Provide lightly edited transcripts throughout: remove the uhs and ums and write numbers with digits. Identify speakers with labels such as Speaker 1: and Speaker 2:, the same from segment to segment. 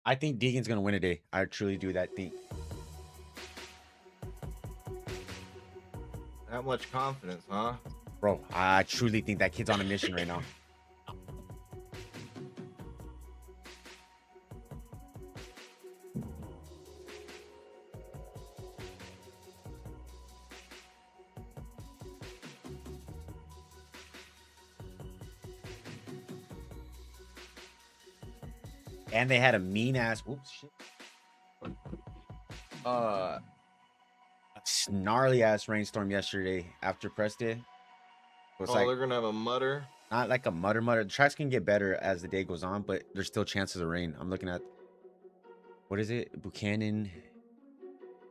Speaker 1: I think Deegan's gonna win today. I truly do that thing.
Speaker 2: That much confidence, huh?
Speaker 1: Bro, I truly think that kid's on a mission right now. And they had a mean ass, whoops, shit. A snarly ass rainstorm yesterday after press day. So it's
Speaker 2: Oh,
Speaker 1: like
Speaker 2: they're gonna have a mutter.
Speaker 1: not like a mutter. The tracks can get better as the day goes on, but there's still chances of rain. I'm looking at what is it? Buchanan,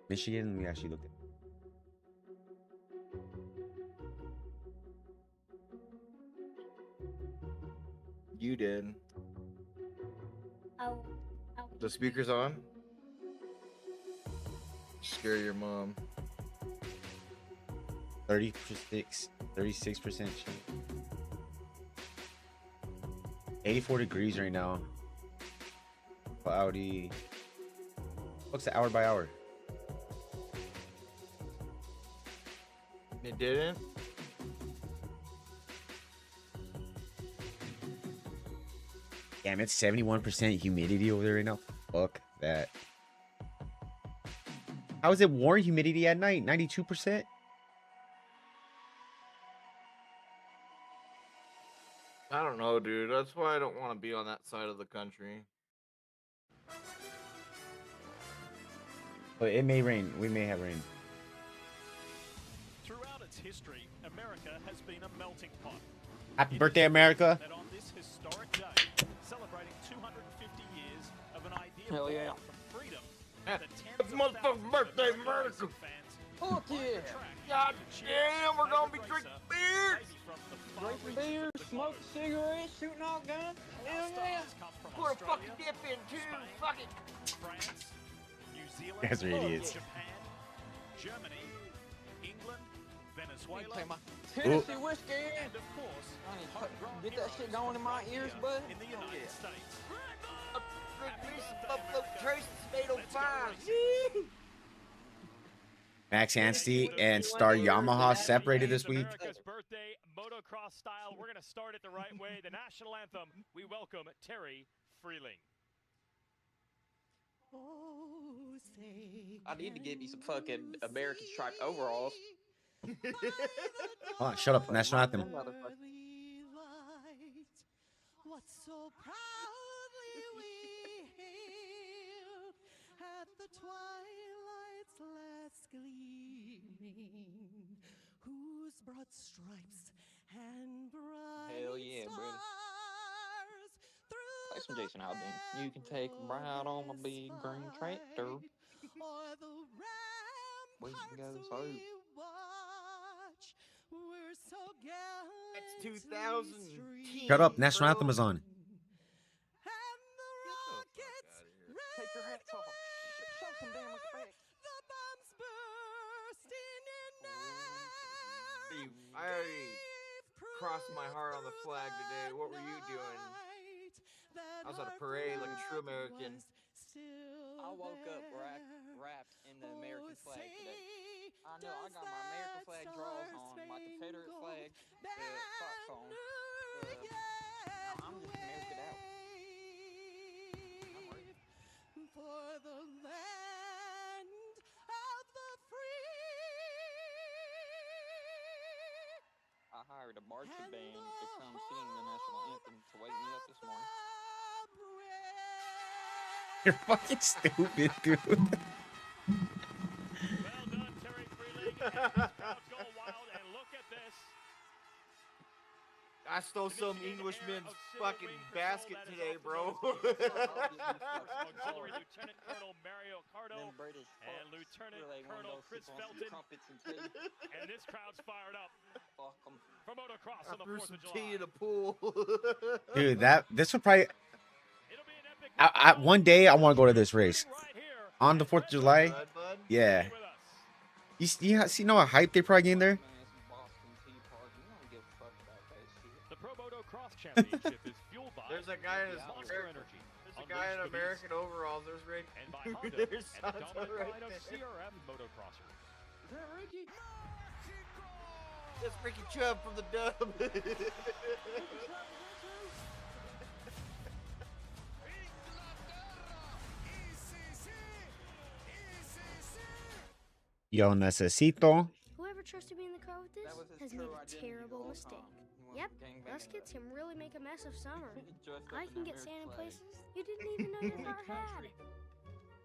Speaker 1: Michigan. Let me actually look at
Speaker 2: You did.
Speaker 3: Oh,
Speaker 2: The speaker's on. Scare your mom.
Speaker 1: 36% chance. 84 degrees right now. Cloudy. What's the hour by hour?
Speaker 2: It didn't.
Speaker 1: Damn, it's 71% humidity over there right now. Fuck that. How is it warm humidity at night? 92%?
Speaker 2: I don't know, dude. That's why I don't want to be on that side of the country.
Speaker 1: But it may rain. We may have rain.
Speaker 4: Throughout its history, America has been a melting pot.
Speaker 1: Happy birthday, America.
Speaker 4: That on this historic day, celebrating 250 years of an idea
Speaker 5: Hell yeah.
Speaker 4: born from freedom,
Speaker 2: Yeah.
Speaker 4: the tens
Speaker 2: It's
Speaker 4: of
Speaker 2: motherfucking
Speaker 4: thousands
Speaker 2: birthday,
Speaker 4: of
Speaker 2: America.
Speaker 4: fans
Speaker 5: Fuck
Speaker 4: lined
Speaker 5: yeah.
Speaker 4: the track
Speaker 2: God
Speaker 4: to cheer
Speaker 2: damn, we're gonna be
Speaker 4: favorite
Speaker 2: drinking
Speaker 4: racer,
Speaker 2: beer.
Speaker 4: maybe from the far
Speaker 5: Drinking
Speaker 4: reaches
Speaker 5: beer,
Speaker 4: of the
Speaker 5: smoking
Speaker 4: globe.
Speaker 5: cigarettes, shooting all guns.
Speaker 4: Our
Speaker 5: Hell yeah.
Speaker 4: stars come from
Speaker 2: Put a
Speaker 4: Australia,
Speaker 2: fucking dip in too.
Speaker 4: Spain,
Speaker 2: Fuck it.
Speaker 4: France, New Zealand,
Speaker 1: You guys are idiots.
Speaker 4: Japan, Germany, England, Venezuela,
Speaker 5: Take my Tennessee whiskey in.
Speaker 4: and of course,
Speaker 5: I need to
Speaker 4: homegrown
Speaker 5: get that shit
Speaker 4: heroes
Speaker 5: going in my
Speaker 4: right
Speaker 5: ears,
Speaker 4: here
Speaker 5: bud.
Speaker 4: in the
Speaker 5: Hell
Speaker 4: United
Speaker 5: yeah.
Speaker 4: States.
Speaker 2: Drink me some
Speaker 4: birthday,
Speaker 2: Buffalo
Speaker 4: America.
Speaker 2: Trace Tomato
Speaker 4: Let's go
Speaker 2: Fine.
Speaker 4: racing.
Speaker 1: Max Anstey and Star Yamaha separated this week.
Speaker 4: America's birthday motocross style. We're gonna start it the right way. The national anthem. We welcome Terry Freeling.
Speaker 5: I need to get me some fucking American striped overalls.
Speaker 1: Hold on, shut up. National anthem.
Speaker 5: Motherfucker.
Speaker 6: What so proudly we hailed at the twilight's last gleaming, whose broad stripes and bright
Speaker 5: Hell yeah, brother.
Speaker 6: stars through
Speaker 5: Play some
Speaker 6: the
Speaker 5: Jason Aldean. You can take a ride on my big green tractor.
Speaker 6: o'er the
Speaker 5: We can go
Speaker 6: ramparts
Speaker 5: slow.
Speaker 6: we watch. We're so gallant.
Speaker 2: That's 2010.
Speaker 1: Shut up. National anthem is on.
Speaker 6: And the rockets
Speaker 5: Take your hats off. Show some damn respect.
Speaker 6: the bombs bursting in air.
Speaker 2: I already crossed my heart on the flag today. What were you doing? I was at a parade like a true American.
Speaker 5: I woke up wrapped in the American flag today. I know I got my American flag drawers on, my Confederate flag socks on. I'm just American out. I'm ready.
Speaker 6: For the land of the free.
Speaker 5: I hired a marching band to come sing the national anthem to wake me up this morning.
Speaker 1: You're fucking stupid, dude.
Speaker 4: Well done, Terry Freeling. And these crowds go wild. And look at this.
Speaker 2: I stole some Englishman's fucking basket today, bro.
Speaker 4: Auxiliary Lieutenant Colonel Mario Cardo
Speaker 5: Them British
Speaker 4: and
Speaker 5: fucks
Speaker 4: Lieutenant
Speaker 5: really wanna
Speaker 4: Colonel
Speaker 5: go
Speaker 4: Chris
Speaker 5: sip on some
Speaker 4: Felton.
Speaker 5: crumpets and tea.
Speaker 4: And this crowd's fired up
Speaker 5: Fuck 'em.
Speaker 4: for motocross
Speaker 2: I
Speaker 4: on the
Speaker 2: threw
Speaker 4: 4th
Speaker 2: some
Speaker 4: of
Speaker 2: tea in
Speaker 4: July.
Speaker 2: a pool.
Speaker 1: Dude, this would probably.
Speaker 4: It'll be an epic
Speaker 1: One day I want to go to this race
Speaker 4: right here
Speaker 1: on the 4th of July.
Speaker 2: RedBud?
Speaker 1: Yeah.
Speaker 4: with us.
Speaker 1: You see know how hype they probably getting there?
Speaker 5: Dumbass Boston Tea Party. You don't give a fuck about that shit.
Speaker 4: The Pro Motocross Championship is fueled by
Speaker 2: There's a guy in his
Speaker 4: Monster Energy.
Speaker 2: a guy in American overalls. There's Rick.
Speaker 4: And by Honda
Speaker 2: There's
Speaker 4: and the
Speaker 2: Santo
Speaker 4: dominant
Speaker 2: right
Speaker 4: line of
Speaker 2: there.
Speaker 4: CRF motocrossers.
Speaker 2: Is that Ricky? That's Ricky Chubb from the dub.
Speaker 1: Yo necesito.
Speaker 3: Whoever trusted me in the car with this
Speaker 5: That was his
Speaker 3: has
Speaker 5: true
Speaker 3: made a
Speaker 5: identity
Speaker 3: terrible
Speaker 5: the whole
Speaker 3: mistake.
Speaker 5: time. He wanted
Speaker 3: Yep,
Speaker 5: to gangbang
Speaker 3: us
Speaker 5: in
Speaker 3: kids
Speaker 5: the-
Speaker 3: can really make a mess of summer.
Speaker 5: dressed up
Speaker 3: I
Speaker 5: in
Speaker 3: can
Speaker 5: the
Speaker 3: get sand in
Speaker 5: American
Speaker 3: places
Speaker 5: flag.
Speaker 3: you didn't even know your car had.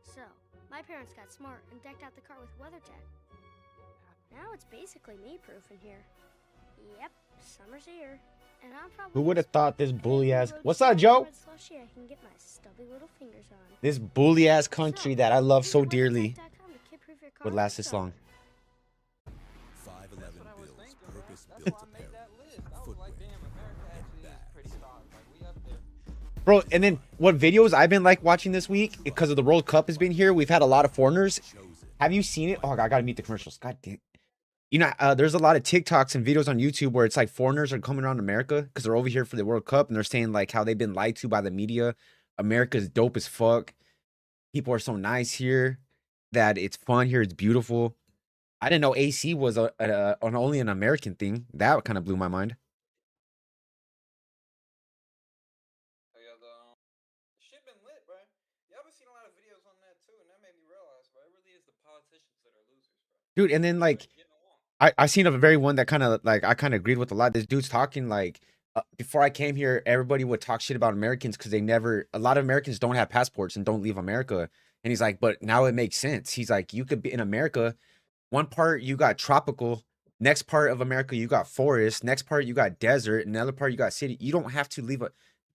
Speaker 3: So, my parents got smart and decked out the car with WeatherTech. Now it's basically me-proof in here. Yep, summer's here. And I'm probably
Speaker 1: Who would have thought this bully ass?
Speaker 3: road
Speaker 1: What's
Speaker 3: to
Speaker 1: up,
Speaker 3: that
Speaker 1: Joe?
Speaker 3: red slushy I can get my stubby little fingers on.
Speaker 1: This bully ass country that I love so
Speaker 3: visit
Speaker 1: dearly
Speaker 3: WeatherTech.com to kid-proof your car
Speaker 1: would
Speaker 3: for
Speaker 1: last this
Speaker 3: summer.
Speaker 1: long.
Speaker 7: 511
Speaker 5: That's what I was
Speaker 7: Bills,
Speaker 5: thinking, bro.
Speaker 7: purpose-built
Speaker 5: That's why I made
Speaker 7: apparel,
Speaker 5: that list. I was like,
Speaker 7: footwear,
Speaker 5: damn, America actually is
Speaker 7: bags.
Speaker 5: pretty solid. Like, we up there.
Speaker 1: Bro, and then what videos I've been like watching this week because of the World Cup has been here. We've had a lot of foreigners.
Speaker 7: chosen.
Speaker 1: Have you seen it? Oh, I gotta meet the commercials. God damn. You know, there's a lot of TikToks and videos on YouTube where it's like foreigners are coming around America because they're over here for the World Cup and they're saying like how they've been lied to by the media. America's dope as fuck. People are so nice here that it's fun here. It's beautiful. I didn't know AC was only an American thing. That kind of blew my mind.
Speaker 5: Oh, yeah, the shit been lit, bro. Y'all been seeing a lot of videos on that too, and that made me realize, bro, it really is the politicians that are losers, bro.
Speaker 1: Dude, and then like
Speaker 5: Like, getting along.
Speaker 1: I seen a very one that kind of like I kind of agreed with a lot. This dude's talking like before I came here, everybody would talk shit about Americans because a lot of Americans don't have passports and don't leave America. And he's like, but now it makes sense. He's like, you could be in America. One part you got tropical, next part of America you got forest, next part you got desert, another part you got city. You don't have to leave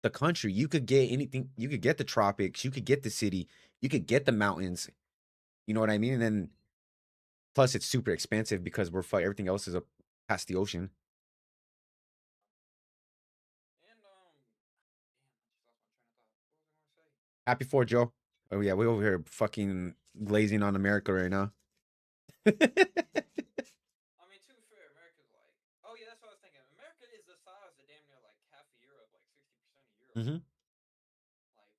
Speaker 1: the country. You could get anything. You could get the tropics. You could get the city. You could get the mountains. You know what I mean? And then plus it's super expensive because everything else is up past the ocean.
Speaker 5: And, damn, I just lost my train of thought. What was I gonna say?
Speaker 1: Happy 4th, Joe. Oh yeah, we over here fucking glazing on America right now.
Speaker 5: I mean, to be fair, America's like, oh yeah, that's what I was thinking. America is the size of damn near like half of Europe, like 60% of Europe.
Speaker 1: Mhm.
Speaker 5: Like,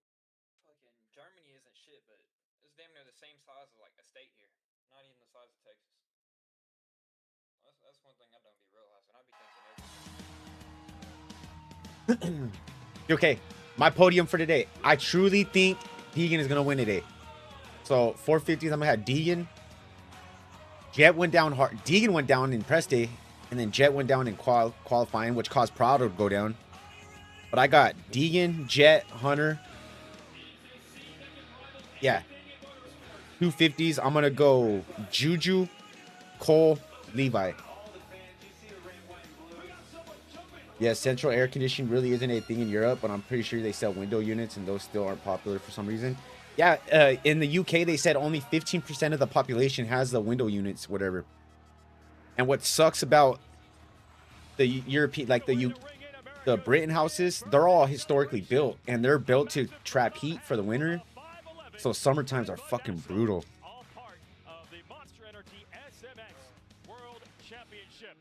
Speaker 5: fucking Germany isn't shit, but it's damn near the same size as like a state here. Not even the size of Texas. That's one thing I don't be realizing. I be thinking everything.
Speaker 1: Okay, my podium for today. I truly think Deegan is gonna win today. So 450s, I'm gonna have Deegan. Jet went down hard. Deegan went down in press day, and then Jet went down in qualifying, which caused Prado to go down. But I got Deegan, Jet, Hunter. Yeah. 250s, I'm gonna go Juju, Cole, Levi. Yeah, central air conditioning really isn't a thing in Europe, but I'm pretty sure they sell window units and those still aren't popular for some reason. Yeah, in the UK, they said only 15% of the population has the window units, whatever. And what sucks about the European, like the Britain houses, they're all historically built, and they're built to trap heat for the winter. So summer times are fucking brutal.
Speaker 4: All part of the Monster Energy SMX World Championship.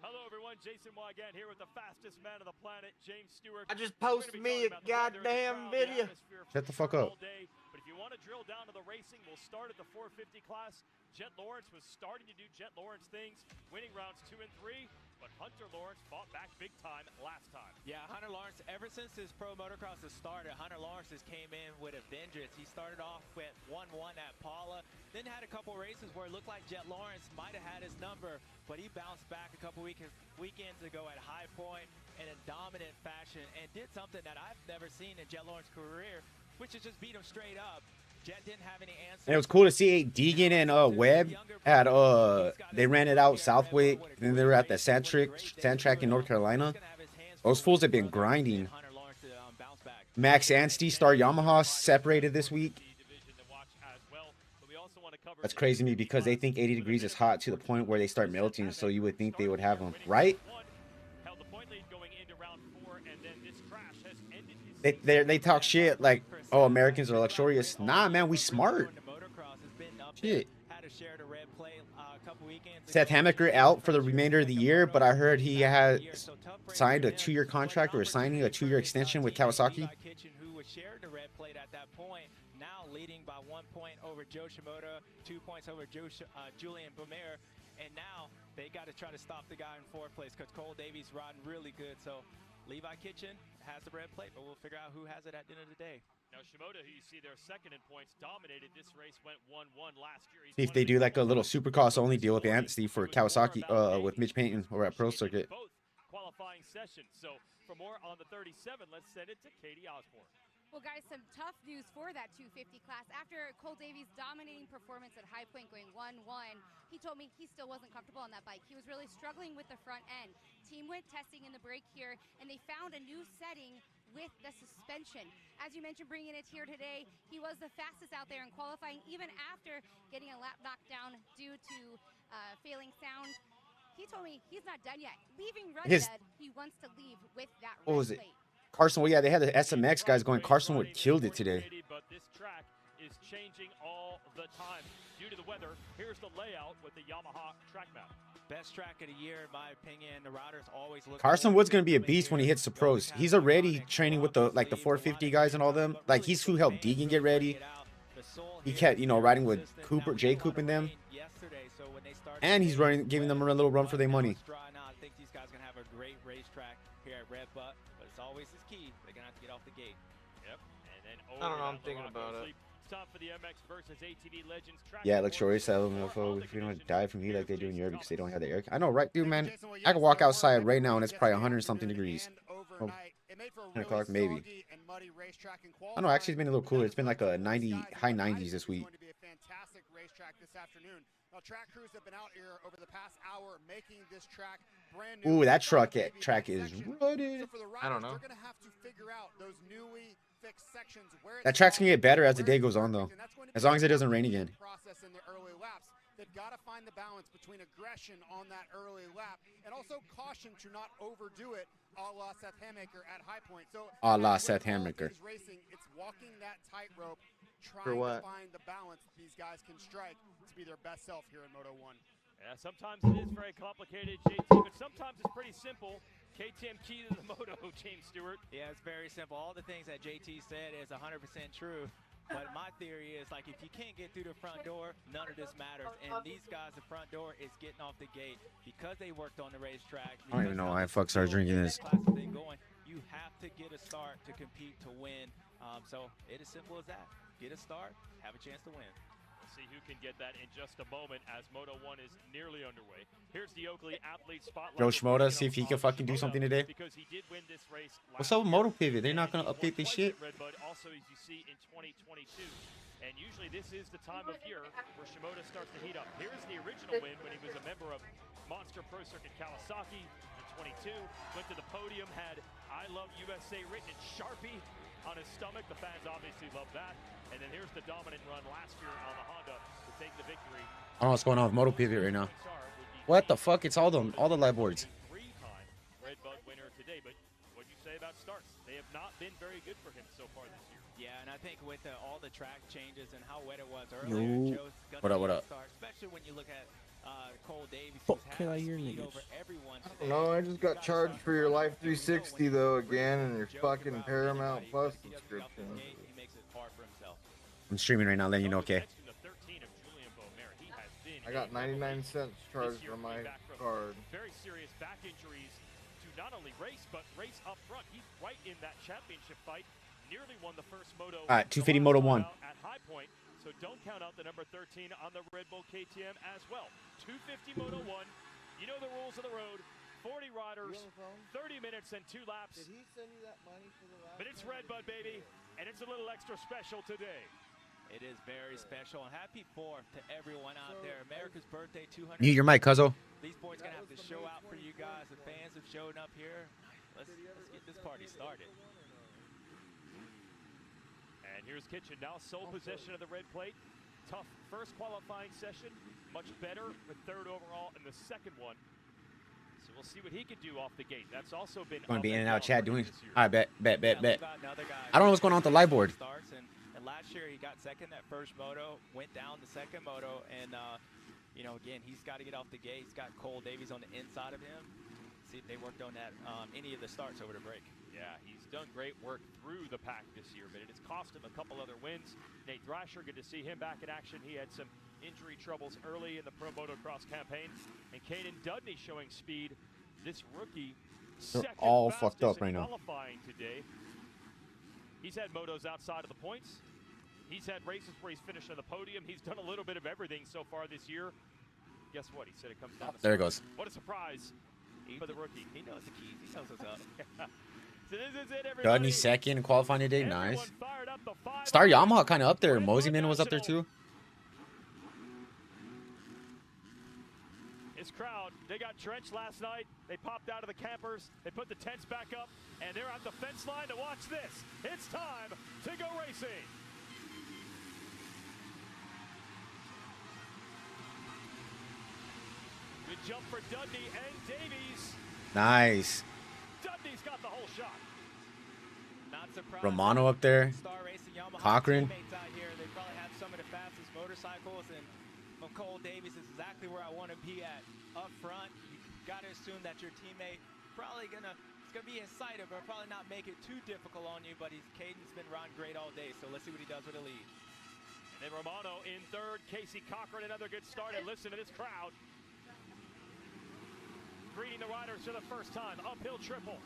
Speaker 4: Hello, everyone. Jason Wygant here with the fastest man on the planet, James Stewart.
Speaker 2: I just
Speaker 4: We're gonna
Speaker 2: posted
Speaker 4: be
Speaker 2: me a
Speaker 4: talking about the weather, the
Speaker 2: goddamn
Speaker 4: crowd, the
Speaker 2: video.
Speaker 4: atmosphere for
Speaker 1: Shut the fuck
Speaker 4: sure
Speaker 1: up.
Speaker 4: all day. But if you want to drill down to the racing, we'll start at the 450 class. Jet Lawrence was starting to do Jet Lawrence things, winning rounds 2 and 3. But Hunter Lawrence fought back big time last time.
Speaker 8: Yeah, Hunter Lawrence, ever since his pro motocross has started, Hunter Lawrence just came in with a vengeance. He started off with 1-1 at Paula, then had a couple races where it looked like Jet Lawrence might have had his number, but he bounced back a couple weekends ago at High Point in a dominant fashion and did something that I've never seen in Jet Lawrence's career, which is just beat him straight up. Jet didn't have any answers.
Speaker 1: And it was cool to see Deegan and Webb at they ran it out Southwick, and they were at the sand track in North Carolina. Those fools have been grinding. Max Anstey, Star Yamaha, separated this week. That's crazy to me because they think 80 degrees is hot to the point where they start melting, so you would think they would have them, right? They talk shit like, oh, Americans are luxurious. Nah, man, we smart. Shit. Seth Hammaker out for the remainder of the year, but I heard he had signed a 2-year contract or signing a 2-year extension with Kawasaki.
Speaker 8: was sharing the red plate at that point, now leading by 1 point over Joe Shimoda, 2 points over Julian Bumere, and now they got to try to stop the guy in 4th place because Cole Davies riding really good. So Levi Kitchen has the red plate, but we'll figure out who has it at the end of the day.
Speaker 4: Now Shimoda, who you see there second in points, dominated this race, went 1-1 last year.
Speaker 1: See if they do like a little Supercross only deal with Anstey for Kawasaki, with Mitch Payton over at Pro Circuit.
Speaker 4: Both qualifying sessions. So for more on the 37, let's send it to Katie Osborne.
Speaker 9: Well, guys, some tough news for that 250 class. After Cole Davies' dominating performance at High Point going 1-1, he told me he still wasn't comfortable on that bike. He was really struggling with the front end. Team went testing in the brake here, and they found a new setting with the suspension. As you mentioned, bringing it here today, he was the fastest out there in qualifying, even after getting a lap knockdown due to failing sound. He told me he's not done yet. Leaving RedBud, he wants to leave with that red plate.
Speaker 1: Carson, well, yeah, they had the SMX guys going. Carson Wood killed it today.
Speaker 4: But this track is changing all the time due to the weather. Here's the layout with the Yamaha track map.
Speaker 8: Best track of the year, in my opinion. The riders always look.
Speaker 1: Carson Wood's gonna be a beast when he hits the pros. He's already training with the 450 guys and all them. Like, he's who helped Deegan get ready. He kept, you know, riding with Cooper, Jay Coop and them. And he's running, giving them a little run for their money.
Speaker 8: I think these guys are gonna have a great racetrack here at RedBud, but it's always his key. They're gonna have to get off the gate.
Speaker 4: Yep. And then
Speaker 2: I don't know. I'm thinking about it.
Speaker 4: Stop for the MX versus ATV Legends track.
Speaker 1: Yeah, like Shorty said, if you don't die from heat like they do in Europe because they don't have the air. I know, right, dude, man? I can walk outside right now and it's probably 100-something degrees. Oh, 10 o'clock, maybe. I know, actually, it's been a little cooler. It's been like a high 90s this week.
Speaker 10: Track crews have been out here over the past hour making this track brand new.
Speaker 1: Ooh, that track is rooted.
Speaker 2: I don't know.
Speaker 10: They're gonna have to figure out those newly fixed sections where
Speaker 1: That track's gonna get better as the day goes on, though. As long as it doesn't rain again.
Speaker 10: Process in the early laps. They've got to find the balance between aggression on that early lap and also caution to not overdo it, a la Seth Hammaker at High Point. So,
Speaker 1: A la Seth Hammaker.
Speaker 10: Racing, it's walking that tightrope, trying
Speaker 2: For what?
Speaker 10: to find the balance that these guys can strike to be their best self here in Moto 1.
Speaker 4: Yeah, sometimes it is very complicated, JT, but sometimes it's pretty simple. KTM key to the moto, James Stewart.
Speaker 8: Yeah, it's very simple. All the things that JT said is 100% true. But my theory is, like, if you can't get through the front door, none of this matters. And these guys, the front door is getting off the gate because they worked on the racetrack.
Speaker 1: I don't even know why I fuck started drinking this.
Speaker 8: You have to get a start to compete to win. So it is simple as that. Get a start, have a chance to win.
Speaker 4: We'll see who can get that in just a moment as Moto 1 is nearly underway. Here's the Oakley Athlete Spotlight.
Speaker 1: Joe Shimoda, see if he can fucking do something today.
Speaker 4: Because he did win this race.
Speaker 1: What's up with Moto Pivot? They're not gonna update this shit.
Speaker 4: RedBud also, as you see, in 2022. And usually this is the time of year where Shimoda starts to heat up. Here's the original win when he was a member of Monster Pro Circuit Kawasaki in 22. Went to the podium, had I Love USA written in Sharpie on his stomach. The fans obviously love that. And then here's the dominant run last year on the Honda to take the victory.
Speaker 1: I don't know what's going on with Moto Pivot right now. What the fuck? It's all the live boards.
Speaker 4: Three-time RedBud winner today, but what do you say about starts? They have not been very good for him so far this year.
Speaker 8: Yeah, and I think with all the track changes and how wet it was earlier, Joe's gonna
Speaker 1: what up?
Speaker 8: Start, especially when you look at Cole Davies,
Speaker 11: Fuck, can I hear niggas?
Speaker 8: over everyone.
Speaker 2: No, I just got charged for your Life 360 though again, and your fucking Paramount Plus subscription.
Speaker 8: He makes it hard for himself.
Speaker 1: I'm streaming right now, letting you know, okay?
Speaker 2: I got 99 cents charged on my card.
Speaker 4: Very serious back injuries to not only race, but race up front. He's right in that championship fight. Nearly won the first moto.
Speaker 1: All right, 250 Moto 1.
Speaker 4: At High Point, so don't count out the number 13 on the Red Bull KTM as well. 250 Moto 1. You know the rules of the road. 40 riders, 30 minutes and 2 laps.
Speaker 2: Did he send you that money for the last?
Speaker 4: But it's RedBud, baby, and it's a little extra special today.
Speaker 8: It is very special, and happy 4th to everyone out there. America's birthday, 200.
Speaker 1: Mute your mic, cuzzo.
Speaker 8: These boys gonna have to show out for you guys. The fans have shown up here. Let's get this party started.
Speaker 4: And here's Kitchen now, sole possession of the red plate. Tough first qualifying session, much better with 3rd overall in the second one. So we'll see what he can do off the gate. That's also been
Speaker 1: Going to be in and out
Speaker 4: chat
Speaker 1: chat doing.
Speaker 4: this year.
Speaker 1: I bet.
Speaker 8: Another guy
Speaker 1: I don't know what's going on with the live board.
Speaker 8: Starts and last year he got second that first moto, went down the second moto, and you know, again, he's got to get off the gate. He's got Cole Davies on the inside of him. See if they worked on that any of the starts over the break.
Speaker 4: Yeah, he's done great work through the pack this year, but it has cost him a couple other wins. Nate Thrasher, good to see him back in action. He had some injury troubles early in the Pro Motocross campaign. And Caden Dudney showing speed. This rookie,
Speaker 1: They're
Speaker 4: second
Speaker 1: all
Speaker 4: fastest
Speaker 1: fucked up
Speaker 4: in
Speaker 1: right now.
Speaker 4: qualifying today. He's had motos outside of the points. He's had races where he's finished on the podium. He's done a little bit of everything so far this year. Guess what? He said it comes down to
Speaker 1: There it
Speaker 4: stars.
Speaker 1: goes.
Speaker 4: What a surprise for the rookie.
Speaker 8: He knows the keys. He knows what's up.
Speaker 4: So this is it, everybody.
Speaker 1: Dudney second in qualifying today.
Speaker 4: Everyone
Speaker 1: Nice.
Speaker 4: fired up the 5
Speaker 1: Star
Speaker 4: iron.
Speaker 1: Yamaha kind of up there.
Speaker 4: RedBud
Speaker 1: Moseyman was up there
Speaker 4: National.
Speaker 1: too.
Speaker 4: This crowd, they got drenched last night. They popped out of the campers. They put the tents back up, and they're at the fence line to watch this. It's time to go racing. Good jump for Dudney and Davies.
Speaker 1: Nice.
Speaker 4: Dudney's got the whole shot.
Speaker 8: Not surprised.
Speaker 1: Romano up there.
Speaker 8: Star Racing Yamaha
Speaker 1: Cochran.
Speaker 8: teammates out here. They probably have some of the fastest motorcycles, and McCole Davies is exactly where I want to be at. Up front, you got to assume that your teammate probably it's gonna be incisive, but probably not make it too difficult on you. But Caden's been riding great all day, so let's see what he does with the lead.
Speaker 4: And then Romano in third. Casey Cochran, another good start. And listen to this crowd. Greeting the riders for the first time. Uphill triple.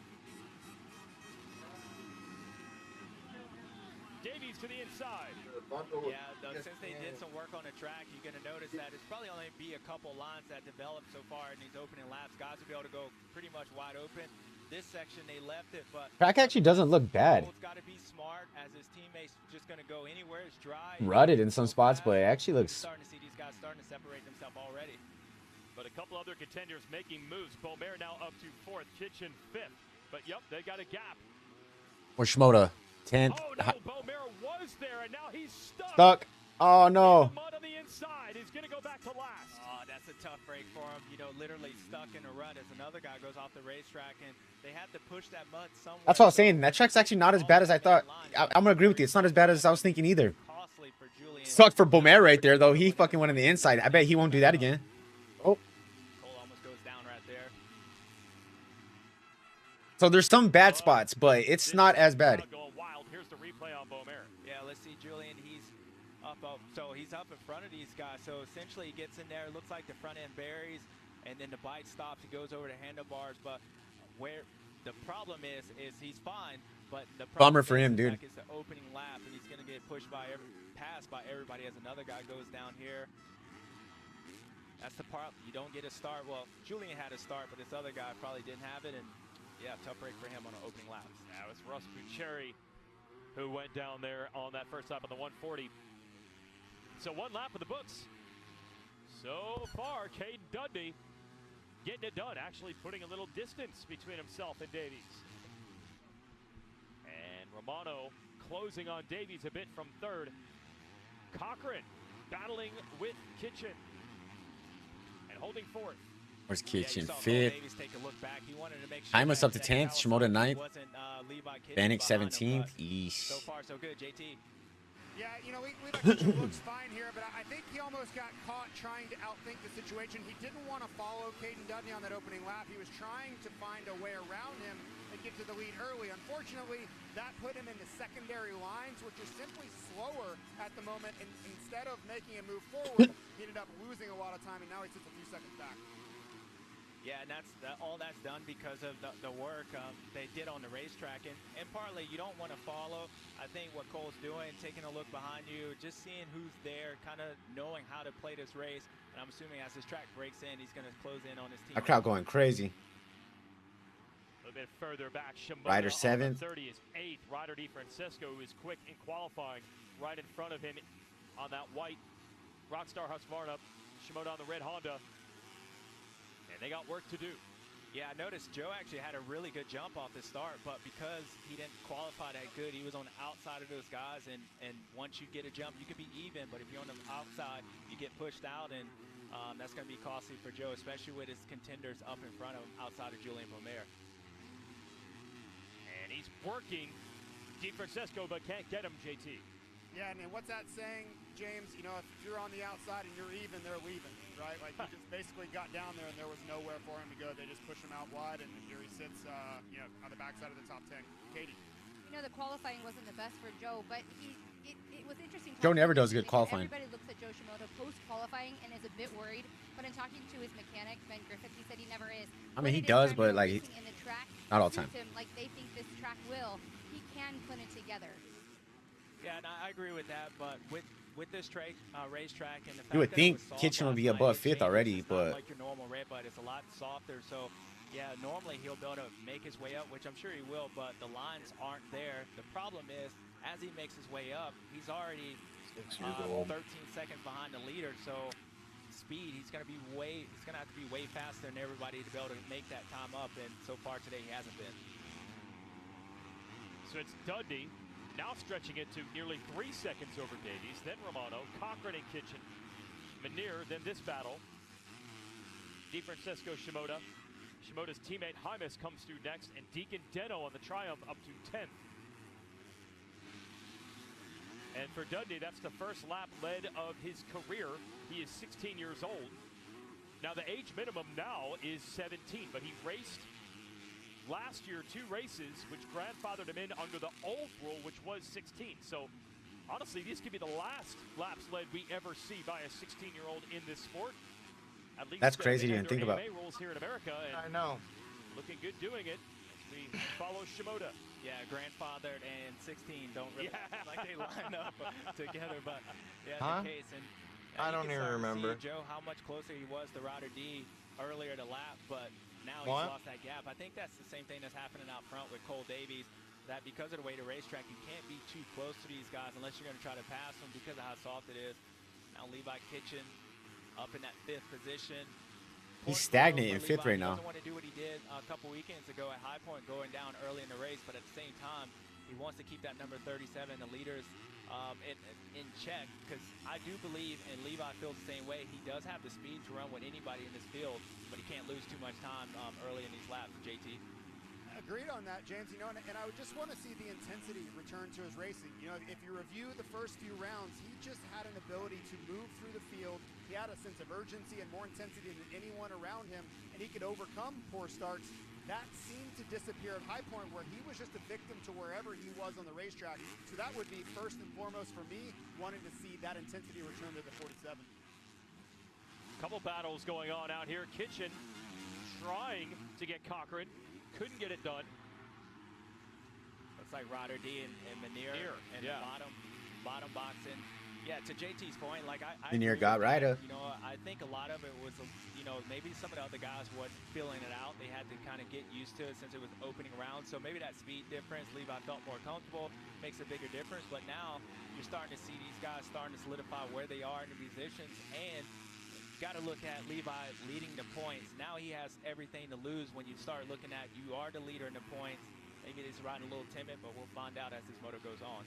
Speaker 4: Davies to the inside.
Speaker 8: Yeah, since they did some work on the track, you're going to notice that it's probably only be a couple lines that developed so far in these opening laps. Guys will be able to go pretty much wide open. This section, they left it, but
Speaker 1: Track actually doesn't look bad.
Speaker 8: Cole's got to be smart as his teammates just going to go anywhere. It's dry.
Speaker 1: Rutted in some spots, but it actually looks.
Speaker 8: Starting to see these guys starting to separate themselves already.
Speaker 4: But a couple other contenders making moves. Beaumer now up to fourth. Kitchen fifth. But yep, they got a gap.
Speaker 1: Or Shimoda 10th.
Speaker 4: Oh no, Beaumer was there and now he's stuck.
Speaker 1: Stuck. Oh no.
Speaker 4: Mud on the inside. He's gonna go back to last.
Speaker 8: Oh, that's a tough break for him. You know, literally stuck in a rut as another guy goes off the racetrack, and they had to push that mud somewhere.
Speaker 1: That's what I was saying. That track's actually not as bad as I thought. I'm gonna agree with you. It's not as bad as I was thinking either.
Speaker 8: Costly for Julian.
Speaker 1: Sucked for Beaumer right there though. He fucking went on the inside. I bet he won't do that again. Oh.
Speaker 8: Cole almost goes down right there.
Speaker 1: So there's some bad spots, but it's not as bad.
Speaker 4: Going wild. Here's the replay on Beaumer.
Speaker 8: Yeah, let's see Julian. He's up. So he's up in front of these guys. So essentially, he gets in there. It looks like the front end buries, and then the bite stops. He goes over to handlebars. But where the problem is he's fine. But the
Speaker 1: Bummer for him, dude.
Speaker 8: It's the opening lap, and he's gonna get pushed passed by everybody as another guy goes down here. That's the part you don't get a start. Well, Julian had a start, but this other guy probably didn't have it, and yeah, tough break for him on an opening lap.
Speaker 4: That was Russ Bucheri who went down there on that first lap on the 140. So one lap of the books. So far, Caden Dudney getting it done, actually putting a little distance between himself and Davies. And Romano closing on Davies a bit from third. Cochran battling with Kitchen and holding fourth.
Speaker 1: Where's
Speaker 8: Yeah, you
Speaker 1: Kitchen?
Speaker 8: saw Cole
Speaker 1: 5th.
Speaker 8: Davies take a look back. He wanted to make sure
Speaker 1: Timus
Speaker 8: that
Speaker 1: up to 10th. Shimoda 9th.
Speaker 8: wasn't, Levi Kitchen
Speaker 1: Bannock
Speaker 8: behind him,
Speaker 1: 17th.
Speaker 8: but
Speaker 1: Yeesh.
Speaker 8: So far, so good. JT.
Speaker 10: Yeah, you know, Levi Kitchen looks fine here, but I think he almost got caught trying to outthink the situation. He didn't want to follow Caden Dudney on that opening lap. He was trying to find a way around him and get to the lead early. Unfortunately, that put him in the secondary lines, which are simply slower at the moment. And instead of making him move forward, he ended up losing a lot of time, and now he sits a few seconds back.
Speaker 8: Yeah, and all that's done because of the work they did on the racetrack. And partly, you don't want to follow. I think what Cole's doing, taking a look behind you, just seeing who's there, kind of knowing how to play this race. And I'm assuming as this track breaks in, he's going to close in on his team.
Speaker 1: A crowd going crazy.
Speaker 4: A little bit further back, Shimoda
Speaker 1: Ryder
Speaker 4: on
Speaker 1: 7th.
Speaker 4: 30 is 8th. Ryder DiFrancesco, who is quick in qualifying, right in front of him on that white Rockstar Husqvarna. Shimoda on the red Honda. And they got work to do.
Speaker 8: Yeah, I noticed Joe actually had a really good jump off the start, but because he didn't qualify that good, he was on the outside of those guys, and once you get a jump, you could be even, but if you're on the outside, you get pushed out, and that's going to be costly for Joe, especially with his contenders up in front of him outside of Julian Beaumer.
Speaker 4: And he's working DiFrancesco, but can't get him, JT.
Speaker 10: Yeah, and what's that saying, James? You know, if you're on the outside and you're even, they're leaving. right? Like he just basically got down there and there was nowhere for him to go. They just pushed him out wide, and here he sits, you know, on the backside of the top 10. Katie.
Speaker 9: You know, the qualifying wasn't the best for Joe, but it was interesting.
Speaker 1: Joe never does good
Speaker 9: because
Speaker 1: qualifying.
Speaker 9: Everybody looks at Joe Shimoda post-qualifying and is a bit worried, but in talking to his mechanic, Ben Griffith, he said he never is.
Speaker 1: I mean, he
Speaker 9: When it is
Speaker 1: does,
Speaker 9: time to
Speaker 1: but
Speaker 9: go
Speaker 1: like
Speaker 9: racing in the track,
Speaker 1: not all the
Speaker 9: suits
Speaker 1: time.
Speaker 9: him like they think this track will. He can put it together.
Speaker 8: Yeah, and I agree with that, but with this racetrack and the fact
Speaker 1: You would
Speaker 8: that it
Speaker 1: think
Speaker 8: was soft
Speaker 1: Kitchen would
Speaker 8: last
Speaker 1: be
Speaker 8: night,
Speaker 1: above
Speaker 8: it
Speaker 1: fifth
Speaker 8: changes.
Speaker 1: already,
Speaker 8: It's not
Speaker 1: but
Speaker 8: like your normal RedBud, it's a lot softer. So yeah, normally he'll be able to make his way up, which I'm sure he will, but the lines aren't there. The problem is, as he makes his way up, he's already 13 seconds behind the leader. So speed, he's gonna have to be way faster than everybody to be able to make that time up, and so far today he hasn't been.
Speaker 4: So it's Dundee now stretching it to nearly 3 seconds over Davies, then Romano, Cochran and Kitchen, Manir, then this battle. DeFrancesco Shimoda. Shimoda's teammate Hymas comes through next, and Deacon Deno on the Triumph up to 10th. And for Dundee, that's the first lap led of his career. He is 16 years old. Now the age minimum now is 17, but he raced last year 2 races, which grandfathered him in under the old rule, which was 16. So honestly, these could be the last laps led we ever see by a 16-year-old in this sport. At least
Speaker 1: that's crazy to even
Speaker 4: under
Speaker 1: think about.
Speaker 4: AMA rules here in America, and
Speaker 2: I know.
Speaker 4: looking good doing it as we follow Shimoda.
Speaker 8: Yeah, grandfathered and 16 don't really like they line up together, but yeah, the case. And
Speaker 2: I
Speaker 8: you
Speaker 2: don't
Speaker 8: can
Speaker 2: even
Speaker 8: start to
Speaker 2: remember.
Speaker 8: see, Joe, how much closer he was to Ryder D earlier to lap, but now he's lost that gap. I think that's the same thing that's happening out front with Cole Davies, that because of the way the racetrack, you can't be too close to these guys unless you're going to try to pass them because of how soft it is. Now Levi Kitchen up in that 5th position.
Speaker 1: He's stagnant in 5th right
Speaker 8: He
Speaker 1: now.
Speaker 8: doesn't want to do what he did a couple weekends ago at High Point, going down early in the race, but at the same time, he wants to keep that number 37, the leaders, in check, because I do believe, and Levi feels the same way, he does have the speed to run with anybody in this field, but he can't lose too much time early in these laps, JT.
Speaker 10: Agreed on that, James. You know, and I would just want to see the intensity return to his racing. You know, if you review the first few rounds, he just had an ability to move through the field. He had a sense of urgency and more intensity than anyone around him, and he could overcome poor starts. That seemed to disappear at High Point, where he was just a victim to wherever he was on the racetrack. So that would be first and foremost for me, wanting to see that intensity return to the 47.
Speaker 4: Couple battles going on out here. Kitchen trying to get Cochran. Couldn't get it done.
Speaker 8: Looks like Ryder D and Manir and bottom boxing. Yeah, to JT's point, like I
Speaker 1: Manir
Speaker 8: agree
Speaker 1: got
Speaker 8: with
Speaker 1: Ryder.
Speaker 8: that. You know, I think a lot of it was, you know, maybe some of the other guys wasn't feeling it out. They had to kind of get used to it since it was opening round. So maybe that speed difference, Levi felt more comfortable, makes a bigger difference. But now you're starting to see these guys starting to solidify where they are in the positions, and got to look at Levi leading the points. Now he has everything to lose when you start looking at you are the leader in the points. Maybe he's riding a little timid, but we'll find out as this moto goes on.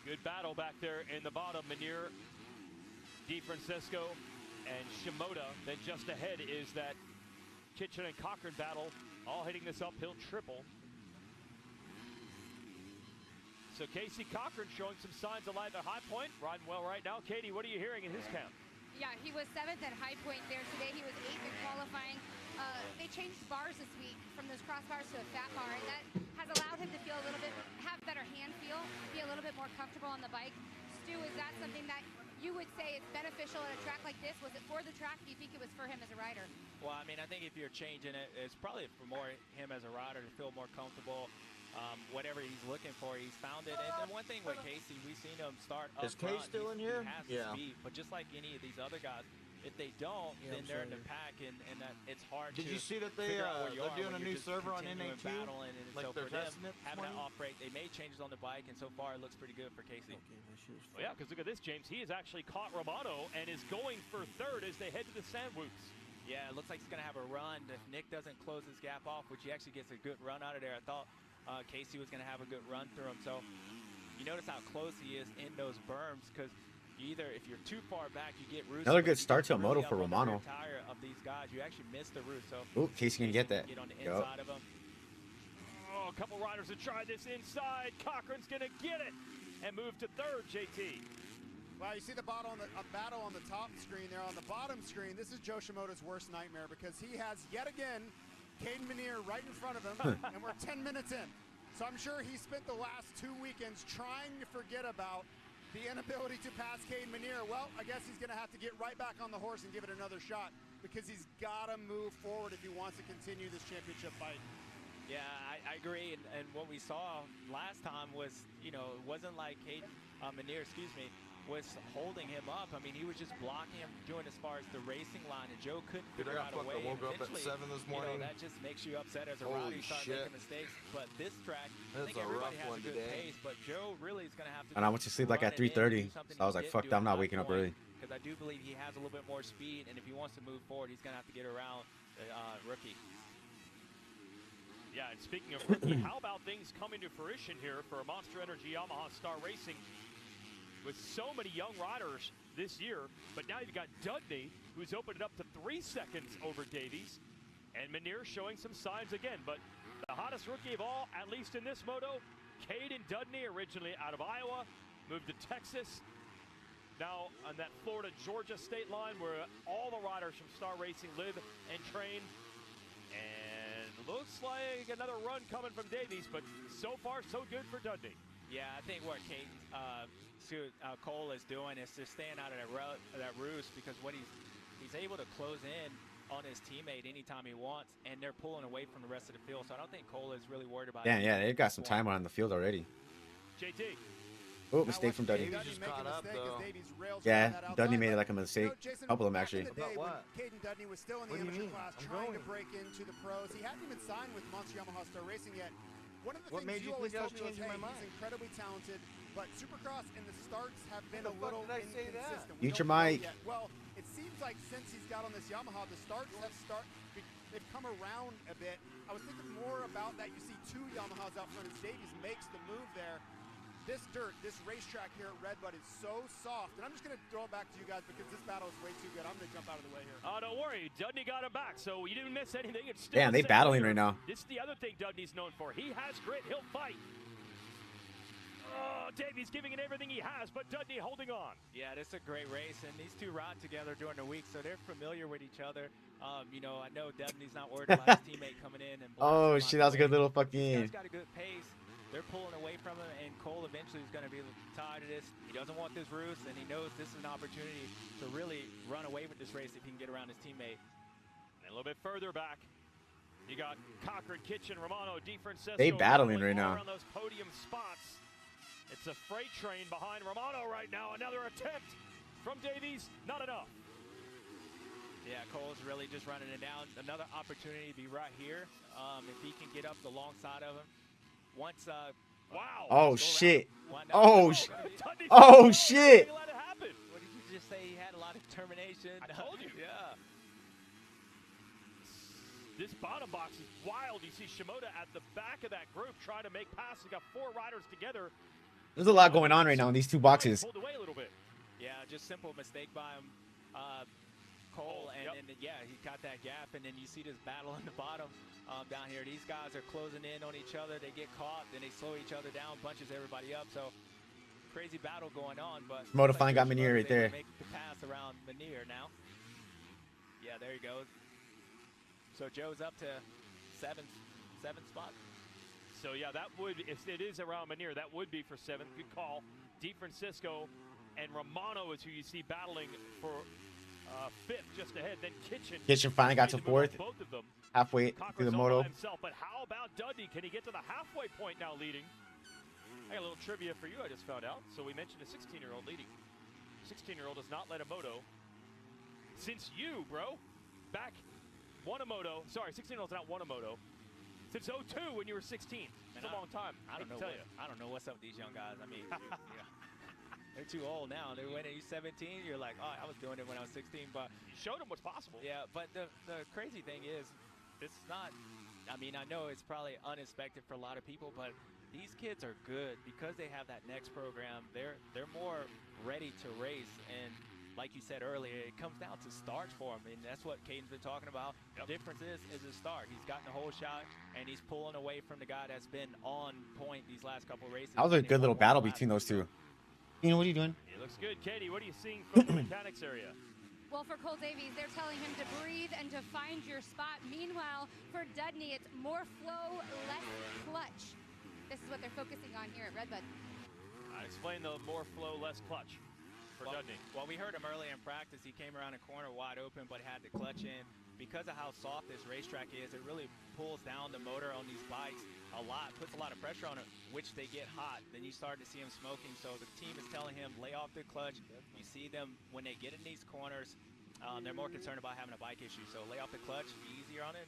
Speaker 4: Good battle back there in the bottom. Manir, DeFrancesco, and Shimoda. Then just ahead is that Kitchen and Cochran battle, all hitting this uphill triple. So Casey Cochran showing some signs of life at High Point, riding well right now. Katie, what are you hearing in his count?
Speaker 9: Yeah, he was 7th at High Point there today. He was 8th in qualifying. They changed bars this week from those crossbars to a fat bar, and that has allowed him to feel a little bit, have better hand feel, be a little bit more comfortable on the bike. Stu, is that something that you would say is beneficial at a track like this? Was it for the track? Do you think it was for him as a rider?
Speaker 8: Well, I mean, I think if you're changing it, it's probably for more him as a rider to feel more comfortable. Whatever he's looking for, he's found it. And one thing with Casey, we've seen him start up
Speaker 2: Is Case still in here?
Speaker 8: He has the speed, but just like any of these other guys, if they don't, then they're in the pack, and that it's hard.
Speaker 2: Did
Speaker 8: to
Speaker 2: you see that
Speaker 8: figure out where you
Speaker 2: they're
Speaker 8: are
Speaker 2: doing
Speaker 8: when
Speaker 2: a
Speaker 8: you're
Speaker 2: new
Speaker 8: just
Speaker 2: server on
Speaker 8: continuing
Speaker 2: NA2?
Speaker 8: battling, and
Speaker 2: Like
Speaker 8: so
Speaker 2: they're
Speaker 8: for them,
Speaker 2: testing it
Speaker 8: having that
Speaker 2: 20?
Speaker 8: off break, they made changes on the bike, and so far it looks pretty good for Casey.
Speaker 4: Well, yeah, because look at this, James. He has actually caught Romano and is going for 3rd as they head to the Sandwoops.
Speaker 8: Yeah, it looks like he's going to have a run. If Nick doesn't close his gap off, which he actually gets a good run out of there, I thought Casey was going to have a good run through him. So you notice how close he is in those berms, because either if you're too far back, you get roots.
Speaker 1: Another good start to a moto for Romano.
Speaker 8: Tire of these guys, you actually miss the root. So
Speaker 1: ooh, Casey gonna get that.
Speaker 8: Get on the inside of him.
Speaker 4: Oh, a couple riders have tried this inside. Cochran's gonna get it and move to 3rd, JT.
Speaker 10: Well, you see the battle on the top screen there. On the bottom screen, this is Joe Shimoda's worst nightmare because he has yet again Caden Minear right in front of him, and we're 10 minutes in. So I'm sure he spent the last 2 weekends trying to forget about the inability to pass Caden Minear. Well, I guess he's going to have to get right back on the horse and give it another shot because he's got to move forward if he wants to continue this championship fight.
Speaker 8: Yeah, I agree. And what we saw last time was, you know, it wasn't like Caden Minear, was holding him up. I mean, he was just blocking him, doing as far as the racing line, and Joe couldn't figure out a way.
Speaker 11: I woke up at 7 this morning.
Speaker 8: You know, that just makes you upset as a rider. You start making mistakes. But this track, I think everybody has a good pace, but Joe really is going to have to.
Speaker 1: And I went to sleep like at 3:30. So I was like, fuck that, I'm not waking up early.
Speaker 8: Because I do believe he has a little bit more speed, and if he wants to move forward, he's going to have to get around the rookie.
Speaker 4: Yeah, and speaking of rookie, how about things coming to fruition here for Monster Energy Yamaha Star Racing? With so many young riders this year, but now you've got Dudney, who's opened it up to 3 seconds over Davies, and Minear showing some signs again. But the hottest rookie of all, at least in this moto, Caden Dudney, originally out of Iowa, moved to Texas. Now on that Florida-Georgia state line where all the riders from Star Racing live and train. And looks like another run coming from Davies, but so far so good for Dudney.
Speaker 8: Yeah, I think what Cole is doing is just staying out of that roost, because what he's able to close in on his teammate anytime he wants, and they're pulling away from the rest of the field. So I don't think Cole is really worried about it.
Speaker 1: Yeah, they've got some time on the field already.
Speaker 4: JT.
Speaker 1: Oh, mistake from Dudney. Yeah, Dudney made like a mistake. A couple of them actually.
Speaker 10: About what? Caden Dudney was still in the amateur class trying to break into the pros. He hadn't even signed with Monster Yamaha Star Racing yet. One of the things you always told me was, hey, he's incredibly talented, but Supercross and the starts have been a little inconsistent.
Speaker 1: Mute your mic.
Speaker 10: Well, it seems like since he's got on this Yamaha, the starts have they've come around a bit. I was thinking more about that. You see 2 Yamahas out front as Davies makes the move there. This racetrack here at RedBud is so soft, and I'm just going to throw it back to you guys because this battle is way too good. I'm going to jump out of the way here.
Speaker 4: Oh, don't worry. Dudney got him back, so you didn't miss anything. It's still
Speaker 1: damn, they battling right now.
Speaker 4: This is the other thing Dudney's known for. He has grit. He'll fight. Oh, Davies giving it everything he has, but Dudney holding on.
Speaker 8: Yeah, this is a great race, and these two ride together during the week, so they're familiar with each other. You know, I know Dudney's not worried about his teammate coming in. And
Speaker 1: oh, shit, that was a good little fucking...
Speaker 8: He's got a good pace. They're pulling away from him, and Cole eventually is going to be tired of this. He doesn't want this roost, and he knows this is an opportunity to really run away with this race if he can get around his teammate.
Speaker 4: And a little bit further back, you got Cochran, Kitchen, Romano, DeFrancesco.
Speaker 1: They battling right now.
Speaker 4: On those podium spots. It's a freight train behind Romano right now. Another attempt from Davies, not enough.
Speaker 8: Yeah, Cole's really just running it down. Another opportunity to be right here. If he can get up the long side of him. Once,
Speaker 4: wow.
Speaker 1: Oh, shit. Oh, oh, shit.
Speaker 8: What did you just say? He had a lot of determination.
Speaker 4: I told you.
Speaker 8: Yeah.
Speaker 4: This bottom box is wild. You see Shimoda at the back of that group trying to make passes. Got 4 riders together.
Speaker 1: There's a lot going on right now in these 2 boxes.
Speaker 4: Pulled away a little bit.
Speaker 8: Yeah, just simple mistake by him. Cole, and yeah, he got that gap, and then you see this battle in the bottom down here. These guys are closing in on each other. They get caught, then they slow each other down, bunches everybody up. So crazy battle going on. But
Speaker 1: Modifying got Minear right there.
Speaker 8: Make the pass around Minear now. Yeah, there he goes. So Joe's up to seventh spot.
Speaker 4: So yeah, that would, if it is around Minear, that would be for 7th. Good call. DeFrancesco and Romano is who you see battling for 5th just ahead. Then Kitchen
Speaker 1: finally got to 4th.
Speaker 4: Both of them.
Speaker 1: Halfway through the moto.
Speaker 4: Himself, but how about Dudney? Can he get to the halfway point now leading? I got a little trivia for you I just found out. So we mentioned a 16-year-old leading. 16-year-old has not led a moto since you, bro. Back won a moto. Sorry, 16-year-old's not won a moto since 02 when you were 16. It's a long time.
Speaker 8: I don't know what's up with these young guys. I mean, yeah. They're too old now. They're when you're 17, you're like, oh, I was doing it when I was 16. But
Speaker 4: you showed them what's possible.
Speaker 8: Yeah, but the crazy thing is, it's not. I mean, I know it's probably unexpected for a lot of people, but these kids are good because they have that next program. They're more ready to race, and like you said earlier, it comes down to starts for him, and that's what Caden's been talking about. Yep. The difference is his start. He's gotten a whole shot, and he's pulling away from the guy that's been on point these last couple races.
Speaker 1: That was a good little battle between those two. You know, what are you doing?
Speaker 4: It looks good. Katie, what are you seeing from the mechanics area?
Speaker 9: Well, for Cole Davies, they're telling him to breathe and to find your spot. Meanwhile, for Dudney, it's more flow, less clutch. This is what they're focusing on here at RedBud.
Speaker 4: I explained the more flow, less clutch for Dudney.
Speaker 8: Well, we heard him early in practice. He came around a corner wide open, but had the clutch in. Because of how soft this racetrack is, it really pulls down the motor on these bikes a lot, puts a lot of pressure on it, which they get hot. Then you start to see him smoking. So the team is telling him, lay off the clutch. You see them when they get in these corners, they're more concerned about having a bike issue. So lay off the clutch, be easier on it,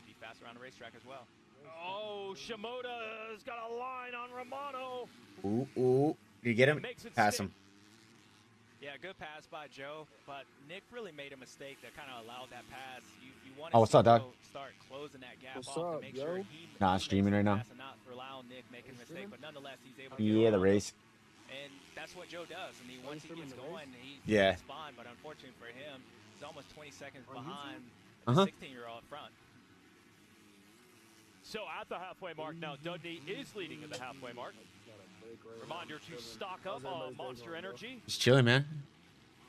Speaker 8: be faster around the racetrack as well.
Speaker 4: Oh, Shimoda's got a line on Romano.
Speaker 1: Ooh. Did you get him? Pass him.
Speaker 8: Yeah, good pass by Joe, but Nick really made a mistake that kind of allowed that pass. You want
Speaker 1: Oh, what's up, dog?
Speaker 8: Start closing that gap
Speaker 11: What's
Speaker 8: off
Speaker 11: up,
Speaker 8: to make
Speaker 11: yo?
Speaker 8: sure he
Speaker 1: Nah, I'm streaming right now.
Speaker 8: and not allow Nick making a mistake, but nonetheless, he's able to
Speaker 1: Yeah,
Speaker 8: get
Speaker 1: the
Speaker 8: around.
Speaker 1: race.
Speaker 8: And that's what Joe does. I mean, once he gets going, he
Speaker 1: Yeah.
Speaker 8: spawn, but unfortunately for him, he's almost 20 seconds behind
Speaker 1: Uh-huh.
Speaker 8: the 16-year-old front.
Speaker 4: So at the halfway mark now, Dudney is leading at the halfway mark. Reminder to stock up on Monster Energy.
Speaker 1: Just chilling, man.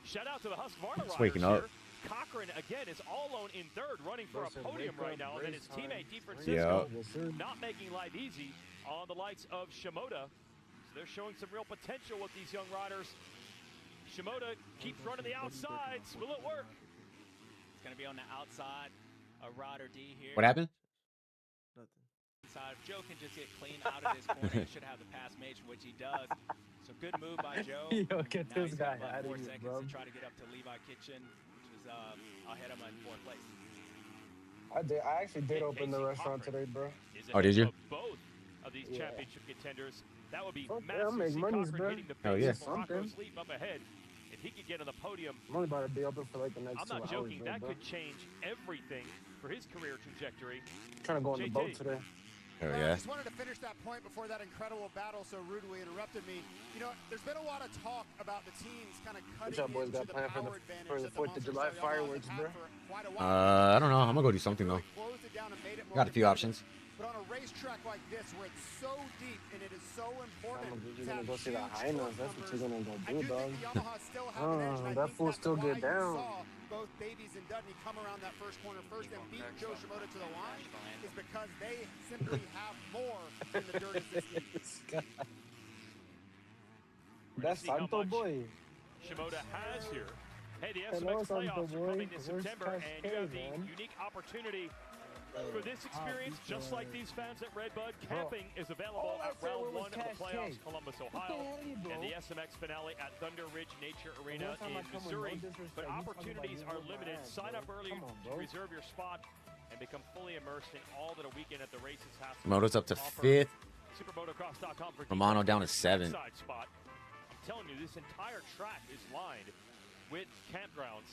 Speaker 4: Shout out to the Husqvarna
Speaker 1: Just
Speaker 4: riders
Speaker 1: waking up.
Speaker 4: here. Cochran, again, is all alone in third, running for a podium right now. And then his teammate,
Speaker 1: Yeah.
Speaker 4: DeFrancisco, not making life easy on the likes of Shimoda. So they're showing some real potential with these young riders. Shimoda keeps running the outsides. Will it work?
Speaker 8: It's going to be on the outside of Ryder D here.
Speaker 1: What happened?
Speaker 8: If Joe can just get clean out of this corner, he should have the pass made, which he does. So good move by Joe.
Speaker 11: Yo, get
Speaker 8: Now
Speaker 11: this
Speaker 8: he's got
Speaker 11: guy
Speaker 8: about
Speaker 11: out of
Speaker 8: 4
Speaker 11: here,
Speaker 8: seconds
Speaker 11: bro.
Speaker 8: to try to get up to Levi Kitchen, which is ahead of him in 4th place.
Speaker 11: I actually did open the
Speaker 4: Casey
Speaker 11: restaurant
Speaker 4: Cochran
Speaker 11: today, bro.
Speaker 4: is
Speaker 1: Oh, did you?
Speaker 4: ahead of both of these championship contenders. That would be
Speaker 11: Fuck yeah,
Speaker 4: massive.
Speaker 11: I'll make
Speaker 4: See
Speaker 11: monies,
Speaker 4: Cochran
Speaker 11: bro.
Speaker 4: hitting the
Speaker 1: Hell
Speaker 4: base
Speaker 1: yeah.
Speaker 4: of Morocco's leap up ahead. If he could get on the podium,
Speaker 11: I'm only about to be open for like the next
Speaker 4: I'm
Speaker 11: 2
Speaker 4: not
Speaker 11: hours,
Speaker 4: joking.
Speaker 11: bro,
Speaker 4: That
Speaker 11: bro.
Speaker 4: could change everything for his career trajectory.
Speaker 11: Trying to go on the boat
Speaker 4: JT.
Speaker 11: today.
Speaker 1: Hell
Speaker 10: I
Speaker 1: yeah.
Speaker 10: just wanted to finish that point before that incredible battle so rudely interrupted me. You know, there's been a lot of talk about the teams kind of cutting
Speaker 11: y'all boys
Speaker 10: into
Speaker 11: got
Speaker 10: the
Speaker 11: planned for
Speaker 10: power
Speaker 11: the-
Speaker 10: advantage
Speaker 11: for the
Speaker 10: that
Speaker 11: 4th of
Speaker 10: Monster
Speaker 11: July
Speaker 10: Yamaha
Speaker 11: fireworks,
Speaker 10: have
Speaker 11: bro?
Speaker 10: had for quite a while.
Speaker 1: I don't know. I'm gonna go do something though.
Speaker 10: Really closed it down and made it more
Speaker 1: Got a few
Speaker 10: competitive.
Speaker 1: options.
Speaker 10: But on a racetrack like this, where it's so deep and it is so important
Speaker 11: You're
Speaker 10: to
Speaker 11: gonna
Speaker 10: have
Speaker 11: go see the
Speaker 10: huge
Speaker 11: high notes.
Speaker 10: torque
Speaker 11: That's what
Speaker 10: numbers,
Speaker 11: you're gonna go
Speaker 10: I
Speaker 11: do,
Speaker 10: do
Speaker 11: dog.
Speaker 10: think Yamaha still have an edge, and I
Speaker 11: That
Speaker 10: think
Speaker 11: fool
Speaker 10: that's
Speaker 11: still
Speaker 10: why
Speaker 11: get
Speaker 10: you
Speaker 11: down.
Speaker 10: saw both Davies and Dudney come around that first corner first and beat Joe Shimoda to the line, is because they simply have more in the dirt as this deep.
Speaker 11: That's
Speaker 4: see how
Speaker 11: Santo
Speaker 4: much
Speaker 11: boy.
Speaker 4: Shimoda has here. Hey, the
Speaker 11: Hello,
Speaker 4: SMX
Speaker 11: Santo
Speaker 4: playoffs are
Speaker 11: boy.
Speaker 4: coming this
Speaker 11: Where's
Speaker 4: September, and you have the
Speaker 11: man?
Speaker 4: unique opportunity for this experience, just like these fans at RedBud. Camping is available at round 1 of the playoffs, Columbus, Ohio, and the SMX finale at Thunder Ridge Nature Arena in Missouri. But opportunities are limited. Sign up early to reserve your spot and become fully immersed in all that a weekend at the races has to
Speaker 1: Moto's up to
Speaker 4: offer.
Speaker 1: 5th.
Speaker 4: Supermotocross.com for
Speaker 1: Romano
Speaker 4: details
Speaker 1: down
Speaker 4: on
Speaker 1: to
Speaker 4: the
Speaker 1: 7th.
Speaker 4: inside spot. I'm telling you, this entire track is lined with campgrounds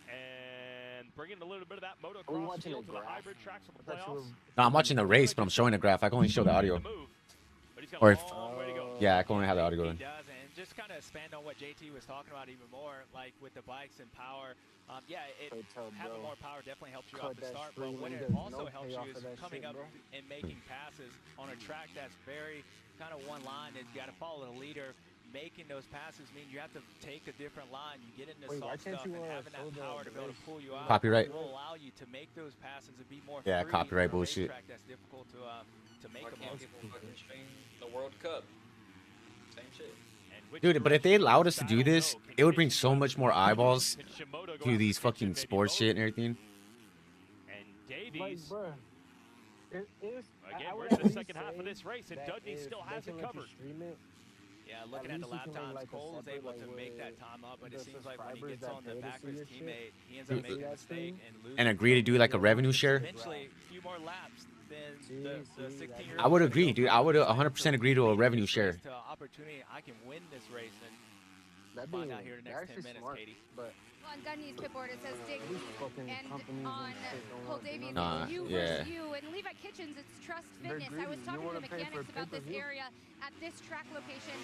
Speaker 4: and bringing a little bit of that motocross
Speaker 11: watching
Speaker 4: feel
Speaker 11: a
Speaker 4: to the
Speaker 11: graph?
Speaker 4: hybrid tracks of the
Speaker 11: I thought you
Speaker 4: playoffs.
Speaker 1: No, I'm watching the race, but I'm showing the graph. I can only show the audio.
Speaker 4: But he's got
Speaker 1: Or
Speaker 4: a
Speaker 1: if-
Speaker 4: long way to go.
Speaker 1: Yeah, I can only have the audio
Speaker 8: He
Speaker 1: going.
Speaker 8: does, and just kind of expand on what JT was talking about even more, like with the bikes and power. Having more power definitely helps you
Speaker 11: Cut
Speaker 8: off the
Speaker 11: that
Speaker 8: start, but
Speaker 11: stream
Speaker 8: what
Speaker 11: and
Speaker 8: it
Speaker 11: there's
Speaker 8: also
Speaker 11: no
Speaker 8: helps
Speaker 11: payoff
Speaker 8: you
Speaker 11: for
Speaker 8: is
Speaker 11: that
Speaker 8: coming
Speaker 11: shit,
Speaker 8: up
Speaker 11: bro.
Speaker 8: and making passes on a track that's very kind of one line. That you got to follow the leader. Making those passes means you have to take a different line. You get into
Speaker 11: Wait, why
Speaker 8: soft
Speaker 11: can't
Speaker 8: stuff,
Speaker 11: you,
Speaker 8: and having
Speaker 11: show
Speaker 8: that
Speaker 11: the
Speaker 8: power to be able to
Speaker 11: race?
Speaker 8: pull you out
Speaker 1: Copyright.
Speaker 8: will allow you to make those passes and be more
Speaker 1: Yeah,
Speaker 8: free
Speaker 1: copyright
Speaker 8: on a
Speaker 1: bullshit.
Speaker 8: racetrack that's difficult to make
Speaker 5: Why
Speaker 8: them
Speaker 5: can't
Speaker 8: on.
Speaker 5: people fucking stream the World Cup? Same shit.
Speaker 1: Dude, but if they allowed us to do this, it would bring so much more eyeballs to these fucking sports shit and everything.
Speaker 4: And
Speaker 11: Like,
Speaker 4: Davies,
Speaker 11: bro. If,
Speaker 4: again,
Speaker 11: I
Speaker 4: we're
Speaker 11: would
Speaker 4: in the
Speaker 11: at
Speaker 4: second
Speaker 11: least
Speaker 4: half of
Speaker 11: say
Speaker 4: this race, and
Speaker 11: that
Speaker 4: Dudney
Speaker 11: if
Speaker 4: still
Speaker 11: they
Speaker 4: has
Speaker 11: can
Speaker 4: it
Speaker 11: let you
Speaker 4: covered.
Speaker 11: stream it,
Speaker 8: Yeah, looking at the
Speaker 11: least you
Speaker 8: lap
Speaker 11: can make,
Speaker 8: times,
Speaker 11: like, a
Speaker 8: Cole is
Speaker 11: separate,
Speaker 8: able to
Speaker 11: like,
Speaker 8: make that
Speaker 11: with
Speaker 8: time up, but
Speaker 11: the
Speaker 8: it seems like when he
Speaker 11: subscribers
Speaker 8: gets
Speaker 11: that
Speaker 8: on the
Speaker 11: pay to
Speaker 8: back of
Speaker 11: see
Speaker 8: his
Speaker 11: your shit,
Speaker 8: teammate, he ends up
Speaker 11: see
Speaker 8: making a
Speaker 11: that
Speaker 8: mistake
Speaker 11: stream?
Speaker 8: and losing.
Speaker 1: And agree to do like a revenue share.
Speaker 8: Eventually, a few more laps than the 16-year-old.
Speaker 1: I would agree, dude. I would 100% agree to a revenue share.
Speaker 8: To opportunity, I can win this race and
Speaker 11: That'd
Speaker 8: find
Speaker 11: be
Speaker 8: out here in the
Speaker 11: they're
Speaker 8: next 10
Speaker 11: actually
Speaker 8: minutes,
Speaker 11: smart,
Speaker 8: Katie.
Speaker 11: but
Speaker 9: Well, on Dudney's pitboard, it says dig
Speaker 11: these
Speaker 9: deep.
Speaker 11: fucking
Speaker 9: And
Speaker 11: companies
Speaker 9: on
Speaker 11: and shit don't
Speaker 9: Cole
Speaker 11: want- you
Speaker 9: Davies,
Speaker 11: know what I
Speaker 1: Nah,
Speaker 9: it's you
Speaker 1: yeah.
Speaker 9: versus you. And Levi Kitchens, it's Trust
Speaker 11: They're
Speaker 9: Fitness. I was
Speaker 11: greedy.
Speaker 9: talking
Speaker 11: You
Speaker 9: to the
Speaker 11: wanna pay for
Speaker 9: mechanics about this
Speaker 11: pay-per-view?
Speaker 9: area at this track location.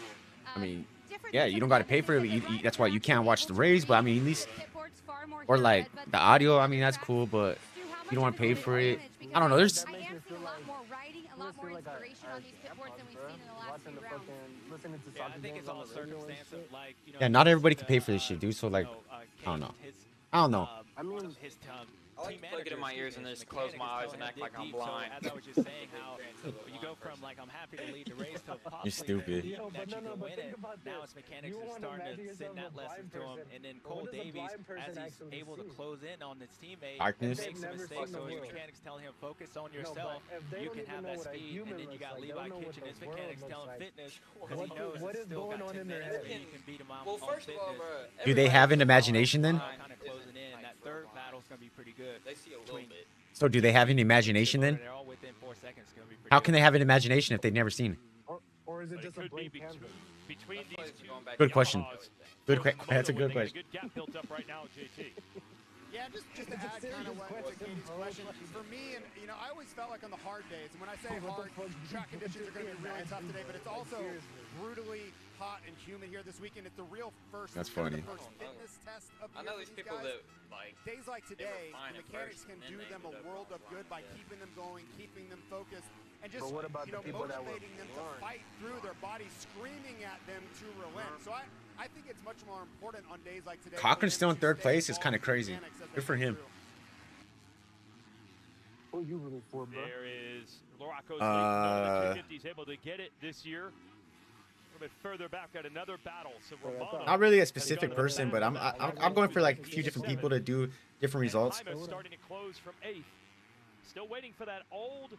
Speaker 1: I mean,
Speaker 9: different
Speaker 1: yeah,
Speaker 9: things
Speaker 1: you don't
Speaker 9: with
Speaker 1: got to pay for it.
Speaker 9: Dudney.
Speaker 1: That's why you can't watch the
Speaker 9: Able to
Speaker 1: race. But I mean,
Speaker 9: read
Speaker 1: at least,
Speaker 9: pitboards far more
Speaker 1: or
Speaker 9: here
Speaker 1: like
Speaker 9: at RedBud
Speaker 1: the
Speaker 9: than
Speaker 1: audio. I
Speaker 9: other
Speaker 1: mean, that's
Speaker 9: tracks.
Speaker 1: cool, but
Speaker 9: Stu, how
Speaker 1: you
Speaker 9: much
Speaker 1: don't want
Speaker 9: of
Speaker 1: to pay
Speaker 9: it is
Speaker 1: for
Speaker 9: an
Speaker 1: it.
Speaker 9: advantage?
Speaker 1: I don't know. There's,
Speaker 9: I am seeing a lot more riding, a lot
Speaker 11: just
Speaker 9: more
Speaker 11: feel like
Speaker 9: inspiration on these pit boards than we've seen in the last
Speaker 11: watching
Speaker 9: few
Speaker 11: the
Speaker 9: rounds.
Speaker 11: fucking listening to
Speaker 8: Yeah, I
Speaker 11: soccer
Speaker 8: think
Speaker 11: games
Speaker 8: it's
Speaker 11: on
Speaker 8: all
Speaker 11: the radio and
Speaker 8: circumstance of
Speaker 11: shit.
Speaker 8: like, you know.
Speaker 1: Yeah, not
Speaker 8: you
Speaker 1: everybody
Speaker 8: listen
Speaker 1: can pay
Speaker 8: to,
Speaker 1: for this shit, dude. So
Speaker 8: you
Speaker 1: like,
Speaker 8: know,
Speaker 1: I don't know.
Speaker 8: His,
Speaker 1: I don't know.
Speaker 11: I mean,
Speaker 8: his
Speaker 5: I like
Speaker 8: team
Speaker 5: to plug it in
Speaker 8: manager,
Speaker 5: my
Speaker 8: excuse
Speaker 5: ears
Speaker 8: me,
Speaker 5: and
Speaker 8: his
Speaker 5: just close
Speaker 8: mechanic
Speaker 5: my
Speaker 8: is
Speaker 5: eyes
Speaker 8: telling
Speaker 5: and
Speaker 8: him
Speaker 5: act
Speaker 8: dig
Speaker 5: like I'm
Speaker 8: deep.
Speaker 5: blind.
Speaker 8: So as I was just saying, how
Speaker 5: Into the
Speaker 8: you go
Speaker 5: blind
Speaker 8: from
Speaker 5: person.
Speaker 8: like I'm happy to lead the race to
Speaker 1: You're
Speaker 8: possibly
Speaker 1: stupid.
Speaker 8: believing
Speaker 11: Yo,
Speaker 8: that
Speaker 11: but
Speaker 8: you
Speaker 11: no,
Speaker 8: can
Speaker 11: but
Speaker 8: win
Speaker 11: think
Speaker 8: it.
Speaker 11: about
Speaker 8: Now
Speaker 11: this.
Speaker 8: his mechanics
Speaker 11: You
Speaker 8: is
Speaker 11: wanna
Speaker 8: starting
Speaker 11: imagine
Speaker 8: to
Speaker 11: yourself
Speaker 8: send
Speaker 11: a
Speaker 8: that lessons
Speaker 11: blind
Speaker 8: to him,
Speaker 11: person,
Speaker 8: and then
Speaker 11: but what
Speaker 8: Cole
Speaker 11: does a
Speaker 8: Davies,
Speaker 11: blind person
Speaker 8: as he's
Speaker 11: actually
Speaker 8: able to
Speaker 11: see?
Speaker 8: close in on his teammate,
Speaker 1: Darkness.
Speaker 8: makes a
Speaker 11: Never
Speaker 8: mistake.
Speaker 11: seen
Speaker 8: So
Speaker 11: the
Speaker 8: his
Speaker 11: world.
Speaker 8: mechanics telling him focus on
Speaker 11: No,
Speaker 8: yourself.
Speaker 11: but if they
Speaker 8: You
Speaker 11: don't
Speaker 8: can
Speaker 11: even
Speaker 8: have
Speaker 11: know
Speaker 8: that
Speaker 11: what a
Speaker 8: speed,
Speaker 11: human
Speaker 8: and then you
Speaker 11: looks
Speaker 8: got
Speaker 11: like, they
Speaker 8: Levi
Speaker 11: don't know what
Speaker 8: Kitchen,
Speaker 11: the
Speaker 8: his
Speaker 11: world
Speaker 8: mechanics
Speaker 11: looks
Speaker 8: telling
Speaker 11: like.
Speaker 8: fitness because he knows
Speaker 11: What
Speaker 8: it's
Speaker 11: is
Speaker 8: still
Speaker 11: going
Speaker 8: got
Speaker 11: on
Speaker 8: 10
Speaker 11: in their
Speaker 8: minutes
Speaker 11: head?
Speaker 8: where you can beat him
Speaker 5: Well,
Speaker 8: on
Speaker 5: first of all,
Speaker 8: fitness.
Speaker 5: bro,
Speaker 1: Do they have an imagination then?
Speaker 8: Kind of closing in. That third battle's gonna be pretty good.
Speaker 5: They see a little bit.
Speaker 1: So do they have an imagination then?
Speaker 8: They're all within 4 seconds. Gonna be pretty
Speaker 1: How
Speaker 8: good.
Speaker 1: can they have an imagination if they've never seen?
Speaker 11: Or is it
Speaker 4: But
Speaker 11: just
Speaker 4: it
Speaker 11: a
Speaker 4: could be
Speaker 11: blank canvas?
Speaker 4: between
Speaker 5: That's why
Speaker 4: these
Speaker 5: it's
Speaker 4: two
Speaker 5: going back
Speaker 1: Good
Speaker 5: to
Speaker 1: question.
Speaker 5: Yamaha.
Speaker 1: Good.
Speaker 4: for the
Speaker 1: That's a
Speaker 4: Moto,
Speaker 1: good
Speaker 4: and they got
Speaker 1: question.
Speaker 4: a good gap built up right now, JT.
Speaker 10: Yeah, just to
Speaker 11: It's a
Speaker 10: add kind
Speaker 11: serious
Speaker 10: of what to
Speaker 11: question,
Speaker 10: Katie's
Speaker 11: bro.
Speaker 10: question, for me, and you know, I always felt like on the hard days, and when I say
Speaker 11: What the
Speaker 10: hard,
Speaker 11: fuck?
Speaker 10: track conditions are going to be really tough today, but it's also
Speaker 11: Seriously.
Speaker 10: brutally hot and humid here this weekend. It's the real first,
Speaker 1: That's
Speaker 10: kind of
Speaker 1: funny.
Speaker 10: the first fitness test of the
Speaker 5: I know
Speaker 10: year
Speaker 5: these
Speaker 10: for these
Speaker 5: people
Speaker 10: guys.
Speaker 5: that like
Speaker 10: Days like today,
Speaker 5: fine
Speaker 10: the
Speaker 5: at
Speaker 10: mechanics
Speaker 5: first,
Speaker 10: can
Speaker 5: and then
Speaker 10: do
Speaker 5: they
Speaker 10: them a
Speaker 5: ended up
Speaker 10: world of
Speaker 5: on
Speaker 10: good by
Speaker 5: blind,
Speaker 10: keeping them going, keeping them focused, and just
Speaker 11: But what about
Speaker 10: you
Speaker 11: the
Speaker 10: know,
Speaker 11: people that were
Speaker 10: motivating them to
Speaker 11: blind?
Speaker 10: fight through their bodies, screaming at them to relent. So I think it's much more important on days like today.
Speaker 1: Cochran's still in third place. It's kind of crazy. Good for him.
Speaker 11: Who you rooting for, bro?
Speaker 4: There is Loracco's the 250's able to get it this year. A little bit further back at another battle. So Romano
Speaker 1: Not really a specific person, but I'm going for like a few different people to do different results.
Speaker 4: Hymas starting to close from 8th. Still waiting for that old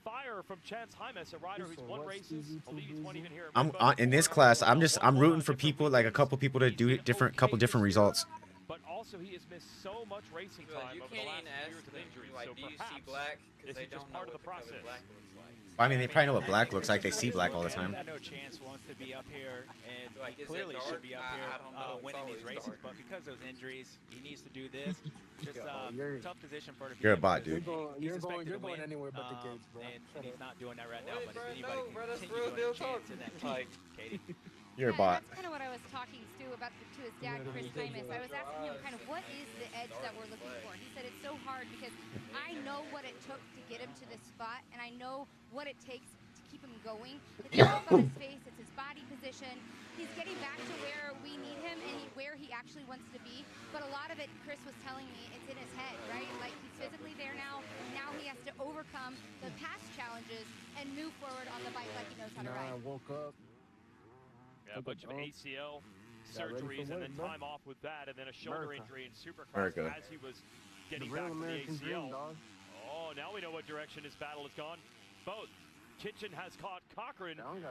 Speaker 4: fire from Chance Hymas, a rider who's won races. Believe he's won even here. at
Speaker 1: I'm
Speaker 4: RedBud.
Speaker 1: in this class. I'm rooting for people like a couple people to do couple different results.
Speaker 4: But also he has missed so much racing time
Speaker 5: you
Speaker 4: over the
Speaker 5: can't
Speaker 4: last
Speaker 5: even
Speaker 4: few
Speaker 5: ask
Speaker 4: years of
Speaker 5: them,
Speaker 4: injury.
Speaker 5: like,
Speaker 4: So
Speaker 5: do you see
Speaker 4: perhaps
Speaker 5: black?
Speaker 4: this
Speaker 5: Because they
Speaker 4: is just
Speaker 5: don't
Speaker 4: part
Speaker 5: know
Speaker 4: of the
Speaker 5: what the color
Speaker 4: process.
Speaker 5: black looks like.
Speaker 1: I mean, they probably know what black looks like. They see black all the time.
Speaker 8: I know Chance wants to be up here, and
Speaker 5: Like,
Speaker 8: he
Speaker 5: is it
Speaker 8: clearly
Speaker 5: dark?
Speaker 8: should be up here
Speaker 5: I don't know. It's
Speaker 8: winning these
Speaker 5: always
Speaker 8: races.
Speaker 5: dark.
Speaker 8: But because of those injuries, he needs to do this. Just tough position for the.
Speaker 1: You're a bot, dude.
Speaker 11: You're going anywhere but the gates, bro.
Speaker 8: And he's not doing that right now. But if
Speaker 5: Bro,
Speaker 8: anybody
Speaker 5: no, bro,
Speaker 8: can
Speaker 5: that's
Speaker 8: continue
Speaker 5: real
Speaker 8: doing
Speaker 5: deal
Speaker 8: a chance
Speaker 5: talk.
Speaker 8: in that
Speaker 5: Like,
Speaker 8: Katie.
Speaker 1: You're a
Speaker 9: Yeah,
Speaker 1: bot.
Speaker 9: that's kind of what I was talking to about to his dad, Chris Hymas. I was asking him kind of what is the edge that we're looking for. He said it's so hard because I know what it took to get him to this spot, and I know what it takes to keep him going. It's the look on his face, it's his body position. He's getting back to where we need him and where he actually wants to be. But a lot of it, Chris was telling me, it's in his head, right? Like he's physically there now. Now he has to overcome the past challenges and move forward on the bike like he knows how to ride.
Speaker 11: I woke up.
Speaker 4: Yeah, a bunch of ACL surgeries and then time off with that, and then a shoulder injury in Supercross as he was getting back from the ACL. Oh, now we know what direction his battle has gone. Both. Kitchen has caught Cochran, and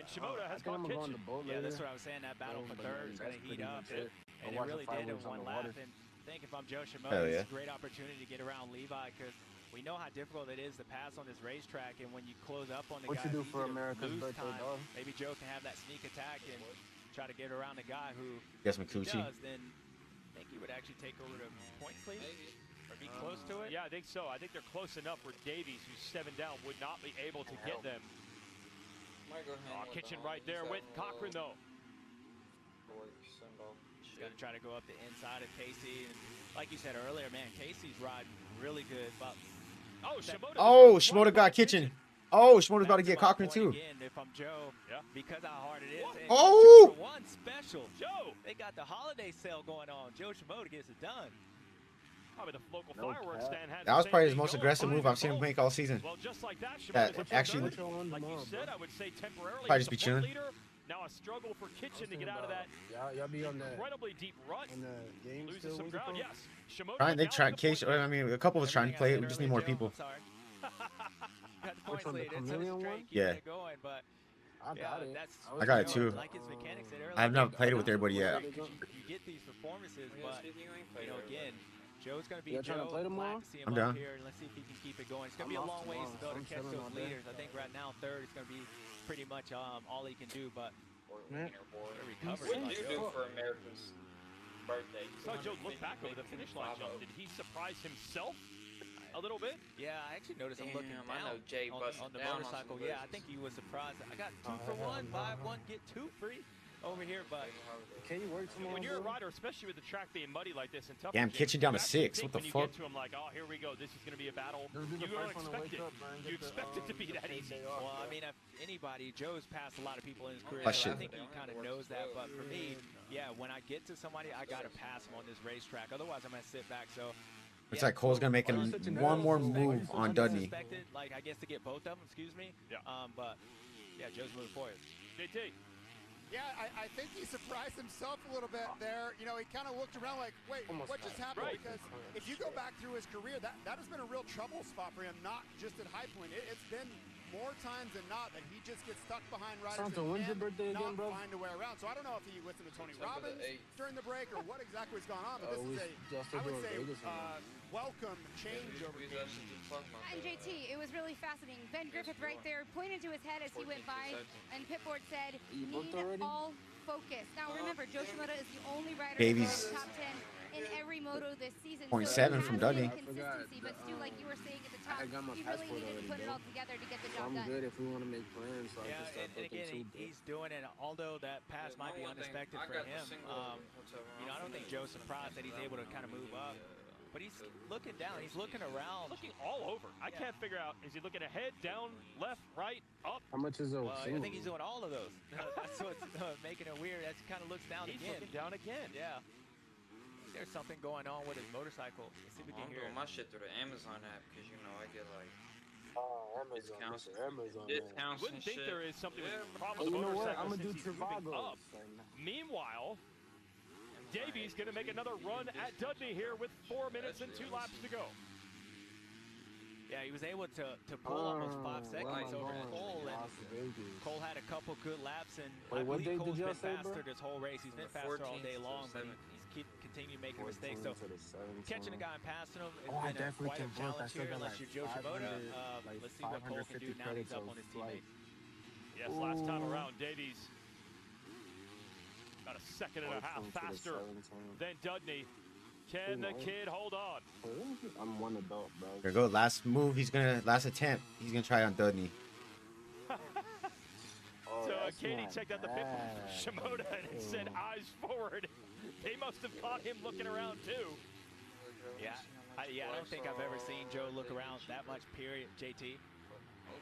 Speaker 4: Shimoda has caught Kitchen.
Speaker 8: Yeah, that's what I was saying. That battle for third is going to heat up, and it really did in one lap. And I think if I'm Joe Shimoda, it's a great opportunity to get around Levi because we know how difficult it is to pass on this racetrack, and when you close up on the guy,
Speaker 11: you do for America's
Speaker 8: lose
Speaker 11: birthday,
Speaker 8: time.
Speaker 11: dog?
Speaker 8: Maybe Joe can have that sneak attack and try to get around the guy who
Speaker 1: Guess McCucci.
Speaker 8: does. Then I think he would actually take over the points lead. Or be close to it?
Speaker 4: Yeah, I think so. I think they're close enough where Davies, who's 7 down, would not be able to get them. Kitchen right there with Cochran, though.
Speaker 8: He's going to try to go up the inside of Casey. And like you said earlier, man, Casey's riding really good. But
Speaker 1: Shimoda got Kitchen. Oh, Shimoda's about to get Cochran too.
Speaker 8: Again, if I'm Joe, because how hard it is.
Speaker 1: Oh!
Speaker 8: One special.
Speaker 4: Joe!
Speaker 8: They got the holiday sale going on. Joe Shimoda gets it done.
Speaker 4: Probably the local fireworks stand had
Speaker 1: That was probably his most aggressive move I've seen him make all season.
Speaker 4: Well, just like that,
Speaker 1: Actually,
Speaker 4: like you said, I would say temporarily
Speaker 1: probably just be chilling.
Speaker 4: leader. Now a struggle for Kitchen to get out of that incredibly deep rut. Loses some ground, yes.
Speaker 1: Shimoda they tried. Case. I mean, a couple was trying to play it. We just need more people.
Speaker 8: Got the points lead.
Speaker 1: Yeah.
Speaker 8: Going, but
Speaker 1: I got it too.
Speaker 8: Like his mechanics said earlier,
Speaker 1: I have not played it with everybody yet.
Speaker 8: You get these performances, but you know, again, Joe's going to be Joe.
Speaker 11: Play tomorrow?
Speaker 8: Glad to see him
Speaker 1: I'm
Speaker 8: up
Speaker 1: down.
Speaker 8: here, and let's see if he can keep it going. It's going to be a long ways though to catch those leaders. I think right now third is going to be pretty much all he can do, but recover.
Speaker 5: What do you do for America's birthday?
Speaker 4: I saw Joe look back over the finish line jump. Did he surprise himself a little bit?
Speaker 8: Yeah, I actually noticed him looking down
Speaker 5: I know Jay
Speaker 8: on the
Speaker 5: down
Speaker 8: motorcycle.
Speaker 5: on
Speaker 8: Yeah, I think he was surprised. I got 2 for 1, buy 1 get 2 free. over here, but
Speaker 11: Can you work tomorrow?
Speaker 4: When you're a
Speaker 11: bro?
Speaker 4: rider, especially with the track being muddy like this and tough,
Speaker 1: Damn, Kitchen down to 6. What the
Speaker 4: when you
Speaker 1: fuck?
Speaker 4: get to him, like, oh, here we go. This is going to be a battle.
Speaker 11: This will be the
Speaker 4: You don't
Speaker 11: first one to
Speaker 4: expect
Speaker 11: wake
Speaker 4: it.
Speaker 11: up, man.
Speaker 4: You expect it to be that easy.
Speaker 8: well, I mean, if anybody, Joe's passed a lot of people in his career,
Speaker 1: Oh,
Speaker 8: so I
Speaker 1: shit.
Speaker 8: think he kind of knows that. But for me, yeah, when I get to somebody, I gotta pass him on this racetrack. Otherwise, I'm gonna sit back. So.
Speaker 1: Looks like Cole's gonna make one more move on Dudney.
Speaker 8: Like, I guess to get both of them, excuse me.
Speaker 4: Yeah.
Speaker 8: But yeah, Joe's moving forward.
Speaker 4: JT.
Speaker 10: Yeah, I think he surprised himself a little bit there. You know, he kind of looked around like, wait, what just happened?
Speaker 4: Right.
Speaker 10: Because if you go back through his career, that has been a real trouble spot for him, not just at High Point. It's been more times than not that he just gets stuck behind riders
Speaker 11: Santo, when's your birthday
Speaker 10: and
Speaker 11: again, bro?
Speaker 10: find a way around. So I don't know if he listened to Tony Robbins during the break or what exactly was going on, but this is I would say, welcome change over here.
Speaker 9: And JT, it was really fascinating. Ben Griffith right there pointed to his head as he went by, and Pitboard said, need all focus. Now remember, Joe Shimoda is the only rider in the top 10 in every moto this season.
Speaker 1: 0.7 from Dudney.
Speaker 9: Consistency, but Stu, like you were saying at the top, he really needed to put it all together to get the job done.
Speaker 11: I'm good if we want to make plans. So
Speaker 8: Yeah, and again, he's doing it. Although that pass might be unexpected for him, you know, I don't think Joe's surprised that he's able to kind of move up. But he's looking down. He's looking around.
Speaker 4: Looking all over. I can't figure out, is he looking ahead, down, left, right, up?
Speaker 11: How much is it?
Speaker 8: I think he's doing all of those. That's what's making it weird. As he kind of looks down
Speaker 4: He's
Speaker 8: again.
Speaker 4: looking down again.
Speaker 8: Yeah. There's something going on with his motorcycle. Let's see if we can
Speaker 5: I'm
Speaker 8: hear
Speaker 5: doing
Speaker 8: it.
Speaker 5: my shit through the Amazon app because, you know, I get like
Speaker 11: Amazon.
Speaker 5: discounts
Speaker 4: Wouldn't
Speaker 5: and
Speaker 4: think
Speaker 5: shit.
Speaker 4: there is something with
Speaker 11: Oh,
Speaker 4: problem
Speaker 11: you
Speaker 4: with
Speaker 11: know what?
Speaker 4: motorcycles
Speaker 11: I'm gonna do
Speaker 4: since he's moving
Speaker 11: Trivago.
Speaker 4: up. Meanwhile, Davies going to make another run at Dudley here with 4 minutes and 2 laps to go.
Speaker 8: Yeah, he was able to pull almost 5 seconds over Cole, and Cole had a couple good laps, and I
Speaker 11: what
Speaker 8: believe
Speaker 11: day
Speaker 8: Cole's
Speaker 11: did y'all
Speaker 8: been
Speaker 11: say,
Speaker 8: faster
Speaker 11: bro?
Speaker 8: this whole race. He's been faster all day long, but he's continuing making mistakes. So catching a guy and passing him has been quite a challenge here, unless you're Joe Shimoda. Let's see what Cole can do now that he's up on his teammate.
Speaker 4: Yes, last time around, Davies about a second and a half faster than Dudney. Can the kid hold on?
Speaker 11: I'm one adult, bro.
Speaker 1: There you go. Last move. Last attempt. He's gonna try on Dudney.
Speaker 4: So Katie checked out the bit from Shimoda and said, eyes forward. They must have caught him looking around too.
Speaker 8: Yeah, I don't think I've ever seen Joe look around that much, period, JT.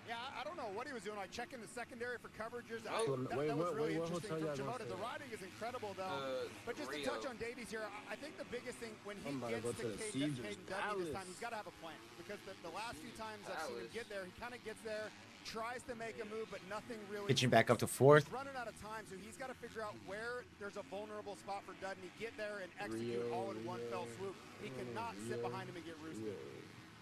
Speaker 10: Yeah, I don't know what he was doing, like checking the secondary for coverages. That
Speaker 11: wait,
Speaker 10: was really
Speaker 11: what
Speaker 10: interesting
Speaker 11: hotel
Speaker 10: from
Speaker 11: y'all
Speaker 10: Shimoda.
Speaker 11: gonna
Speaker 10: The riding is incredible, though. But just to touch on Davies here, I think the biggest thing when he gets to Caden Dudley this time, he's got to have a plan. Because the last few times I've seen him get there, he kind of gets there, tries to make a move, but nothing really.
Speaker 1: Pitching back up to 4th.
Speaker 10: He's running out of time, so he's got to figure out where there's a vulnerable spot for Dudley, get there and execute all in one fell swoop. He cannot sit behind him and get roosted.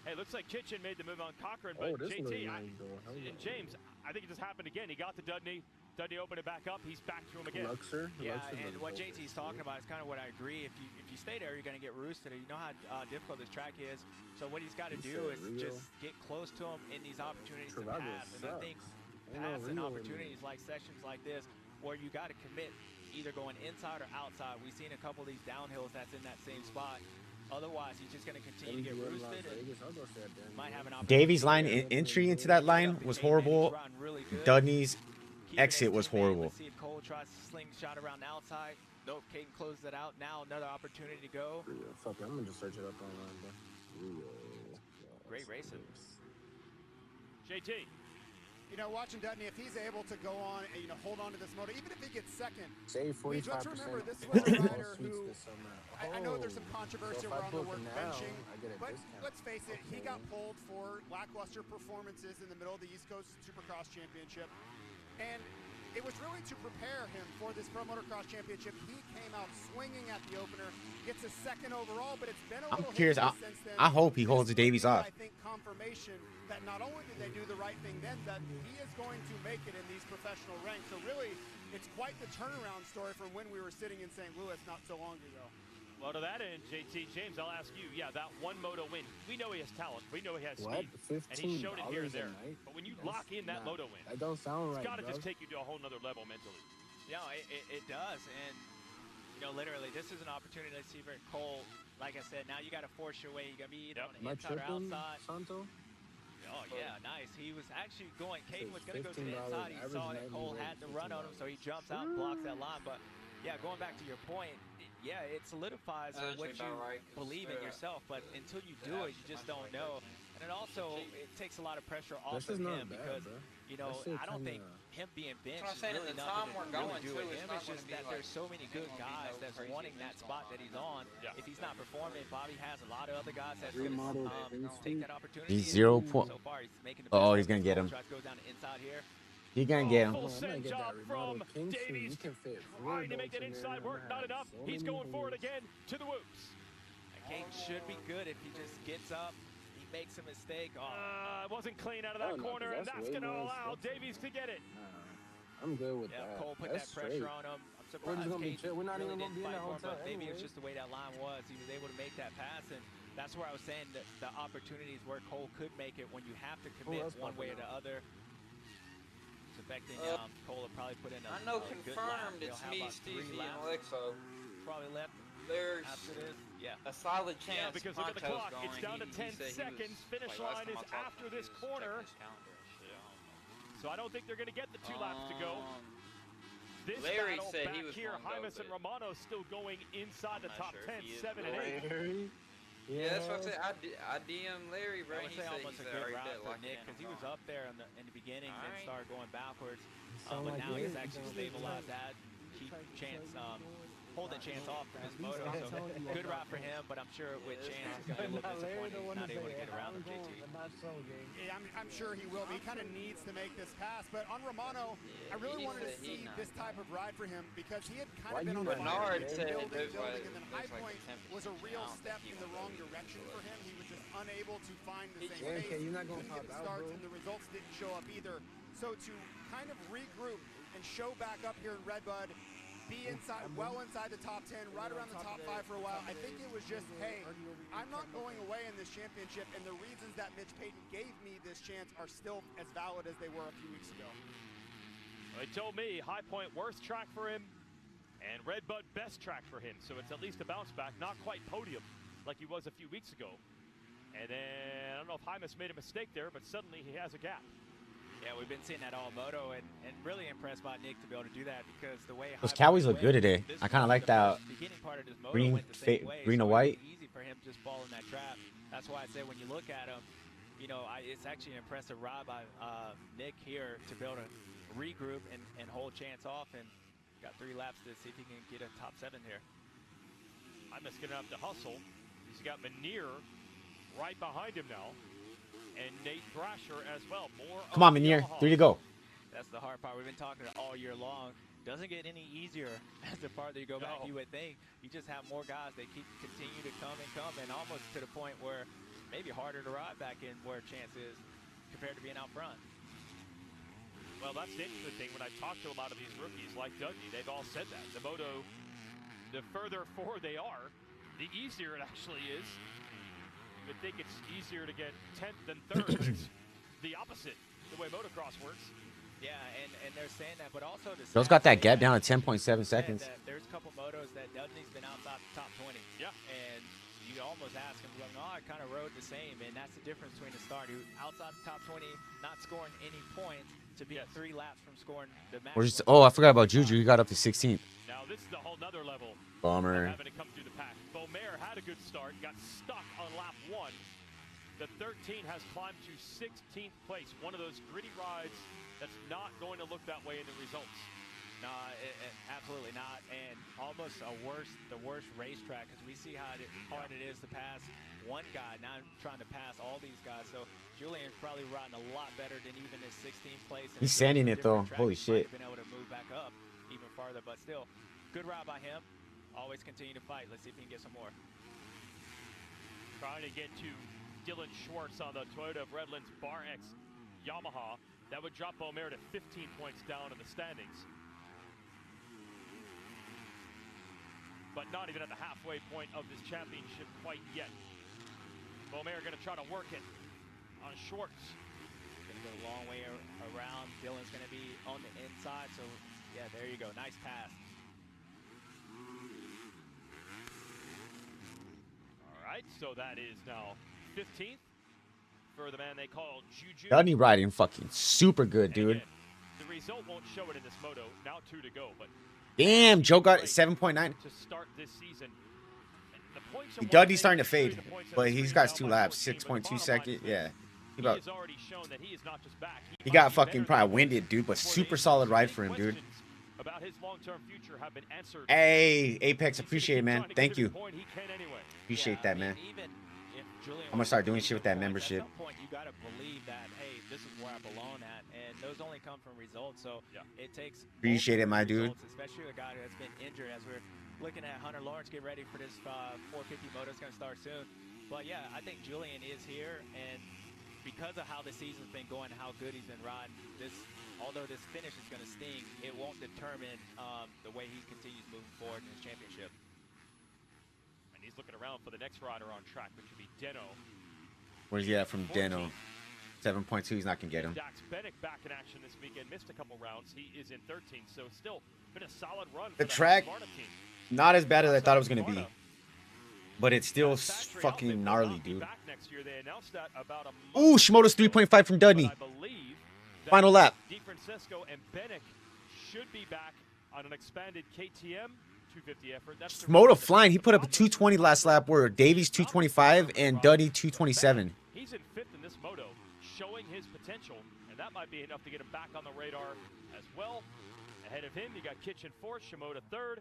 Speaker 4: Hey, looks like Kitchen made the move on Cochran, but JT and James, I think it just happened again. He got to Dudney. Dudney opened it back up. He's back to him again.
Speaker 8: Yeah, and what JT's talking about is kind of what I agree. If you stay there, you're going to get roosted. You know how difficult this track is. So what he's got to do is just get close to him in these opportunities to pass. And I think passing opportunities like sections like this, where you got to commit either going inside or outside. We've seen a couple of these downhills that's in that same spot. Otherwise, he's just going to continue to get roosted. And might have an
Speaker 1: Davies' line entry into that line was horrible. Dudney's exit was horrible.
Speaker 8: Let's see if Cole tries to slingshot around the outside. Nope, Caden closes it out. Now another opportunity to go.
Speaker 11: Fuck it, I'm gonna just search it up online, bro.
Speaker 8: Great racing.
Speaker 4: JT.
Speaker 10: You know, watching Dudley, if he's able to go on and, hold on to this motor, even if he gets second,
Speaker 11: save 45%.
Speaker 10: Let's remember, this was a rider who, I know there's some controversy around the word benching, but let's face it, he got pulled for lackluster performances in the middle of the East Coast Supercross Championship, and it was really to prepare him for this Pro Motocross Championship. He came out swinging at the opener, gets a second overall, but it's been a little
Speaker 1: curious.
Speaker 10: since then.
Speaker 1: I hope he holds Davies off.
Speaker 10: I think confirmation that not only did they do the right thing then, that he is going to make it in these professional ranks. So really, it's quite the turnaround story from when we were sitting in St. Louis not so long ago.
Speaker 4: Well, to that end, JT, James, I'll ask you, that one moto win, we know he has talent, we know he has speed, and he showed it here and there. But when you lock in that moto win,
Speaker 11: that don't sound right,
Speaker 4: it's got to just take you to a whole nother level mentally.
Speaker 8: Yeah, it does. And, literally, this is an opportunity to see Cole. Like I said, now you got to force your way. You got to be either on the inside or outside.
Speaker 11: Santo?
Speaker 8: Oh, yeah, nice. He was actually going, Caden was going to go to the inside. He saw that Cole had to run on him, so he jumps out and blocks that line. But, yeah, going back to your point, yeah, it solidifies what you believe in yourself. But until you do it, you just don't know. And it also, it takes a lot of pressure off of him because, you know, I don't think him being benched is really nothing to really do with him. It's just that there's so many good guys that's wanting that spot that he's on. If he's not performing, Bobby has a lot of other guys that take that opportunity.
Speaker 1: He's 0 point.
Speaker 8: So far, he's making the
Speaker 1: Oh,
Speaker 8: best
Speaker 1: he's gonna get him.
Speaker 8: Tries to go down the inside here.
Speaker 1: He's gonna get him.
Speaker 4: Full send job from Davies. Trying to make that inside work, not enough. He's going for it again to the whoops.
Speaker 8: Caden should be good if he just gets up. He makes a mistake.
Speaker 4: It wasn't clean out of that corner, and that's going to allow Davies to get it.
Speaker 11: I'm good with that.
Speaker 8: Cole put that pressure on him. I'm surprised
Speaker 11: We're not even
Speaker 8: really
Speaker 11: going to be in that hotel.
Speaker 8: but maybe it's just the way that line was. He was able to make that pass, and that's where I was saying that the opportunities where Cole could make it when you have to commit one way or the other. It's affecting Cole will probably put in a
Speaker 5: I know
Speaker 8: good lap.
Speaker 5: confirmed it's
Speaker 8: They'll
Speaker 5: me,
Speaker 8: have about 3
Speaker 5: Stevie, and
Speaker 8: laps
Speaker 5: Alexo.
Speaker 8: probably left
Speaker 5: There's
Speaker 8: after this. Yeah.
Speaker 5: a solid chance.
Speaker 4: Yeah, because look at the clock. It's down to 10 seconds. Finish line is after this corner. So I don't think they're going to get the 2 laps to go. This
Speaker 5: Larry
Speaker 4: battle
Speaker 5: said
Speaker 4: back
Speaker 5: he was
Speaker 4: here,
Speaker 5: gonna go,
Speaker 4: Hymas and
Speaker 5: but
Speaker 4: Romano still going inside the top
Speaker 5: sure
Speaker 4: 10,
Speaker 5: if he is
Speaker 4: 7 and 8.
Speaker 11: Larry?
Speaker 5: Yeah, that's what I said. I DM Larry, bro.
Speaker 8: I would
Speaker 5: He
Speaker 8: say
Speaker 5: said
Speaker 8: almost a
Speaker 5: he's
Speaker 8: good
Speaker 5: already
Speaker 8: route
Speaker 5: bet
Speaker 8: for
Speaker 5: like
Speaker 8: Nick because he was up there in the beginning and
Speaker 5: Alright.
Speaker 8: started going backwards.
Speaker 11: Sound
Speaker 8: But
Speaker 11: like
Speaker 8: now he's
Speaker 11: Larry.
Speaker 8: actually stabilized that, keep Chance, holding Chance off from his moto. So good route for him, but I'm sure with Chance he's going to be a little disappointed he's not able to get around him, JT.
Speaker 10: Yeah, I'm sure he will. He kind of needs to make this pass. But on Romano, I really wanted to see this type of ride for him because he had kind of been on the
Speaker 5: Bernard
Speaker 10: fire,
Speaker 5: said
Speaker 10: building,
Speaker 5: there's
Speaker 10: and then High Point was a real step in the wrong direction for him. He was just unable to find the same pace.
Speaker 11: you're not gonna
Speaker 10: Couldn't get the starts, and the results didn't show up either. So to kind of regroup and show back up here in RedBud, be inside, well inside the top 10, right around the top 5 for a while. I think it was just, hey, I'm not going away in this championship, and the reasons that Mitch Payton gave me this chance are still as valid as they were a few weeks ago.
Speaker 4: They told me High Point worst track for him, and RedBud best track for him. So it's at least a bounce back, not quite podium like he was a few weeks ago. And then, I don't know if Hymas made a mistake there, but suddenly he has a gap.
Speaker 8: Yeah, we've been seeing that all moto and really impressed by Nick to be able to do that because the way
Speaker 1: Those Cowies look good today. I kind of like that green, green and white.
Speaker 8: Easy for him just falling that trap. That's why I say when you look at him, you know, it's actually an impressive ride by Nick here to be able to regroup and hold Chance off, and got 3 laps to see if he can get a top 7 here.
Speaker 4: Hymas going to have to hustle. He's got Menier right behind him now. And Nate Thrasher as well.
Speaker 1: Come on, Menier. 3 to go.
Speaker 8: That's the hard part. We've been talking all year long. Doesn't get any easier as the farther you go back. You would think you just have more guys. They continue to come, and almost to the point where maybe harder to ride back in where Chance is compared to being out front.
Speaker 4: Well, that's the interesting thing. When I talk to a lot of these rookies like Dougie, they've all said that. The moto, the further forward they are, the easier it actually is. I think it's easier to get 10th than 3rd. It's the opposite, the way motocross works.
Speaker 8: Yeah, and they're saying that, but also the
Speaker 1: Bill's got that gap down at 10.7 seconds.
Speaker 8: There's a couple motos that Dudley's been outside the top 20.
Speaker 4: Yeah.
Speaker 8: And you almost ask him, like, I kind of rode the same, and that's the difference between a starter who outside the top 20, not scoring any points, to be 3 laps from scoring the match.
Speaker 1: Oh, I forgot about Juju. He got up to 16th.
Speaker 4: Now this is a whole nother level.
Speaker 1: Bummer.
Speaker 4: Having to come through the pack. Beaumaire had a good start, got stuck on lap 1. The 13 has climbed to 16th place. One of those gritty rides that's not going to look that way in the results.
Speaker 8: No, absolutely not. And almost the worst racetrack, because we see how hard it is to pass one guy. Now I'm trying to pass all these guys. So Julian's probably riding a lot better than even his 16th place.
Speaker 1: He's sanding it though. Holy shit.
Speaker 8: Been able to move back up even farther, but still, good ride by him. Always continue to fight. Let's see if he can get some more.
Speaker 4: Trying to get to Dylan Schwartz on the Toyota of Redlands Bar X Yamaha. That would drop Beaumaire to 15 points down in the standings. But not even at the halfway point of this championship quite yet. Beaumaire going to try to work it on Schwartz.
Speaker 8: Going to go a long way around. Dylan's going to be on the inside. So, yeah, there you go. Nice pass.
Speaker 4: All right, so that is now 15th, for the man they call Juju.
Speaker 1: Dudney riding fucking super good, dude.
Speaker 4: Again, the result won't show it in this moto. Now 2 to go, but
Speaker 1: Damn, Joe got 7.9.
Speaker 4: to start this season. The points are
Speaker 1: Dudney's
Speaker 4: one thing,
Speaker 1: starting to fade,
Speaker 4: the points on
Speaker 1: but
Speaker 4: the
Speaker 1: he's
Speaker 4: screen
Speaker 1: got
Speaker 4: now
Speaker 1: 2
Speaker 4: by
Speaker 1: laps,
Speaker 4: 14, but the
Speaker 1: 6.2
Speaker 4: bottom line
Speaker 1: seconds.
Speaker 4: is
Speaker 1: Yeah.
Speaker 4: he
Speaker 1: He
Speaker 4: has already shown that he is not just back.
Speaker 1: He
Speaker 4: might
Speaker 1: got
Speaker 4: be
Speaker 1: fucking
Speaker 4: better
Speaker 1: probably
Speaker 4: than
Speaker 1: winded, dude, but
Speaker 4: before the
Speaker 1: super
Speaker 4: injury.
Speaker 1: solid
Speaker 4: So
Speaker 1: ride
Speaker 4: many
Speaker 1: for him, dude.
Speaker 4: questions about his long-term future have been answered.
Speaker 1: Hey, Apex,
Speaker 4: He's gonna
Speaker 1: appreciate it,
Speaker 4: keep
Speaker 1: man.
Speaker 4: trying to
Speaker 1: Thank
Speaker 4: get every
Speaker 1: you.
Speaker 4: point he can anyway.
Speaker 1: Appreciate that, man.
Speaker 8: Even if Julian
Speaker 1: I'm gonna
Speaker 8: was
Speaker 1: start
Speaker 8: to
Speaker 1: doing
Speaker 8: take
Speaker 1: shit with
Speaker 8: the
Speaker 1: that
Speaker 8: points,
Speaker 1: membership.
Speaker 8: At some point, you gotta believe that, hey, this is where I belong at, and those only come from results. So it takes
Speaker 1: Appreciate it, my dude.
Speaker 8: results, especially a guy that's been injured. As we're looking at Hunter Lawrence get ready for this 450 moto, it's gonna start soon. But yeah, I think Julian is here, and because of how the season's been going, how good he's been riding, although this finish is going to sting, it won't determine the way he continues moving forward in his championship.
Speaker 4: And he's looking around for the next rider on track, which would be Deno.
Speaker 1: Where's he at from Deno? 7.2, he's not gonna get him.
Speaker 4: Dax Bennick back in action this weekend, missed a couple rounds. He is in 13th, so still been a solid run for
Speaker 1: The track,
Speaker 4: Husqvarna team.
Speaker 1: not as bad as I thought it was gonna be, but it's still fucking gnarly, dude.
Speaker 4: Back next year, they announced that about a month
Speaker 1: Ooh, Shimoda's 3.5 from Dudney.
Speaker 4: I believe that
Speaker 1: Final lap.
Speaker 4: DeFrancesco and Bennick should be back on an expanded KTM 250 effort. That's the
Speaker 1: Shimoda
Speaker 4: reason
Speaker 1: flying. He put up a 220 last lap, where Davies 225 and Dudney 227.
Speaker 4: He's in 5th in this moto, showing his potential, and that might be enough to get him back on the radar as well. Ahead of him, you got Kitchen 4th, Shimoda 3rd.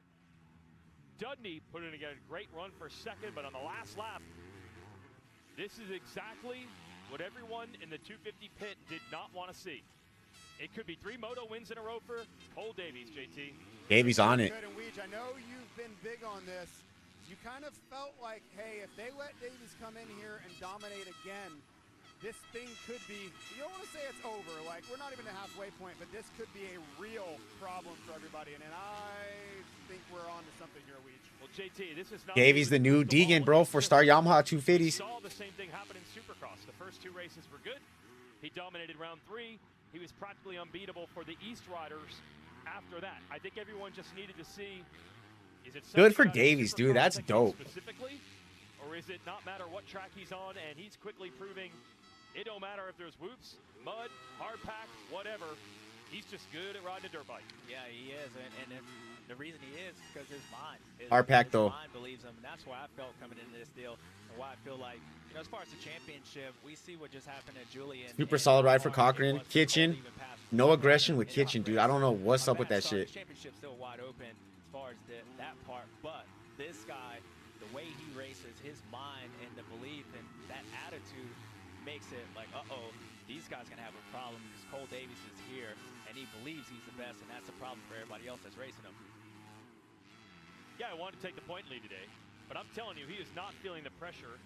Speaker 4: Dudney put in a great run for 2nd, but on the last lap, this is exactly what everyone in the 250 pit did not want to see. It could be 3 moto wins in a row for Cole Davies, JT.
Speaker 1: Davies on it.
Speaker 10: Good, and Weege, I know you've been big on this. You kind of felt like, hey, if they let Davies come in here and dominate again, this thing could be, you don't want to say it's over, like we're not even a halfway point, but this could be a real problem for everybody, and I think we're on to something here, Weege.
Speaker 4: Well, JT, this is not
Speaker 1: Davies the new Deegan, bro, for Star Yamaha 250s.
Speaker 4: Saw the same thing happen in Supercross. The first 2 races were good. He dominated round 3. He was practically unbeatable for the East Riders after that. I think everyone just needed to see, is it
Speaker 1: Good for
Speaker 4: something about
Speaker 1: Davies, dude. That's dope.
Speaker 4: specifically, or is it not matter what track he's on, and he's quickly proving it don't matter if there's whoops, mud, hard pack, whatever. He's just good at riding a dirt bike.
Speaker 8: Yeah, he is, and the reason he is because his mind.
Speaker 1: Hard pack, though.
Speaker 8: His mind believes him, and that's why I felt coming into this deal, and why I feel like, as far as the championship, we see what just happened to Julian.
Speaker 1: Super solid ride for Cochran. Kitchen, no aggression with Kitchen, dude. I don't know what's up with that shit.
Speaker 8: The championship's still wide open as far as that part, but this guy, the way he races, his mind and the belief and that attitude makes it like, uh-oh, these guys gonna have a problem because Cole Davies is here and he believes he's the best, and that's a problem for everybody else that's racing him.
Speaker 4: Yeah, I wanted to take the point lead today, but I'm telling you, he is not feeling the pressure.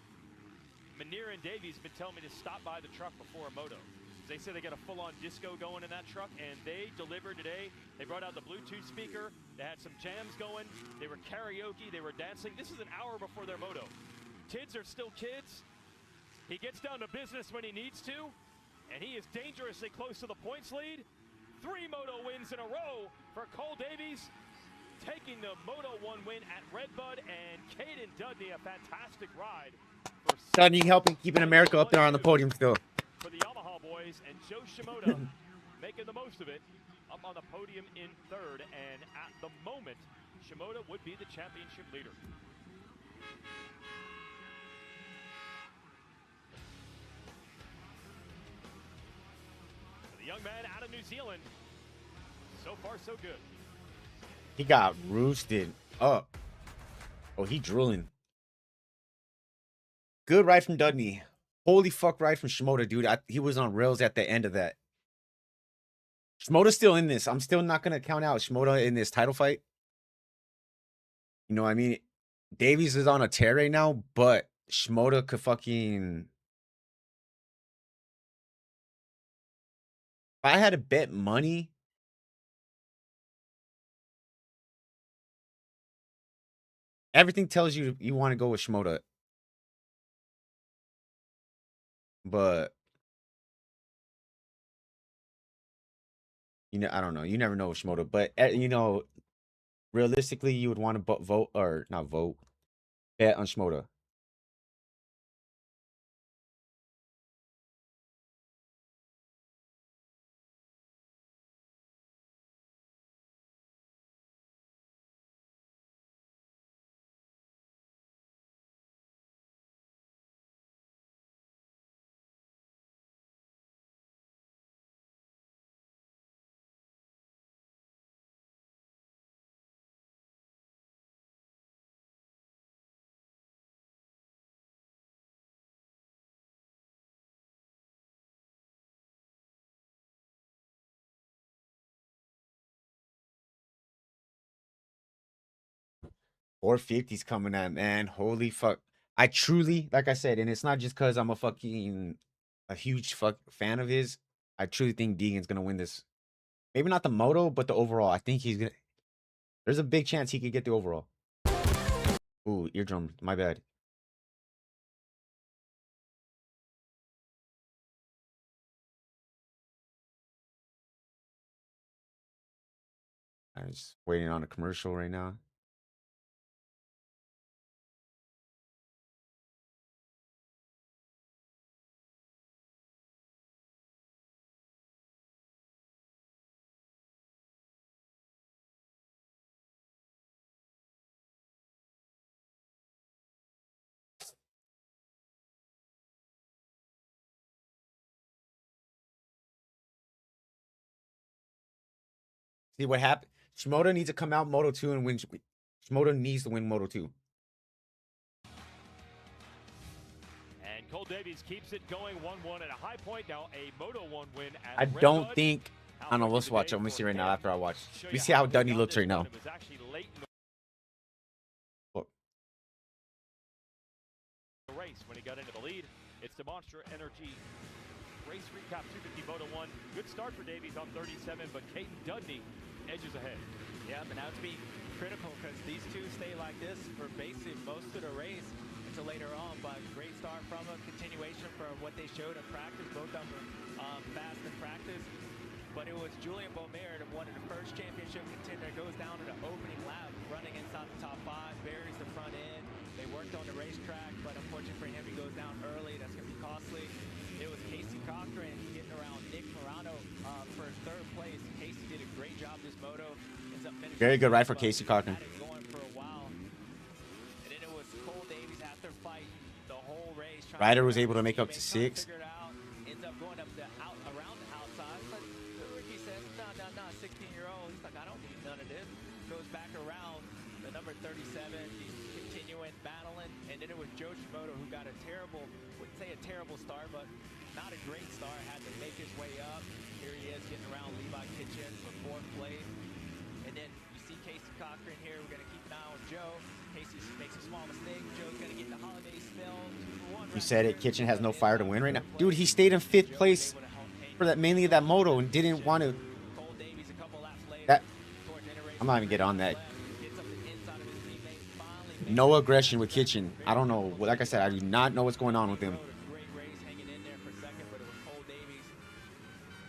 Speaker 4: Manir and Davies have been telling me to stop by the truck before a moto. They said they got a full-on disco going in that truck, and they delivered today. They brought out the Bluetooth speaker. They had some jams going. They were karaoke. They were dancing. This is an hour before their moto. Kids are still kids. He gets down to business when he needs to, and he is dangerously close to the points lead. 3 moto wins in a row for Cole Davies, taking the Moto 1 win at RedBud, and Caden Dudney, a fantastic ride.
Speaker 1: Dudney helping keeping America up there on the podium still.
Speaker 4: For the Yamaha boys, and Joe Shimoda making the most of it, up on the podium in 3rd, and at the moment, Shimoda would be the championship leader. The young man out of New Zealand, so far so good.
Speaker 1: He got roosted up. Oh, he drooling. Good ride from Dudney. Holy fuck ride from Shimoda, dude. He was on rails at the end of that. Shimoda's still in this. I'm still not going to count out Shimoda in this title fight. You know what I mean? Davies is on a tear right now, but Shimoda could fucking... If I had to bet money... Everything tells you you want to go with Shimoda. But... You know, I don't know. You never know with Shimoda. But, you know, realistically, you would want to vote, or not vote, bet on Shimoda. 450's coming at, man. Holy fuck. I truly, like I said, and it's not just because I'm a huge fan of his. I truly think Deegan's gonna win this. Maybe not the moto, but the overall. I think he's gonna. There's a big chance he could get the overall. Ooh, eardrum. My bad. I'm just waiting on a commercial right now. See what happened? Shimoda needs to come out Moto 2 and win. Shimoda needs to win Moto 2.
Speaker 4: And Cole Davies keeps it going 1-1 at a high point. Now a Moto 1 win at
Speaker 1: I don't
Speaker 4: RedBud.
Speaker 1: think. I don't know. Let's watch it. Let me see right now after I watch. Let me see how done he looks right now.
Speaker 4: It was actually late in the race when he got into the lead. It's the Monster Energy race recap 250 Moto 1. Good start for Davies on 37, but Caden Dudney edges ahead.
Speaker 8: Yeah, but now to be critical because these two stay like this for basically most of the race until later on. But great start from a continuation from what they showed in practice. Both of them were fast in practice. But it was Julian Beaumaire, one of the first championship contender, goes down to the opening lap, running inside the top 5, buries the front end. They worked on the racetrack, but unfortunately for him, he goes down early. That's going to be costly. It was Casey Cochran getting around Nick Morano for 3rd place. Casey did a great job this moto. Ends up finishing
Speaker 1: Very good ride for Casey Cochran.
Speaker 8: had it going for a while. And then it was Cole Davies after fight the whole race.
Speaker 1: Ryder was able to make up to 6.
Speaker 8: Ends up going up around the outside, but Ricky says, no, 16-year-old. He's like, I don't need none of this. Goes back around the number 37. He's continuing battling, and then it was Joe Shimoda who got a terrible, wouldn't say a terrible start, but not a great start. Had to make his way up. Here he is getting around Levi Kitchen for 4th place. And then you see Casey Cochran here. We're going to keep an eye on Joe. Casey makes a small mistake. Joe's going to get the holiday spill.
Speaker 1: You said it. Kitchen has no fire to win right now. Dude, he stayed in 5th place for that, mainly that moto, and didn't want to. I'm not even getting on that. No aggression with Kitchen. I don't know. Like I said, I do not know what's going on with him.
Speaker 8: Great race hanging in there for 2nd, but it was Cole Davies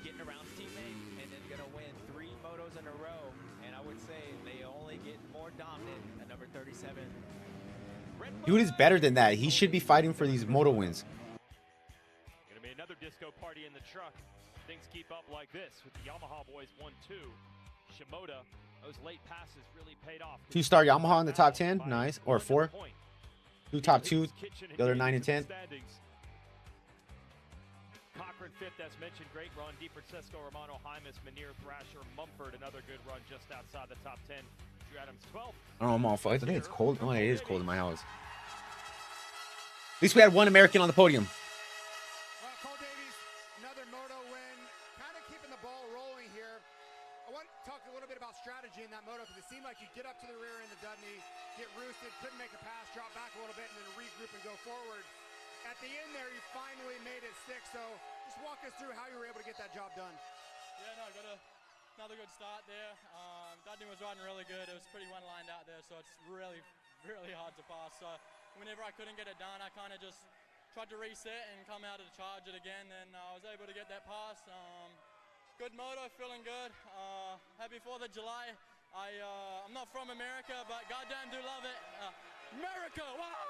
Speaker 8: getting around his teammate and then going to win 3 motos in a row. And I would say they only get more dominant at number 37.
Speaker 1: Dude is better than that. He should be fighting for these moto wins.
Speaker 4: Gonna be another disco party in the truck. Things keep up like this with the Yamaha boys 1-2. Shimoda, those late passes really paid off.
Speaker 1: 2-star Yamaha in the top 10. Nice. Or 4. 2 top 2. The other 9 and 10.
Speaker 4: Cochran 5th, as mentioned. Great run. DeFrancisco, Romano, Hymas, Manier, Thrasher, Mumford. Another good run just outside the top 10. Drew Adams 12th.
Speaker 1: Oh, I'm all fucked. I think it's cold. Oh, it is cold in my house. At least we had one American on the podium.
Speaker 10: Well, Cole Davies, another moto win. Kind of keeping the ball rolling here. I want to talk a little bit about strategy in that moto because it seemed like you get up to the rear end of Dudney, get roosted, couldn't make a pass, drop back a little bit, and then regroup and go forward. At the end there, you finally made it stick. So just walk us through how you were able to get that job done.
Speaker 12: Yeah, no, got another good start there. Dudney was riding really good. It was pretty one-lined out there, so it's really, really hard to pass. So whenever I couldn't get it done, I kind of just tried to reset and come out to charge it again. And I was able to get that pass. Good moto, feeling good. Happy 4th of July. I'm not from America, but goddamn do love it. America, wow!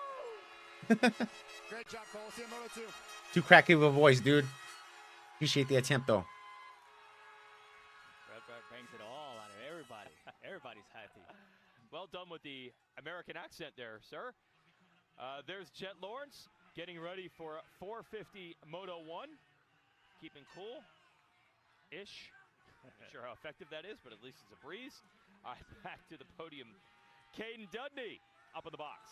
Speaker 10: Great job, Cole. See you in Moto 2.
Speaker 1: Too cracky of a voice, dude. Appreciate the attempt, though.
Speaker 8: RedBud brings it all out of everybody. Everybody's happy.
Speaker 4: Well done with the American accent there, sir. There's Jet Lawrence getting ready for 450 Moto 1. Keeping cool-ish. Not sure how effective that is, but at least it's a breeze. All right, back to the podium. Caden Dudney up in the box.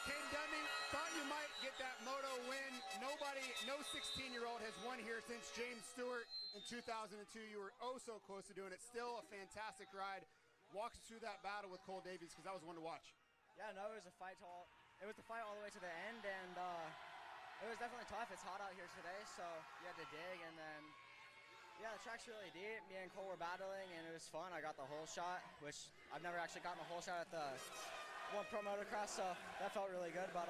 Speaker 10: Caden Dudney, thought you might get that moto win. No 16-year-old has won here since James Stewart in 2002. You were oh so close to doing it. Still a fantastic ride. Walk us through that battle with Cole Davies, because that was one to watch.
Speaker 13: Yeah, no, it was the fight all the way to the end, and it was definitely tough. It's hot out here today, so you had to dig, and then yeah, the track's really deep. Me and Cole were battling, and it was fun. I got the hole shot, which I've never actually gotten a hole shot at the One Pro Motocross, so that felt really good. But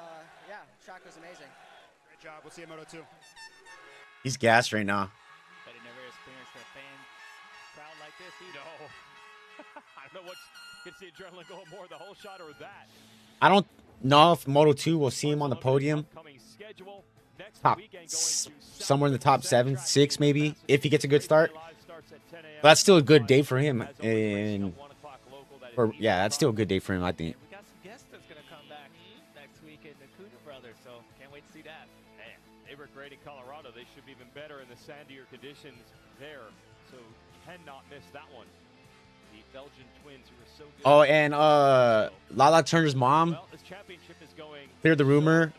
Speaker 13: yeah, track was amazing.
Speaker 10: Great job. We'll see you at Moto 2.
Speaker 1: He's gassed right now.
Speaker 8: But he never experienced a fan crowd like this either.
Speaker 4: No. I don't know what gets the adrenaline going more, the whole shot or that.
Speaker 1: I don't know if Moto 2 will see him on the podium. Top, somewhere in the top 7, 6 maybe, if he gets a good start. But that's still a good day for him. And yeah, that's still a good day for him, I think.
Speaker 8: We got some guests that's going to come back next week in the Cooter Brothers, so can't wait to see that.
Speaker 4: Man, they were great in Colorado. They should be even better in the sandier conditions there. So cannot miss that one. The Belgian twins who are so good.
Speaker 1: Oh, and Lala Turner's mom cleared the rumor.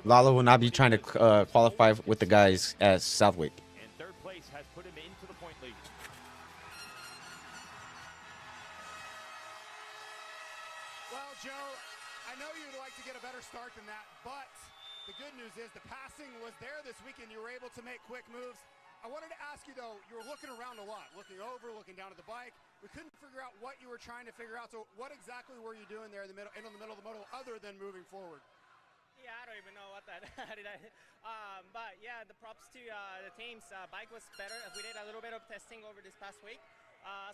Speaker 1: Lala will not be trying to qualify with the guys at Southwick.
Speaker 4: And third place has put him into the point lead.
Speaker 10: Well, Joe, I know you'd like to get a better start than that, but the good news is the passing was there this weekend. You were able to make quick moves. I wanted to ask you, though, you were looking around a lot, looking over, looking down at the bike. We couldn't figure out what you were trying to figure out. So what exactly were you doing there in the middle of the moto other than moving forward?
Speaker 13: Yeah, I don't even know what that did. But yeah, the props to the teams. Bike was better. We did a little bit of testing over this past week,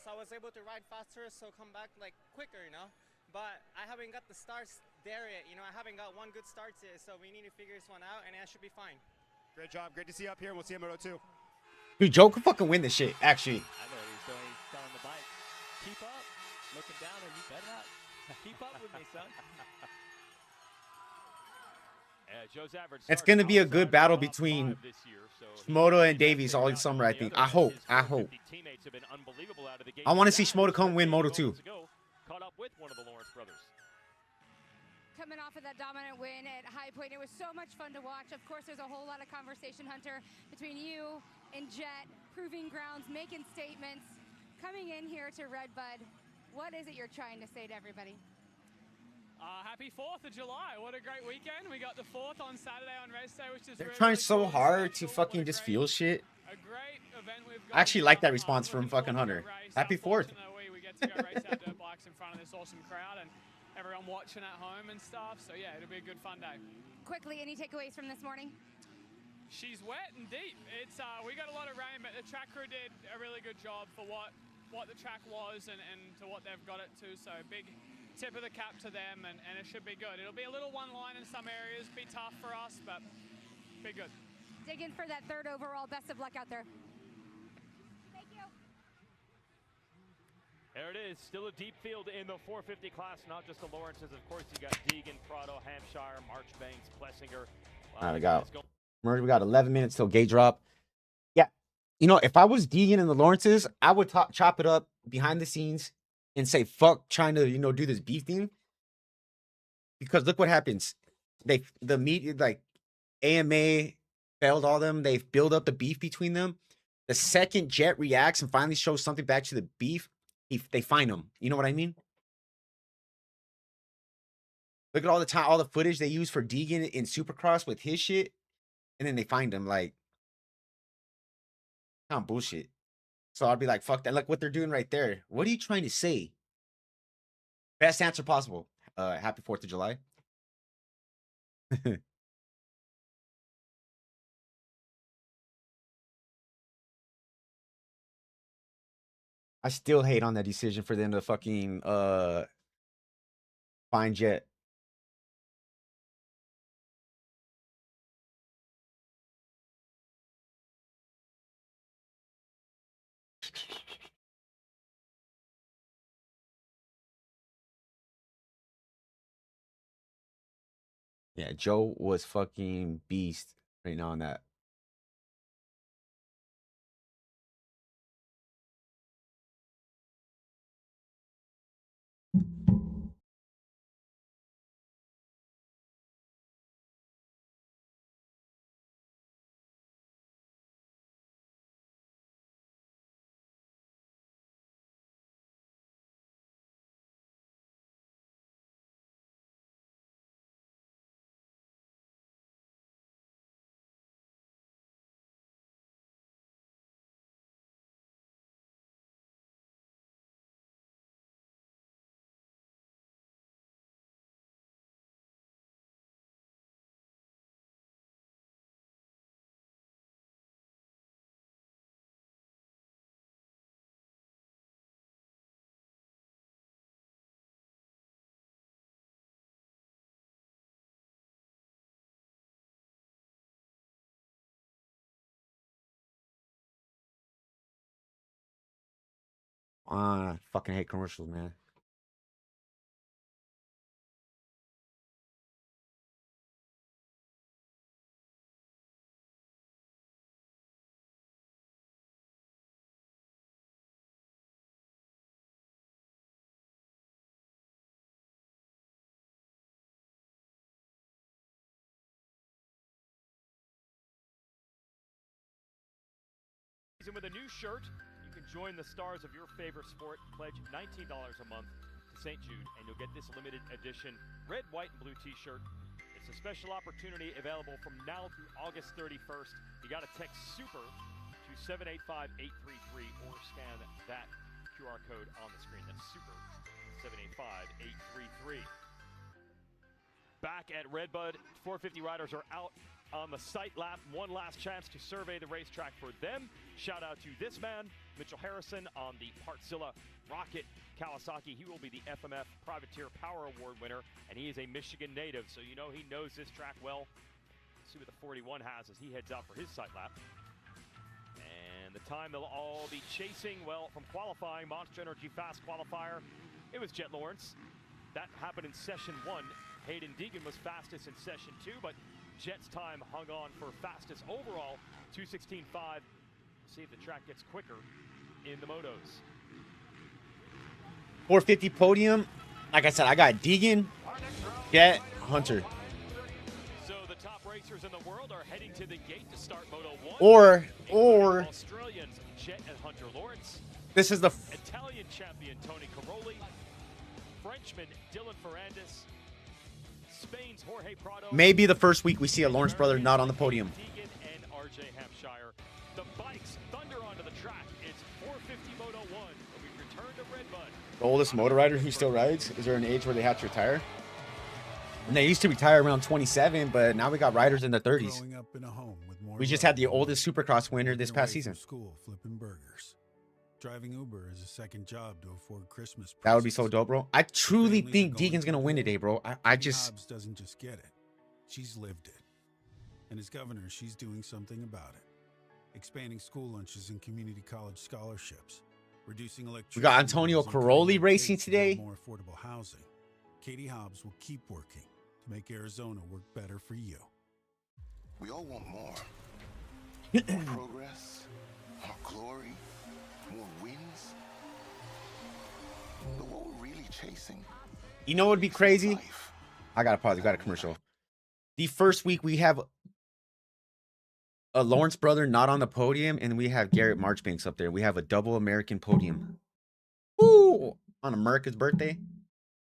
Speaker 13: so I was able to ride faster, so come back like quicker, you know. But I haven't got the starts there yet. You know, I haven't got one good start yet, so we need to figure this one out, and I should be fine.
Speaker 10: Great job. Great to see you up here, and we'll see you at Moto 2.
Speaker 1: Dude, Joe could fucking win this shit, actually.
Speaker 8: I know he's doing. He's telling the bike, keep up. Looking down, and you better not keep up with me, son.
Speaker 1: It's going to be a good battle between Shimoda and Davies all summer, I think. I hope. I want to see Shimoda come win Moto 2.
Speaker 4: Caught up with one of the Lawrence brothers.
Speaker 9: Coming off of that dominant win at High Point, it was so much fun to watch. Of course, there's a whole lot of conversation, Hunter, between you and Jet, proving grounds, making statements, coming in here to RedBud. What is it you're trying to say to everybody?
Speaker 14: Happy 4th of July. What a great weekend. We got the 4th on Saturday on race day, which is
Speaker 1: They're trying so hard to fucking just feel shit.
Speaker 14: A great event we've got.
Speaker 1: I actually like that response from fucking Hunter. Happy 4th.
Speaker 14: We get to go race our dirt bikes in front of this awesome crowd and everyone watching at home and stuff. So yeah, it'll be a good fun day.
Speaker 9: Quickly, any takeaways from this morning?
Speaker 14: She's wet and deep. It's we got a lot of rain, but the track crew did a really good job for what the track was and to what they've got it to. So big tip of the cap to them, and it should be good. It'll be a little one line in some areas, be tough for us, but be good.
Speaker 9: Dig in for that 3rd overall. Best of luck out there. Thank you.
Speaker 4: There it is, still a deep field in the 450 class, not just the Lawrences. Of course, you got Deegan, Prado, Hampshire, Marchbanks, Plessinger.
Speaker 1: All right, we got 11 minutes till gate drop. Yeah, you know, if I was Deegan and the Lawrences, I would chop it up behind the scenes and say, fuck trying to, you know, do this beef thing. Because look what happens. The media, like, AMA failed all them. They've built up the beef between them. The second Jet reacts and finally shows something back to the beef, they find him. You know what I mean? Look at all the footage they use for Deegan in Supercross with his shit. And then they find him, like, kind of bullshit. So I'd be like, fuck that. Look what they're doing right there. What are you trying to say? Best answer possible. Happy 4th of July. I still hate on that decision for them to fucking find Jet. Yeah, Joe was fucking beast right now on that. Fucking hate commercials, man.
Speaker 4: With a new shirt, you can join the stars of your favorite sport. Pledge $19 a month to St. Jude, and you'll get this limited edition red, white, and blue t-shirt. It's a special opportunity available from now through August 31st. You got to text SUPER to 785-833 or scan that QR code on the screen. That's SUPER 785-833. Back at RedBud, 450 riders are out on the sight lap. One last chance to survey the racetrack for them. Shout out to this man, Mitchell Harrison, on the Partzilla Rocket Kawasaki. He will be the FMF Privateer Power Award winner, and he is a Michigan native, so you know he knows this track well. Let's see what the 41 has as he heads out for his sight lap. And the time they'll all be chasing, well, from qualifying, Monster Energy Fast Qualifier, it was Jet Lawrence. That happened in session 1. Hayden Deegan was fastest in session 2, but Jet's time hung on for fastest overall, 2:16.5. See if the track gets quicker in the Motos.
Speaker 1: 450 podium. Like I said, I got Deegan, Jet, Hunter.
Speaker 4: So the top racers in the world are heading to the gate to start Moto 1.
Speaker 1: Or
Speaker 4: Australians Jet and Hunter Lawrence.
Speaker 1: This is the
Speaker 4: Italian champion Tony Caroli. Frenchman Dylan Ferrandis. Spain's Jorge Prado.
Speaker 1: maybe the first week we see a Lawrence brother not on the podium.
Speaker 4: Deegan and RJ Hampshire. The bikes thunder onto the track. It's 450 Moto 1. We return to RedBud.
Speaker 1: The oldest motor rider who still rides. Is there an age where they have to retire? And they used to retire around 27, but now we got riders in their 30s.
Speaker 15: Growing up in a home with more
Speaker 1: We just
Speaker 15: love
Speaker 1: had the
Speaker 15: than
Speaker 1: oldest Supercross winner this
Speaker 15: getting
Speaker 1: past
Speaker 15: away
Speaker 1: season.
Speaker 15: from School flipping burgers. Driving Uber is a second job to afford Christmas.
Speaker 1: That would be so dope, bro. I truly
Speaker 15: Families
Speaker 1: think
Speaker 15: are going
Speaker 1: Deegan's gonna win today, bro. I just
Speaker 15: Hobbs doesn't just get it; she's lived it. And as governor, she's doing something about it. Expanding school lunches and community college scholarships, reducing electricity.
Speaker 1: we got Antonio
Speaker 15: bills and
Speaker 1: Caroli
Speaker 15: cutting red
Speaker 1: racing
Speaker 15: tape to build
Speaker 1: today.
Speaker 15: More affordable housing. Katie Hobbs will keep working to make Arizona work better for you.
Speaker 7: We all want more. More progress, more glory, more wins. But what we're really chasing,
Speaker 1: You know what would be crazy? I gotta pause. We got a commercial. The first week we have a Lawrence brother not on the podium, and we have Garrett Marchbanks up there. We have a double American podium. Ooh, on America's birthday.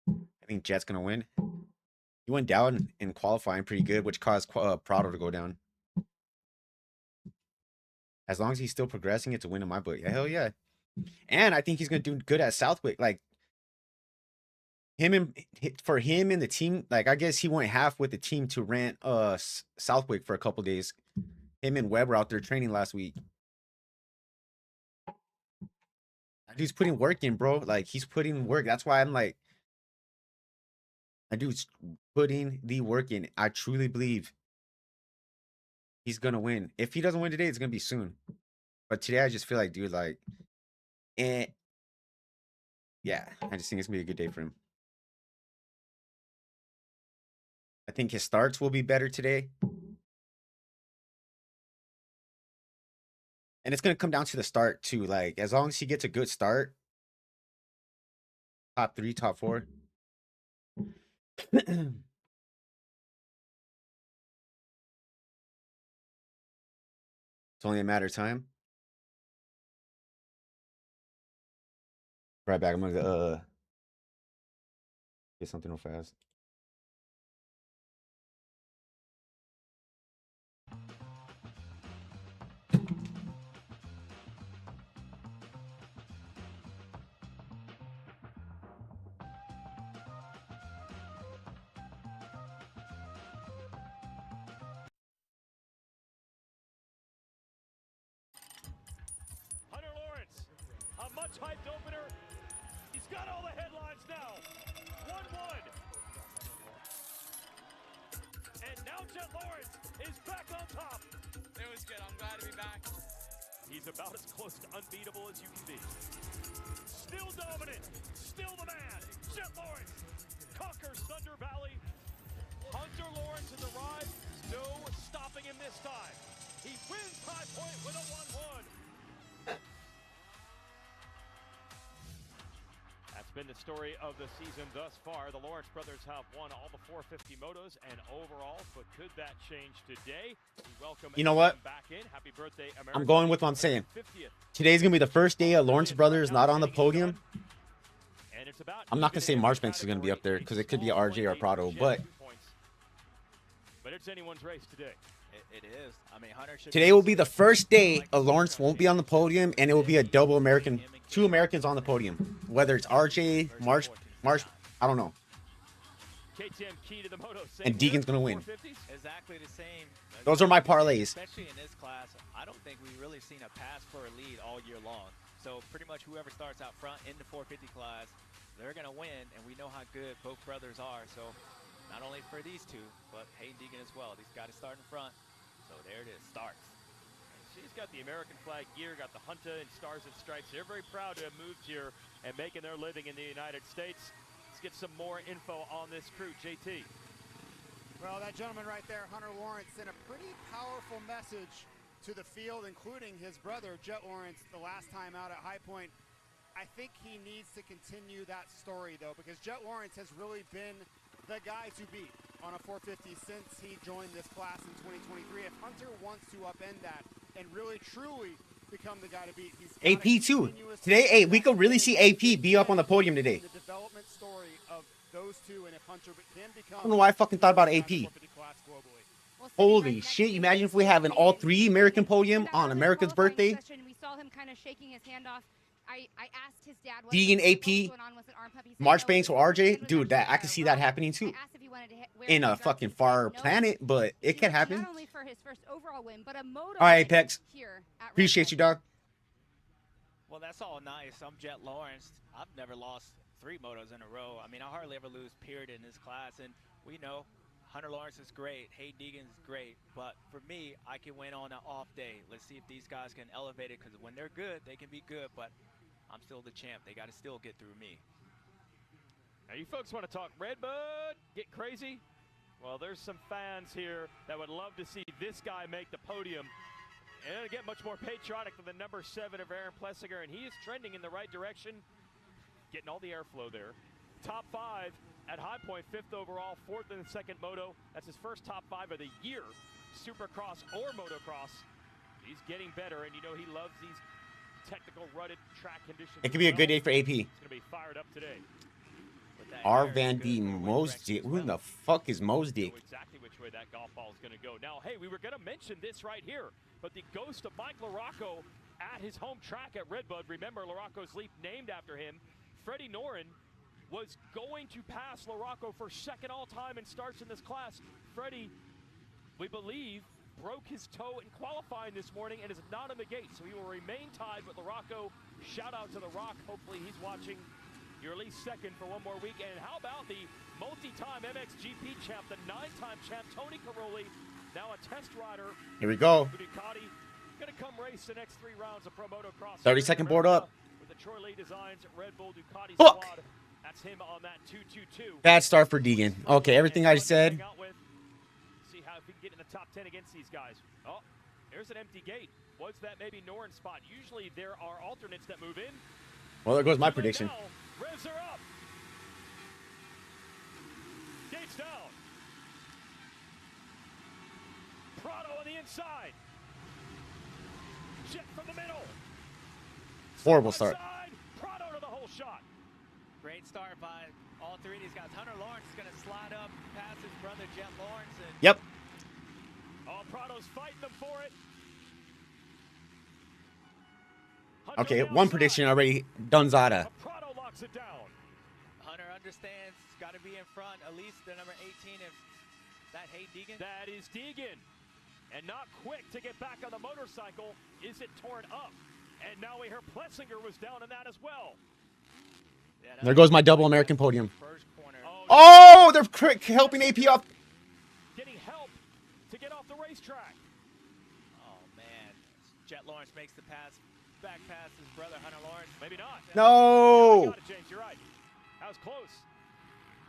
Speaker 1: I think Jet's gonna win. He went down in qualifying pretty good, which caused Prado to go down. As long as he's still progressing, it's a win in my book. Yeah, hell yeah. And I think he's gonna do good at Southwick. Like for him and the team, like I guess he went half with the team to rent Southwick for a couple days. Him and Webb were out there training last week. That dude's putting work in, bro. Like he's putting work. That's why I'm like, that dude's putting the work in. I truly believe he's gonna win. If he doesn't win today, it's gonna be soon. But today I just feel like, dude, like, yeah, I just think it's gonna be a good day for him. I think his starts will be better today. And it's going to come down to the start, too. Like, as long as he gets a good start, top 3, top 4. It's only a matter of time. Right back. I'm going to get something real fast.
Speaker 4: Hunter Lawrence, a much-hyped opener. He's got all the headlines now. 1-1. And now Jet Lawrence is back on top.
Speaker 12: It was good. I'm glad to be back.
Speaker 4: He's about as close to unbeatable as you can be. Still dominant. Still the man. Jet Lawrence conquers Thunder Valley. Hunter Lawrence has arrived. No stopping him this time. He wins High Point with a 1-1. That's been the story of the season thus far. The Lawrence brothers have won all the 450 motos and overalls, but could that change today? We welcome
Speaker 1: You know what?
Speaker 4: back in. Happy birthday, America.
Speaker 1: I'm going with what I'm saying.
Speaker 4: 50th.
Speaker 1: Today's going to be the first day of Lawrence brothers not on the podium. I'm not going to say Marchbanks is going to be up there because it could be RJ or Prado, but
Speaker 4: it's anyone's race today.
Speaker 8: It is. I mean, Hunter should
Speaker 1: today will be the first day of Lawrence won't be on the podium, and it will be a double American, 2 Americans on the podium. Whether it's RJ, March, I don't know.
Speaker 4: KTM key to the Motos.
Speaker 1: And Deegan's going to win.
Speaker 8: Exactly the same.
Speaker 1: Those are my parlays.
Speaker 8: Especially in this class, I don't think we've really seen a pass for a lead all year long. So pretty much whoever starts out front in the 450 class, they're going to win, and we know how good both brothers are. So not only for these two, but Hayden Deegan as well. He's got to start in front. So there it is, starts.
Speaker 4: She's got the American flag gear, got the Hunter and Stars and Stripes. They're very proud to have moved here and making their living in the United States. Let's get some more info on this crew, JT.
Speaker 10: Well, that gentleman right there, Hunter Lawrence, sent a pretty powerful message to the field, including his brother, Jet Lawrence, the last time out at High Point. I think he needs to continue that story, though, because Jet Lawrence has really been the guy to beat on a 450 since he joined this class in 2023. If Hunter wants to upend that and really, truly become the guy to beat, he's
Speaker 1: AP too. Today, hey, we could really see AP be up on the podium today.
Speaker 10: The development story of those two, and if Hunter can become,
Speaker 1: I don't know why I fucking thought about AP. Holy shit, imagine if we have an all 3 American podium on America's birthday.
Speaker 9: We saw him kind of shaking his hand off. I asked his dad what
Speaker 1: Deegan, AP,
Speaker 9: going on with an arm puppy.
Speaker 1: Marchbanks or RJ. Dude, that I can see that happening too. In a fucking far planet, but it can happen.
Speaker 9: Not only for his first overall win, but a moto
Speaker 1: All right, Apex.
Speaker 9: Here at
Speaker 1: Appreciate you, dog.
Speaker 8: Well, that's all nice. I'm Jet Lawrence. I've never lost 3 motos in a row. I mean, I hardly ever lose, period, in this class. And we know Hunter Lawrence is great. Hayden Deegan's great. But for me, I can win on an off day. Let's see if these guys can elevate it, because when they're good, they can be good. But I'm still the champ. They got to still get through me.
Speaker 4: Now, you folks want to talk RedBud, get crazy? Well, there's some fans here that would love to see this guy make the podium. And get much more patriotic than the number 7 of Aaron Plessinger, and he is trending in the right direction, getting all the airflow there. Top 5 at High Point, 5th overall, 4th in the second moto. That's his first top 5 of the year, Supercross or Motocross. He's getting better, and you know he loves these technical rutted track conditions.
Speaker 1: It could be a good day for AP.
Speaker 4: He's going to be fired up today.
Speaker 1: R. Van D. Mosdick. Who the fuck is Mosdick?
Speaker 4: Exactly which way that golf ball is going to go. Now, hey, we were going to mention this right here, but the ghost of Mike LaRocco at his home track at RedBud, remember LaRocco's leap named after him, Freddie Noren was going to pass LaRocco for second all-time in starts in this class. Freddie, we believe, broke his toe in qualifying this morning and is not in the gate, so he will remain tied with LaRocco. Shout out to The Rock. Hopefully he's watching. You're at least second for one more week. And how about the multi-time MXGP champ, the 9-time champ, Tony Caroli, now a test rider.
Speaker 1: Here we go.
Speaker 4: Ducati going to come race the next 3 rounds of Pro Motocross.
Speaker 1: 30-second board up.
Speaker 4: With the Troy Lee Designs Red Bull Ducati
Speaker 1: Fuck.
Speaker 4: squad. That's him on that 222.
Speaker 1: Bad start for Deegan. Okay, everything I said.
Speaker 4: See how if we can get in the top 10 against these guys. Oh, there's an empty gate. Was that maybe Noren's spot? Usually there are alternates that move in.
Speaker 1: Well, there goes my prediction.
Speaker 4: Revs are up. Gates down. Prado on the inside. Jet from the middle.
Speaker 1: Horrible start.
Speaker 4: Side. Prado to the whole shot.
Speaker 8: Great start by all 3 of these guys. Hunter Lawrence is going to slide up past his brother Jet Lawrence. And
Speaker 1: yep.
Speaker 4: Oh, Prado's fighting them for it.
Speaker 1: Okay, one prediction already. Dunzada.
Speaker 4: Prado locks it down.
Speaker 8: Hunter understands, got to be in front, at least the number 18. If that Hayden Deegan?
Speaker 4: That is Deegan. And not quick to get back on the motorcycle. Is it torn up? And now we hear Plessinger was down in that as well.
Speaker 8: Yeah,
Speaker 1: there goes my double American podium.
Speaker 8: First corner.
Speaker 1: Oh, they're helping AP off.
Speaker 4: Getting help to get off the racetrack.
Speaker 8: Oh, man. Jet Lawrence makes the pass. back past his brother Hunter Lawrence.
Speaker 4: Maybe not.
Speaker 1: No.
Speaker 4: Got it, James. You're right. That was close.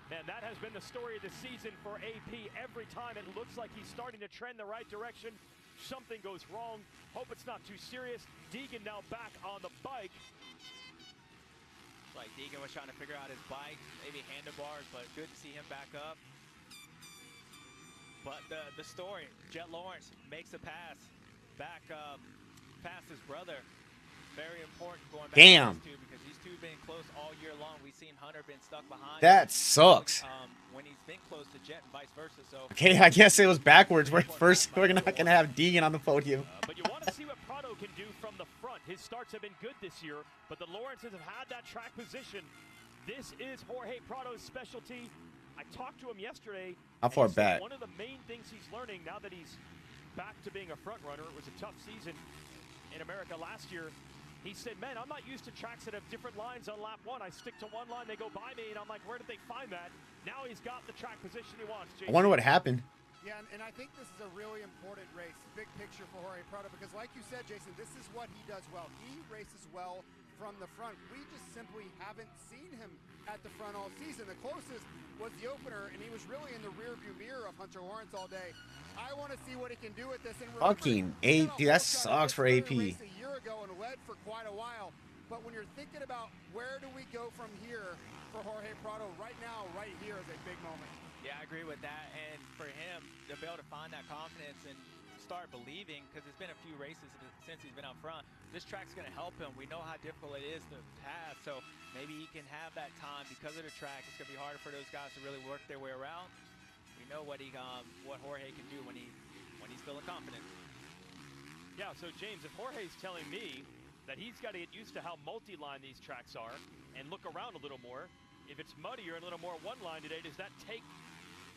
Speaker 4: Man, that has been the story of the season for AP. Every time it looks like he's starting to trend the right direction, something goes wrong. Hope it's not too serious. Deegan now back on the bike.
Speaker 8: Like Deegan was trying to figure out his bike, maybe handlebars, but good to see him back up. But the story, Jet Lawrence makes a pass back past his brother. Very important going back to these two, because these two have been close all year long. We've seen Hunter been stuck behind.
Speaker 1: That sucks.
Speaker 8: When he's been close to Jet and vice versa. So
Speaker 1: Okay, I guess it was backwards. We're not gonna have Deegan on the podium.
Speaker 4: But you want to see what Prado can do from the front. His starts have been good this year, but the Lawrences have had that track position. This is Jorge Prado's specialty. I talked to him yesterday.
Speaker 1: How far back?
Speaker 4: One of the main things he's learning now that he's back to being a front runner. It was a tough season in America last year. He said, man, I'm not used to tracks that have different lines on lap one. I stick to one line, they go by me, and I'm like, where did they find that? Now he's got the track position he wants, Jason.
Speaker 1: I wonder what happened.
Speaker 10: Yeah, and I think this is a really important race, big picture for Jorge Prado, because like you said, Jason, this is what he does well. He races well from the front. We just simply haven't seen him at the front all season. The closest was the opener, and he was really in the rearview mirror of Hunter Lawrence all day. I want to see what he can do with this. And
Speaker 1: Fucking AP, that sucks for AP.
Speaker 10: A year ago and led for quite a while, but when you're thinking about where do we go from here for Jorge Prado, right now, right here is a big moment.
Speaker 8: Yeah, I agree with that. And for him to be able to find that confidence and start believing, because it's been a few races since he's been out front, this track's going to help him. We know how difficult it is to pass, so maybe he can have that time because of the track. It's going to be harder for those guys to really work their way around. We know what Jorge can do when he's feeling confident.
Speaker 4: Yeah, so James, if Jorge's telling me that he's got to get used to how multi-line these tracks are and look around a little more, if it's muddier and a little more one-line today, does that take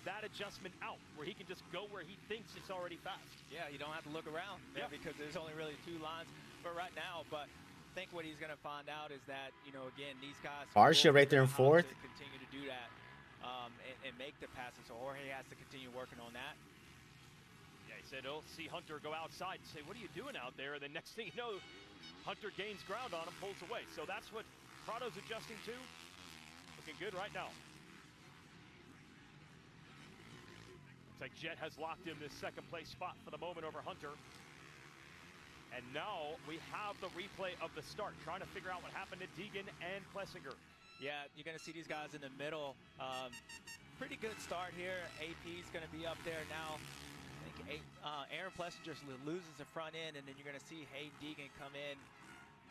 Speaker 4: that adjustment out where he can just go where he thinks it's already fast?
Speaker 8: Yeah, you don't have to look around because there's only really two lines for right now. But I think what he's going to find out is that, again, these guys
Speaker 1: Barsha right there in fourth.
Speaker 8: Continue to do that and make the passes. So Jorge has to continue working on that.
Speaker 4: Yeah, he said he'll see Hunter go outside and say, what are you doing out there? And the next thing you know, Hunter gains ground on him, pulls away. So that's what Prado's adjusting to. Looking good right now. Looks like Jet has locked in this second place spot for the moment over Hunter. And now we have the replay of the start, trying to figure out what happened to Deegan and Plessinger.
Speaker 8: Yeah, you're going to see these guys in the middle. Pretty good start here. AP's going to be up there now. I think Aaron Plessinger loses the front end, and then you're going to see Hayden Deegan come in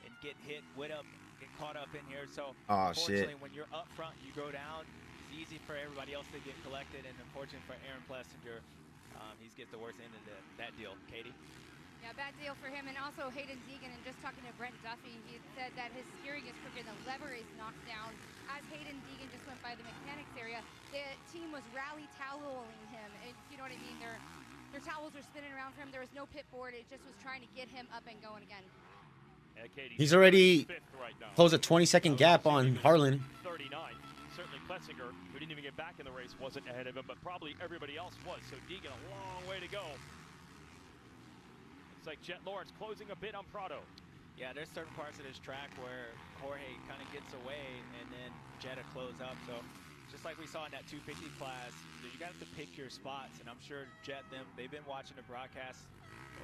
Speaker 8: and get hit with him, get caught up in here. So unfortunately, when you're up front, you go down. It's easy for everybody else to get collected, and unfortunately for Aaron Plessinger, he's get the worst end of that deal. Katie?
Speaker 9: Yeah, bad deal for him, and also Hayden Deegan. And just talking to Brent Duffy, he said that his steering is crooked, the lever is knocked down. As Hayden Deegan just went by the mechanics area, the team was rally toweling him. If you know what I mean, their towels are spinning around for him. There was no pit board. It just was trying to get him up and going again.
Speaker 1: He's already closed a 20-second gap on Harlan.
Speaker 4: 39. Certainly Plessinger, who didn't even get back in the race, wasn't ahead of him, but probably everybody else was. So Deegan, a long way to go. It's like Jet Lawrence closing a bit on Prado.
Speaker 8: Yeah, there's certain parts of this track where Jorge kind of gets away and then Jet will close up. So just like we saw in that 250 class, you got to pick your spots. And I'm sure Jet, they've been watching the broadcast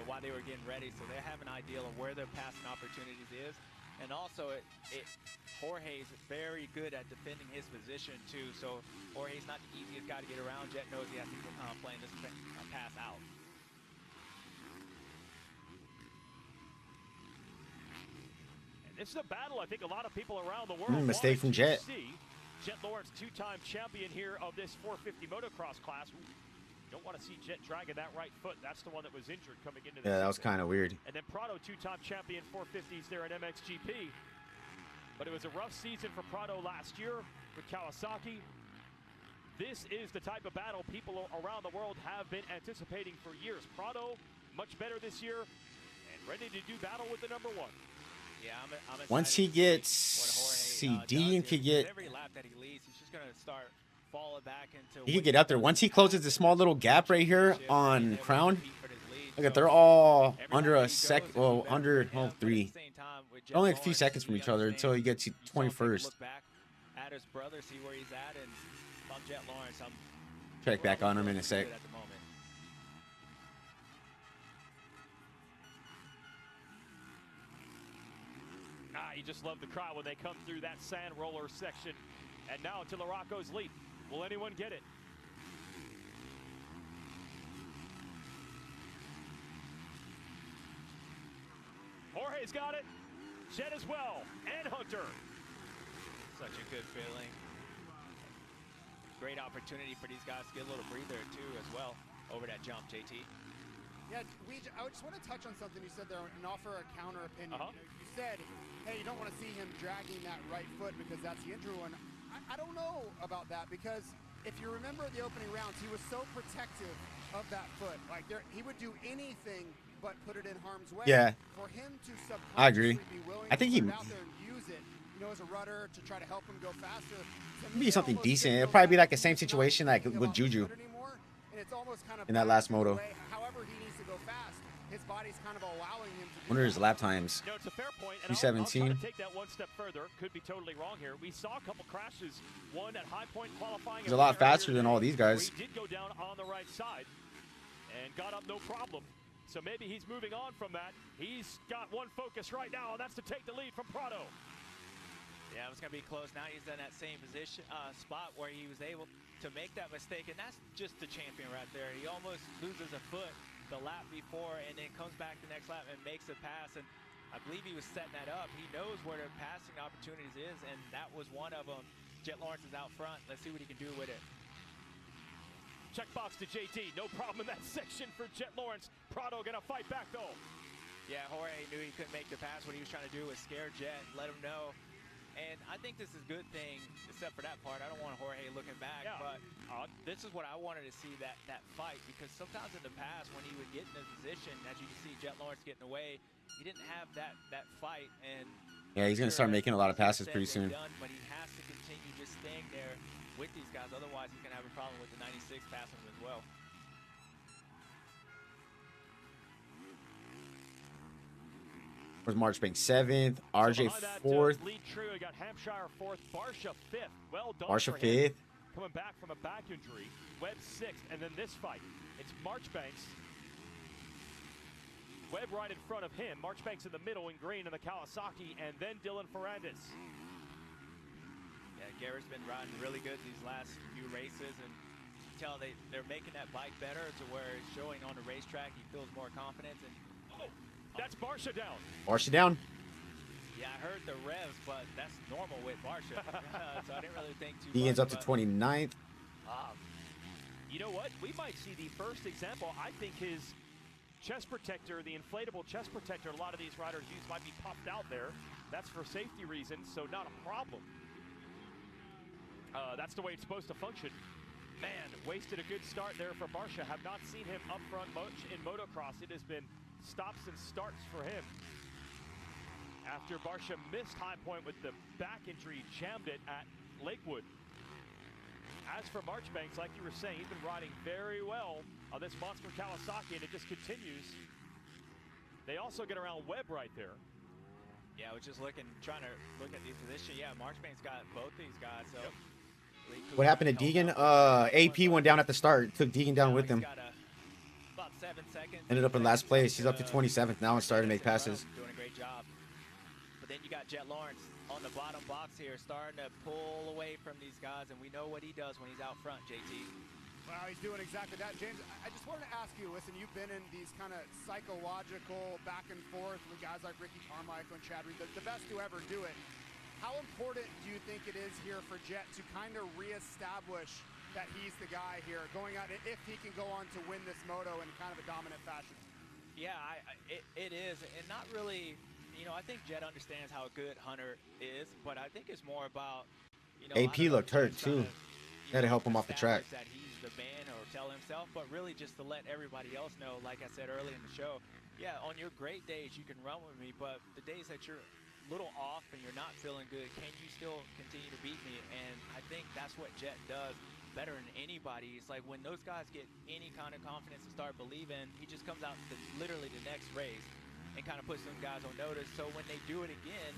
Speaker 8: while they were getting ready, so they have an idea of where their passing opportunities is. And also, Jorge's very good at defending his position too. So Jorge's not the easiest guy to get around. Jet knows he has to play this pass out.
Speaker 4: This is a battle I think a lot of people around the world
Speaker 1: mistake from Jet.
Speaker 4: Jet Lawrence, two-time champion here of this 450 motocross class. Don't want to see Jet dragging that right foot. That's the one that was injured coming into this.
Speaker 1: Yeah, that was kind of weird.
Speaker 4: And then Prado, two-time champion 450s there at MXGP. But it was a rough season for Prado last year with Kawasaki. This is the type of battle people around the world have been anticipating for years. Prado, much better this year, and ready to do battle with the number one.
Speaker 8: Yeah, I'm
Speaker 1: once he gets, Deegan could get.
Speaker 8: Every lap that he leads, he's just gonna start falling back into.
Speaker 1: He could get up there once he closes the small little gap right here on Crown. Look at, they're all under a sec. Well, under 3. Only a few seconds from each other until he gets to 21st.
Speaker 8: Look back at his brother, see where he's at, and if I'm Jet Lawrence, I'm
Speaker 1: Check back on him in a sec.
Speaker 8: at the moment.
Speaker 4: You just love the crowd when they come through that sand roller section. And now to Larocco's lead. Will anyone get it? Jorge's got it. Jet as well. And Hunter.
Speaker 8: Such a good feeling. Great opportunity for these guys to get a little breather too as well over that jump, JT.
Speaker 10: Yeah, I just want to touch on something you said there and offer a counter opinion. You said, hey, you don't want to see him dragging that right foot because that's the injury one. I don't know about that because if you remember the opening rounds, he was so protective of that foot. Like he would do anything but put it in harm's way.
Speaker 1: Yeah.
Speaker 10: For him to
Speaker 1: I agree.
Speaker 10: be willing
Speaker 1: I think
Speaker 10: to
Speaker 1: he
Speaker 10: put it out there and use it, as a rudder to try to help him go faster.
Speaker 1: be something decent. It'll probably be like the same situation like with Juju in that last moto.
Speaker 10: However he needs to go fast, his body's kind of allowing him to.
Speaker 1: Wonder his lap times.
Speaker 4: No, it's a fair point. And
Speaker 1: 217.
Speaker 4: I'll try to take that one step further. Could be totally wrong here. We saw a couple crashes. One at High Point qualifying.
Speaker 1: He's a lot faster than all these guys.
Speaker 4: He did go down on the right side and got up no problem. So maybe he's moving on from that. He's got one focus right now, and that's to take the lead from Prado.
Speaker 8: Yeah, it's going to be close. Now he's in that same position, spot where he was able to make that mistake, and that's just the champion right there. He almost loses a foot the lap before and then comes back the next lap and makes a pass, and I believe he was setting that up. He knows where the passing opportunities is, and that was one of them. Jet Lawrence is out front. Let's see what he can do with it.
Speaker 4: Checkbox to JT. No problem in that section for Jet Lawrence. Prado going to fight back, though.
Speaker 8: Yeah, Jorge knew he couldn't make the pass. What he was trying to do was scare Jet, let him know. And I think this is a good thing, except for that part. I don't want Jorge looking back, but this is what I wanted to see, that fight, because sometimes in the past when he would get in a position, as you can see Jet Lawrence getting away, he didn't have that fight. And
Speaker 1: yeah, he's going to start making a lot of passes pretty soon.
Speaker 8: But he has to continue just staying there with these guys. Otherwise, he's going to have a problem with the 96 passing him as well.
Speaker 1: Where's Marchbank 7th, RJ 4th.
Speaker 4: Lead trio, got Hampshire 4th, Barsha 5th. Well done.
Speaker 1: Barsha
Speaker 4: for him.
Speaker 1: 5th.
Speaker 4: Coming back from a back injury. Webb 6th, and then this fight. It's Marchbanks. Webb right in front of him. Marchbanks in the middle in green in the Kawasaki, and then Dylan Ferrandis.
Speaker 8: Yeah, Garrett's been riding really good these last few races, and you can tell they're making that bike better to where it's showing on the racetrack. He feels more confidence. And
Speaker 4: that's Barsha down.
Speaker 1: Barsha down.
Speaker 8: Yeah, I heard the revs, but that's normal with Barsha. So I didn't really think too much.
Speaker 1: He ends up to 29th.
Speaker 4: You know what? We might see the first example. I think his chest protector, the inflatable chest protector, a lot of these riders use might be popped out there. That's for safety reasons, so not a problem. That's the way it's supposed to function. Man, wasted a good start there for Barsha. Have not seen him up front much in motocross. It has been stops and starts for him. After Barsha missed High Point with the back injury, jammed it at Lakewood. As for Marchbanks, like you were saying, he's been riding very well on this monster Kawasaki, and it just continues. They also get around Webb right there.
Speaker 8: Yeah, I was just trying to look at the position. Yeah, Marchbanks got both these guys. So
Speaker 1: what happened to Deegan? AP went down at the start. Took Deegan down with him.
Speaker 8: About 7 seconds.
Speaker 1: Ended up in last place. He's up to 27th now and starting to make passes.
Speaker 8: Doing a great job. But then you got Jet Lawrence on the bottom box here, starting to pull away from these guys, and we know what he does when he's out front, JT.
Speaker 10: Well, he's doing exactly that. James, I just wanted to ask you, listen, you've been in these kind of psychological back and forth with guys like Ricky Carmichael and Chad Reed, the best to ever do it. How important do you think it is here for Jet to kind of reestablish that he's the guy here, going out, if he can go on to win this moto in kind of a dominant fashion?
Speaker 8: Yeah, it is, and not really, I think Jet understands how good Hunter is, but I think it's more about,
Speaker 1: AP looked hurt too. Had to help him off the track.
Speaker 8: That he's the man or tell himself, but really just to let everybody else know, like I said earlier in the show, yeah, on your great days you can run with me, but the days that you're a little off and you're not feeling good, can you still continue to beat me? And I think that's what Jet does. better than anybody. It's like when those guys get any kind of confidence and start believing, he just comes out literally the next race and kind of puts some guys on notice. So when they do it again,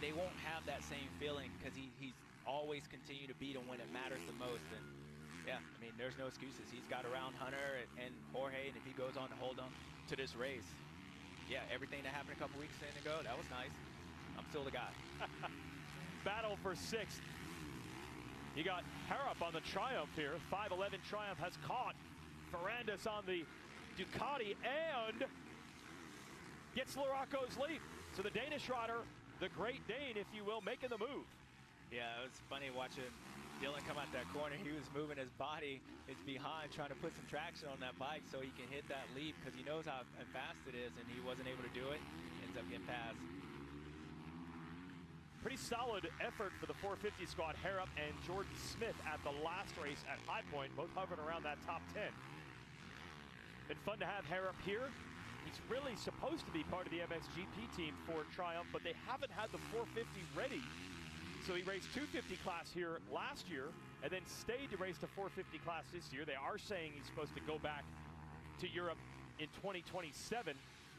Speaker 8: they won't have that same feeling because he's always continue to beat them when it matters the most. And yeah, I mean, there's no excuses. He's got around Hunter and Jorge, and if he goes on to hold on to this race, yeah, everything that happened a couple weeks ago, that was nice. I'm still the guy.
Speaker 4: Battle for sixth. You got Harrop on the Triumph here. 511 Triumph has caught Ferrandis on the Ducati and gets Larocco's lead. So the Danish rider, the Great Dane, if you will, making the move.
Speaker 8: Yeah, it was funny watching Dylan come out that corner. He was moving his body, his behind, trying to put some traction on that bike so he can hit that leap because he knows how fast it is, and he wasn't able to do it. Ends up getting past.
Speaker 4: Pretty solid effort for the 450 squad. Harrop and Jordan Smith at the last race at High Point, both hovering around that top 10. Been fun to have Harrop here. He's really supposed to be part of the MXGP team for Triumph, but they haven't had the 450 ready. So he raced 250 class here last year and then stayed to race the 450 class this year. They are saying he's supposed to go back to Europe in 2027.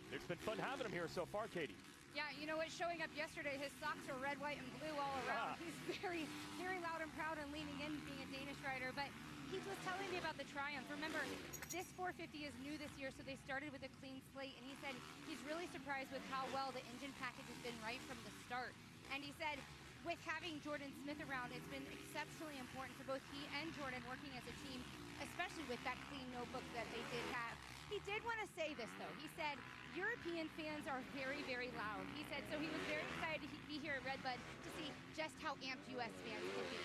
Speaker 4: It's been fun having him here so far, Katie.
Speaker 9: Yeah, you know what, showing up yesterday, his socks are red, white, and blue all around. He's very, very loud and proud and leaning in, being a Danish rider. But he was telling me about the Triumph. Remember, this 450 is new this year, so they started with a clean slate. And he said he's really surprised with how well the engine package has been right from the start. And he said with having Jordan Smith around, it's been exceptionally important for both he and Jordan working as a team, especially with that clean notebook that they did have. He did want to say this, though. He said European fans are very, very loud. He said so he was very excited to be here at RedBud to see just how amped U.S. fans can be.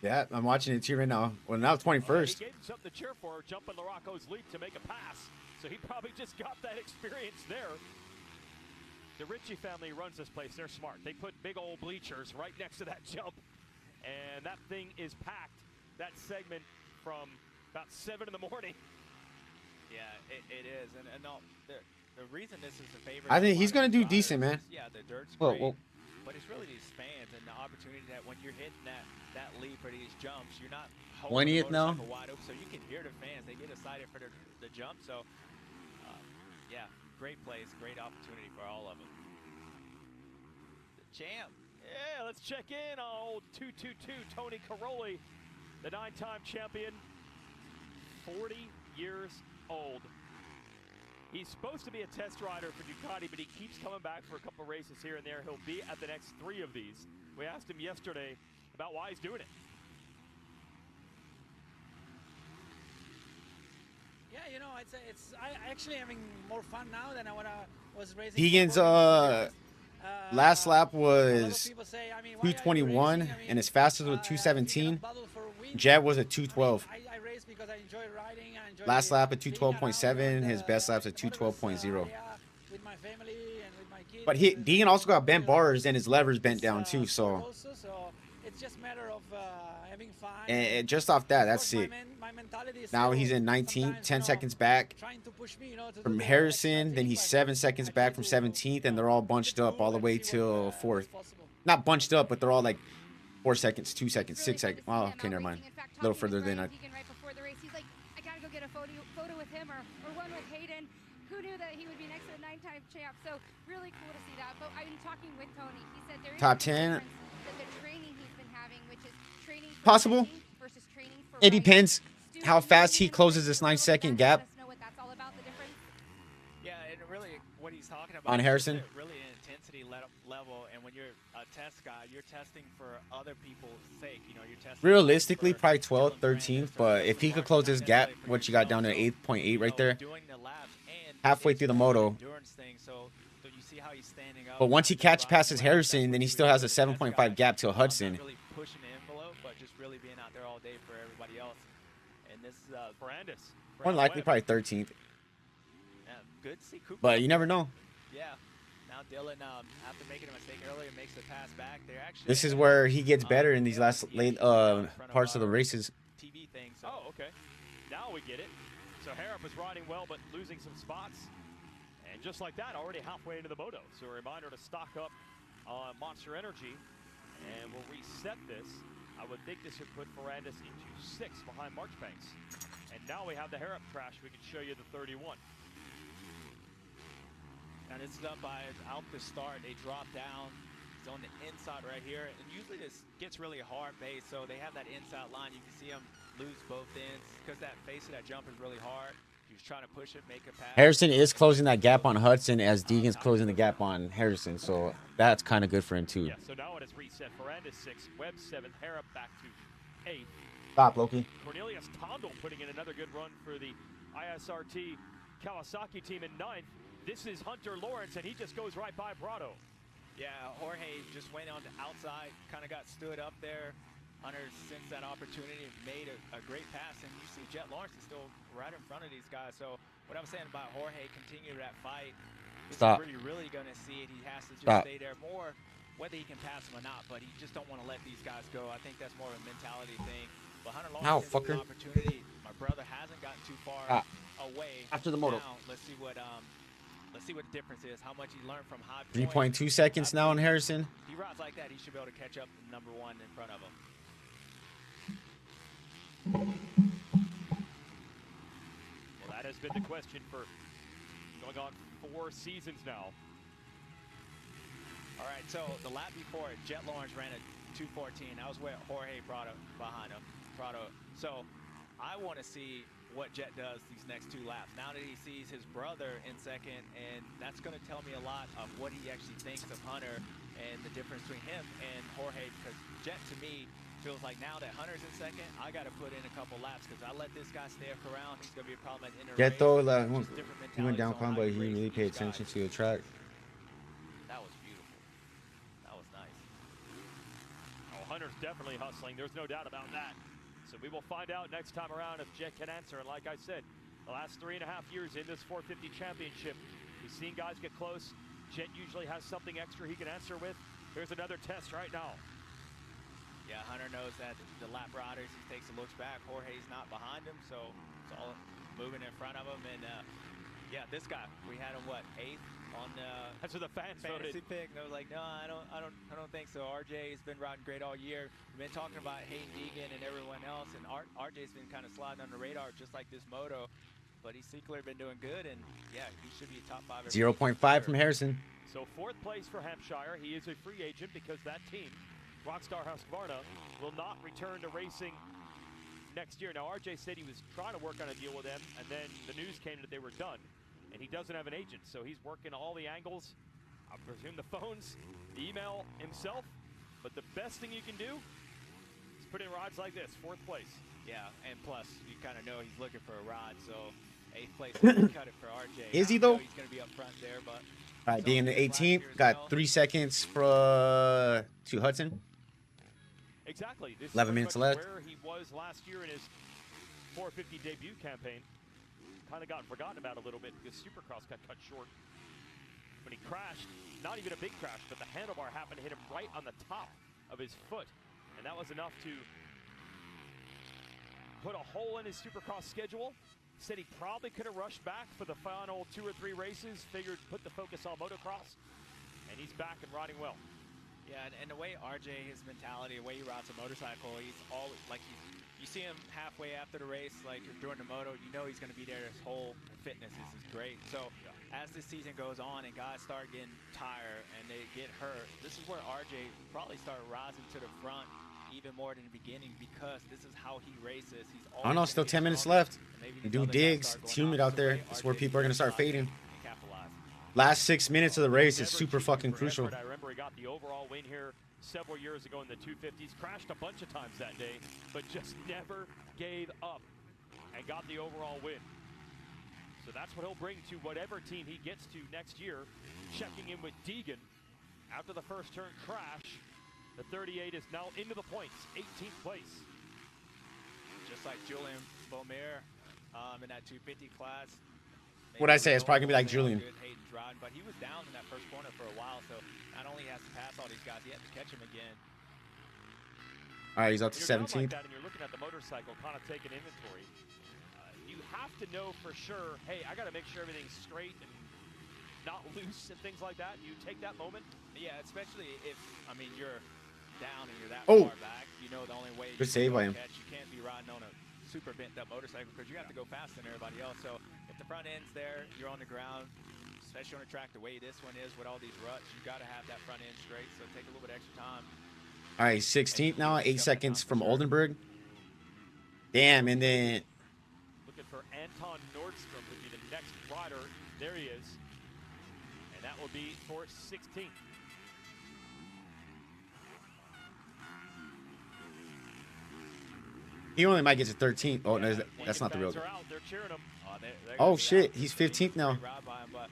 Speaker 1: Yeah, I'm watching it here right now. Well, now it's 21st.
Speaker 4: He gave him something to cheer for, jumping Larocco's leap to make a pass. So he probably just got that experience there. The Ritchie family runs this place. They're smart. They put big old bleachers right next to that jump. And that thing is packed, that segment, from about 7 in the morning.
Speaker 8: Yeah, it is. And no, the reason this is the favorite.
Speaker 1: I think he's going to do decent, man.
Speaker 8: Yeah, the dirt's
Speaker 1: Well,
Speaker 8: great. But it's really these fans and the opportunity that when you're hitting that leap or these jumps, you're not holding
Speaker 1: 20th now.
Speaker 8: Wide open, so you can hear the fans. They get excited for the jump. So, yeah, great place, great opportunity for all of them. The champ.
Speaker 4: Yeah, let's check in on old 222 Tony Caroli, the 9-time champion, 40 years old. He's supposed to be a test rider for Ducati, but he keeps coming back for a couple races here and there. He'll be at the next 3 of these. We asked him yesterday about why he's doing it.
Speaker 16: Yeah, you know, I'd say I actually having more fun now than when I was racing.
Speaker 1: Deegan's last lap was 221, and his fastest was 217. Jet was a 212.
Speaker 16: I race because I enjoy riding. I enjoy
Speaker 1: Last lap at 212.7. His best lap's at 212.0.
Speaker 16: With my family and with my kids.
Speaker 1: But Deegan also got bent bars and his levers bent down too. So
Speaker 16: it's just a matter of having fun.
Speaker 1: and just off that, that's sick.
Speaker 16: My mentality is
Speaker 1: Now he's in 19th, 10 seconds back from Harrison. Then he's 7 seconds back from 17th, and they're all bunched up all the way till 4th. Not bunched up, but they're all like 4 seconds, 2 seconds, 6 seconds. Oh, okay, never mind. A little further than I.
Speaker 9: Right before the race, he's like, I gotta go get a photo with him or one with Hayden. Who knew that he would be next to the 9-time champ? So really cool to see that. But I've been talking with Tony. He said there is
Speaker 1: Top
Speaker 9: a
Speaker 1: 10.
Speaker 9: difference that the training he's been having, which is training for
Speaker 1: Possible.
Speaker 9: racing versus training for
Speaker 1: It depends how fast he closes this 9-second gap.
Speaker 9: know what that's all about, the difference.
Speaker 8: Yeah, and really what he's talking about
Speaker 1: On
Speaker 8: is
Speaker 1: Harrison.
Speaker 8: really an intensity level, and when you're a test guy, you're testing for other people's sake. You know, you're testing.
Speaker 1: Realistically, probably 12th, 13th. But if he could close this gap, what you got down to 8.8 right there, halfway through the moto. But once he passes Harrison, then he still has a 7.5 gap to Hudson.
Speaker 8: Really pushing the envelope, but just really being out there all day for everybody else. And this is
Speaker 4: Ferrandis.
Speaker 1: More than likely, probably 13th.
Speaker 8: Yeah, good to see Cooper.
Speaker 1: But you never know.
Speaker 8: Yeah. Now Dylan, after making a mistake earlier, makes the pass back. They're actually.
Speaker 1: This is where he gets better in these last late parts of the races.
Speaker 8: TV thing. So.
Speaker 4: Oh, okay. Now we get it. So Harrop was riding well, but losing some spots. And just like that, already halfway into the moto. So a reminder to stock up on Monster Energy. And we'll reset this. I would think this would put Ferrandis into 6th behind Marchbanks. And now we have the hair-up crash. We can show you the 31.
Speaker 8: And this is up by out the start. They drop down. It's on the inside right here. And usually this gets really hard base, so they have that inside line. You can see him lose both ends because that face of that jump is really hard. He was trying to push it, make a pass.
Speaker 1: Harrison is closing that gap on Hudson as Deegan's closing the gap on Harrison, so that's kind of good for him too.
Speaker 4: Yeah, so now it is reset. Ferrandis 6th, Webb 7th, Harrop back to 8th.
Speaker 1: Stop, Loki.
Speaker 4: Cornelius Tondel putting in another good run for the ISRT Kawasaki team in 9th. This is Hunter Lawrence, and he just goes right by Prado.
Speaker 8: Yeah, Jorge just went on the outside, kind of got stood up there. Hunter, since that opportunity, made a great pass, and you see Jet Lawrence is still right in front of these guys. So what I'm saying about Jorge, continue that fight. This
Speaker 1: Stop.
Speaker 8: is where you're really going to see it. He has to just
Speaker 1: Stop.
Speaker 8: stay there more, whether he can pass them or not, but he just don't want to let these guys go. I think that's more of a mentality thing. But Hunter Lawrence has an opportunity. My brother hasn't gotten too far away.
Speaker 1: After the moto.
Speaker 8: Now, let's see what the difference is, how much he learned from High Point.
Speaker 1: 3.2 seconds now on Harrison.
Speaker 8: He rides like that, he should be able to catch up to number 1 in front of him.
Speaker 4: Well, that has been the question for going on 4 seasons now.
Speaker 8: All right, so the lap before it, Jet Lawrence ran a 2:14. That was where Jorge brought up behind him. So I want to see what Jet does these next 2 laps. Now that he sees his brother in 2nd, and that's going to tell me a lot of what he actually thinks of Hunter and the difference between him and Jorge, because Jet, to me, feels like now that Hunter's in 2nd, I got to put in a couple laps because I let this guy stay around. He's going to be a problem at the end of the
Speaker 1: Jet
Speaker 8: race.
Speaker 1: though, he went down calm, but he really paid attention to the track.
Speaker 8: That was beautiful. That was nice.
Speaker 4: Oh, Hunter's definitely hustling. There's no doubt about that. So we will find out next time around if Jet can answer. And like I said, the last 3.5 years in this 450 championship, we've seen guys get close. Jet usually has something extra he can answer with. Here's another test right now.
Speaker 8: Yeah, Hunter knows that the lap riders, he takes a look back. Jorge's not behind him, so it's all moving in front of him. And yeah, this guy, we had him, what, 8th on
Speaker 4: that's what the fans
Speaker 8: fantasy
Speaker 4: voted.
Speaker 8: pick. And I was like, no, I don't think so. RJ has been riding great all year. We've been talking about Hayden Deegan and everyone else, and RJ's been kind of sliding on the radar, just like this moto. But he's secretly been doing good, and yeah, he should be top 5.
Speaker 1: 0.5 from Harrison.
Speaker 4: So 4th place for Hampshire. He is a free agent because that team, Rockstar Husqvarna, will not return to racing next year. Now, RJ said he was trying to work on a deal with them, and then the news came that they were done. And he doesn't have an agent, so he's working all the angles. I presume the phones, the email himself. But the best thing you can do is put in rides like this, 4th place.
Speaker 8: Yeah, and plus, you kind of know he's looking for a ride, so 8th place is cut it for RJ.
Speaker 1: Is he, though?
Speaker 8: He's going to be up front there, but...
Speaker 1: All right, being the 18th, got 3 seconds to Hudson.
Speaker 4: Exactly. This
Speaker 1: 11
Speaker 4: is
Speaker 1: minutes left.
Speaker 4: Where he was last year in his 450 debut campaign. Kind of gotten forgotten about a little bit because Supercross got cut short. When he crashed, not even a big crash, but the handlebar happened to hit him right on the top of his foot. And that was enough to put a hole in his Supercross schedule. Said he probably could have rushed back for the final 2 or 3 races, figured put the focus on motocross, and he's back and riding well.
Speaker 8: Yeah, and the way RJ, his mentality, the way he rides a motorcycle, he's always, like, you see him halfway after the race, like during the moto, you know he's going to be there. His whole fitness is great. So as this season goes on and guys start getting tired and they get hurt, this is where RJ probably started rising to the front even more than the beginning because this is how he races. He's
Speaker 1: I don't know, still 10 minutes left. You do digs, team it out there. That's where people are going to start fading. Last 6 minutes of the race is super fucking crucial.
Speaker 4: I remember he got the overall win here several years ago in the 250s. Crashed a bunch of times that day, but just never gave up and got the overall win. So that's what he'll bring to whatever team he gets to next year. Checking in with Deegan after the first turn crash. The 38 is now into the points, 18th place.
Speaker 8: Just like Julian Beaumer in that 250 class.
Speaker 1: What'd I say? It's probably going to be like Julian.
Speaker 8: Driving, but he was down in that first corner for a while, so not only has to pass all these guys, he has to catch him again.
Speaker 1: All right, he's up to 17th.
Speaker 4: Like that and you're looking at the motorcycle, kind of taking inventory. You have to know for sure, hey, I got to make sure everything's straight and not loose and things like that. You take that moment.
Speaker 8: Yeah, especially if, I mean, you're down and you're that
Speaker 1: Oh.
Speaker 8: far back, you know the only way
Speaker 1: Good
Speaker 8: you
Speaker 1: save
Speaker 8: can
Speaker 1: by him.
Speaker 8: catch, you can't be riding on a super bent up motorcycle because you have to go faster than everybody else. So if the front end's there, you're on the ground, especially on a track the way this one is with all these ruts, you got to have that front end straight. So take a little bit extra time.
Speaker 1: All right, 16th now, 8 seconds from Oldenburg. Damn, and then
Speaker 4: Looking for Anton Nordstrom to be the next rider. There he is. And that will be for 16th.
Speaker 1: he only might get to 13th. Oh, no, that's not the real.
Speaker 4: Fans are out. They're cheering him.
Speaker 8: They're
Speaker 1: Oh
Speaker 8: gonna be
Speaker 1: shit,
Speaker 8: out.
Speaker 1: he's 15th now.
Speaker 8: Ride by him, but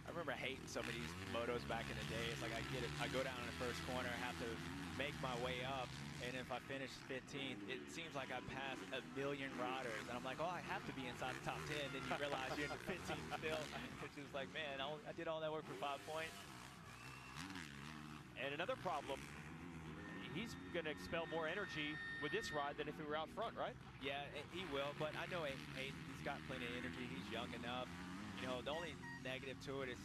Speaker 8: I remember hating some of these motos back in the day. It's like I get it. I go down in the first corner, have to make my way up, and if I finish 15th, it seems like I passed a million riders, and I'm like, oh, I have to be inside the top 10. Then you realize you're in the 15th still, which is like, man, I did all that work for 5 points.
Speaker 4: And another problem, he's going to expel more energy with this ride than if he were out front, right?
Speaker 8: Yeah, he will, but I know he's got plenty of energy. He's young enough. You know, the only negative to it is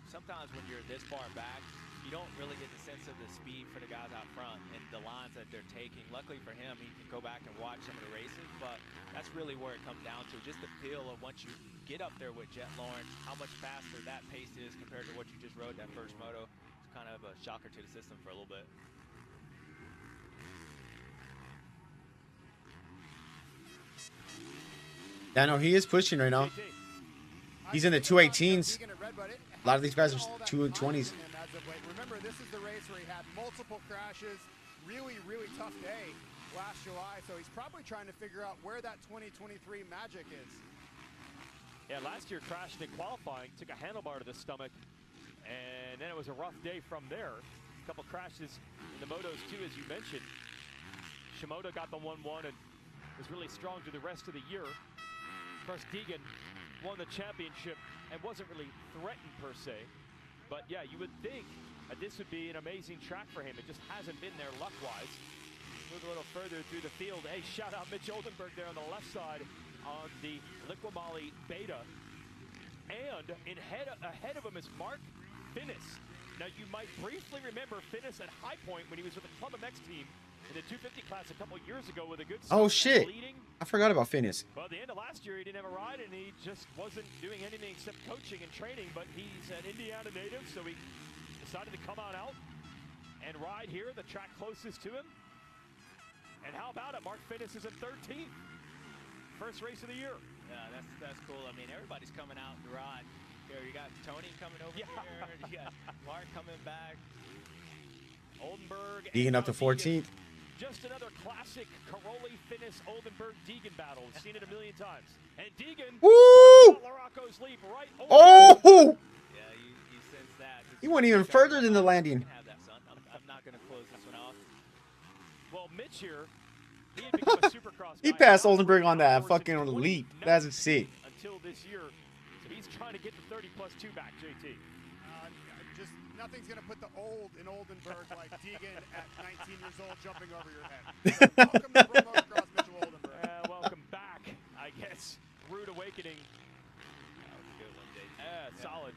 Speaker 8: sometimes when you're this far back, you don't really get the sense of the speed for the guys out front and the lines that they're taking. Luckily for him, he can go back and watch some of the races, but that's really where it comes down to. Just the feel of once you get up there with Jet Lawrence, how much faster that pace is compared to what you just rode that first moto. It's kind of a shocker to the system for a little bit.
Speaker 1: Yeah, no, he is pushing right now. He's in the 218s. A lot of these guys are 220s.
Speaker 10: Remember, this is the race where he had multiple crashes, really tough day last July, so he's probably trying to figure out where that 2023 magic is.
Speaker 4: Yeah, last year crashed in qualifying, took a handlebar to the stomach, and then it was a rough day from there. A couple crashes in the Motos too, as you mentioned. Shimoda got the 1-1 and was really strong through the rest of the year. Of course, Deegan won the championship and wasn't really threatened per se. But yeah, you would think that this would be an amazing track for him. It just hasn't been there luck-wise. Move a little further through the field. Hey, shout out Mitch Oldenburg there on the left side on the Liqui Beta. And ahead of him is Mark Finnis. Now, you might briefly remember Finnis at High Point when he was with the Club MX team in the 250 class a couple years ago with a good
Speaker 1: Oh
Speaker 4: start
Speaker 1: shit,
Speaker 4: leading.
Speaker 1: I forgot about Finnis.
Speaker 4: Well, at the end of last year, he didn't have a ride, and he just wasn't doing anything except coaching and training. But he's an Indiana native, so he decided to come on out and ride here, the track closest to him. And how about it? Mark Finnis is in 13th. First race of the year.
Speaker 8: Yeah, that's cool. I mean, everybody's coming out to ride. Here, you got Tony coming over here. You got Mark coming back.
Speaker 4: Oldenburg.
Speaker 1: Deegan up to 14th.
Speaker 4: Just another classic Caroli, Finnis, Oldenburg, Deegan battle. We've seen it a million times. And Deegan,
Speaker 1: woo!
Speaker 4: Larocco's leap right over.
Speaker 1: Oh!
Speaker 8: Yeah, you sense that.
Speaker 1: He went even further than the landing.
Speaker 8: Have that, son. I'm not going to close this one off.
Speaker 4: Well, Mitch here, he had become a supercross
Speaker 1: He
Speaker 4: guy
Speaker 1: passed Oldenburg on that fucking leap. That's sick.
Speaker 4: until this year. So he's trying to get the 30+2 back, JT.
Speaker 10: Just nothing's going to put the old in Oldenburg like Deegan at 19 years old jumping over your head. Welcome to Pro Motocross, Mitchell Oldenburg.
Speaker 4: Welcome back, I guess. Rude awakening.
Speaker 8: That was a good one, JT.
Speaker 4: Solid.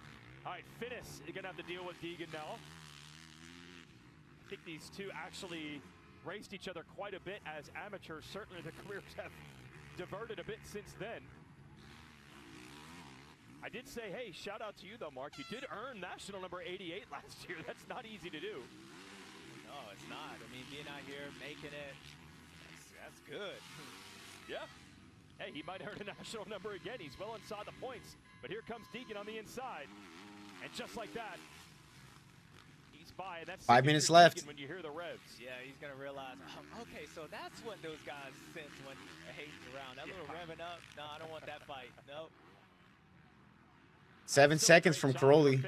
Speaker 4: All right, Finnis, you're going to have to deal with Deegan now. I think these two actually raced each other quite a bit as amateurs. Certainly their careers have diverted a bit since then. I did say, hey, shout out to you though, Mark. You did earn national number 88 last year. That's not easy to do.
Speaker 8: No, it's not. I mean, being out here, making it, that's good.
Speaker 4: Yeah. Hey, he might earn a national number again. He's well inside the points. But here comes Deegan on the inside. And just like that, he's by. And that's
Speaker 1: 5 minutes left.
Speaker 4: When you hear the revs.
Speaker 8: Yeah, he's going to realize, okay, so that's what those guys sense when they're hating around. That little revving up, no, I don't want that fight. Nope.
Speaker 1: 7 seconds from Caroli.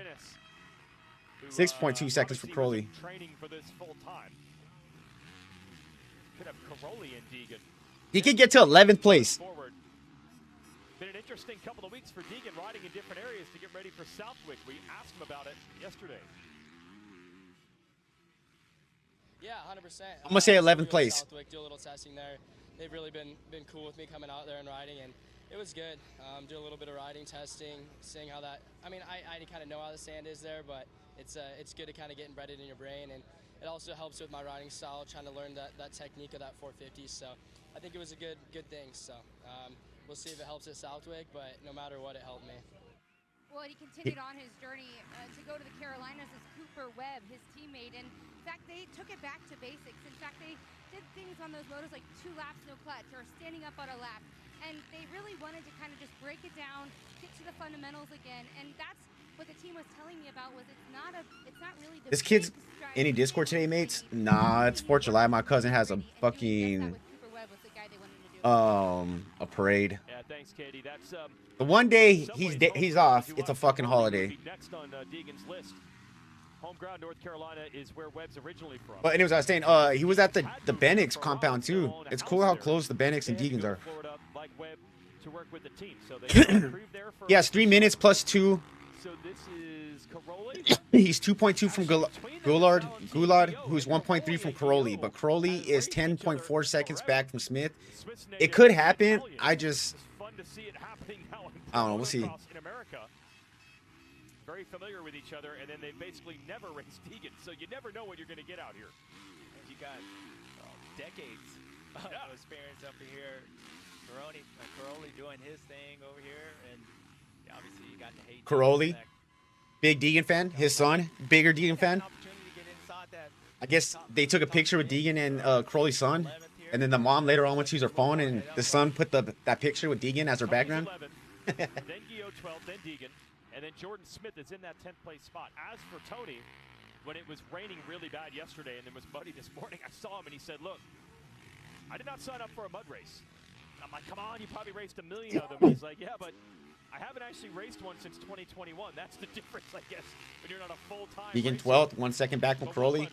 Speaker 1: 6.2 seconds for Crowley.
Speaker 4: Training for this full time. Could have Caroli and Deegan.
Speaker 1: He could get to 11th place.
Speaker 4: Forward. Been an interesting couple of weeks for Deegan, riding in different areas to get ready for Southwick. We asked him about it yesterday.
Speaker 17: Yeah, 100%.
Speaker 1: I'm gonna say 11th place.
Speaker 17: Southwick, do a little testing there. They've really been cool with me coming out there and riding, and it was good. Do a little bit of riding testing, seeing how that. I mean, I kind of know how the sand is there, but it's good to kind of get embedded in your brain and it also helps with my riding style, trying to learn that technique of that 450. So I think it was a good thing. So we'll see if it helps at Southwick, but no matter what, it helped me.
Speaker 9: Well, he continued on his journey to go to the Carolinas as Cooper Webb, his teammate. And in fact, they took it back to basics. In fact, they did things on those motos like 2 laps, no clutch, or standing up on a lap. And they really wanted to kind of just break it down, get to the fundamentals again. And that's what the team was telling me about, was it's not really the
Speaker 1: This kid's any Discord today, mates? Nah, it's 4th of July. My cousin has a fucking a parade.
Speaker 4: Yeah, thanks, Katie. That's
Speaker 1: The one day he's off, it's a fucking holiday.
Speaker 4: next on Deegan's list. Home ground, North Carolina, is where Webb's originally from.
Speaker 1: But anyways, I was saying, he was at the Bennix compound too. It's cool how close the Bennix and Deegan's are.
Speaker 4: Like Webb to work with the team. So they
Speaker 1: He has 3 minutes plus 2.
Speaker 4: So this is Caroli.
Speaker 1: He's 2.2 from Goulard, who's 1.3 from Caroli. But Caroli is 10.4 seconds back from Smith. It could happen. I don't know. We'll see.
Speaker 4: In America, very familiar with each other, and then they basically never raced Deegan, so you never know what you're going to get out here.
Speaker 8: And you got decades of experience up here. Caroli doing his thing over here, and obviously you got to hate
Speaker 1: Caroli, big Deegan fan. His son, bigger Deegan fan. I guess they took a picture with Deegan and Caroli's son, and then the mom later on went to use her phone, and the son put that picture with Deegan as her background.
Speaker 4: Then Gio 12, then Deegan, and then Jordan Smith is in that 10th place spot. As for Tony, when it was raining really bad yesterday and it was muddy this morning, I saw him and he said, "Look, I did not sign up for a mud race." I'm like, "Come on, you probably raced a million of them." And he's like, "Yeah, but I haven't actually raced one since 2021. That's the difference, I guess, when you're not a full-time
Speaker 1: Deegan
Speaker 4: racer."
Speaker 1: 12th, 1 second back from Caroli.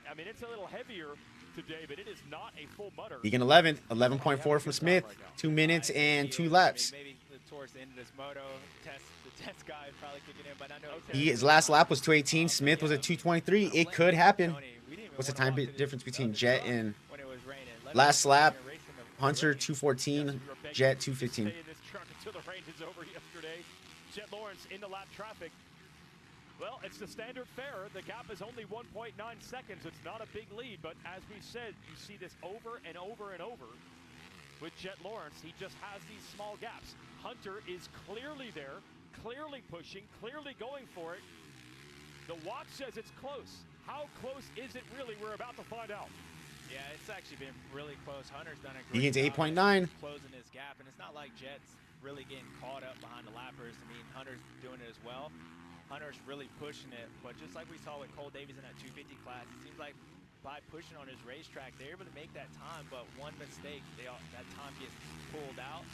Speaker 4: I mean, it's a little heavier today, but it is not a full mudder.
Speaker 1: Deegan 11th, 11.4 from Smith, 2 minutes and 2 laps.
Speaker 8: Maybe towards the end of this moto test, the test guy is probably kicking in, but I know
Speaker 1: His last lap was 2:18. Smith was at 2:23. It could happen. What's the time difference between Jet and last lap? Hunter 2:14, Jet 2:15.
Speaker 4: Until the rain is over yesterday. Jet Lawrence into lap traffic. Well, it's the standard fare. The gap is only 1.9 seconds. It's not a big lead, but as we said, you see this over and over and over with Jet Lawrence. He just has these small gaps. Hunter is clearly there, clearly pushing, clearly going for it. The watch says it's close. How close is it really? We're about to find out.
Speaker 8: Yeah, it's actually been really close. Hunter's done a
Speaker 1: Deegan's
Speaker 8: great job
Speaker 1: 8.9.
Speaker 8: closing his gap, and it's not like Jet's really getting caught up behind the lappers. I mean, Hunter's doing it as well. Hunter's really pushing it, but just like we saw with Cole Davies in that 250 class, it seems like by pushing on his racetrack, they're able to make that time, but one mistake, that time gets pulled out.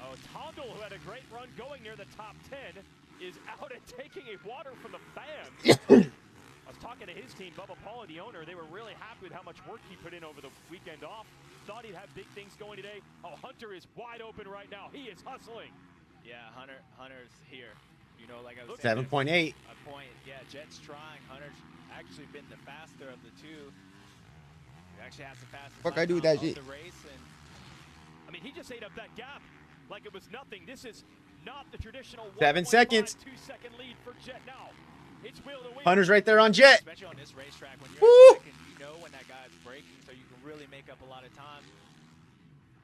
Speaker 4: Oh, Tondel, who had a great run going near the top 10, is out and taking a water from the fan. I was talking to his team, Bubba Paula, the owner. They were really happy with how much work he put in over the weekend off. Thought he'd have big things going today. Oh, Hunter is wide open right now. He is hustling.
Speaker 8: Yeah, Hunter's here. You know, like I was
Speaker 1: 7.8.
Speaker 8: saying, a point. Yeah, Jet's trying. Hunter's actually been the faster of the two. He actually has the fastest
Speaker 1: Fuck, I do that shit.
Speaker 8: the race. And
Speaker 4: I mean, he just ate up that gap like it was nothing. This is not the traditional
Speaker 1: 7 seconds.
Speaker 4: 2-second lead for Jet now. It's wheel to wheel.
Speaker 1: Hunter's right there on Jet.
Speaker 8: Especially on this racetrack, when you're
Speaker 1: Woo!
Speaker 8: in second, you know when that guy's braking, so you can really make up a lot of time.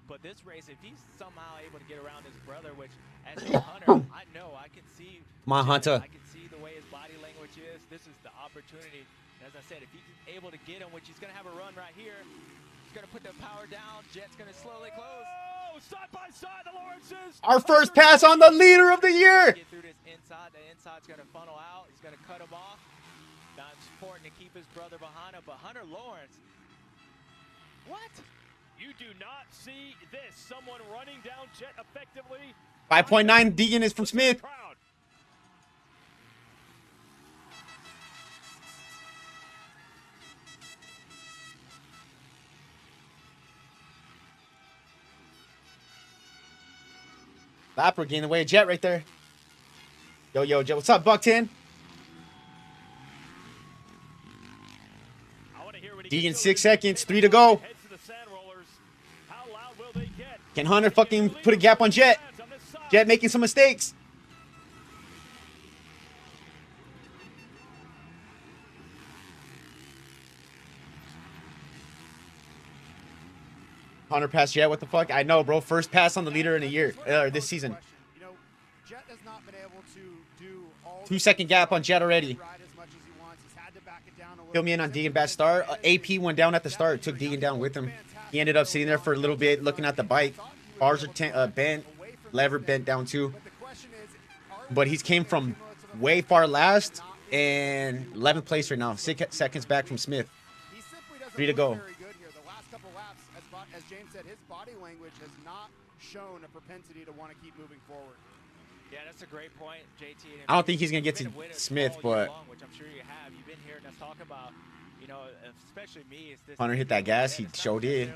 Speaker 8: But this race, if he's somehow able to get around his brother, which as a Hunter, I know I can see.
Speaker 1: Come on, Hunter.
Speaker 8: I can see the way his body language is. This is the opportunity. And as I said, if he's able to get him, which he's going to have a run right here, he's going to put the power down. Jet's going to slowly close.
Speaker 4: Oh, side by side, the Lawrences.
Speaker 1: Our first pass on the leader of the year.
Speaker 8: Get through this inside. The inside's going to funnel out. He's going to cut him off. Now it's important to keep his brother behind him. But Hunter Lawrence, what?
Speaker 4: You do not see this. Someone running down Jet effectively.
Speaker 1: 5.9. Deegan is from Smith. Lapper getting away. Jet right there. Yo, Jet. What's up, Buck 10? Deegan 6 seconds. 3 to go. Can Hunter fucking put a gap on Jet? Jet making some mistakes. Hunter passed Jet. What the fuck? I know, bro. First pass on the leader in a year, this season.
Speaker 10: You know, Jet has not been able to do all
Speaker 1: 2-second gap on Jet already.
Speaker 10: ride as much as he wants. He's had to back it down a little.
Speaker 1: Fill me in on Deegan bad start. AP went down at the start. Took Deegan down with him. He ended up sitting there for a little bit, looking at the bike. Bars are bent. Lever bent down too. But he's came from way far last and 11th place right now. 6 seconds back from Smith. 3 to go.
Speaker 10: The last couple laps, as James said, his body language has not shown a propensity to want to keep moving forward.
Speaker 8: Yeah, that's a great point, JT.
Speaker 1: I don't think he's gonna get to Smith, but
Speaker 8: which I'm sure you have. You've been hearing us talk about, you know, especially me. Is this
Speaker 1: Hunter hit that gas. He showed it.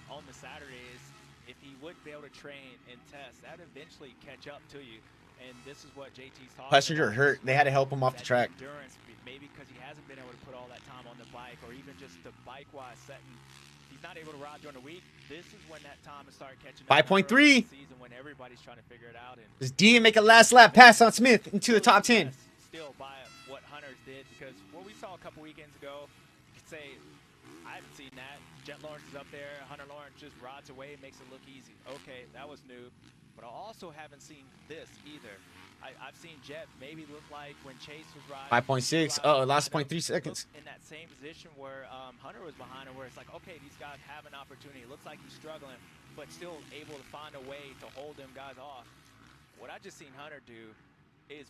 Speaker 8: On the Saturdays, if he would be able to train and test, that would eventually catch up to you. And this is what JT's talking
Speaker 1: Passenger
Speaker 8: about.
Speaker 1: hurt. They had to help him off the track.
Speaker 8: Endurance, maybe because he hasn't been able to put all that time on the bike, or even just the bike-wise setting. He's not able to ride during the week. This is when that time will start catching up.
Speaker 1: 5.3.
Speaker 8: Season when everybody's trying to figure it out. And
Speaker 1: Does Deegan make a last lap pass on Smith into the top 10?
Speaker 8: still by what Hunter did, because what we saw a couple weekends ago, you could say, I haven't seen that. Jet Lawrence is up there. Hunter Lawrence just rides away and makes it look easy. Okay, that was new. But I also haven't seen this either. I've seen Jet maybe look like when Chase was riding.
Speaker 1: 5.6. Oh, last 0.3 seconds.
Speaker 8: In that same position where Hunter was behind him, where it's like, okay, these guys have an opportunity. It looks like he's struggling, but still able to find a way to hold them guys off. What I just seen Hunter do is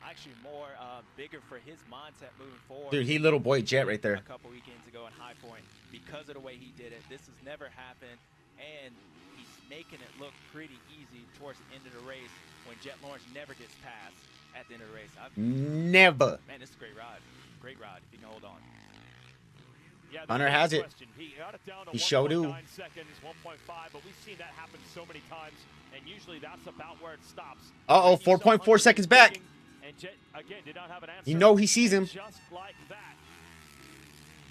Speaker 8: actually more bigger for his mindset moving forward.
Speaker 1: Dude, he little boy Jet right there.
Speaker 8: A couple weekends ago in High Point, because of the way he did it. This has never happened, and he's making it look pretty easy towards the end of the race when Jet Lawrence never gets past at the end of the race.
Speaker 1: Never.
Speaker 8: Man, this is a great ride. Great ride if you can hold on.
Speaker 4: Yeah,
Speaker 1: Hunter has it.
Speaker 4: He got it down to
Speaker 1: He showed
Speaker 4: 1.9
Speaker 1: you.
Speaker 4: seconds, 1.5, but we've seen that happen so many times, and usually that's about where it stops.
Speaker 1: Uh-oh, 4.4 seconds back.
Speaker 4: And Jet, again, did not have an answer.
Speaker 1: You know he sees him.
Speaker 4: Just like that.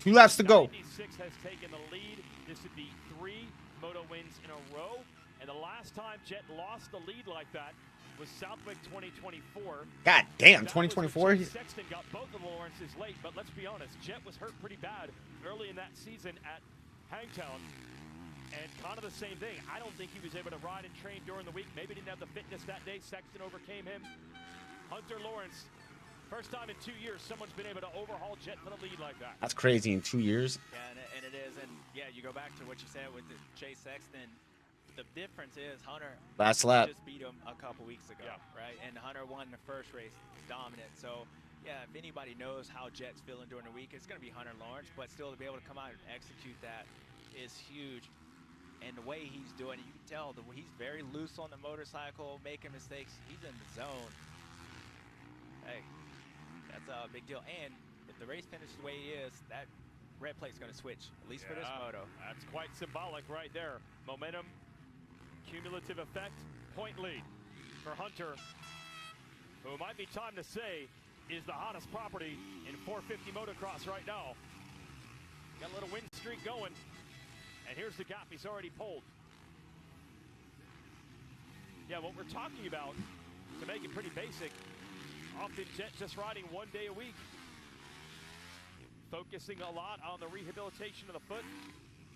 Speaker 1: 2 laps to go.
Speaker 4: 96 has taken the lead. This would be 3 moto wins in a row. And the last time Jet lost the lead like that was Southwick 2024.
Speaker 1: God damn,
Speaker 4: That
Speaker 1: 2024.
Speaker 4: was when Sexton got both of Lawrence's late, but let's be honest, Jet was hurt pretty bad early in that season at Hangtown. And kind of the same thing. I don't think he was able to ride and train during the week. Maybe didn't have the fitness that day. Sexton overcame him. Hunter Lawrence, first time in 2 years someone's been able to overhaul Jet for the lead like that.
Speaker 1: That's crazy in 2 years.
Speaker 8: Yeah, and it is. And yeah, you go back to what you said with the Chase Sexton. The difference is Hunter
Speaker 1: Last lap.
Speaker 8: just beat him a couple weeks ago, right? And Hunter won the first race, dominant. So yeah, if anybody knows how Jet's feeling during the week, it's going to be Hunter Lawrence. But still, to be able to come out and execute that is huge. And the way he's doing it, you can tell he's very loose on the motorcycle, making mistakes. He's in the zone. Hey, that's a big deal. And if the race finishes the way he is, that red plate's going to switch, at least for this moto.
Speaker 4: That's quite symbolic right there. Momentum, cumulative effect, point lead for Hunter, who might be time to say is the hottest property in 450 motocross right now. Got a little win streak going, and here's the gap he's already pulled. Yeah, what we're talking about, to make it pretty basic, often Jet just riding 1 day a week, focusing a lot on the rehabilitation of the foot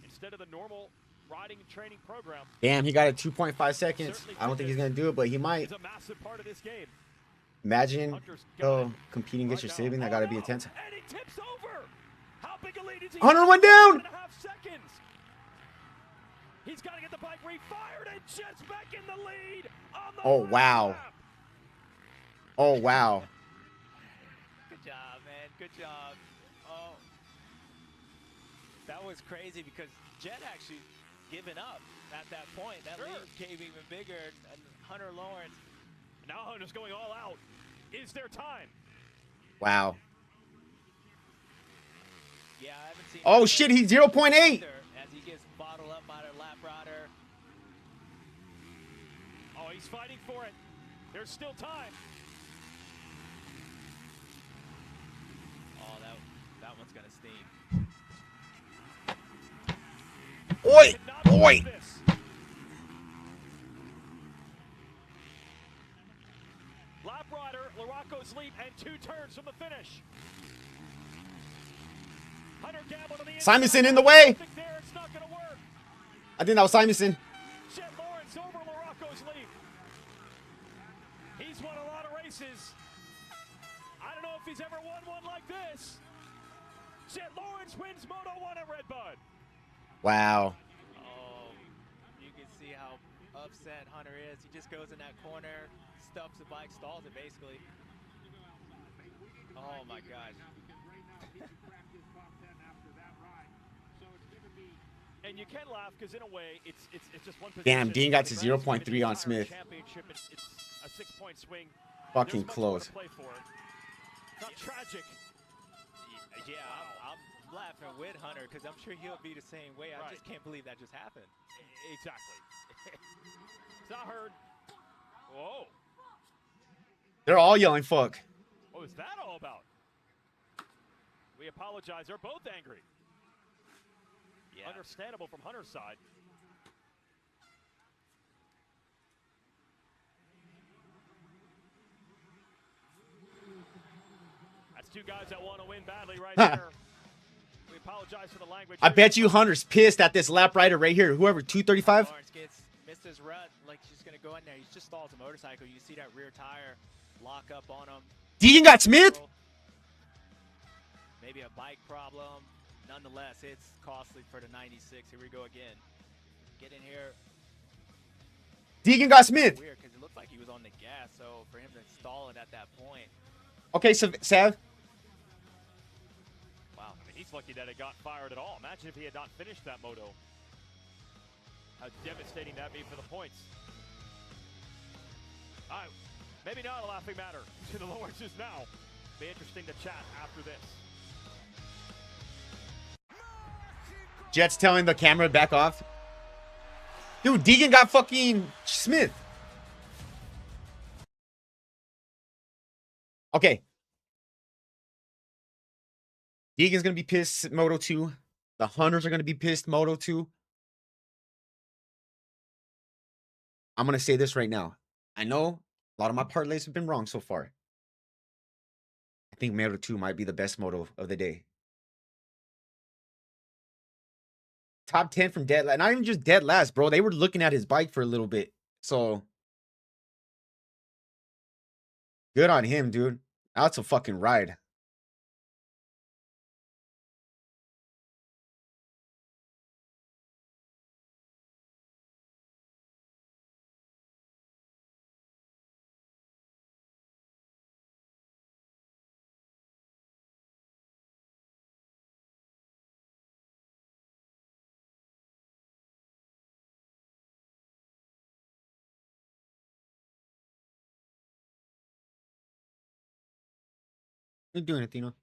Speaker 4: instead of the normal riding and training program.
Speaker 1: Damn, he got it 2.5 seconds. I don't think he's going to do it, but he might.
Speaker 4: It's a massive part of this game.
Speaker 1: Imagine competing against your sibling. That got to be intense.
Speaker 4: And he tips over. How big a lead is he?
Speaker 1: Hunter went down.
Speaker 4: 1.5 seconds. He's got to get the bike refired, and Jet's back in the lead. On the
Speaker 1: Oh, wow. Oh, wow.
Speaker 8: Good job, man. Good job. Oh, that was crazy because Jet actually given up at that point. That lead came even bigger. And Hunter Lawrence.
Speaker 4: Now Hunter's going all out. Is there time?
Speaker 1: Wow.
Speaker 8: Yeah, I haven't seen.
Speaker 1: Oh, shit, he's 0.8.
Speaker 8: As he gets bottled up by the lap rider.
Speaker 4: Oh, he's fighting for it. There's still time.
Speaker 8: Oh, that one's gonna sting.
Speaker 1: Oi! Oi!
Speaker 4: Lap rider, Larocco's leap, and 2 turns from the finish. Hunter gambled on the inside.
Speaker 1: Simonson in the way.
Speaker 4: There, it's not gonna work.
Speaker 1: I think that was Simonson.
Speaker 4: Jet Lawrence over Larocco's lead. He's won a lot of races. I don't know if he's ever won one like this. Jet Lawrence wins Moto 1 at RedBud.
Speaker 1: Wow.
Speaker 8: Oh, you can see how upset Hunter is. He just goes in that corner, stuffs the bike, stalls it basically. Oh my gosh.
Speaker 4: And you can laugh because in a way it's just one position.
Speaker 1: Damn, Dean got to
Speaker 4: In the grand
Speaker 1: 0.3
Speaker 4: scheme of the
Speaker 1: on
Speaker 4: entire
Speaker 1: Smith.
Speaker 4: Championship, it's a 6-point swing.
Speaker 1: Fucking
Speaker 4: There's much more
Speaker 1: close.
Speaker 4: to play for. Not tragic.
Speaker 8: Yeah, I'm laughing with Hunter because I'm sure he'll be the same way. I just can't believe that just happened.
Speaker 4: Exactly. Zahard. Whoa.
Speaker 1: They're all yelling fuck.
Speaker 4: What was that all about? We apologize. They're both angry. Yeah. Understandable from Hunter's side. That's two guys that want to win badly right there. We apologize for the language.
Speaker 1: I bet you Hunter's pissed at this lap rider right here. Whoever, 235?
Speaker 8: Lawrence missed his rut, like she's gonna go in there. He's just stalls a motorcycle. You see that rear tire lock up on him.
Speaker 1: Deegan got Smith?
Speaker 8: Maybe a bike problem. Nonetheless, it's costly for the 96. Here we go again. Get in here.
Speaker 1: Deegan got Smith.
Speaker 8: Weird, because it looked like he was on the gas, so for him to stall it at that point.
Speaker 1: Okay, so Sav.
Speaker 4: Wow, I mean, he's lucky that it got fired at all. Imagine if he had not finished that moto. How devastating that'd be for the points. All right, maybe not a laughing matter to the Lawrences now. Be interesting to chat after this.
Speaker 1: Jet's telling the camera back off. Dude, Deegan got fucking Smith. Okay. Deegan's going to be pissed Moto 2. The Hunters are going to be pissed Moto 2. I'm going to say this right now. I know a lot of my parlays have been wrong so far. I think Moto 2 might be the best moto of the day. Top 10 from dead last. Not even just dead last, bro. They were looking at his bike for a little bit. So good on him, dude. That's a fucking ride. What are you doing, Athena?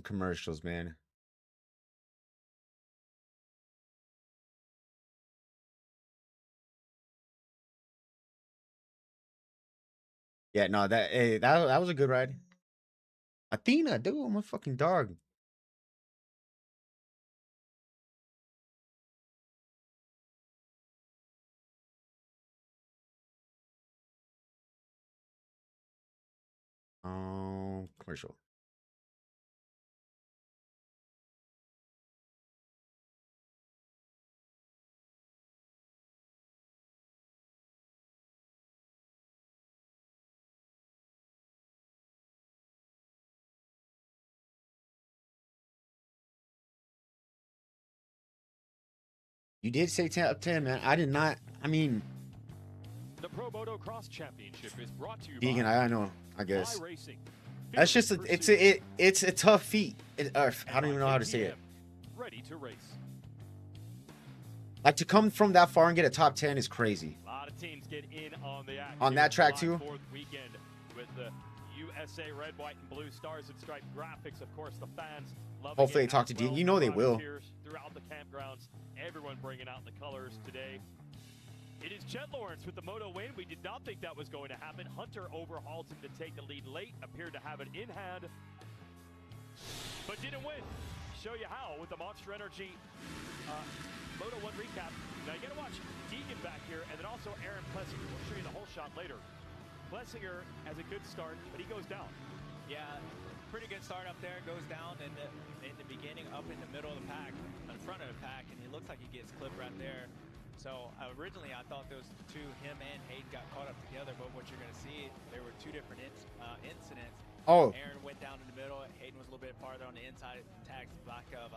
Speaker 1: Commercials, man. Yeah, no, that was a good ride. Athena, dude, I'm a fucking dog. Commercial. You did say 10 up 10, man. I did not. I mean,
Speaker 4: The Pro Motocross Championship is brought to you
Speaker 1: Deegan,
Speaker 4: by
Speaker 1: I know. I guess
Speaker 4: Racing.
Speaker 1: that's just it's a tough feat. I don't even know how to say it.
Speaker 4: Ready to race.
Speaker 1: Like to come from that far and get a top 10 is crazy.
Speaker 4: A lot of teams get in on the action.
Speaker 1: On that track too.
Speaker 4: Fourth weekend with the USA red, white, and blue stars and stripe graphics. Of course, the fans love.
Speaker 1: Hopefully they talk to Deegan. You know they will.
Speaker 4: Throughout the campgrounds, everyone bringing out the colors today. It is Jet Lawrence with the moto win. We did not think that was going to happen. Hunter overhauls him to take the lead late. Appeared to have it in hand, but didn't win. Show you how with the Monster Energy Moto 1 recap. Now you got to watch Deegan back here, and then also Aaron Plessinger. We'll show you the whole shot later. Plessinger has a good start, but he goes down.
Speaker 8: Yeah, pretty good start up there. Goes down in the beginning, up in the middle of the pack, in front of the pack, and he looks like he gets clipped right there. So originally I thought those two, him and Hayden, got caught up together, but what you're going to see, there were two different incidents.
Speaker 1: Oh.
Speaker 8: Aaron went down in the middle. Hayden was a little bit farther on the inside, tags back of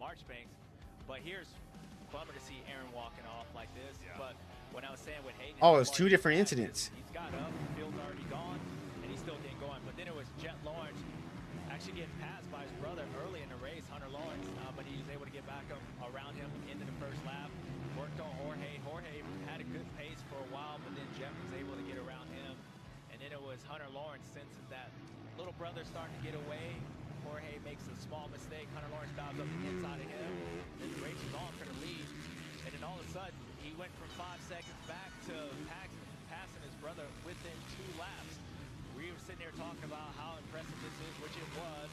Speaker 8: Marchbanks. But here's bummer to see Aaron walking off like this. Yeah. But when I was saying with Hayden,
Speaker 1: Oh, it's two different incidents.
Speaker 8: He's got up, the field's already gone, and he's still getting going. But then it was Jet Lawrence actually getting passed by his brother early in the race, Hunter Lawrence, but he was able to get back up around him into the first lap. Worked on Jorge. Jorge had a good pace for a while, but then Jeff was able to get around him. And then it was Hunter Lawrence, sensing that little brother starting to get away. Jorge makes a small mistake. Hunter Lawrence dives up the inside of him. Then the race was on for the lead. And then all of a sudden, he went from 5 seconds back to passing his brother within 2 laps. We were sitting here talking about how impressive this is, which it was,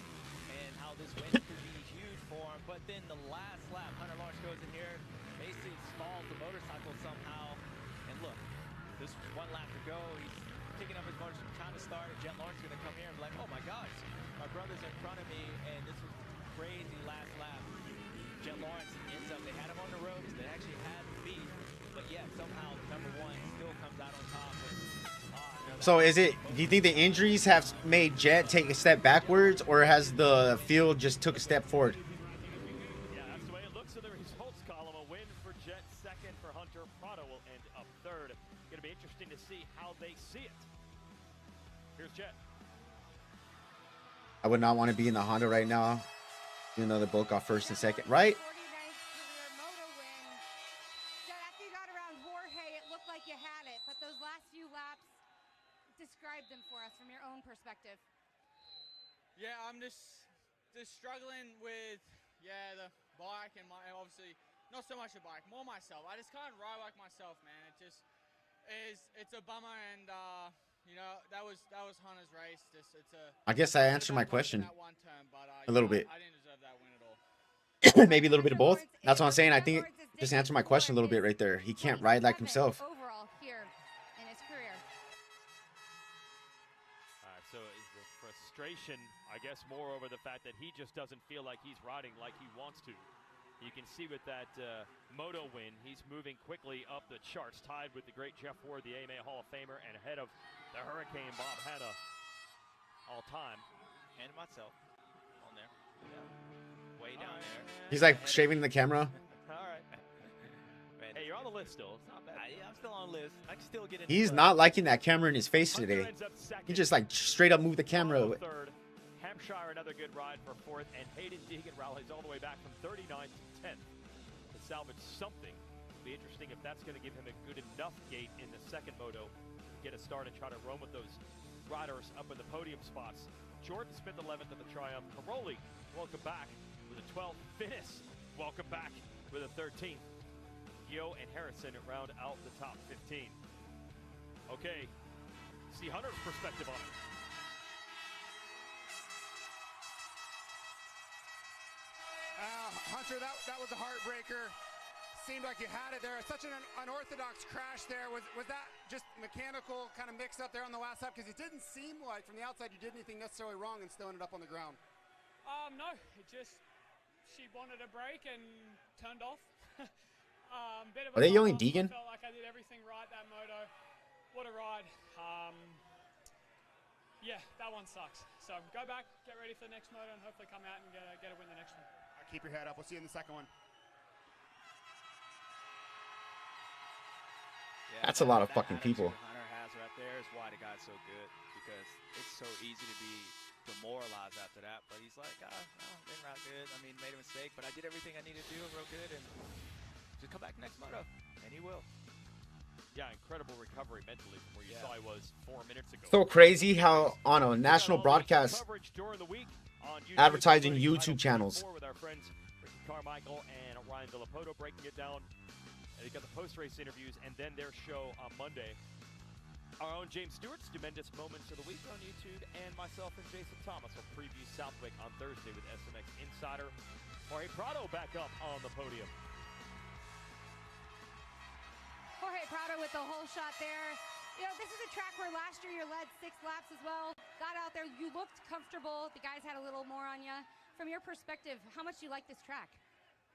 Speaker 8: and how this win could be huge for him. But then the last lap, Hunter Lawrence goes in here, basically stalls the motorcycle somehow. And look, this was 1 lap to go. He's picking up his motorcycle, trying to start. Jet Lawrence is going to come here and be like, oh my gosh, my brother's in front of me. And this was crazy last lap. Jet Lawrence ends up, they had him on the ropes. They actually had him beat. But yet somehow number 1 still comes out on top.
Speaker 1: So is it, do you think the injuries have made Jet take a step backwards, or has the field just took a step forward?
Speaker 4: Yeah, that's the way it looks in the results column. A win for Jet, second for Hunter. Prado will end up third. Going to be interesting to see how they see it. Here's Jet.
Speaker 1: I would not want to be in the Honda right now, even though they both got first and second, right?
Speaker 9: You had it, but those last few laps, describe them for us from your own perspective.
Speaker 12: Yeah, I'm just struggling with the bike and obviously not so much the bike, more myself. I just can't ride like myself, man. It just it's a bummer, and you know, that was Hunter's race.
Speaker 1: I guess I answered my question a little bit.
Speaker 12: I didn't deserve that win at all.
Speaker 1: Maybe a little bit of both. That's what I'm saying. I think just answer my question a little bit right there. He can't ride like himself.
Speaker 9: Overall here in his career.
Speaker 4: So is the frustration, I guess, more over the fact that he just doesn't feel like he's riding like he wants to. You can see with that moto win, he's moving quickly up the charts, tied with the great Jeff Ward, the AMA Hall of Famer, and ahead of the Hurricane Bob Hanna all time.
Speaker 8: And myself on there. Yeah. Way down there.
Speaker 1: He's like shaving the camera.
Speaker 8: All right.
Speaker 4: Hey, you're on the list still. It's not bad.
Speaker 8: I'm still on the list. I can still get in.
Speaker 1: He's not liking that camera in his face today. He just like straight up moved the camera away.
Speaker 4: Third. Hampshire, another good ride for fourth, and Hayden Deegan rallies all the way back from 39th to 10th to salvage something. It'll be interesting if that's going to give him a good enough gate in the second moto to get a start and try to run with those riders up in the podium spots. Jordan Smith 11th at the Triumph. Caroli, welcome back with a 12th. Finis, welcome back with a 13th. Yo and Harrison round out the top 15. Okay, see Hunter's perspective on it.
Speaker 10: Hunter, that was a heartbreaker. Seemed like you had it there. Such an unorthodox crash there. Was that just mechanical kind of mix up there on the last lap? Because it didn't seem like from the outside you did anything necessarily wrong and still ended up on the ground.
Speaker 14: No, it just, she wanted a break and turned off.
Speaker 1: Are they yelling Deegan?
Speaker 14: I felt like I did everything right that moto. What a ride. Yeah, that one sucks. So go back, get ready for the next moto, and hopefully come out and get a win the next one.
Speaker 10: Keep your head up. We'll see you in the second one.
Speaker 8: Yeah,
Speaker 1: that's a lot of fucking people.
Speaker 8: Hunter has right there is why the guy's so good, because it's so easy to be demoralized after that. But he's like, didn't ride good. I mean, made a mistake, but I did everything I needed to do real good, and just come back next moto, and he will.
Speaker 4: Yeah, incredible recovery mentally from where you saw he was 4 minutes ago.
Speaker 1: So crazy how on a national broadcast advertising YouTube channels.
Speaker 4: With our friends Ricky Carmichael and Ryan Villapoto breaking it down. And they got the post-race interviews and then their show on Monday. Our own James Stewart's Tremendous Moments of the Week on YouTube, and myself and Jason Thomas will preview Southwick on Thursday with SMX Insider. Jorge Prado back up on the podium.
Speaker 9: Jorge Prado with the whole shot there. You know, this is a track where last year you led 6 laps as well. Got out there, you looked comfortable. The guys had a little more on you. From your perspective, how much do you like this track?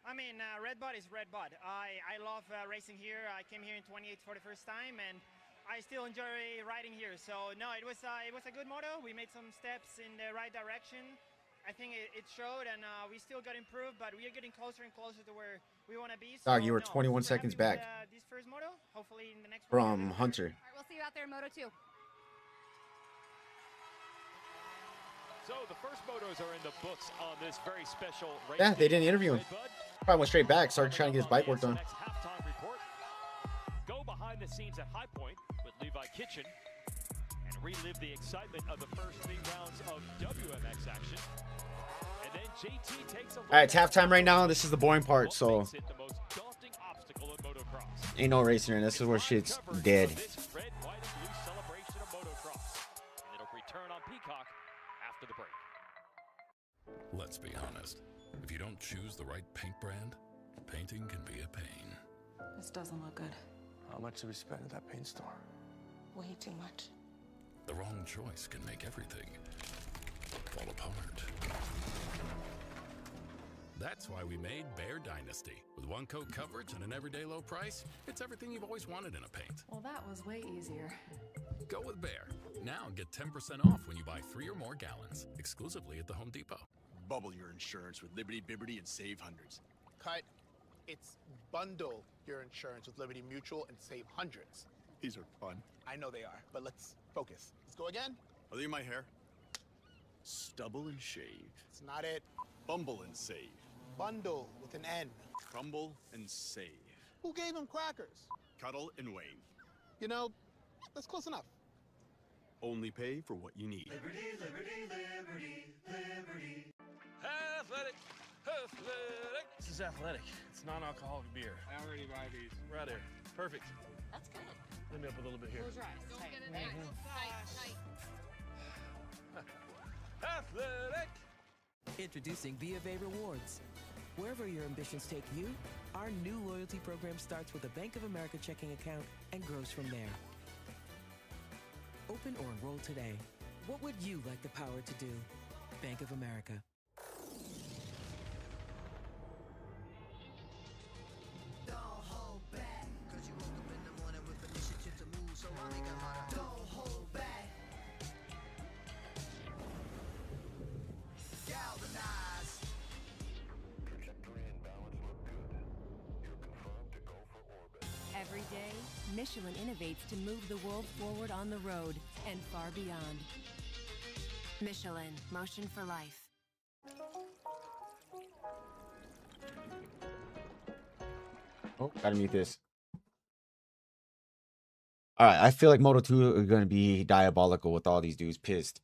Speaker 13: I mean, RedBud is RedBud. I love racing here. I came here in 28 for the first time, and I still enjoy riding here. So no, it was a good moto. We made some steps in the right direction. I think it showed, and we still got improved, but we are getting closer and closer to where we want to be. So,
Speaker 1: Dog, you were 21 seconds back
Speaker 13: this first moto. Hopefully in the next
Speaker 1: from Hunter.
Speaker 9: All right, we'll see you out there in Moto 2.
Speaker 4: So the first motos are in the books on this very special race.
Speaker 1: Yeah, they didn't interview him. Probably went straight back, started trying to get his bike worked on.
Speaker 4: Halftime report. Go behind the scenes at High Point with Levi Kitchen and relive the excitement of the first 3 rounds of WMX action. And then JT takes a look.
Speaker 1: All right, it's halftime right now. This is the boring part, so ain't no racing, and this is where shit's dead.
Speaker 4: Red, white, and blue celebration of motocross. And it'll return on Peacock after the break.
Speaker 18: Let's be honest. If you don't choose the right paint brand, painting can be a pain.
Speaker 19: This doesn't look good.
Speaker 11: How much did we spend at that paint store?
Speaker 19: Way too much.
Speaker 18: The wrong choice can make everything fall apart. That's why we made Bear Dynasty. With 1-coat coverage and an everyday low price, it's everything you've always wanted in a paint.
Speaker 19: Well, that was way easier.
Speaker 18: Go with Bear. Now get 10% off when you buy 3 or more gallons, exclusively at the Home Depot.
Speaker 20: Bubble your insurance with Liberty Biberty and save hundreds. Cut. It's bundle your insurance with Liberty Mutual and save hundreds. These are fun. I know they are, but let's focus. Let's go again. Are they in my hair? Stubble and shave. It's not it. Bumble and save. Bundle with an N. Crumble and save. Who gave them crackers? Cuddle and wave. You know, that's close enough. Only pay for what you need.
Speaker 21: Liberty, liberty, liberty, liberty.
Speaker 22: Athletic, athletic. This is athletic. It's non-alcoholic beer. I already buy these. Right there. Perfect.
Speaker 19: That's good.
Speaker 22: Let me up a little bit here.
Speaker 19: Close your eyes.
Speaker 9: Don't
Speaker 19: Tight.
Speaker 9: get in there. Tight.
Speaker 22: Athletic.
Speaker 23: Introducing B of A Rewards. Wherever your ambitions take you, our new loyalty program starts with a Bank of America checking account and grows from there. Open or enroll today. What would you like the power to do? Bank of America.
Speaker 21: Don't hold back, 'cause you woke up in the morning with initiative to move, so I make a motto. Don't hold back. Galvanize.
Speaker 7: Trajectory and balance look good. You're confirmed to go for orbit.
Speaker 24: Every day, Michelin innovates to move the world forward on the road and far beyond. Michelin, motion for life.
Speaker 1: Oh, gotta mute this. All right, I feel like Moto 2 are gonna be diabolical with all these dudes pissed.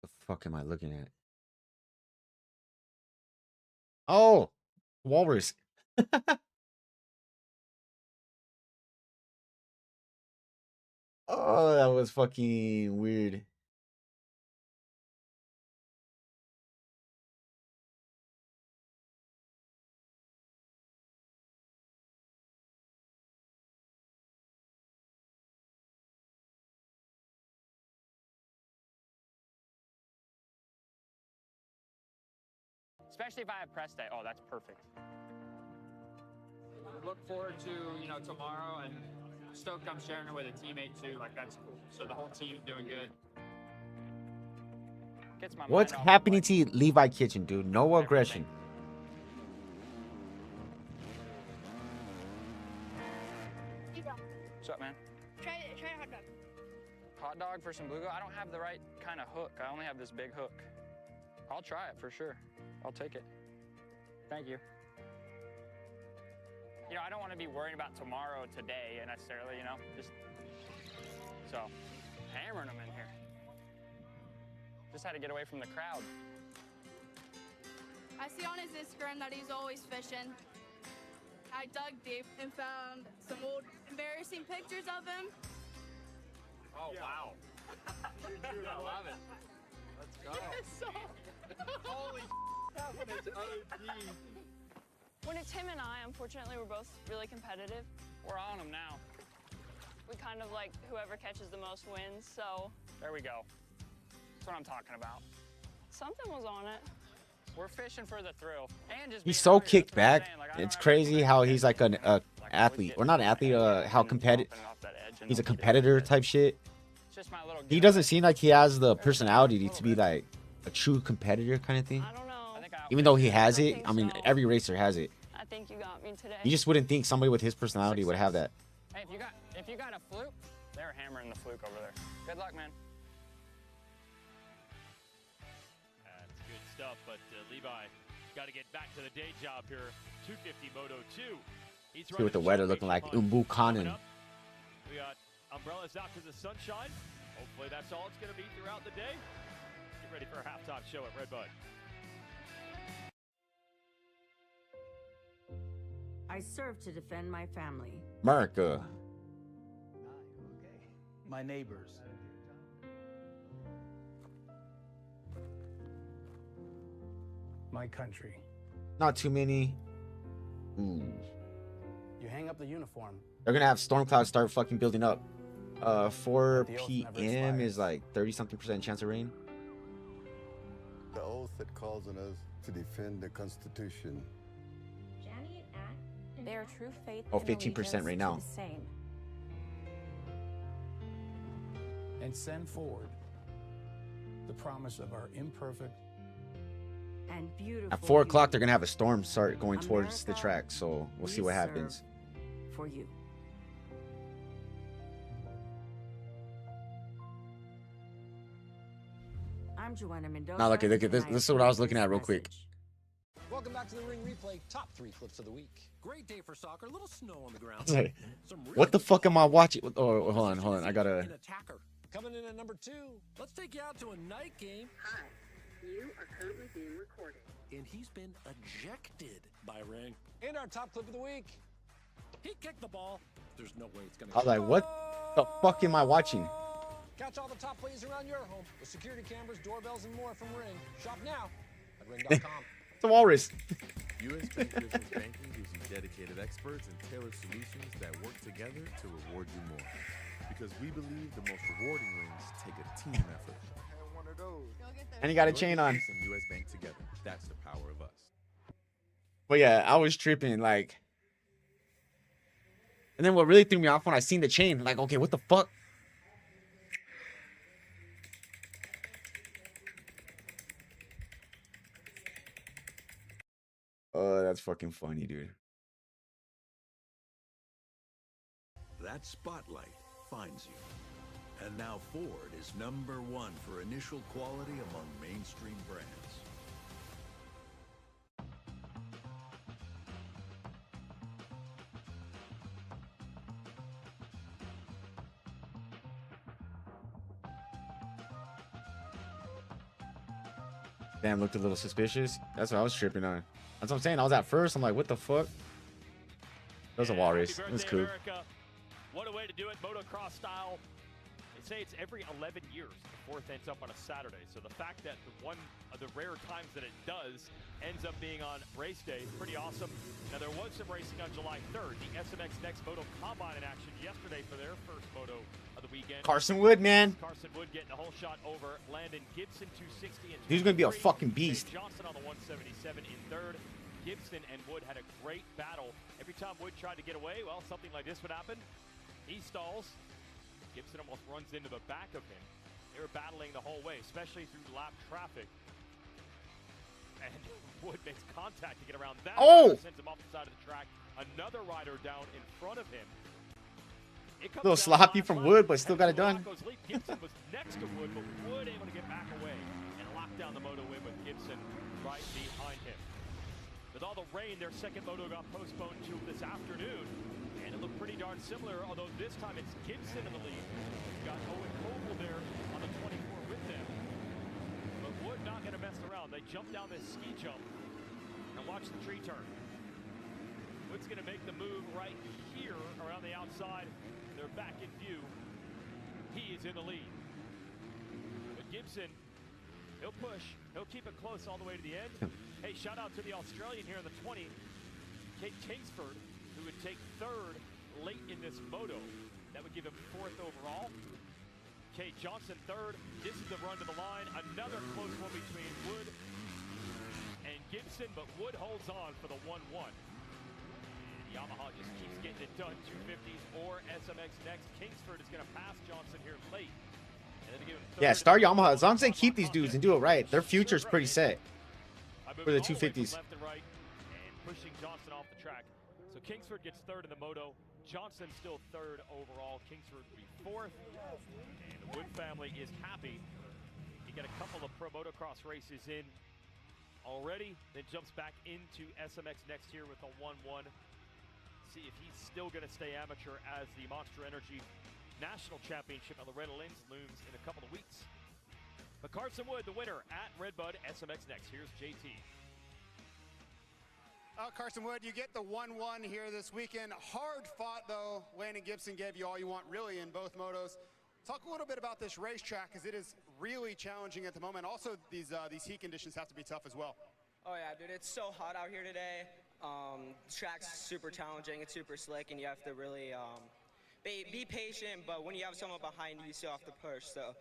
Speaker 1: The fuck am I looking at? Oh, Walrus. Oh, that was fucking weird.
Speaker 25: Especially if I have press day. Oh, that's perfect.
Speaker 26: Look forward to, tomorrow, and stoked I'm sharing it with a teammate too. Like, that's cool. So the whole team's doing good.
Speaker 25: Gets my
Speaker 1: What's
Speaker 25: mind off
Speaker 1: happening to Levi Kitchen, dude? No aggression.
Speaker 25: hot dog for some bluegill. I don't have the right kind of hook. I only have this big hook. I'll try it for sure. I'll take it. Thank you. You know, I don't want to be worrying about tomorrow, today, necessarily, you know, just so hammering them in here. Just had to get away from the crowd.
Speaker 2: I see on his Instagram that he's always fishing. I dug deep and found some old embarrassing pictures of him.
Speaker 25: Oh, wow. Dude, I love it. Let's go. Holy that one is OG.
Speaker 3: When it's him and I, unfortunately, we're both really competitive.
Speaker 25: We're on them now.
Speaker 3: We kind of like whoever catches the most wins, so.
Speaker 25: There we go. That's what I'm talking about.
Speaker 3: Something was on it.
Speaker 25: We're fishing for the thrill. And just
Speaker 1: He's so kicked back. It's crazy how he's like an athlete, or not an athlete. How competitive. He's a competitor type shit. He doesn't seem like he has the personality to be like a true competitor kind of thing.
Speaker 3: I don't know.
Speaker 1: Even though he has it, I mean, every racer has it.
Speaker 3: I think you got me today.
Speaker 1: You just wouldn't think somebody with his personality would have that.
Speaker 25: Hey, if you got a fluke, they're hammering the fluke over there. Good luck, man.
Speaker 4: That's good stuff, but Levi got to get back to the day job here. 250 Moto 2. He's
Speaker 1: See what the weather looking like. Umbu Kanan.
Speaker 4: We got umbrellas out to the sunshine. Hopefully that's all it's going to be throughout the day. Get ready for a halftime show at RedBud.
Speaker 5: I serve to defend my family.
Speaker 1: America.
Speaker 6: My neighbors. My country.
Speaker 1: Not too many.
Speaker 6: You hang up the uniform.
Speaker 1: They're gonna have storm clouds start fucking building up. 4 p.m. is like 30-something% chance of rain.
Speaker 7: The oath that calls on us to defend the Constitution.
Speaker 19: Their true faith
Speaker 1: Oh,
Speaker 19: and
Speaker 1: 15% right
Speaker 19: allegiance
Speaker 1: now.
Speaker 19: to the same.
Speaker 6: And send forward the promise of our imperfect
Speaker 5: and beautiful.
Speaker 1: At 4 o'clock, they're gonna have a storm start going towards the track, so we'll see what happens.
Speaker 5: For you. I'm Joanna Mendoza.
Speaker 1: Now look at this. This is what I was looking at real quick.
Speaker 15: Welcome back to the Ring Replay Top 3 Clips of the Week. Great day for soccer. A little snow on the ground.
Speaker 1: I was like, what the fuck am I watching? Oh, hold on. I gotta.
Speaker 15: Attacker. Coming in at number 2. Let's take you out to a night game.
Speaker 16: Hi, you are currently being recorded.
Speaker 15: And he's been ejected by Ring. And our top clip of the week. He kicked the ball. There's no way it's gonna.
Speaker 1: I was like, what the fuck am I watching?
Speaker 15: Catch all the top plays around your home with security cameras, doorbells, and more from Ring. Shop now at ring.com.
Speaker 1: It's a walrus.
Speaker 27: U.S. Bank Business Banking gives you dedicated experts and tailored solutions that work together to reward you more. Because we believe the most rewarding rings take a team effort.
Speaker 7: One of those.
Speaker 1: And he got a chain on.
Speaker 27: And U.S. Bank together. That's the power of us.
Speaker 1: But yeah, I was tripping like. And then what really threw me off when I seen the chain, like, okay, what the fuck? Oh, that's fucking funny, dude.
Speaker 28: That spotlight finds you. And now Ford is #1 for initial quality among mainstream brands.
Speaker 1: Damn, looked a little suspicious. That's what I was tripping on. That's what I'm saying. I was at first. I'm like, what the fuck? That was a walrus. It was cool.
Speaker 4: America. What a way to do it, motocross style. They say it's every 11 years the 4th ends up on a Saturday. So the fact that one of the rare times that it does ends up being on race day, pretty awesome. Now there was some racing on July 3rd. The SMX Next Moto Combine in action yesterday for their first moto of the weekend.
Speaker 1: Carson Wood, man.
Speaker 4: Carson Wood getting a whole shot over Landon Gibson, 260 and
Speaker 1: He's gonna be a fucking beast.
Speaker 4: Johnson on the 177 in 3rd. Gibson and Wood had a great battle. Every time Wood tried to get away, well, something like this would happen. He stalls. Gibson almost runs into the back of him. They were battling the whole way, especially through lap traffic. And Wood makes contact to get around that.
Speaker 1: Oh!
Speaker 4: Sends him off the side of the track. Another rider down in front of him.
Speaker 1: A little sloppy from Wood, but still got it done.
Speaker 4: Gibson next to Wood, but Wood able to get back away and lock down the moto win with Gibson right behind him. With all the rain, their second moto got postponed to this afternoon, and it looked pretty darn similar, although this time it's Gibson in the lead. You've got Owen Koval there on the 24 with them. But Wood not going to mess around. They jump down this ski jump and watch the tree turn. Wood's going to make the move right here around the outside. They're back in view. He is in the lead. But Gibson, he'll push. He'll keep it close all the way to the end. Hey, shout out to the Australian here in the 20, Kate Kingsford, who would take third late in this moto. That would give him fourth overall. Kate Johnson third. This is the run to the line. Another close one between Wood and Gibson, but Wood holds on for the 1-1. Yamaha just keeps getting it done. 250s or SMX next. Kingsford is going to pass Johnson here late.
Speaker 1: Yeah, Star Yamaha, as long as they keep these dudes and do it right, their future's pretty set for the 250s.
Speaker 4: Left and right and pushing Johnson off the track. So Kingsford gets third in the moto. Johnson still third overall. Kingsford will be fourth. And the Wood family is happy. He got a couple of pro motocross races in already. Then jumps back into SMX next year with a 1-1. See if he's still going to stay amateur as the Monster Energy National Championship at Loretta Lynn's looms in a couple of weeks. But Carson Wood, the winner at RedBud. SMX next. Here's JT.
Speaker 8: Carson Wood, you get the 1-1 here this weekend. Hard fought, though. Landon Gibson gave you all you want, really, in both motos. Talk a little bit about this racetrack, because it is really challenging at the moment. Also, these heat conditions have to be tough as well.
Speaker 10: Oh, yeah, dude. It's so hot out here today. The track's super challenging. It's super slick, and you have to really be patient. But when you have someone behind you, you still have to push. So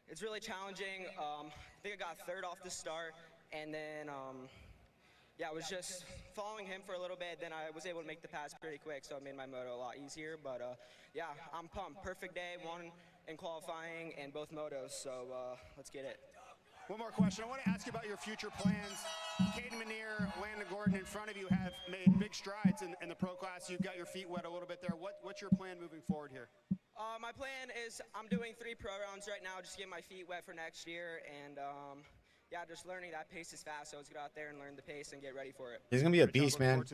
Speaker 10: it's really challenging. I think I got third off the start, and then yeah, I was just following him for a little bit. Then I was able to make the pass pretty quick, so it made my moto a lot easier. But yeah, I'm pumped. Perfect day, one in qualifying and both motos. So let's get it.
Speaker 8: One more question. I want to ask you about your future plans. Caden Minear, Landon Gordon in front of you have made big strides in the pro class. You've got your feet wet a little bit there. What's your plan moving forward here?
Speaker 10: My plan is I'm doing 3 pro rounds right now, just to get my feet wet for next year. And yeah, just learning that pace is fast, so let's get out there and learn the pace and get ready for it.
Speaker 1: He's going to be a beast, man.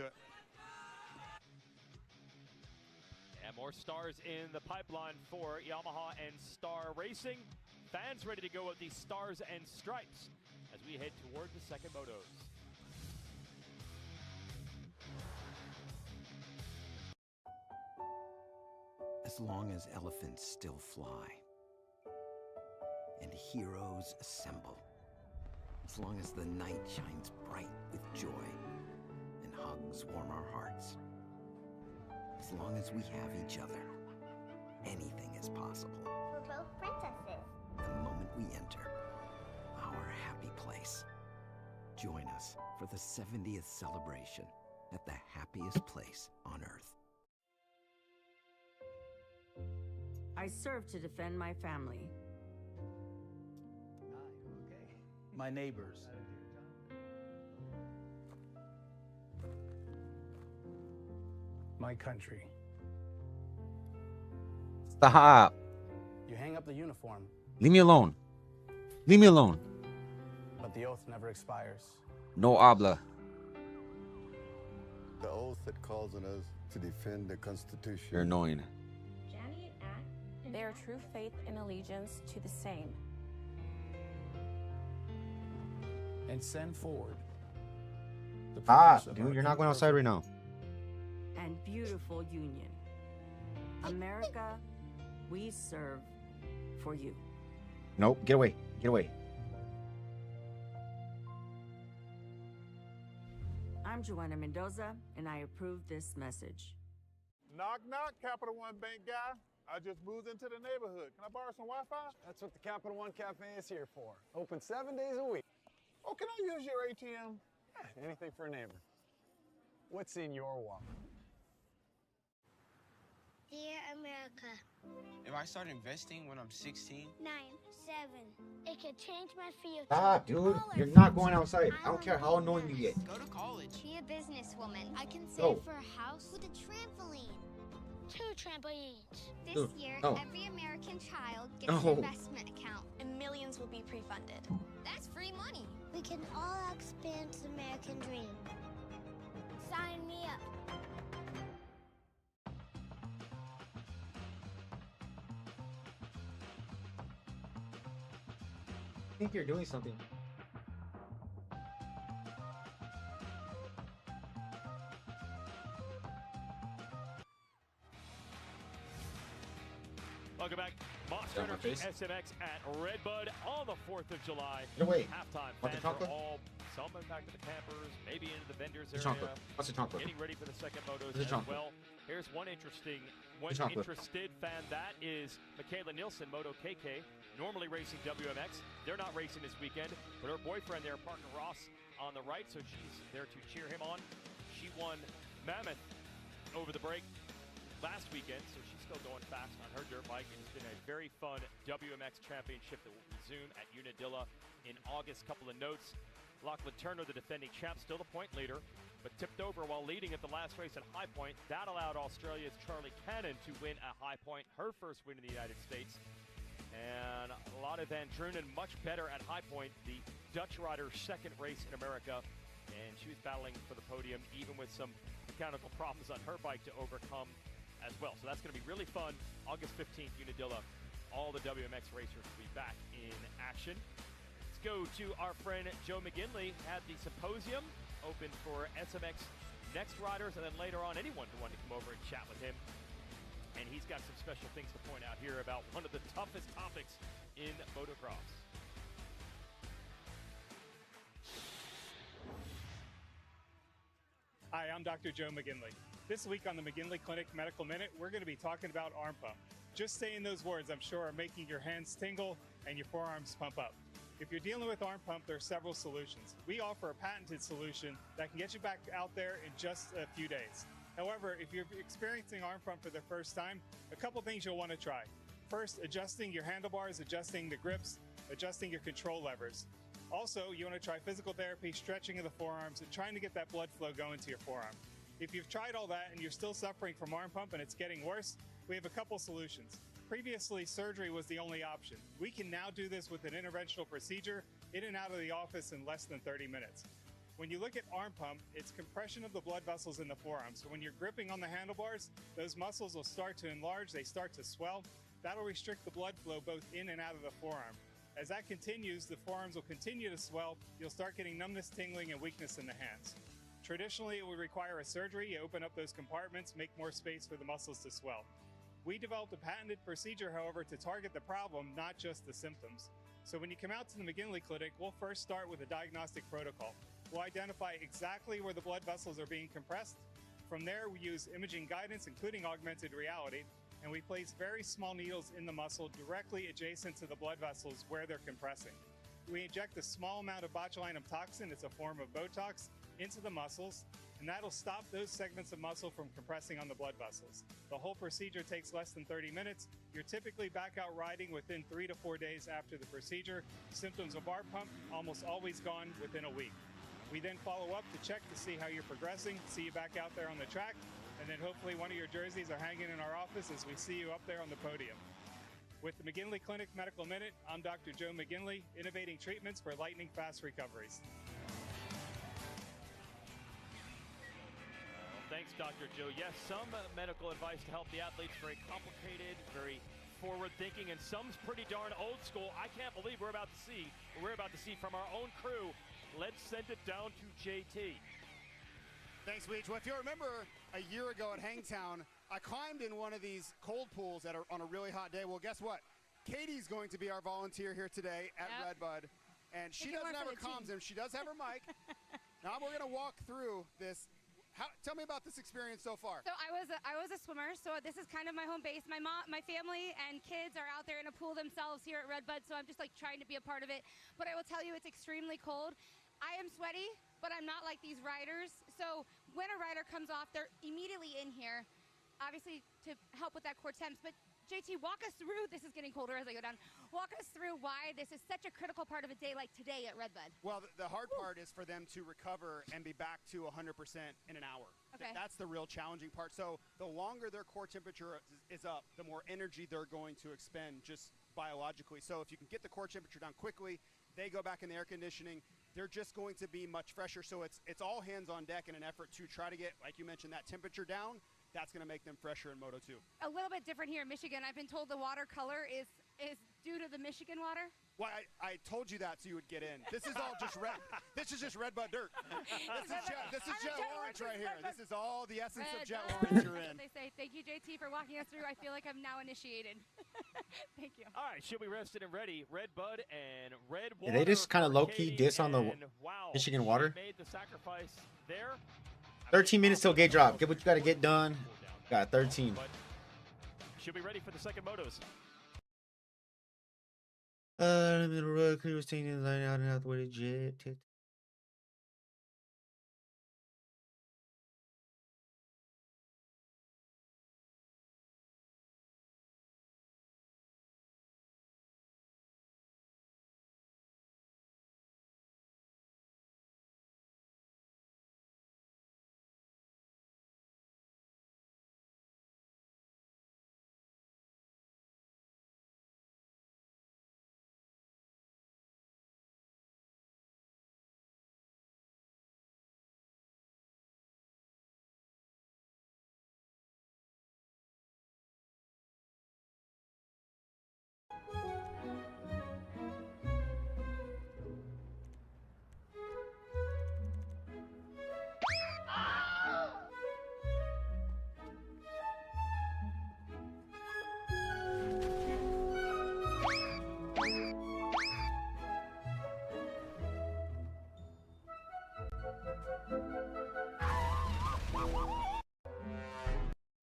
Speaker 4: And more stars in the pipeline for Yamaha and Star Racing. Fans ready to go with the Stars and Stripes as we head toward the second motos.
Speaker 11: As long as elephants still fly and heroes assemble, as long as the night shines bright with joy and hugs warm our hearts, as long as we have each other, anything is possible.
Speaker 12: We're both princesses.
Speaker 11: The moment we enter our happy place, join us for the 70th celebration at the happiest place on Earth.
Speaker 5: I serve to defend my family.
Speaker 13: My neighbors.
Speaker 6: My country.
Speaker 1: Stop.
Speaker 13: You hang up the uniform,
Speaker 1: Leave me alone. Leave me alone.
Speaker 13: but the oath never expires.
Speaker 1: No habla.
Speaker 7: The oath that calls on us to defend the Constitution.
Speaker 1: You're annoying.
Speaker 14: Bear true faith and allegiance to the same.
Speaker 6: And send forward. The
Speaker 1: Ah,
Speaker 6: promise of
Speaker 1: dude,
Speaker 6: our
Speaker 1: you're not going outside right now.
Speaker 5: And beautiful union. America, we serve for you.
Speaker 1: Nope, get away. Get away.
Speaker 5: I'm Joanna Mendoza, and I approve this message.
Speaker 17: Knock, knock, Capital One Bank guy. I just moved into the neighborhood. Can I borrow some Wi-Fi?
Speaker 18: That's what the Capital One Cafe is here for. Open 7 days a week.
Speaker 17: Oh, can I use your ATM?
Speaker 18: Yeah, anything for a neighbor. What's in your wallet?
Speaker 12: Dear America.
Speaker 29: If I start investing when I'm 16?
Speaker 12: 9, 7. It could change my future.
Speaker 1: Ah, dude, you're not going outside. I don't care how annoying you get.
Speaker 29: Go to college.
Speaker 12: Be a businesswoman. I can save
Speaker 1: Go.
Speaker 12: for a house with a trampoline. 2 trampolines. This
Speaker 1: Dude,
Speaker 12: year,
Speaker 1: no.
Speaker 12: every American child gets
Speaker 1: No.
Speaker 12: an investment account. be pre-funded. That's free money. We can all expand the American dream. Sign me up.
Speaker 1: I think you're doing something.
Speaker 4: Welcome back. Monster Energy SMX at RedBud on the 4th of July.
Speaker 1: No, wait.
Speaker 4: Halftime.
Speaker 1: Want the
Speaker 4: Fans are
Speaker 1: chocolate?
Speaker 4: all, some back to the campers, maybe into the vendors
Speaker 1: The
Speaker 4: area.
Speaker 1: chocolate. What's the chocolate?
Speaker 4: Getting ready for the second Motos
Speaker 1: The
Speaker 4: as
Speaker 1: chocolate.
Speaker 4: well. Here's one interesting, one
Speaker 1: chocolate.
Speaker 4: interested fan. That is Michaela Nielsen, Moto KK, normally racing WMX. They're not racing this weekend, but her boyfriend there, Parker Ross, on the right, so she's there to cheer him on. She won Mammoth over the break last weekend, so she's still going fast on her dirt bike. It's been a very fun WMX championship that will resume at Unadilla in August. Couple of notes. Lachlan Turner, the defending champ, still the point leader, but tipped over while leading at the last race at High Point. That allowed Australia's Charlie Cannon to win at High Point, her first win in the United States. And Lotte van Drunen much better at High Point, the Dutch rider's second race in America. And she was battling for the podium, even with some mechanical problems on her bike to overcome as well. So that's going to be really fun. August 15th, Unadilla. All the WMX racers will be back in action. Let's go to our friend Joe McGinley. Had the symposium open for SMX Next riders, and then later on anyone who wanted to come over and chat with him. And he's got some special things to point out here about one of the toughest topics in motocross.
Speaker 2: Hi, I'm Dr. Joe McGinley. This week on the McGinley Clinic Medical Minute, we're going to be talking about arm pump. Just saying those words, I'm sure, are making your hands tingle and your forearms pump up. If you're dealing with arm pump, there are several solutions. We offer a patented solution that can get you back out there in just a few days. However, if you're experiencing arm pump for the first time, a couple things you'll want to try. First, adjusting your handlebars, adjusting the grips, adjusting your control levers. Also, you want to try physical therapy, stretching of the forearms, and trying to get that blood flow going to your forearm. If you've tried all that and you're still suffering from arm pump and it's getting worse, we have a couple solutions. Previously, surgery was the only option. We can now do this with an interventional procedure in and out of the office in less than 30 minutes. When you look at arm pump, it's compression of the blood vessels in the forearm. So when you're gripping on the handlebars, those muscles will start to enlarge, they start to swell. That'll restrict the blood flow both in and out of the forearm. As that continues, the forearms will continue to swell. You'll start getting numbness, tingling, and weakness in the hands. Traditionally, it would require a surgery. You open up those compartments, make more space for the muscles to swell. We developed a patented procedure, however, to target the problem, not just the symptoms. So when you come out to the McGinley Clinic, we'll first start with a diagnostic protocol. We'll identify exactly where the blood vessels are being compressed. From there, we use imaging guidance, including augmented reality, and we place very small needles in the muscle directly adjacent to the blood vessels where they're compressing. We inject a small amount of botulinum toxin, it's a form of Botox, into the muscles, and that'll stop those segments of muscle from compressing on the blood vessels. The whole procedure takes less than 30 minutes. You're typically back out riding within 3 to 4 days after the procedure. Symptoms of arm pump almost always gone within a week. We then follow up to check to see how you're progressing, see you back out there on the track, and then hopefully one of your jerseys are hanging in our office as we see you up there on the podium. With the McGinley Clinic Medical Minute, I'm Dr. Joe McGinley, innovating treatments for lightning fast recoveries.
Speaker 4: Thanks, Dr. Joe. Yes, some medical advice to help the athletes, very complicated, very forward-thinking, and some's pretty darn old school. I can't believe we're about to see from our own crew. Let's send it down to JT.
Speaker 8: Thanks, Weech. Well, if you remember a year ago at Hangtown, I climbed in one of these cold pools on a really hot day. Well, guess what? Katie's going to be our volunteer here today at RedBud, and she doesn't have her comms in. She does have her mic. Now we're going to walk through this. Tell me about this experience so far.
Speaker 3: So I was a swimmer, so this is kind of my home base. My mom, my family, and kids are out there in a pool themselves here at RedBud, so I'm just like trying to be a part of it. But I will tell you, it's extremely cold. I am sweaty, but I'm not like these riders. So when a rider comes off, they're immediately in here, obviously to help with that core temps. But JT, walk us through, this is getting colder as I go down, walk us through why this is such a critical part of a day like today at RedBud.
Speaker 8: Well, the hard part is for them to recover and be back to 100% in an hour.
Speaker 3: Okay.
Speaker 8: That's the real challenging part. So the longer their core temperature is up, the more energy they're going to expend just biologically. So if you can get the core temperature down quickly, they go back in the air conditioning, they're just going to be much fresher. So it's all hands on deck in an effort to try to get, like you mentioned, that temperature down. That's going to make them fresher in Moto 2.
Speaker 3: A little bit different here in Michigan. I've been told the water color is due to the Michigan water.
Speaker 8: Well, I told you that so you would get in. This is all just red. This is just RedBud dirt. This is jet orange right here. This is all the essence of jet orange you're in.
Speaker 3: They say, thank you, JT, for walking us through. I feel like I'm now initiated. Thank you.
Speaker 4: All right, she'll be rested and ready. RedBud and Red
Speaker 1: Yeah,
Speaker 4: Water.
Speaker 1: they just kind of
Speaker 4: for
Speaker 1: low-key
Speaker 4: Katie,
Speaker 1: diss on the
Speaker 4: and wow,
Speaker 1: Michigan
Speaker 4: she
Speaker 1: water.
Speaker 4: made the sacrifice there.
Speaker 1: 13 minutes till gate drop. Get what you got to get done. Got 13.
Speaker 4: But she'll be ready for the second Motos.
Speaker 1: The middle road, clear was taking the line out and out the way to jet.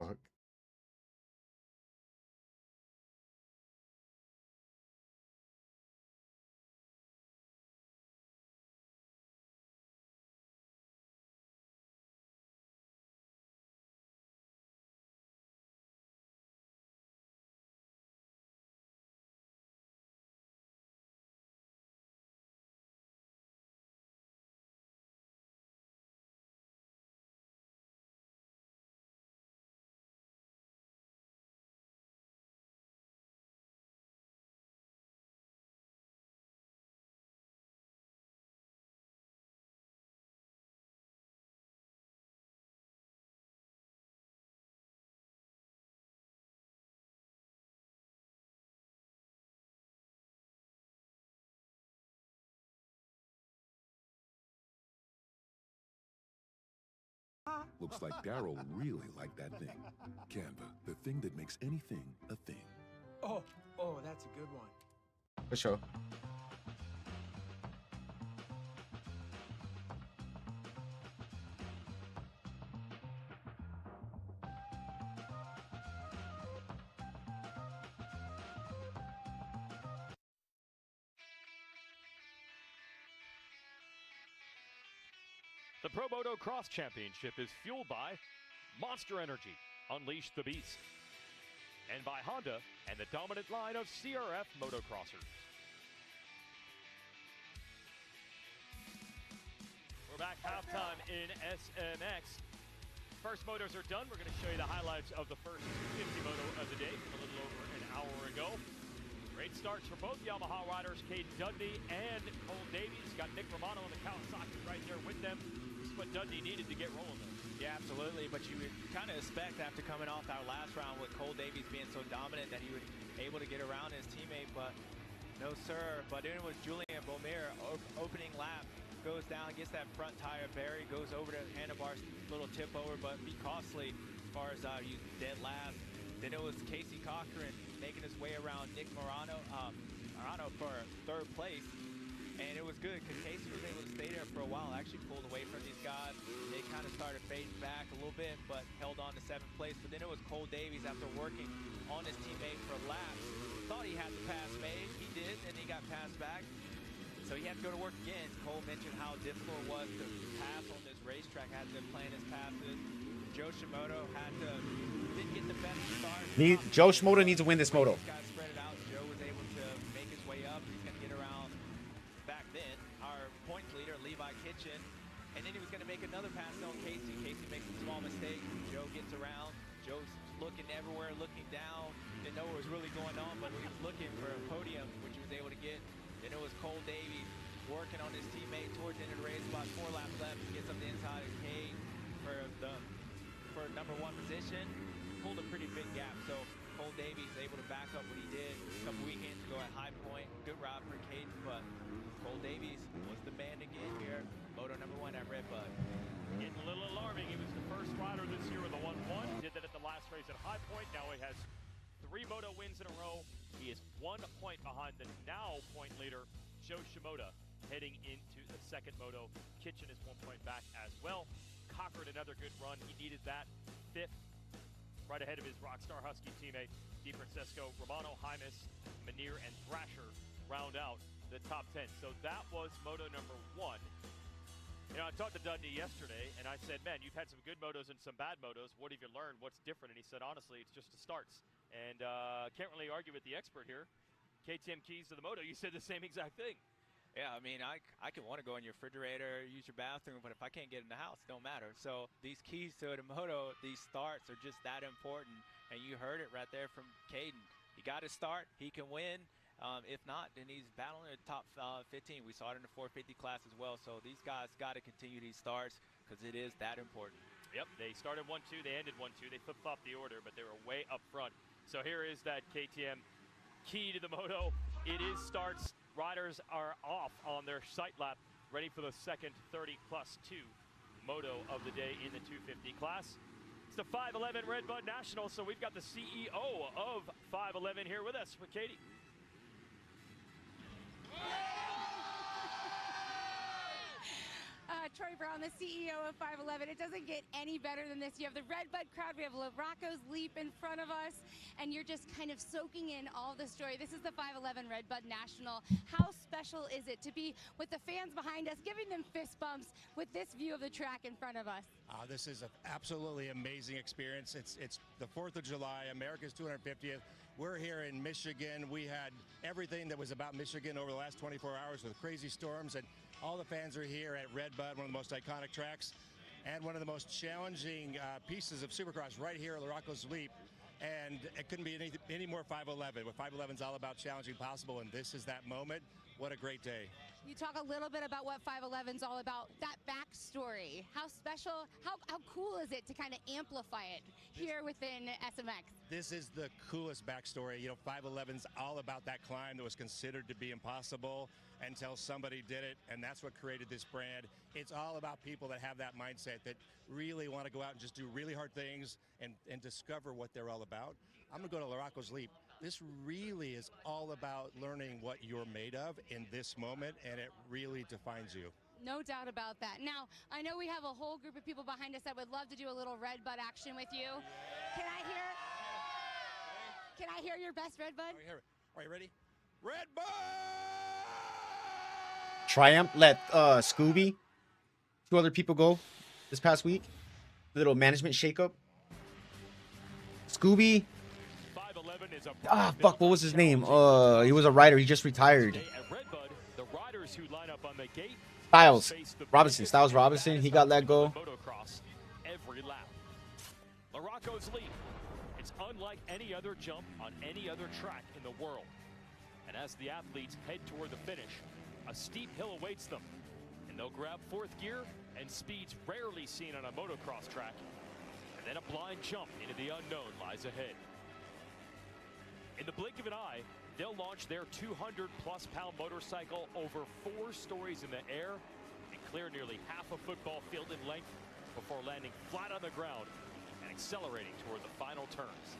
Speaker 1: Fuck.
Speaker 9: Looks like Daryl really liked that thing. Canva, the thing that makes anything a thing.
Speaker 19: Oh, that's a good one.
Speaker 1: For sure.
Speaker 4: The Pro Motocross Championship is fueled by Monster Energy, Unleash the Beast, and by Honda and the dominant line of CRF motocrossers. We're back halftime in SMX. First motors are done. We're going to show you the highlights of the first 50 moto of the day from a little over an hour ago. Great starts for both Yamaha riders, Caden Dundee and Cole Davies. Got Nick Romano and the Kawasaki right there with them. This is what Dundee needed to get rolling though.
Speaker 20: Yeah, absolutely. But you would kind of expect after coming off our last round with Cole Davies being so dominant that he would be able to get around his teammate, but no sir. But then it was Julian Beaumer opening lap. Goes down, gets that front tire. Barry goes over to handlebars, little tip over, but be costly as far as you dead last. Then it was Casey Cochran making his way around Nick Morano for third place. And it was good because Casey was able to stay there for a while. Actually pulled away from these guys. They kind of started fading back a little bit, but held on to seventh place. But then it was Cole Davies after working on his teammate for laps. Thought he had the pass made. He did, and he got passed back. So he had to go to work again. Cole mentioned how difficult it was to pass on this racetrack. Had to plan his passes. Joe Shimoda didn't get the best start.
Speaker 1: Joe Shimoda needs to win this moto.
Speaker 20: These guys spread it out. Joe was able to make his way up. He's going to get around back then. Our points leader, Levi Kitchen. And then he was going to make another pass on Casey. Casey makes a small mistake. Joe gets around. Joe's looking everywhere, looking down, didn't know what was really going on, but he was looking for a podium, which he was able to get. Then it was Cole Davies working on his teammate towards the end of the race, about 4 laps left. He gets up the inside of Cade for number 1 position, pulled a pretty big gap. So Cole Davies able to back up what he did a couple weekends ago at High Point. Good route for Cade, but Cole Davies was the man to get here. Moto number 1 at RedBud.
Speaker 4: Getting a little alarming. He was the first rider this year with a 1-1. Did that at the last race at High Point. Now he has 3 Moto wins in a row. He is 1 point behind the now point leader, Sho Shimoda, heading into the second Moto. Kitchen is 1 point back as well. Cochran, another good run. He needed that. 5th, right ahead of his Rockstar Husky teammate, DiFrancesco, Romano, Hymas, Manir, and Thrasher round out the top 10. So that was Moto number 1. You know, I talked to Dundee yesterday, and I said, man, you've had some good motos and some bad motos. What have you learned? What's different? And he said, honestly, it's just the starts. And can't really argue with the expert here. KTM keys to the moto, you said the same exact thing.
Speaker 20: Yeah, I mean, I can want to go in your refrigerator, use your bathroom, but if I can't get in the house, it don't matter. So these keys to the moto, these starts are just that important. And you heard it right there from Caden. He got to start, he can win. If not, then he's battling the top 15. We saw it in the 450 class as well. So these guys got to continue these starts because it is that important.
Speaker 4: Yep, they started 1-2, they ended 1-2. They flip-flopped the order, but they were way up front. So here is that KTM key to the moto. It is starts. Riders are off on their sight lap, ready for the second 30+2 moto of the day in the 250 class. It's the 511 RedBud National, so we've got the CEO of 511 here with us, with Katie.
Speaker 3: Troy Brown, the CEO of 511. It doesn't get any better than this. You have the RedBud crowd. We have Larocco's Leap in front of us, and you're just kind of soaking in all the story. This is the 511 RedBud National. How special is it to be with the fans behind us, giving them fist bumps with this view of the track in front of us?
Speaker 15: This is an absolutely amazing experience. It's the 4th of July, America's 250th. We're here in Michigan. We had everything that was about Michigan over the last 24 hours with crazy storms, and all the fans are here at RedBud, one of the most iconic tracks and one of the most challenging pieces of Supercross right here at Larocco's Leap. And it couldn't be any more 511. What 511 is all about, challenging possible, and this is that moment. What a great day.
Speaker 3: You talk a little bit about what 511 is all about, that backstory. How special, how cool is it to kind of amplify it here within SMX?
Speaker 15: This is the coolest backstory. You know, 511's all about that climb that was considered to be impossible until somebody did it, and that's what created this brand. It's all about people that have that mindset, that really want to go out and just do really hard things and discover what they're all about. I'm going to go to Larocco's Leap. This really is all about learning what you're made of in this moment, and it really defines you.
Speaker 3: No doubt about that. Now, I know we have a whole group of people behind us that would love to do a little RedBud action with you. Can I hear your best RedBud?
Speaker 15: Are you ready? RedBud!
Speaker 1: Triumph let Scooby, 2 other people go this past week. Little management shakeup. Scooby. Fuck, what was his name? He was a rider. He just retired. Styles Robinson. Styles Robinson. He got let go.
Speaker 4: Motocross every lap. Larocco's Leap. It's unlike any other jump on any other track in the world. And as the athletes head toward the finish, a steep hill awaits them. And they'll grab 4th gear and speeds rarely seen on a motocross track. And then a blind jump into the unknown lies ahead. In the blink of an eye, they'll launch their 200-plus-pound motorcycle over 4 stories in the air and clear nearly half a football field in length before landing flat on the ground and accelerating toward the final turns.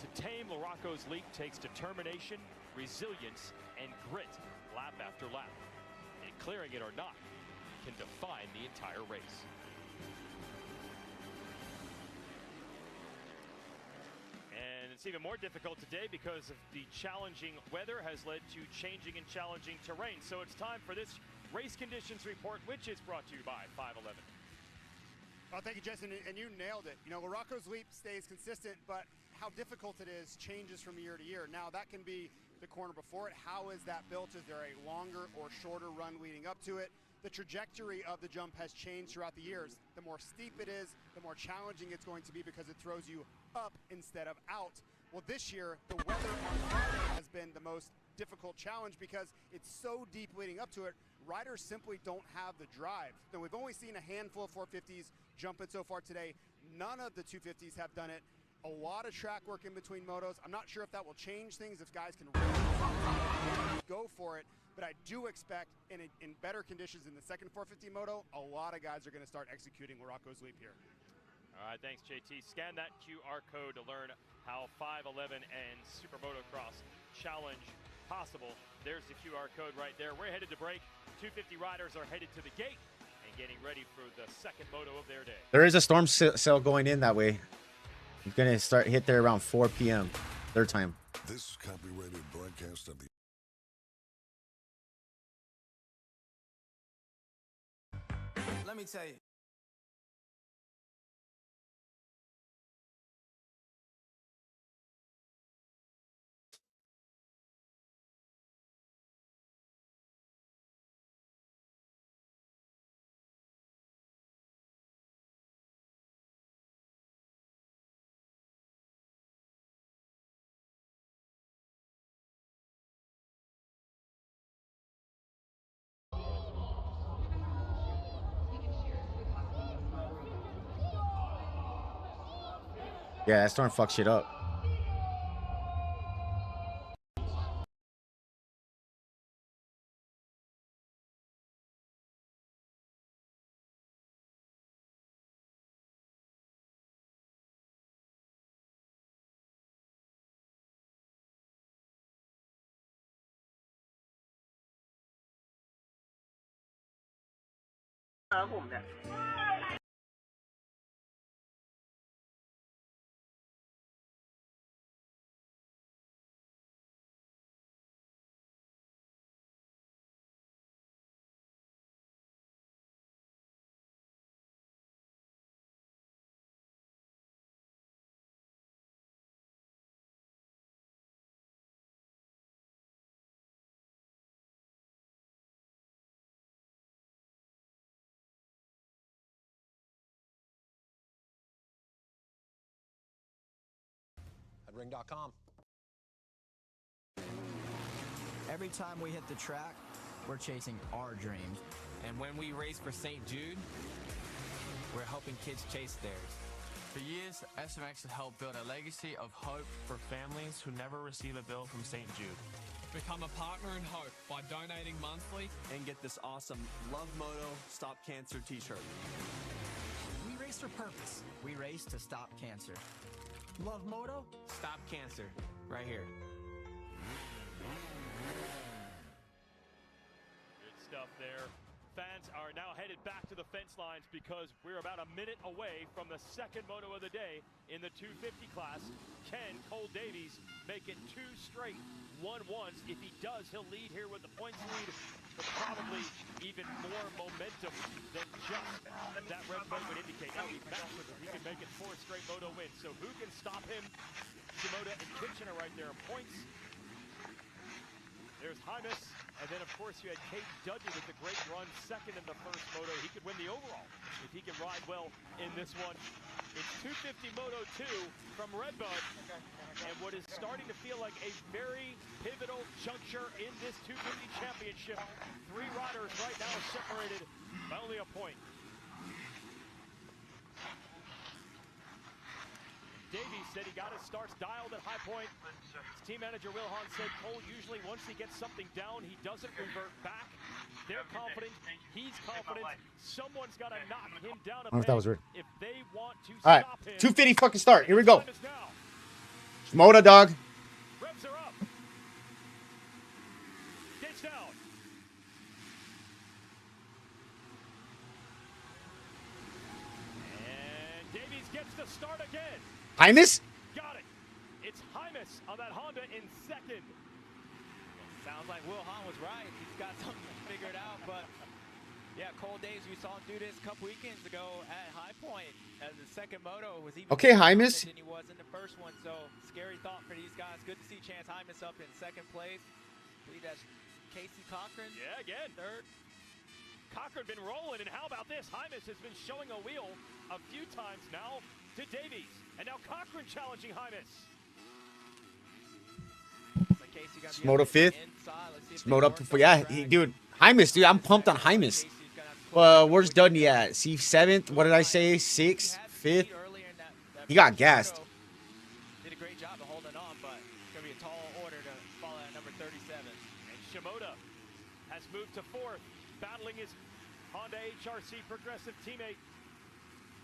Speaker 4: To tame Larocco's Leap takes determination, resilience, and grit lap after lap. And clearing it or not can define the entire race. It's even more difficult today because of the challenging weather has led to changing and challenging terrain. So it's time for this race conditions report, which is brought to you by 511.
Speaker 8: Well, thank you, Justin, and you nailed it. You know, Larocco's Leap stays consistent, but how difficult it is changes from year to year. Now, that can be the corner before it. How is that built? Is there a longer or shorter run leading up to it? The trajectory of the jump has changed throughout the years. The more steep it is, the more challenging it's going to be because it throws you up instead of out. Well, this year, the weather on Friday has been the most difficult challenge because it's so deep leading up to it. Riders simply don't have the drive. Now, we've only seen a handful of 450s jump it so far today. None of the 250s have done it. A lot of track work in between motos. I'm not sure if that will change things, if guys can really go for it, but I do expect in better conditions in the second 450 moto, a lot of guys are going to start executing Morocco's leap here.
Speaker 4: All right, thanks, JT. Scan that QR code to learn how 511 and Super Motocross Challenge possible. There's the QR code right there. We're headed to break. 250 riders are headed to the gate and getting ready for the second moto of their day.
Speaker 1: There is a storm cell going in that way. It's gonna hit there around 4 p.m. their time.
Speaker 7: This is copyrighted broadcast of the.
Speaker 19: Let me tell you.
Speaker 1: Yeah, that storm fucked shit up.
Speaker 19: At ring.com.
Speaker 16: Every time we hit the track, we're chasing our dreams.
Speaker 21: And when we race for St. Jude, we're helping kids chase theirs.
Speaker 22: For years, SMX has helped build a legacy of hope for families who never receive a bill from St. Jude.
Speaker 23: Become a partner in hope by donating monthly
Speaker 24: and get this awesome Love Moto Stop Cancer t-shirt.
Speaker 16: We race for purpose. We race to stop cancer. Love Moto,
Speaker 21: Stop Cancer. Right here.
Speaker 4: Good stuff there. Fans are now headed back to the fence lines because we're about a minute away from the second moto of the day in the 250 class. Can Cole Davies make it 2 straight 1-1s? If he does, he'll lead here with the points lead, but probably even more momentum than just that RedBud would indicate. That would be massive if he can make it 4 straight moto wins. So who can stop him? Shimoda and Kitchener right there in points. There's Hymas, and then of course you had Kate Dudley with the great run, second in the first moto. He could win the overall if he can ride well in this one. It's 250 Moto 2 from RedBud, and what is starting to feel like a very pivotal juncture in this 250 championship. 3 riders right now separated by only a point. Davies said he got his starts dialed at high point. His team manager Will Hahn said Cole usually once he gets something down, he doesn't revert back. They're confident. He's confident. Someone's got to knock him down a
Speaker 1: I don't know if that was
Speaker 4: peg
Speaker 1: right.
Speaker 4: if they want to
Speaker 1: All right,
Speaker 4: stop him.
Speaker 1: 250 fucking start. Here we go.
Speaker 4: Time is now.
Speaker 1: Moto dog.
Speaker 4: Revs are up. Gates down. And Davies gets the start again.
Speaker 1: Hymas?
Speaker 4: Got it. It's Hymas on that Honda in second.
Speaker 20: Sounds like Will Hahn was right. He's got something figured out, but yeah, Cole Davies, we saw him do this a couple weekends ago at High Point as the second moto was even
Speaker 1: Okay,
Speaker 20: more
Speaker 1: Hymas.
Speaker 20: than he was in the first one. So scary thought for these guys. Good to see Chance Hymas up in second place. I believe that's Casey Cochran.
Speaker 4: Yeah, again.
Speaker 20: Third.
Speaker 4: Cochran been rolling, and how about this? Hymas has been showing a wheel a few times now to Davies. And now Cochran challenging Hymas.
Speaker 1: Moto 5th. Moto up to 4. Yeah, dude. Hymas, dude. I'm pumped on Hymas. Where's Dudney at? See 7th? What did I say? 6th? 5th? He got gassed.
Speaker 4: Did a great job of holding on, but it's going to be a tall order to follow at number 37. And Shimoda has moved to 4th, battling his Honda HRC Progressive teammate.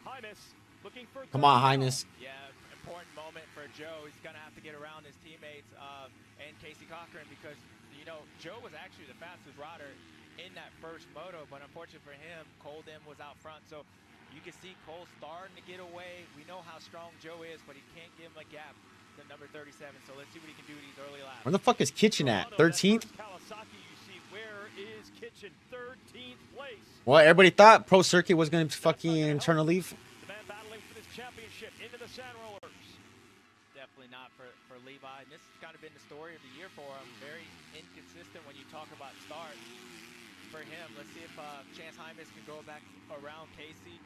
Speaker 4: Hymas looking for.
Speaker 1: Come on, Hymas.
Speaker 20: Yeah, important moment for Joe. He's going to have to get around his teammates and Casey Cochran because, you know, Joe was actually the fastest rider in that first moto, but unfortunately for him, Cole Dim was out front. So you can see Cole starting to get away. We know how strong Joe is, but he can't give him a gap to number 37. So let's see what he can do these early laps.
Speaker 1: Where the fuck is Kitchen at? 13th?
Speaker 4: Kawasaki, you see, where is Kitchen? 13th place.
Speaker 1: Well, everybody thought Pro Circuit was going to fucking turn a leaf.
Speaker 4: The man battling for this championship into the Sand Rollers.
Speaker 20: Definitely not for Levi. And this has kind of been the story of the year for him. Very inconsistent when you talk about start for him. Let's see if Chance Hymas can go back around Casey,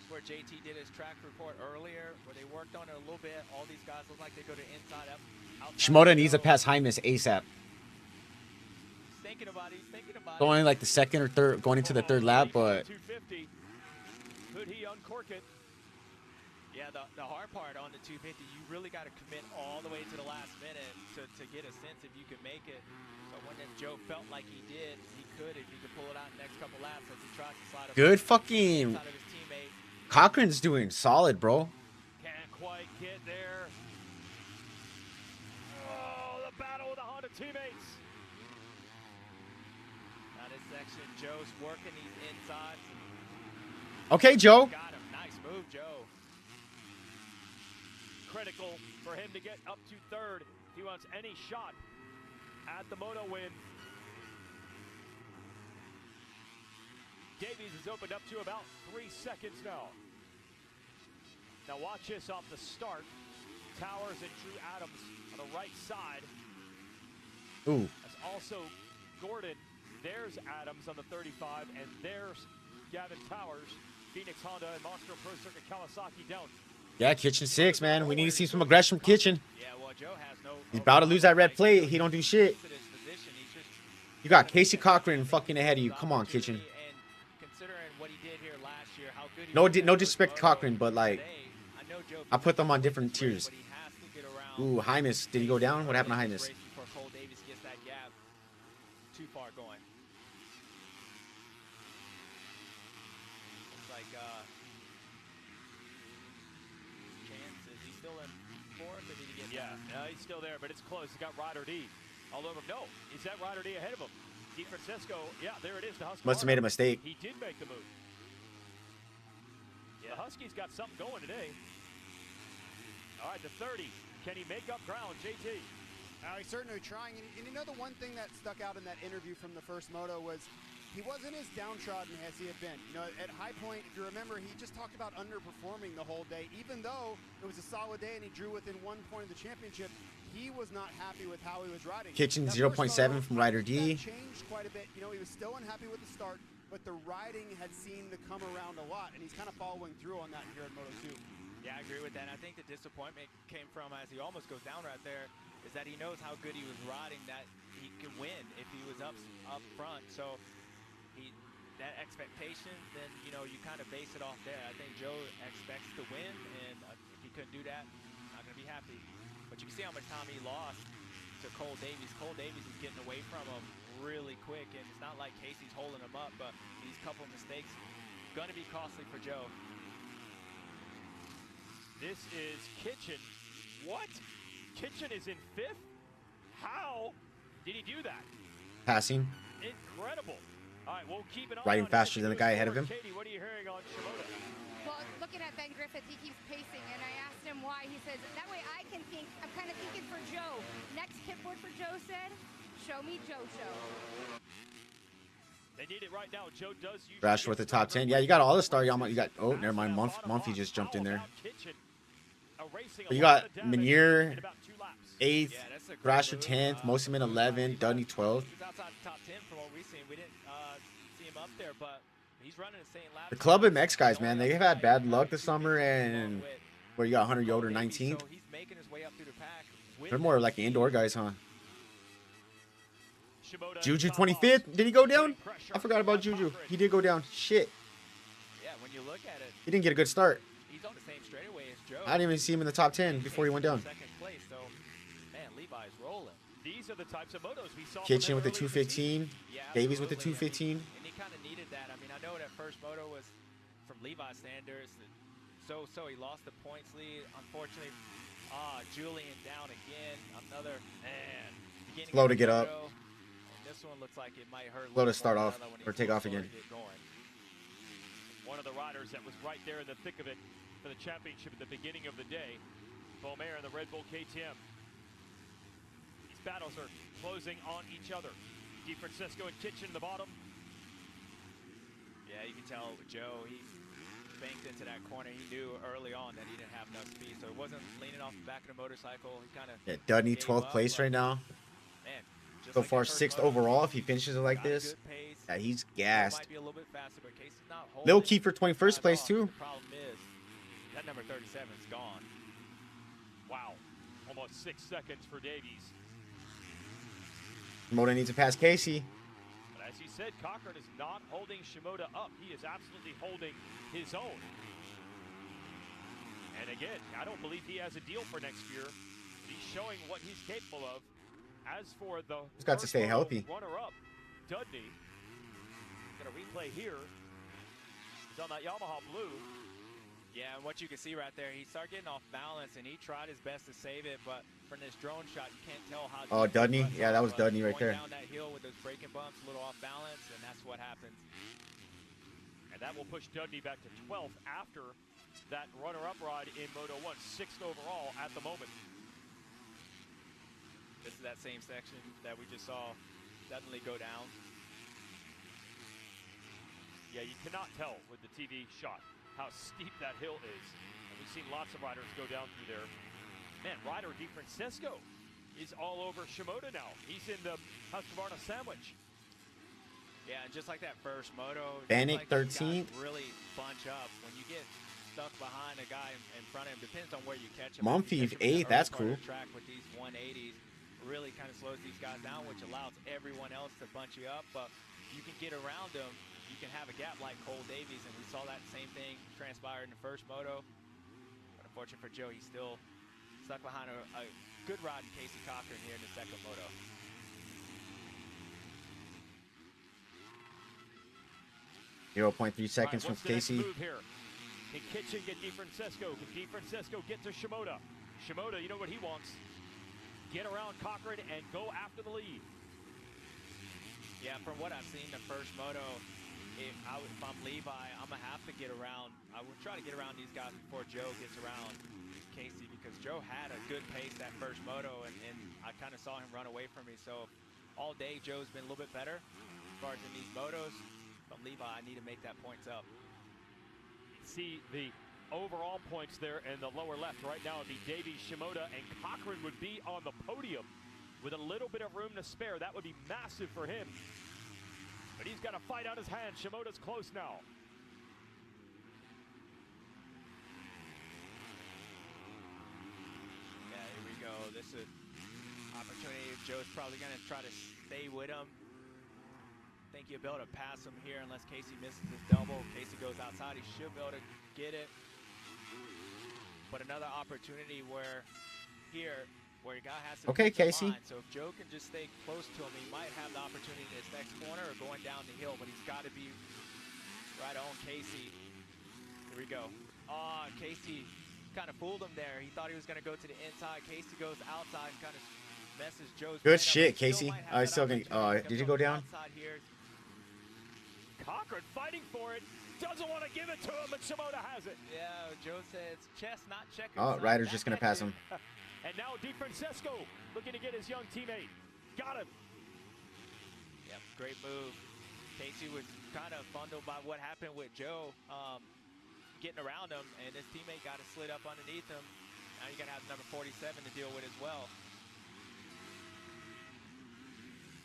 Speaker 20: where JT did his track report earlier, where they worked on it a little bit. All these guys look like they go to inside up.
Speaker 1: Shimoda needs to pass Hymas ASAP.
Speaker 20: He's thinking about it. He's thinking about it.
Speaker 1: Going like the second or third, going into the third lap, but
Speaker 4: 250. Could he uncork it?
Speaker 20: Yeah, the hard part on the 250, you really got to commit all the way to the last minute to get a sense if you can make it. But when Joe felt like he did, he could if he could pull it out in the next couple laps as he tries to slide up
Speaker 1: good fucking.
Speaker 20: inside of his teammate.
Speaker 1: Cochran's doing solid, bro.
Speaker 4: Can't quite get there. Oh, the battle with the Honda teammates.
Speaker 20: Now this section, Joe's working these insides.
Speaker 1: Okay, Joe.
Speaker 20: Got him. Nice move, Joe.
Speaker 4: Critical for him to get up to 3rd. He wants any shot at the moto win. Davies is opened up to about 3 seconds now. Now watch this off the start. Towers and Drew Adams on the right side.
Speaker 1: Ooh.
Speaker 4: That's also Gordon. There's Adams on the 35, and there's Gavin Towers. Phoenix Honda and Monster Pro Circuit Kawasaki down.
Speaker 1: Yeah, Kitchen 6, man. We need to see some aggression from Kitchen.
Speaker 20: Yeah, well, Joe has no.
Speaker 1: He's about to lose that red plate. He don't do shit. You got Casey Cochran fucking ahead of you. Come on, Kitchen.
Speaker 20: And considering what he did here last year, how good he
Speaker 1: No,
Speaker 20: was
Speaker 1: no disrespect to Cochran, but like,
Speaker 20: I know Joe
Speaker 1: I put them on different tiers.
Speaker 20: but he has to get around.
Speaker 1: Ooh, Hymas. Did he go down? What happened to Hymas?
Speaker 20: Before Cole Davies gets that gap too far going. Looks like Chance, is he still in 4th or did he get
Speaker 4: Yeah, he's still there, but it's close. He got Ryder D all over him. No, is that Ryder D ahead of him? Di Francesco, yeah, there it is. The Husky
Speaker 1: Must have made a mistake.
Speaker 4: He did make the move. Yeah. The Huskies got something going today. All right, the 30. Can he make up ground, JT?
Speaker 8: He's certainly trying. And you know, the one thing that stuck out in that interview from the first moto was he wasn't as downtrodden as he had been. You know, at High Point, if you remember, he just talked about underperforming the whole day. Even though it was a solid day and he drew within 1 point of the championship, he was not happy with how he was riding.
Speaker 1: Kitchen
Speaker 8: That
Speaker 1: 0.7
Speaker 8: first moto,
Speaker 1: from Ryder D.
Speaker 8: that changed quite a bit. You know, he was still unhappy with the start, but the riding had seemed to come around a lot, and he's kind of following through on that here in Moto 2.
Speaker 20: Yeah, I agree with that. And I think the disappointment came from, as he almost goes down right there, is that he knows how good he was riding, that he could win if he was up front. So that expectation, then, you know, you kind of base it off there. I think Joe expects to win, and if he couldn't do that, not going to be happy. But you can see how much time he lost to Cole Davies. Cole Davies is getting away from him really quick, and it's not like Casey's holding him up, but these couple of mistakes going to be costly for Joe.
Speaker 4: This is Kitchen. What? Kitchen is in 5th? How did he do that?
Speaker 1: Passing.
Speaker 4: Incredible. All right, we'll keep an eye
Speaker 1: Riding
Speaker 4: on
Speaker 1: faster than the guy ahead of him.
Speaker 4: Katie, what are you hearing on Shimoda?
Speaker 3: Well, looking at Ben Griffith, he keeps pacing, and I asked him why. He says, that way I can think. I'm kind of thinking for Joe. Next hit word for Joe said, show me Joe show.
Speaker 4: They need it right now. Joe does use
Speaker 1: Rash with the top 10. Yeah, you got all the star. You got, oh, never mind. Mumphy just jumped in there. But you got Menier 8th, Thrasher 10th, Mosiman 11th, Dudney 12th.
Speaker 20: He's outside the top 10 from what we've seen. We didn't see him up there, but he's running the same lap.
Speaker 1: The Club MX guys, man, they have had bad luck this summer, and Where you got Hunter
Speaker 4: Cole
Speaker 1: Yoder
Speaker 4: Davies,
Speaker 1: 19th.
Speaker 4: So he's making his way up through the pack.
Speaker 1: They're more like indoor guys, huh?
Speaker 4: Shimoda
Speaker 1: Juju
Speaker 4: top off.
Speaker 1: 25th. Did he go down?
Speaker 4: Pressure
Speaker 1: I forgot about
Speaker 4: on
Speaker 1: Juju.
Speaker 4: Cochran.
Speaker 1: He did go down. Shit.
Speaker 4: Yeah, when you look at it,
Speaker 1: He didn't get a good start.
Speaker 4: he's on the same straightaway as Joe.
Speaker 1: I didn't even see him in the top 10 before he went down.
Speaker 4: Second place, so man, Levi's rolling. These are the types of motos we saw.
Speaker 1: Kitchen with the
Speaker 4: from him early in
Speaker 1: 215.
Speaker 4: Yeah,
Speaker 1: Davies with the
Speaker 4: absolutely.
Speaker 1: 215.
Speaker 4: And he kind of needed that. I mean, I know that first moto was from Levi's standards. So he lost the points lead. Unfortunately, Julian down again. Another man. Beginning
Speaker 1: Slow
Speaker 4: of
Speaker 1: to
Speaker 4: the
Speaker 1: get up.
Speaker 4: moto, and this one looks like it might hurt. a
Speaker 1: Slow to
Speaker 4: little
Speaker 1: start
Speaker 4: more
Speaker 1: off
Speaker 4: than when
Speaker 1: or
Speaker 4: he's
Speaker 1: take
Speaker 4: slow
Speaker 1: off
Speaker 4: to
Speaker 1: again.
Speaker 4: get going. One of the riders that was right there in the thick of it for the championship at the beginning of the day. Beaumaire and the Red Bull KTM. These battles are closing on each other. DeFrancisco and Kitchen in the bottom. Yeah, you can tell Joe, he banked into that corner. He knew early on that he didn't have enough speed, so it wasn't leaning off the back of the motorcycle. He kind of
Speaker 1: Yeah, Dudney 12th place right now.
Speaker 4: Man, just
Speaker 1: So
Speaker 4: like
Speaker 1: far,
Speaker 4: that first
Speaker 1: 6th
Speaker 4: moto,
Speaker 1: overall if he finishes it like
Speaker 4: got a
Speaker 1: this.
Speaker 4: good pace.
Speaker 1: Yeah, he's
Speaker 4: Joe
Speaker 1: gassed.
Speaker 4: might be a little bit faster, but Casey's not
Speaker 1: Lil
Speaker 4: holding
Speaker 1: Kiefer 21st place too.
Speaker 4: The problem is that number 37 is gone. Wow, almost 6 seconds for Davies.
Speaker 1: Moto needs to pass Casey.
Speaker 4: But as you said, Cochran is not holding Shimoda up. He is absolutely holding his own. And again, I don't believe he has a deal for next year. He's showing what he's capable of. As for the
Speaker 1: He's got to stay healthy.
Speaker 4: runner-up, Dudney, gonna replay here. He's on that Yamaha blue. Yeah, and what you can see right there, he started getting off balance, and he tried his best to save it, but from this drone shot, you can't tell how.
Speaker 1: Oh,
Speaker 4: deep the
Speaker 1: Dudney?
Speaker 4: ruts
Speaker 1: Yeah,
Speaker 4: are,
Speaker 1: that was
Speaker 4: but
Speaker 1: Dudney right
Speaker 4: going
Speaker 1: there.
Speaker 4: Down that hill with those braking bumps, a little off balance, and that's what happens. And that will push Dudney back to 12th after that runner-up ride in Moto 1, 6th overall at the moment. This is that same section that we just saw definitely go down. Yeah, you cannot tell with the TV shot how steep that hill is. And we've seen lots of riders go down through there. Man, rider DeFrancisco is all over Shimoda now. He's in the Husqvarna sandwich. Yeah, and just like that first moto,
Speaker 1: Bannock
Speaker 4: like these
Speaker 1: 13th.
Speaker 4: guys really bunch up. When you get stuck behind a guy in front of him, depends on where you catch him.
Speaker 1: Monfils
Speaker 4: If you catch him in the
Speaker 1: 8th, that's
Speaker 4: early part of
Speaker 1: cool.
Speaker 4: the track with these 180s really kind of slows these guys down, which allows everyone else to bunch you up. But you can get around them. You can have a gap like Cole Davies, and we saw that same thing transpire in the first moto. But unfortunate for Joe, he's still stuck behind a good ride in Casey Cochran here in the second moto.
Speaker 1: .3 seconds from
Speaker 4: What's the next
Speaker 1: Casey.
Speaker 4: move here? Can Kitchen get DeFrancisco? Can DeFrancisco get to Shimoda? Shimoda, you know what he wants. Get around Cochran and go after the lead. Yeah, from what I've seen the first moto, if I'm Levi, I'm going to have to get around. I would try to get around these guys before Joe gets around Casey, because Joe had a good pace that first moto, and I kind of saw him run away from me. So all day, Joe's been a little bit better as far as in these motos. From Levi, I need to make that points up. See the overall points there in the lower left. Right now it'd be Davies, Shimoda, and Cochran would be on the podium with a little bit of room to spare. That would be massive for him. But he's got to fight out his hand. Shimoda's close now. Yeah, here we go. This is opportunity. Joe's probably going to try to stay with him. I think he'll be able to pass him here unless Casey misses his double. Casey goes outside. He should be able to get it. But another opportunity where here, where a guy has to
Speaker 1: Okay,
Speaker 4: keep the
Speaker 1: Casey.
Speaker 4: line. So if Joe can just stay close to him, he might have the opportunity in this next corner or going down the hill, but he's got to be right on Casey. Here we go. Casey kind of fooled him there. He thought he was going to go to the inside. Casey goes outside and kind of messes Joe's
Speaker 1: Good
Speaker 4: plan up.
Speaker 1: shit,
Speaker 4: He still
Speaker 1: Casey.
Speaker 4: might have
Speaker 1: I
Speaker 4: that
Speaker 1: still can.
Speaker 4: opportunity to
Speaker 1: Did you
Speaker 4: come
Speaker 1: go down?
Speaker 4: outside here. Cochran fighting for it. Doesn't want to give it to him, but Shimoda has it. Yeah, Joe says chess, not checkers.
Speaker 1: Oh, Ryder's just gonna pass him.
Speaker 4: And now DeFrancisco looking to get his young teammate. Got him. Yep, great move. Casey was kind of bundled by what happened with Joe getting around him, and his teammate got it slid up underneath him. Now you got to have number 47 to deal with as well.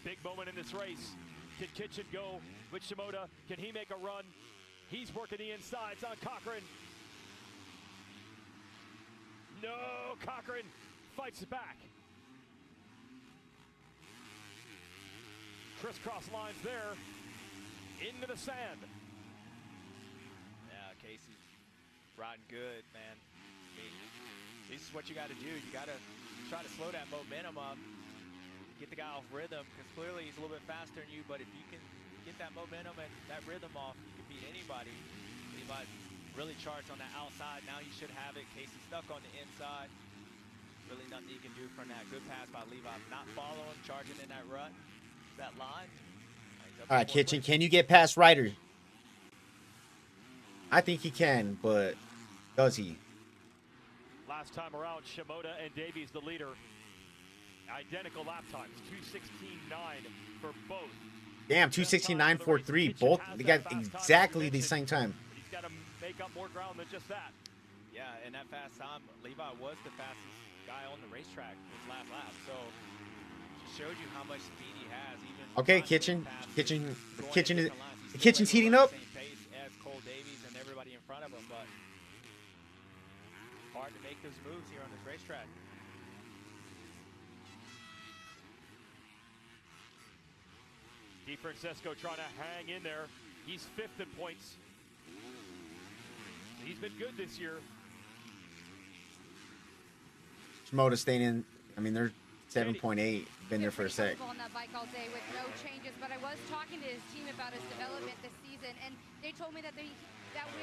Speaker 4: Big moment in this race. Can Kitchen go with Shimoda? Can he make a run? He's working the insides on Cochran. No, Cochran fights it back. Crisscross lines there. Into the sand.
Speaker 20: Yeah, Casey riding good, man. I mean, this is what you got to do. You got to try to slow that momentum up, get the guy off rhythm, because clearly he's a little bit faster than you, but if you can get that momentum and that rhythm off, you can beat anybody. Levi really charged on the outside. Now you should have it. Casey stuck on the inside. Really nothing you can do from that. Good pass by Levi. Not following, charging in that rut, that line.
Speaker 1: All right, Kitchen, can you get past Ryder? I think he can, but does he?
Speaker 4: Last time around, Shimoda and Davies the leader. Identical lap times, 2:16.9 for both.
Speaker 1: Damn, 2:16.943. Both they got exactly the same time.
Speaker 4: He's got to make up more ground than just that.
Speaker 20: Yeah, and that fast time, Levi was the fastest guy on the racetrack his last lap. So just showed you how much speed he has. Even
Speaker 1: Okay, Kitchen's heating up.
Speaker 20: Same pace as Cole Davies and everybody in front of him, but hard to make those moves here on this racetrack.
Speaker 4: DeFrancesco trying to hang in there. He's 5th in points. He's been good this year.
Speaker 1: Shimoda staying in. I mean, they're 7.8. Been there for a sec.
Speaker 3: On that bike all day with no changes, but I was talking to his team about his development this season, and they told me that we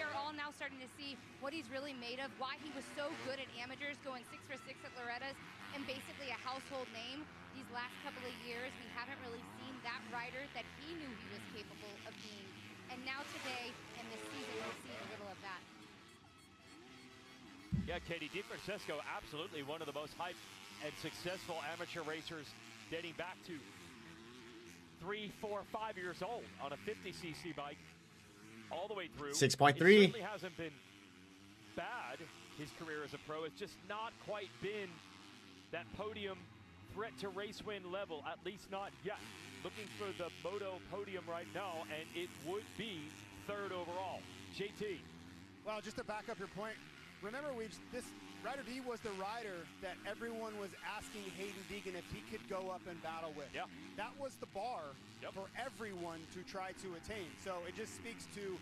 Speaker 3: are all now starting to see what he's really made of, why he was so good at amateurs, going 6 for 6 at Loretta's, and basically a household name. These last couple of years, we haven't really seen that rider that he knew he was capable of being. And now today, in this season, we'll see a little of that.
Speaker 4: Yeah, Katie, DeFrancesco, absolutely one of the most hyped and successful amateur racers dating back to 3, 4, 5 years old on a 50cc bike all the way through.
Speaker 1: 6.3.
Speaker 4: It certainly hasn't been bad, his career as a pro. It's just not quite been that podium threat to race win level, at least not yet. Looking for the Moto podium right now, and it would be 3rd overall. JT.
Speaker 8: Well, just to back up your point, remember this Ryder D was the rider that everyone was asking Hayden Deegan if he could go up and battle with.
Speaker 4: Yeah.
Speaker 8: That was the bar for everyone to try to attain. So it just speaks to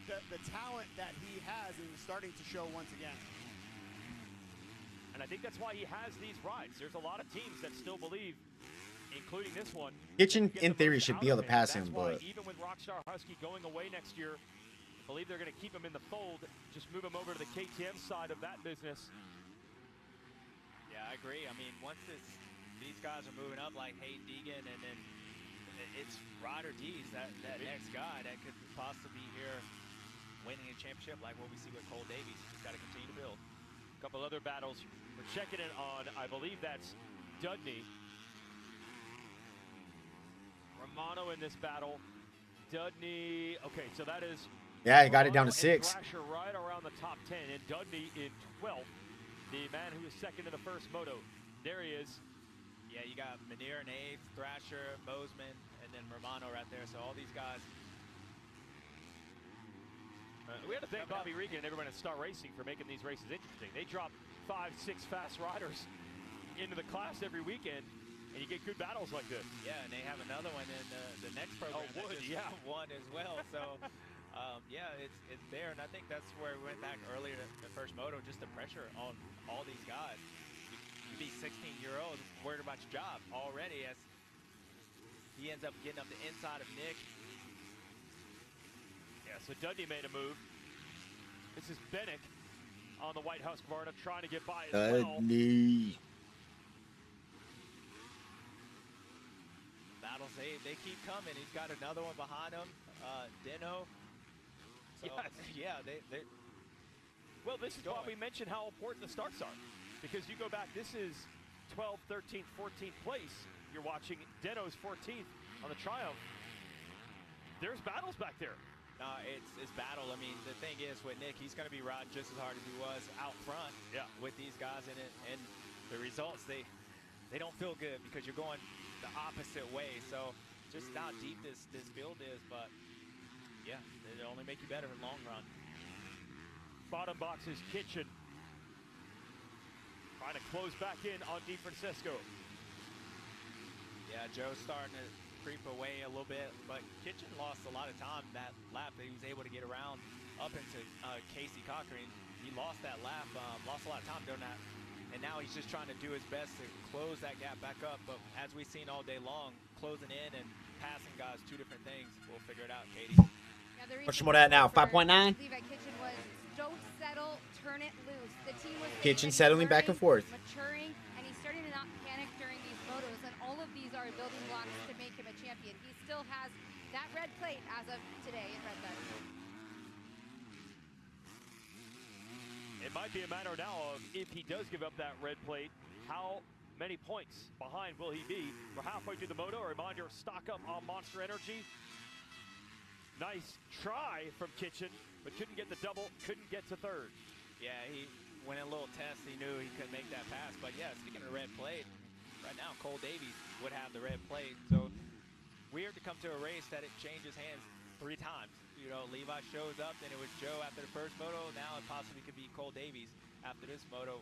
Speaker 8: the talent that he has and starting to show once again.
Speaker 4: And I think that's why he has these rides. There's a lot of teams that still believe, including this one.
Speaker 1: Kitchen, in theory, should be able to pass him, but
Speaker 4: even with Rockstar Husky going away next year, I believe they're going to keep him in the fold, just move him over to the KTM side of that business.
Speaker 20: Yeah, I agree. I mean, once these guys are moving up like Hayden Deegan, and then it's Ryder D's, that next guy that could possibly be here winning a championship like what we see with Cole Davies. He's got to continue to build.
Speaker 4: A couple other battles. We're checking in on, I believe that's Dudney. Romano in this battle. Dudney, okay, so that is...
Speaker 1: Yeah, he got it down to 6.
Speaker 4: Thrasher right around the top 10, and Dudney in 12th. The man who was second in the first moto. There he is.
Speaker 20: Yeah, you got Manir and 8th, Thrasher, Bozeman, and then Romano right there. So all these guys.
Speaker 4: We have to thank Bobby Regan and everyone at Star Racing for making these races interesting. They drop 5, 6 fast riders into the class every weekend, and you get good battles like this.
Speaker 20: Yeah, and they have another one in the next program.
Speaker 4: Oh, Wood, yeah.
Speaker 20: One as well. So, yeah, it's there, and I think that's where we went back earlier to the first moto, just the pressure on all these guys. You be 16-year-olds worried about your job already, as he ends up getting up the inside of Nick.
Speaker 4: Yeah, so Dudney made a move. This is Bennick on the White Husqvarna trying to get by as well.
Speaker 1: Dudney.
Speaker 20: Battles, they keep coming. He's got another one behind him, Deno. So,
Speaker 4: yeah,
Speaker 20: they
Speaker 4: well, this is why we mentioned how important the starts are. Because you go back, this is 12th, 13th, 14th place. You're watching Deno's 14th on the Triumph. There's battles back there.
Speaker 20: No, it's battle. I mean, the thing is with Nick, he's going to be riding just as hard as he was out front with these guys in it. And the results, they don't feel good because you're going the opposite way. So just how deep this field is. But, yeah, it'll only make you better in the long run.
Speaker 4: Bottom box is Kitchen. trying to close back in on DeFrancisco.
Speaker 20: Yeah, Joe's starting to creep away a little bit, but Kitchen lost a lot of time that lap that he was able to get around up into Casey Cochran. He lost that lap, lost a lot of time doing that, and now he's just trying to do his best to close that gap back up. But as we've seen all day long, closing in and passing guys, two different things. We'll figure it out, Katie.
Speaker 3: Yeah,
Speaker 1: What's more at now? 5.9.
Speaker 3: Levi Kitchen was don't settle, turn it loose. The team was
Speaker 1: Kitchen settling back and forth.
Speaker 3: maturing, and he's starting to not panic during these motos. And all of these are building blocks to make him a champion. He still has that red plate as of today in RedBud.
Speaker 4: It might be a matter now of if he does give up that red plate, how many points behind will he be? We're halfway through the moto. A reminder, stock up on Monster Energy. Nice try from Kitchen, but couldn't get the double, couldn't get to third.
Speaker 20: Yeah, he went in a little test. He knew he couldn't make that pass. But yeah, speaking of red plate, right now Cole Davies would have the red plate. So weird to come to a race that it changes hands 3 times. You know, Levi shows up, then it was Joe after the first moto. Now it possibly could be Cole Davies after this moto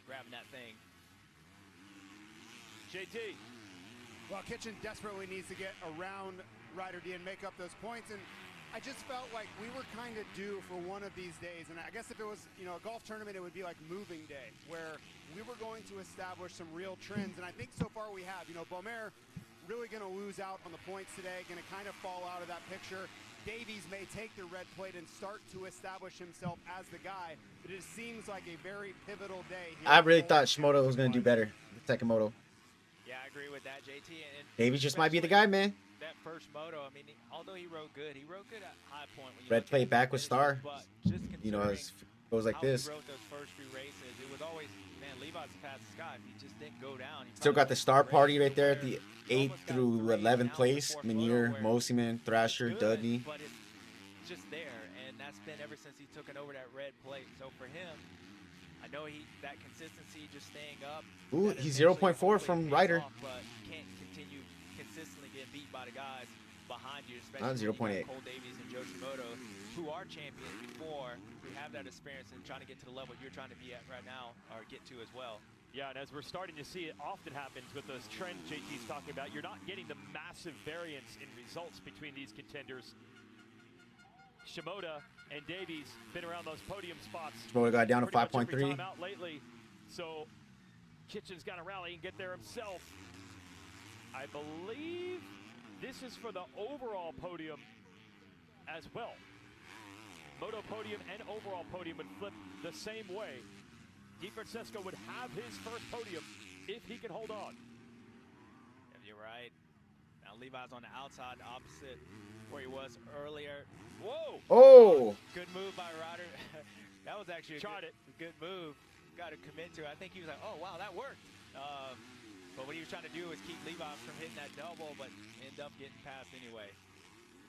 Speaker 20: grabbing that thing.
Speaker 4: JT.
Speaker 8: Well, Kitchen desperately needs to get around Ryder D and make up those points, and I just felt like we were kind of due for one of these days. And I guess if it was, you know, a golf tournament, it would be like moving day, where we were going to establish some real trends. And I think so far we have. You know, Beaumer really going to lose out on the points today, going to kind of fall out of that picture. Davies may take the red plate and start to establish himself as the guy, but it seems like a very pivotal day here.
Speaker 1: I really thought Shimoda was going to do better the second moto.
Speaker 20: Yeah, I agree with that, JT. And
Speaker 1: Davies just might be the guy, man.
Speaker 20: that first moto, I mean, although he rode good at High Point. When you
Speaker 1: Red
Speaker 20: look
Speaker 1: plate
Speaker 20: at
Speaker 1: back with Star.
Speaker 20: but just
Speaker 1: You know, it goes like
Speaker 20: how
Speaker 1: this.
Speaker 20: He rode those first few races. It was always, man, Levi's the fastest guy. He just didn't go down. He
Speaker 1: Still got the Star Party right there at the 8th through 11th place. Menier, Mosiman, Thrasher, Dudney.
Speaker 20: But it's just there, and that's been ever since he took it over that red plate. So for him, I know that consistency, just staying up.
Speaker 1: Ooh, he's 0.4 from Ryder.
Speaker 20: But you can't continue consistently getting beat by the guys behind you,
Speaker 1: On
Speaker 20: especially when you
Speaker 1: 0.8.
Speaker 20: got Cole Davies and Joe Shimoda, who are champions before, who have that experience and trying to get to the level you're trying to be at right now, or get to as well.
Speaker 4: Yeah, and as we're starting to see, it often happens with those trends JT's talking about. You're not getting the massive variance in results between these contenders. Shimoda and Davies been around those podium spots.
Speaker 1: Shimoda got down to
Speaker 4: pretty much
Speaker 1: 5.3.
Speaker 4: every time out lately. So Kitchen's got to rally and get there himself. I believe this is for the overall podium as well. Moto podium and overall podium would flip the same way. DeFrancisco would have his first podium if he can hold on.
Speaker 20: Yeah, you're right. Now Levi's on the outside, opposite where he was earlier. Whoa!
Speaker 1: Oh!
Speaker 20: Good move by Ryder. That was actually a good move. Got to commit to it. I think he was like, oh, wow, that worked. But what he was trying to do was keep Levi from hitting that double, but end up getting past anyway.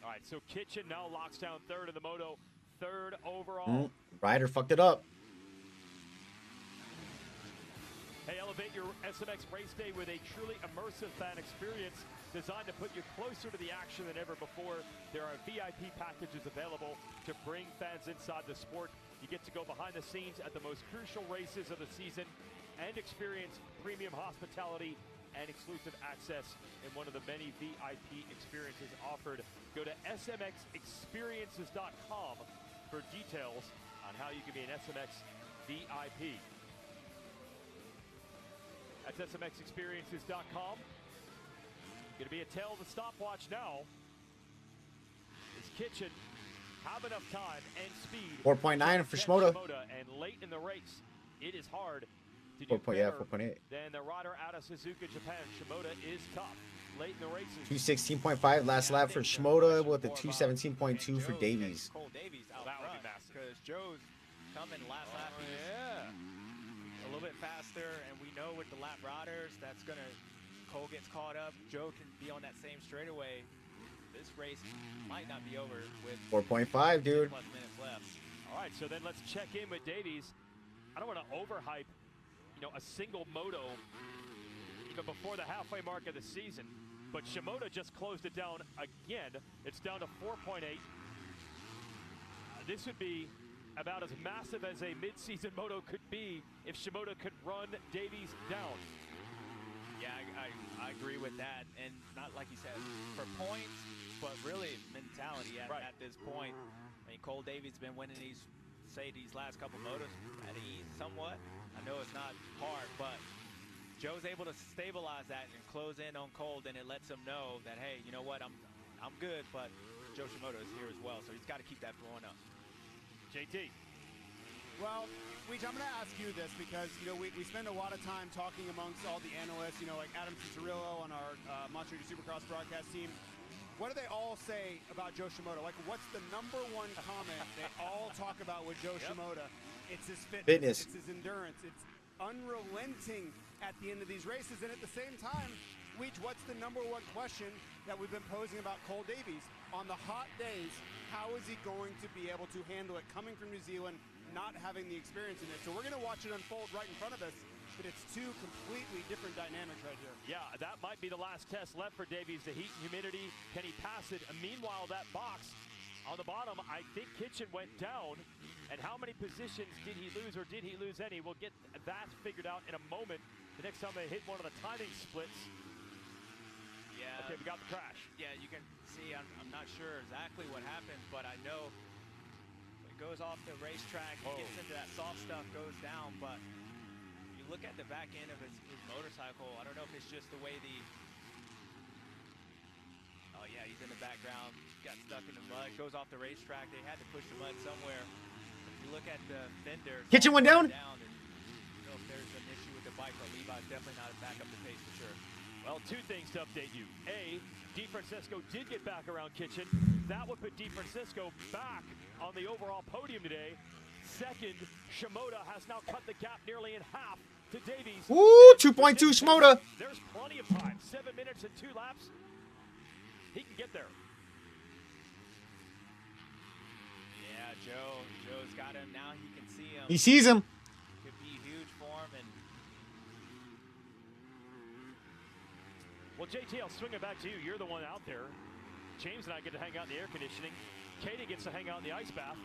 Speaker 4: All right, so Kitchen now locks down third in the moto, third overall.
Speaker 1: Ryder fucked it up.
Speaker 4: Hey, elevate your SMX race day with a truly immersive fan experience designed to put you closer to the action than ever before. There are VIP packages available to bring fans inside the sport. You get to go behind the scenes at the most crucial races of the season and experience premium hospitality and exclusive access in one of the many VIP experiences offered. Go to smxexperiences.com for details on how you can be an SMX VIP. That's smxexperiences.com. Going to be a tail of the stopwatch now. Is Kitchen have enough time and speed?
Speaker 1: 4.9 for Shimoda.
Speaker 4: And late in the race, it is hard to do
Speaker 1: 4.8.
Speaker 4: than the rider out of Suzuka, Japan. Shimoda is tough. Late in the races.
Speaker 1: 216.5 last lap for Shimoda with a 217.2 for Davies.
Speaker 20: Cole Davies out front because Joe's coming last lap.
Speaker 4: Yeah.
Speaker 20: A little bit faster, and we know with the lap riders, that's going to, Cole gets caught up, Joe can be on that same straightaway. This race might not be over with
Speaker 1: 4.5, dude.
Speaker 20: plus minutes left.
Speaker 4: All right, so then let's check in with Davies. I don't want to overhype, a single moto even before the halfway mark of the season, but Shimoda just closed it down again. It's down to 4.8. This would be about as massive as a mid-season moto could be if Shimoda could run Davies down.
Speaker 20: Yeah, I agree with that, and not like you said for points, but really mentality at this point. I mean, Cole Davies been winning these last couple motos at ease somewhat. I know it's not hard, but Joe's able to stabilize that and close in on Cole, and it lets him know that, hey, you know what, I'm good, but Joe Shimoda is here as well, so he's got to keep that blowing up.
Speaker 4: JT.
Speaker 8: Well, Weege, I'm going to ask you this because, you know, we spend a lot of time talking amongst all the analysts, you know, like Adam Cicerillo on our Monster Supercross broadcast team. What do they all say about Joe Shimoda? Like, what's the number one comment they all talk about with Joe Shimoda? It's his fitness. It's his endurance. It's unrelenting at the end of these races. And at the same time, Weege, what's the number one question that we've been posing about Cole Davies? On the hot days, how is he going to be able to handle it coming from New Zealand, not having the experience in it? So we're going to watch it unfold right in front of us. But it's two completely different dynamics right here.
Speaker 4: Yeah, that might be the last test left for Davies, the heat and humidity. Can he pass it? And meanwhile, that box on the bottom, I think Kitchen went down. And how many positions did he lose, or did he lose any? We'll get that figured out in a moment. The next time they hit one of the timing splits.
Speaker 20: Yeah.
Speaker 4: Okay, we got the crash.
Speaker 20: Yeah, you can see, I'm not sure exactly what happened, but I know it goes off the racetrack, gets into that soft stuff, goes down, but look at the back end of his motorcycle. I don't know if it's just the way oh yeah, he's in the background, got stuck in the mud, goes off the racetrack. They had to push the mud somewhere. If you look at the fender,
Speaker 1: Kitchen went down.
Speaker 20: And I don't know if there's an issue with the bike, but Levi's definitely not back up the pace for sure.
Speaker 4: Well, two things to update you. A, DeFrancisco did get back around Kitchen. That would put DeFrancisco back on the overall podium today. Second, Shimoda has now cut the gap nearly in half to Davies.
Speaker 1: Ooh, 2.2 Shimoda.
Speaker 4: There's plenty of time. 7 minutes and 2 laps. He can get there.
Speaker 20: Yeah, Joe's got him. Now he can see him.
Speaker 1: He sees him.
Speaker 20: Could be huge for him. And
Speaker 4: well, JT, I'll swing it back to you. You're the one out there. James and I get to hang out in the air conditioning. Katie gets to hang out in the ice bath.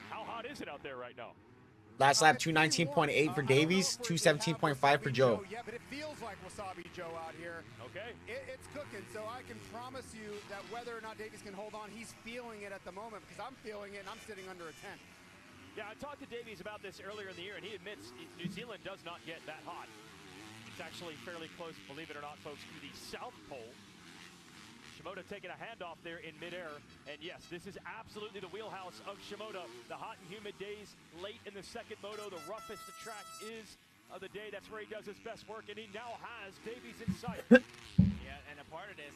Speaker 4: How hot is it out there right now?
Speaker 1: Last lap, 219.8 for Davies, 217.5 for Joe.
Speaker 8: Yeah, but it feels like Wasabi Joe out here.
Speaker 4: Okay.
Speaker 8: It's cooking, so I can promise you that whether or not Davies can hold on, he's feeling it at the moment because I'm feeling it and I'm sitting under a tent.
Speaker 4: Yeah, I talked to Davies about this earlier in the year, and he admits New Zealand does not get that hot. It's actually fairly close, believe it or not, folks, to the South Pole. Shimoda taking a handoff there in midair. And yes, this is absolutely the wheelhouse of Shimoda. The hot and humid days late in the second moto, the roughest the track is of the day. That's where he does his best work, and he now has Davies in sight.
Speaker 20: yeah, and a part of this,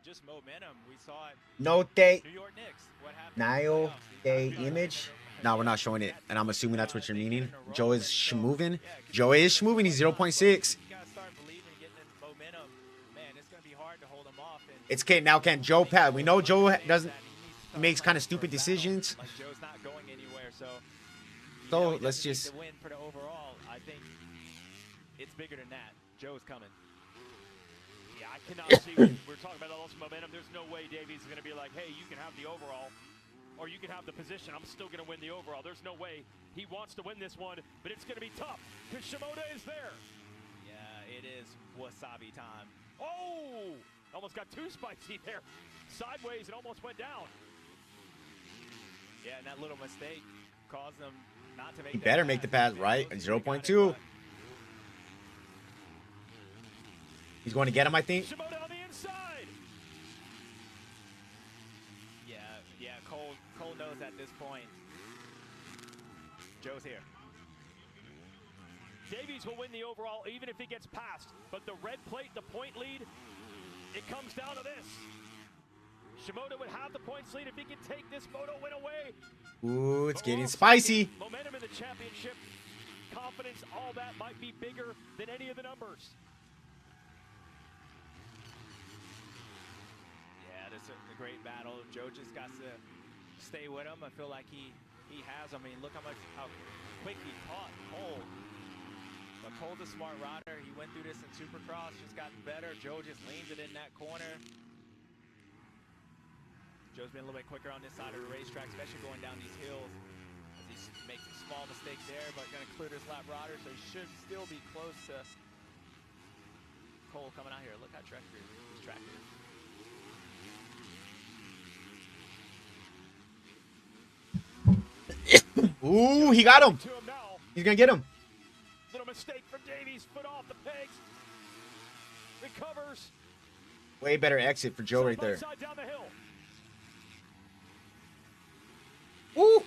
Speaker 20: just momentum. We saw it.
Speaker 1: No day.
Speaker 20: New York Knicks. What happened?
Speaker 1: Nile day image. No, we're not showing it, and I'm assuming that's what you're meaning. Joe is schmoving. Joe is schmoving. He's 0.6. It's Ken now. Ken Joe Pat. We know Joe doesn't makes kind of stupid decisions.
Speaker 20: Like Joe's not going anywhere, so
Speaker 1: let's just.
Speaker 20: The win for the overall. I think it's bigger than that. Joe's coming.
Speaker 4: Yeah, I cannot see. We're talking about all this momentum. There's no way Davies is going to be like, hey, you can have the overall, or you can have the position. I'm still going to win the overall. There's no way he wants to win this one, but it's going to be tough because Shimoda is there.
Speaker 20: Yeah, it is Wasabi time.
Speaker 4: Oh! Almost got too spicy there. Sideways and almost went down.
Speaker 20: Yeah, and that little mistake caused them not to make
Speaker 1: He better make the pass, right? 0.2. He's going to get him, I think.
Speaker 4: Shimoda on the inside.
Speaker 20: Yeah, Cole knows at this point. Joe's here.
Speaker 4: Davies will win the overall even if he gets passed. But the red plate, the point lead, it comes down to this. Shimoda would have the points lead if he can take this moto win away.
Speaker 1: Ooh, it's getting spicy.
Speaker 4: Momentum in the championship, confidence, all that might be bigger than any of the numbers.
Speaker 20: Yeah, this is a great battle. Joe just got to stay with him. I feel like he has. I mean, look how quick he caught Cole. But Cole's a smart rider. He went through this in Supercross, just gotten better. Joe just leans it in that corner. Joe's been a little bit quicker on this side of the racetrack, especially going down these hills. As makes a small mistake there, but going to clear this lap Rodder, so he should still be close to Cole coming out here. Look how trajectory his track is.
Speaker 1: Ooh, he got him. He's gonna get him.
Speaker 4: Little mistake from Davies, foot off the pegs. Recovers.
Speaker 1: Way better exit for Joe right there.
Speaker 4: Side down the hill.
Speaker 1: Ooh.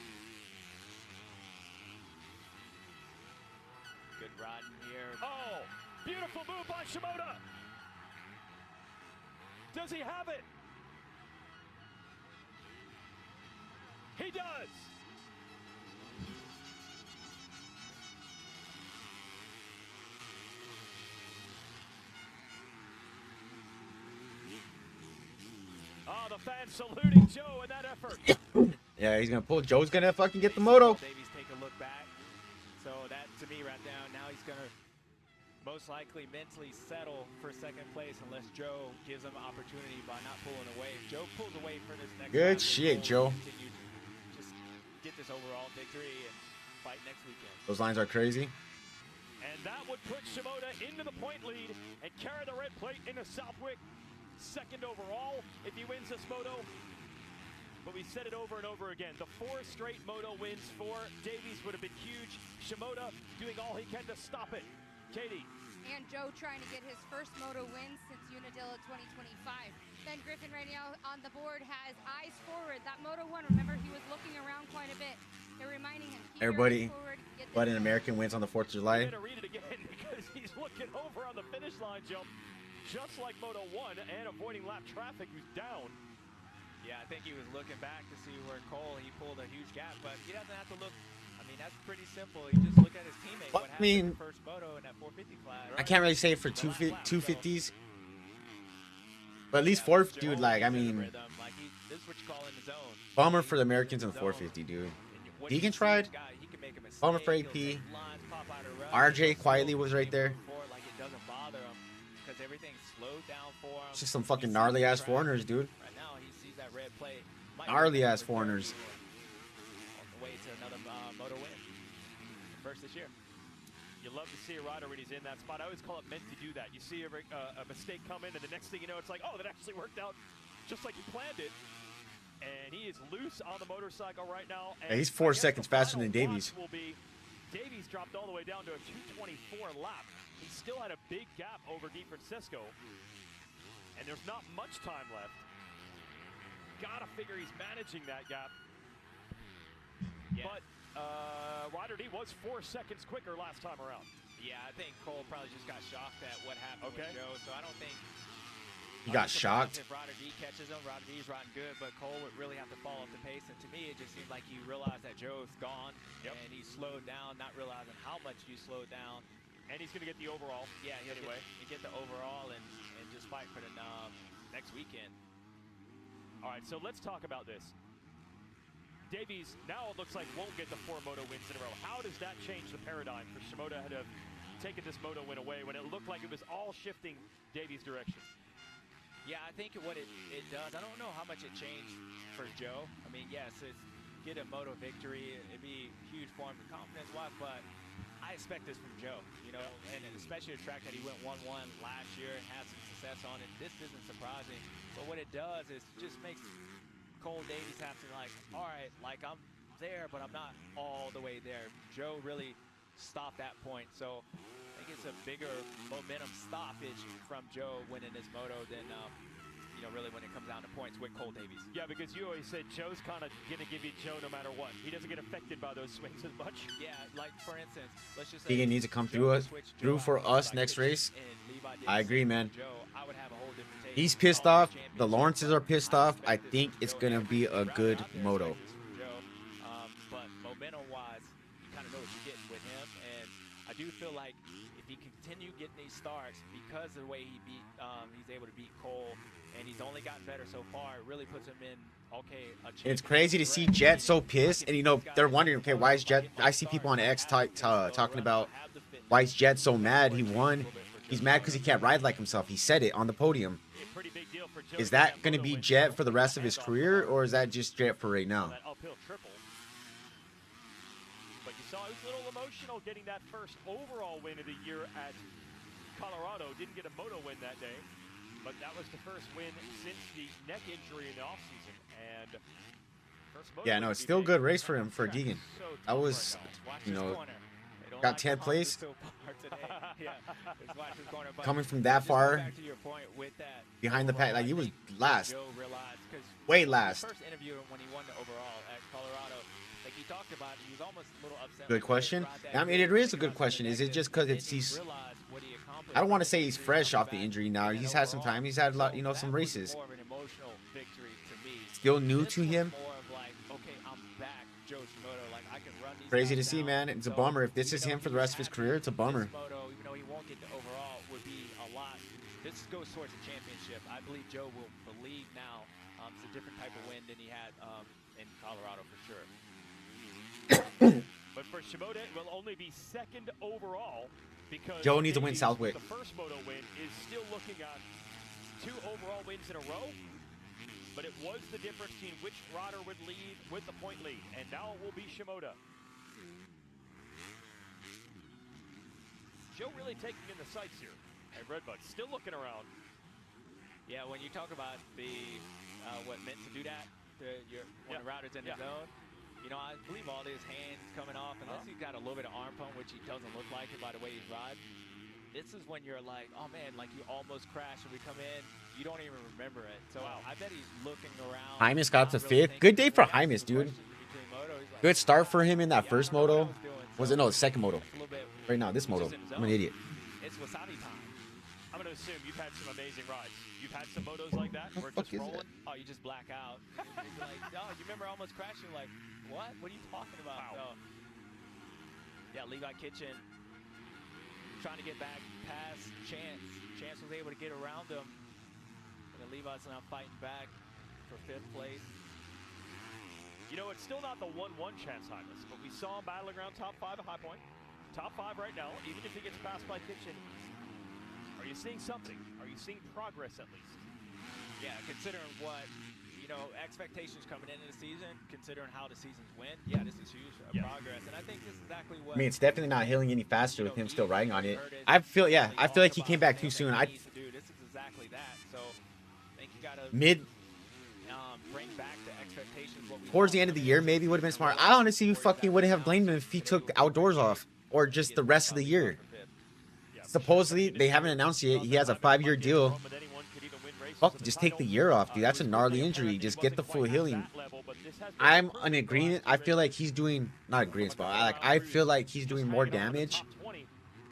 Speaker 20: Good riding here.
Speaker 4: Oh, beautiful move by Shimoda. Does he have it? He does. Oh, the fans saluting Joe in that effort.
Speaker 1: Yeah, he's gonna pull. Joe's gonna fucking get the moto.
Speaker 20: Davies take a look back. So that, to me, right now, he's going to most likely mentally settle for second place unless Joe gives him an opportunity by not pulling away. If Joe pulls away for this next
Speaker 1: Good
Speaker 20: round,
Speaker 1: shit, Joe.
Speaker 20: Just get this overall victory and fight next weekend.
Speaker 1: Those lines are crazy.
Speaker 4: And that would put Shimoda into the point lead and carry the red plate into Southwick. Second overall if he wins this moto. But we said it over and over again. The 4 straight moto wins for Davies would have been huge. Shimoda doing all he can to stop it. Katie.
Speaker 3: And Joe trying to get his first moto win since Unadilla 2025. Ben Griffin right now on the board has eyes forward. That Moto 1, remember, he was looking around quite a bit. They're reminding him, keep
Speaker 1: Everybody,
Speaker 3: your eyes forward, get
Speaker 1: but
Speaker 3: this
Speaker 1: an
Speaker 3: done.
Speaker 1: American wins on the 4th of July.
Speaker 4: I'm going to read it again because he's looking over on the finish line jump, just like Moto 1, and avoiding lap traffic, who's down.
Speaker 20: Yeah, I think he was looking back to see where Cole, he pulled a huge gap, but he doesn't have to look. I mean, that's pretty simple. He just look at his teammate.
Speaker 1: Well,
Speaker 20: what
Speaker 1: I mean,
Speaker 20: happened in the first moto in that 450 class.
Speaker 1: I can't really say it for 250s. But at least 4th, dude, like, I mean,
Speaker 20: Like this is what you call in the zone.
Speaker 1: bummer for the Americans in the 450, dude. Deegan tried. Bummer for AP. RJ quietly was right there.
Speaker 20: Like it doesn't bother him because everything's slowed down for him.
Speaker 1: It's just some fucking gnarly ass foreigners, dude.
Speaker 20: Right now, he sees that red plate.
Speaker 1: Gnarly ass foreigners.
Speaker 20: On the way to another moto win. First this year.
Speaker 4: You love to see a rider when he's in that spot. I always call it meant to do that. You see a mistake come in, and the next thing you know, it's like, oh, that actually worked out just like you planned it. And he is loose on the motorcycle right now. And
Speaker 1: Yeah, he's 4 seconds faster than Davies.
Speaker 4: Will be Davies dropped all the way down to a 2:24 lap. He still had a big gap over DeFrancisco, and there's not much time left. Gotta figure he's managing that gap.
Speaker 20: Yeah.
Speaker 4: But Ryder D was 4 seconds quicker last time around.
Speaker 20: Yeah, I think Cole probably just got shocked at what happened with Joe, so I don't think.
Speaker 1: He got shocked.
Speaker 20: If Ryder D catches him, Ryder D's riding good, but Cole would really have to follow up the pace. And to me, it just seemed like he realized that Joe's gone, and he slowed down, not realizing how much you slowed down.
Speaker 4: And he's going to get the overall.
Speaker 20: Yeah, he'll
Speaker 4: anyway.
Speaker 20: Get the overall and just fight for the next weekend.
Speaker 4: All right, so let's talk about this. Davies now it looks like won't get the 4 moto wins in a row. How does that change the paradigm for Shimoda to have taken this moto win away when it looked like it was all shifting Davies' direction?
Speaker 20: Yeah, I think what it does, I don't know how much it changed for Joe. I mean, yes, it's get a moto victory. It'd be huge for him confidence-wise, but I expect this from Joe, you know, and especially a track that he went 1-1 last year and had some success on it. This isn't surprising, but what it does is just makes Cole Davies have to like, all right, like I'm there, but I'm not all the way there. Joe really stopped that point, so I think it's a bigger momentum stoppage from Joe winning this moto than, you know, really when it comes down to points with Cole Davies.
Speaker 4: Yeah, because you always said Joe's kind of going to give you Joe no matter what. He doesn't get affected by those swings as much.
Speaker 20: Yeah, like for instance, let's just say
Speaker 1: Deegan needs to come through for us next race. I agree, man. He's pissed off. The Lawrences are pissed off. I think it's going to be a good moto.
Speaker 20: But momentum-wise, you kind of know what you're getting with him. And I do feel like if he continue getting these starts, because of the way he's able to beat Cole, and he's only gotten better so far, it really puts him in, okay,
Speaker 1: It's crazy to see Jet so pissed. And, you know, they're wondering, okay, why is Jet... I see people on X talking about why is Jet so mad he won. He's mad because he can't ride like himself. He said it on the podium. Is that going to be Jet for the rest of his career, or is that just Jet for right now?
Speaker 4: saw it was a little emotional getting that first overall win of the year at Colorado. Didn't get a moto win that day, but that was the first win since the neck injury in the offseason. And first moto
Speaker 1: Yeah,
Speaker 4: win
Speaker 1: no,
Speaker 4: to
Speaker 1: it's
Speaker 4: be
Speaker 1: still
Speaker 4: made.
Speaker 1: good race for him, for
Speaker 4: Track
Speaker 1: Deegan.
Speaker 4: so
Speaker 1: That
Speaker 4: tough
Speaker 1: was,
Speaker 4: right now.
Speaker 1: you know,
Speaker 20: Don't
Speaker 1: got
Speaker 20: like
Speaker 1: 10th
Speaker 20: the
Speaker 1: place.
Speaker 20: so far today. Yeah, it's Watch's corner, but
Speaker 1: Coming from that
Speaker 20: just going
Speaker 1: far
Speaker 20: back to your point with that
Speaker 1: behind the pack, like he was last.
Speaker 20: Joe realized, 'cause
Speaker 1: Way
Speaker 20: his
Speaker 1: last.
Speaker 20: first interview when he won the overall at Colorado, like he talked about, he was almost a little upset.
Speaker 1: Good question. I mean, it is a good question. Is it just because it's he's? I don't want to say he's fresh off the injury now. He's had some time. He's had a lot, you know, some races.
Speaker 20: More of an emotional victory to me.
Speaker 1: Still new to him.
Speaker 20: More of like, okay, I'm back, Joe Shimoda. Like I can run these
Speaker 1: Crazy to
Speaker 20: guys
Speaker 1: see,
Speaker 20: down.
Speaker 1: man. It's a
Speaker 20: So,
Speaker 1: bummer. If this
Speaker 20: even
Speaker 1: is
Speaker 20: though
Speaker 1: him for the
Speaker 20: he's
Speaker 1: rest of his
Speaker 20: happy,
Speaker 1: career, it's a bummer.
Speaker 20: this moto, even though he won't get the overall, would be a lot. This goes towards the championship. I believe Joe will believe now. It's a different type of win than he had in Colorado for sure.
Speaker 4: But for Shimoda, it will only be second overall because
Speaker 1: Joe needs to win
Speaker 4: Davies,
Speaker 1: Southwick.
Speaker 4: with the first moto win, is still looking at 2 overall wins in a row. But it was the difference between which rider would lead with the point lead, and now it will be Shimoda. Joe really taking in the sights here at RedBud, still looking around.
Speaker 20: Yeah, when you talk about the what meant to do that, when the router's in the zone, you know, I believe all his hands coming off, unless he's got a little bit of arm pump, which he doesn't look like it by the way he's riding. This is when you're like, oh man, like you almost crashed and we come in, you don't even remember it. So I bet he's looking around.
Speaker 1: Hymas got to 5th. Good day for Hymas, dude. Good start for him in that first moto. Was it? No, the second moto. Right now, this moto. I'm an idiot.
Speaker 20: It's wasabi time.
Speaker 4: I'm going to assume you've had some amazing rides. You've had some motos like that where
Speaker 1: fuck
Speaker 4: it's
Speaker 1: is
Speaker 4: just rolling.
Speaker 20: Oh, you just black out. You're like, oh, you remember almost crashing? You're like, what? What are you talking about?
Speaker 4: Wow.
Speaker 20: So, yeah, Levi Kitchen trying to get back past Chance. Chance was able to get around him. And then Levi's now fighting back for 5th place.
Speaker 4: You know, it's still not the 1-1 chance, Hymas, but we saw him battling around top 5 at High Point. Top 5 right now, even if he gets passed by Kitchen. Are you seeing something? Are you seeing progress at least?
Speaker 20: Yeah, considering what, you know, expectations coming into the season, considering how the seasons went, yeah, this is huge progress. And I think this is exactly what...
Speaker 1: I mean, it's definitely not healing any faster with him still riding on it. I feel like he came back too soon.
Speaker 20: This is exactly that. So, I think you got to... bring back the expectations.
Speaker 1: Towards the end of the year, maybe would have been smart. I honestly fucking wouldn't have blamed him if he took the outdoors off or just the rest of the year. Supposedly, they haven't announced yet. He has a 5-year deal. Fuck, just take the year off, dude. That's a gnarly injury. Just get the full healing. I'm in agreement. I feel like he's doing not agreement, but I feel like he's doing more damage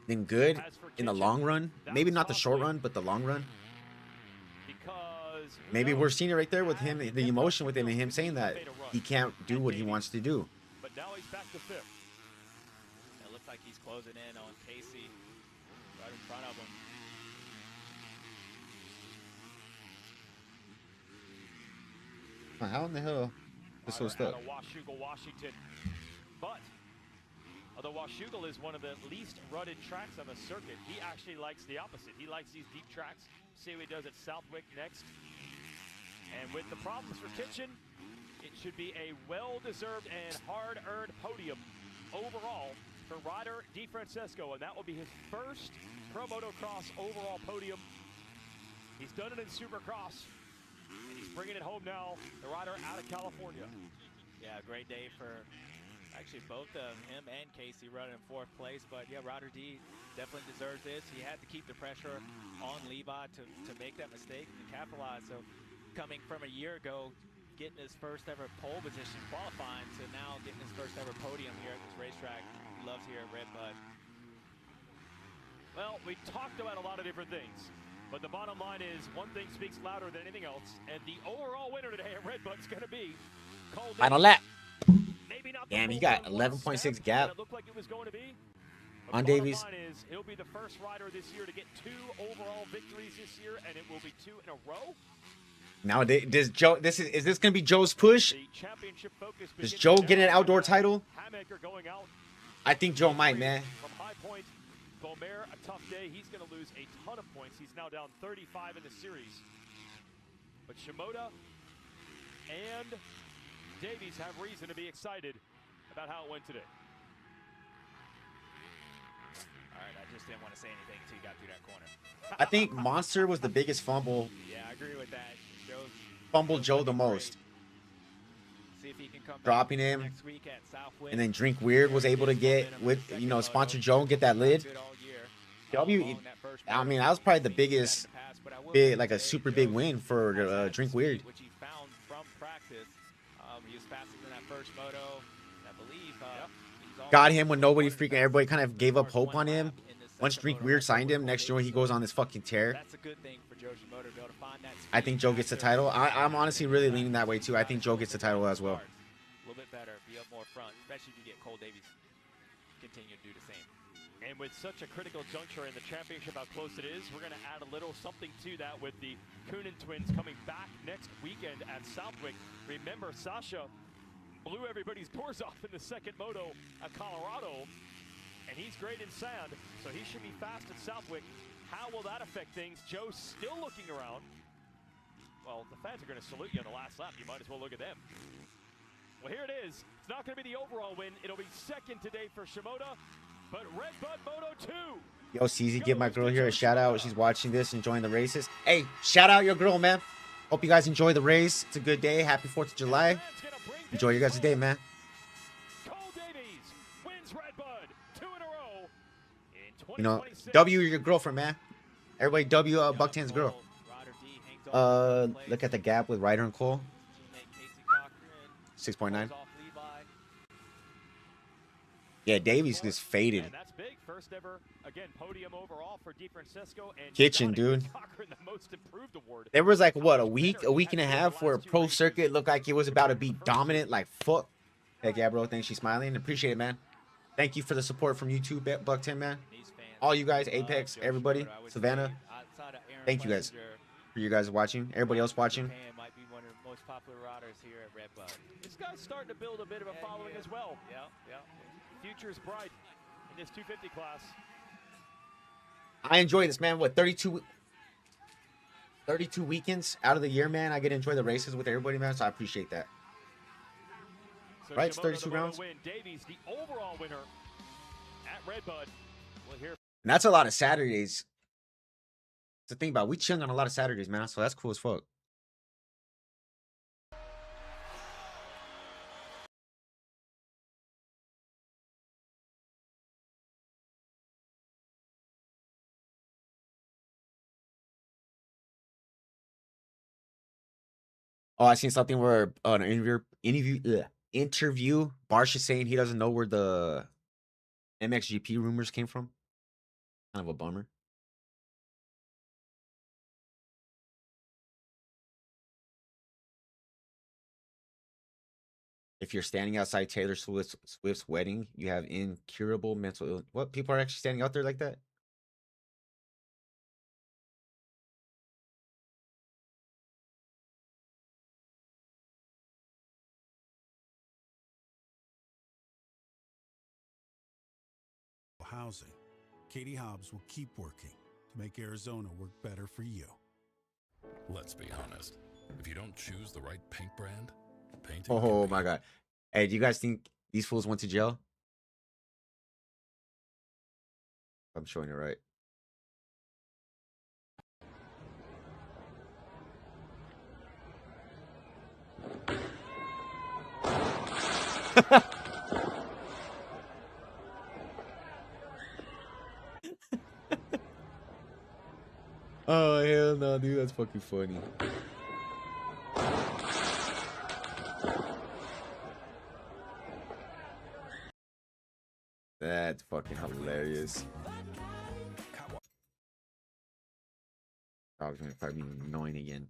Speaker 1: than good in the long run. Maybe not the short run, but the long run. Maybe we're seeing it right there with him, the emotion with him, and him saying that he can't do what he wants to do.
Speaker 4: But now he's back to 5th.
Speaker 20: It looks like he's closing in on Casey right in front of him.
Speaker 1: How in the hell this was stuck?
Speaker 4: Out of Washougal, Washington. But although Washougal is one of the least rutted tracks on the circuit, he actually likes the opposite. He likes these deep tracks. See what he does at Southwick next. And with the problems for Kitchen, it should be a well-deserved and hard-earned podium overall for Ryder DeFrancesco, and that will be his first Pro Motocross overall podium. He's done it in Supercross, and he's bringing it home now, the rider out of California.
Speaker 20: Yeah, great day for actually both of him and Casey running in 4th place, but yeah, Ryder D definitely deserves this. He had to keep the pressure on Levi to make that mistake and capitalize. So coming from a year ago, getting his first ever pole position qualifying to now getting his first ever podium here at this racetrack he loves here at RedBud.
Speaker 4: Well, we talked about a lot of different things, but the bottom line is one thing speaks louder than anything else, and the overall winner today at RedBud is going to be Cole Davies.
Speaker 1: Final lap.
Speaker 4: Maybe not
Speaker 1: Damn, he got 11.6 gap
Speaker 4: it looked like it was going to be.
Speaker 1: on
Speaker 4: The
Speaker 1: Davies.
Speaker 4: bottom line is he'll be the first rider this year to get 2 overall victories this year, and it will be 2 in a row.
Speaker 1: Now, does Joe? Is this gonna be Joe's push?
Speaker 4: The championship focus
Speaker 1: Does
Speaker 4: begins
Speaker 1: Joe
Speaker 4: now.
Speaker 1: get an outdoor title?
Speaker 4: Hammaker going out
Speaker 1: I think Joe might, man.
Speaker 4: from High Point. Beaumer, a tough day. He's going to lose a ton of points. He's now down 35 in the series. But Shimoda and Davies have reason to be excited about how it went today.
Speaker 20: just didn't want to say anything until you got through that corner.
Speaker 1: I think Monster was the biggest fumble.
Speaker 20: Yeah, I agree with that.
Speaker 1: Fumbled Joe the most.
Speaker 20: See if he can come
Speaker 1: Dropping him.
Speaker 20: next week at Southwick.
Speaker 1: And then Drink Weird was able to get with, you know, sponsor Joe and get that lid. W, I mean, that was probably the biggest, like a super big win for Drink Weird.
Speaker 20: Which he found from practice. He was fastest in that first moto. I believe.
Speaker 1: Got him when nobody freaking, everybody kind of gave up hope on him. Once Drink Weird signed him, next year he goes on this fucking tear.
Speaker 20: That's a good thing for Joe Shimoda to be able to find that speed.
Speaker 1: I think Joe gets the title. I'm honestly really leaning that way too. I think Joe gets the title as well.
Speaker 20: A little bit better, be up more front, especially if you get Cole Davies continue to do the same.
Speaker 4: And with such a critical juncture in the championship, how close it is, we're going to add a little something to that with the Coonan twins coming back next weekend at Southwick. Remember, Sasha blew everybody's doors off in the second moto at Colorado, and he's great in sand, so he should be fast at Southwick. How will that affect things? Joe's still looking around. Well, the fans are going to salute you on the last lap. You might as well look at them. Well, here it is. It's not going to be the overall win. It'll be second today for Shimoda, but RedBud Moto 2.
Speaker 1: Yo, CZ, give my girl here a shout out. She's watching this, enjoying the races. Hey, shout out your girl, man. Hope you guys enjoy the race. It's a good day. Happy 4th of July. Enjoy your guys' day, man.
Speaker 4: Cole Davies wins RedBud 2 in a row in 2026.
Speaker 1: You know, W, your girlfriend, man. Everybody W, Bucktan's girl. Look at the gap with Ryder and Cole. 6.9. Yeah, Davies just faded.
Speaker 4: And that's big. First ever, again, podium overall for DeFrancesco and
Speaker 1: Kitchen, dude.
Speaker 4: Cochran, the most improved award.
Speaker 1: There was like, what, a week and a half where pro circuit looked like it was about to be dominant, like, fuck. Heck yeah, bro. Thanks, she's smiling. Appreciate it, man. Thank you for the support from YouTube, Buckton, man. All you guys, Apex, everybody, Savannah. Thank you guys for you guys watching. Everybody else watching.
Speaker 20: Might be one of the most popular riders here at RedBud.
Speaker 4: This guy's starting to build a bit of a following as well.
Speaker 20: Yeah.
Speaker 4: Future's bright in this 250 class.
Speaker 1: I enjoy this, man. What, 32 weekends out of the year, man. I get to enjoy the races with everybody, man. So I appreciate that.
Speaker 4: So
Speaker 1: right, it's
Speaker 4: Shimoda,
Speaker 1: 32 rounds.
Speaker 4: Win. Davies, the overall winner at RedBud. We'll hear.
Speaker 1: And that's a lot of Saturdays. That's the thing about it. We chilling on a lot of Saturdays, man. So that's cool as fuck. Oh, I seen something where an interview. Barsh is saying he doesn't know where the MXGP rumors came from. Kind of a bummer. If you're standing outside Taylor Swift's wedding, you have incurable mental illness. What? People are actually standing out there like that?
Speaker 6: Housing. Katie Hobbs will keep working to make Arizona work better for you.
Speaker 9: Let's be honest. If you don't choose the right paint brand, painting
Speaker 1: Oh my god. Hey, do you guys think these fools went to jail? I'm showing it right. Oh, hell no, dude. That's fucking funny. That's fucking hilarious. Dog's gonna probably be annoying again.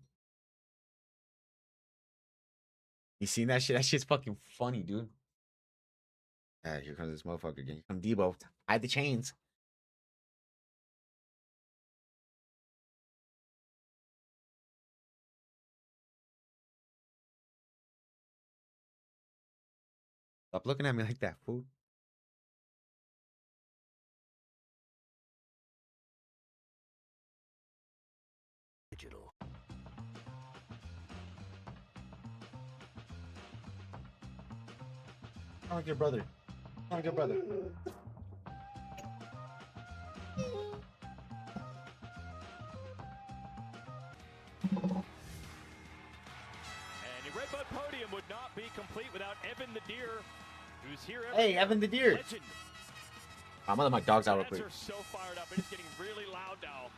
Speaker 1: You seen that shit? That shit's fucking funny, dude. Ah, here comes this motherfucker again. Here comes Debo. Hide the chains. Stop looking at me like that, fool.
Speaker 7: Digital.
Speaker 1: Sound like your brother. Sound like your brother.
Speaker 4: A RedBud podium would not be complete without Evan the Deer, who's here every
Speaker 1: Hey,
Speaker 4: year.
Speaker 1: Evan the Deer.
Speaker 4: Legend.
Speaker 1: I'm gonna let my dogs out real
Speaker 4: Fans
Speaker 1: quick.
Speaker 4: are so fired up. It is getting really loud now.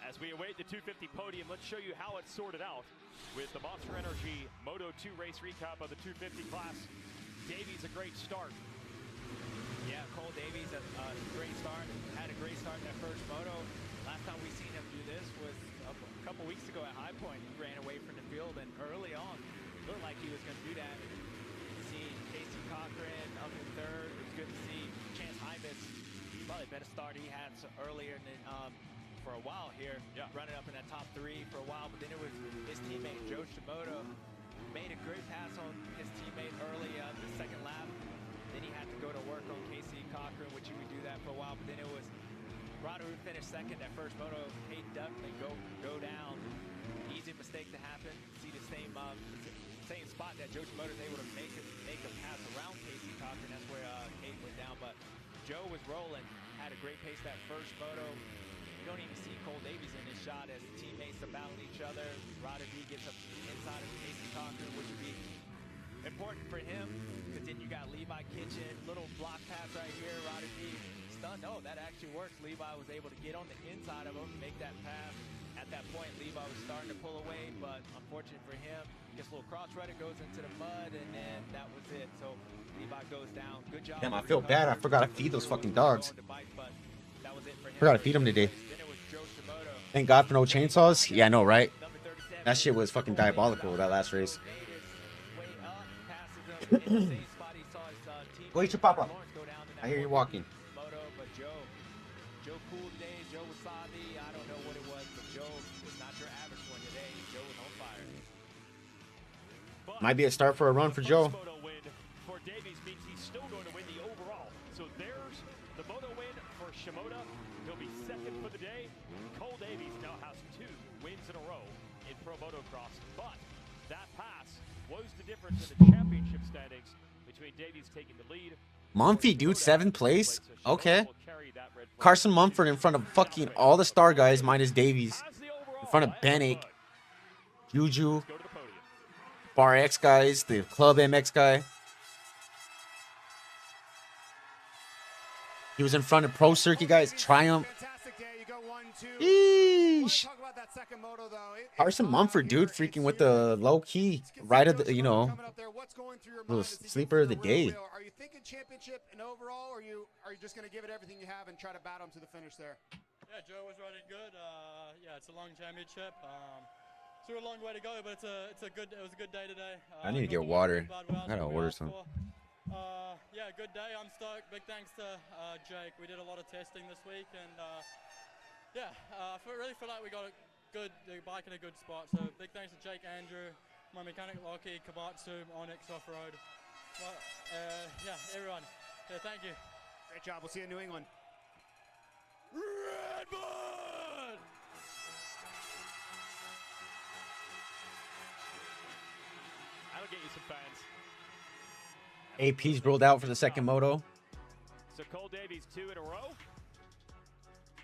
Speaker 4: As we await the 250 podium, let's show you how it's sorted out with the Monster Energy Moto 2 race recap of the 250 class. Davies, a great start.
Speaker 20: Yeah, Cole Davies, a great start. Had a great start in that first moto. Last time we seen him do this was a couple weeks ago at High Point. He ran away from the field, and early on, looked like he was going to do that. See Casey Cochran up in third. It's good to see Chance Hymas. Probably better start he had earlier than for a while here.
Speaker 4: Yeah.
Speaker 20: Running up in that top three for a while, but then it was his teammate Joe Shimoda made a great pass on his teammate early the second lap. Then he had to go to work on Casey Cochran, which he would do that for a while. But then it was Ryder who finished second that first moto. Hayden Duckman go down. Easy mistake to happen. See the same spot that Joe Shimoda was able to make a pass around Casey Cochran. That's where Hayden went down. But Joe was rolling. Had a great pace that first moto. You don't even see Cole Davies in this shot as teammates are battling each other. Ryder D gets up inside of Casey Cochran, which would be important for him, because then you got Levi Kitchen, little block pass right here. Ryder D stunned. Oh, that actually works. Levi was able to get on the inside of him, make that pass. At that point, Levi was starting to pull away, but unfortunate for him, gets a little cross-rudder, goes into the mud, and then that was it. So Levi goes down. Good job.
Speaker 1: Damn, I feel bad. I forgot to feed those fucking dogs.
Speaker 20: That was it for him.
Speaker 1: Forgot to feed them today. Thank God for no chainsaws. Yeah, I know, right? That shit was fucking diabolical, that last race. Go eat your papa. I hear you walking.
Speaker 20: But Joe cooled today. Joe Wasabi. I don't know what it was, but Joe was not your average one today. Joe was on fire.
Speaker 1: Might be a start for a run for Joe.
Speaker 4: Moto win for Davies means he's still going to win the overall. So there's the moto win for Shimoda. He'll be second for the day. Cole Davies now has 2 wins in a row in Pro Motocross, but that pass was the difference in the championship standings between Davies taking the lead.
Speaker 1: Mumphy, dude, 7th place. Okay. Carson Mumford in front of fucking all the star guys minus Davies. In front of Benik, Juju, Bar X guys, the Club MX guy. He was in front of Pro Circuit guys, Triumph. Yeesh. Carson Mumford, dude, freaking with the low key, right of the, little sleeper of the day.
Speaker 8: Are you thinking championship and overall, or are you just going to give it everything you have and try to battle him to the finish there?
Speaker 5: Yeah, Joe was running good. Yeah, it's a long championship. Still a long way to go, but it was a good day today.
Speaker 1: I need to get water. I gotta order some.
Speaker 5: Yeah, good day. I'm stoked. Big thanks to Jake. We did a lot of testing this week, and yeah, I really feel like we got the bike in a good spot. So big thanks to Jake, Andrew, my mechanic Lockie, Kabatsu, Onyx Off-Road. Well, yeah, everyone. Yeah, thank you.
Speaker 8: Great job. We'll see you in New England.
Speaker 4: RedBud! That'll get you some fans.
Speaker 1: AP's rolled out for the second moto.
Speaker 4: So Cole Davies 2 in a row.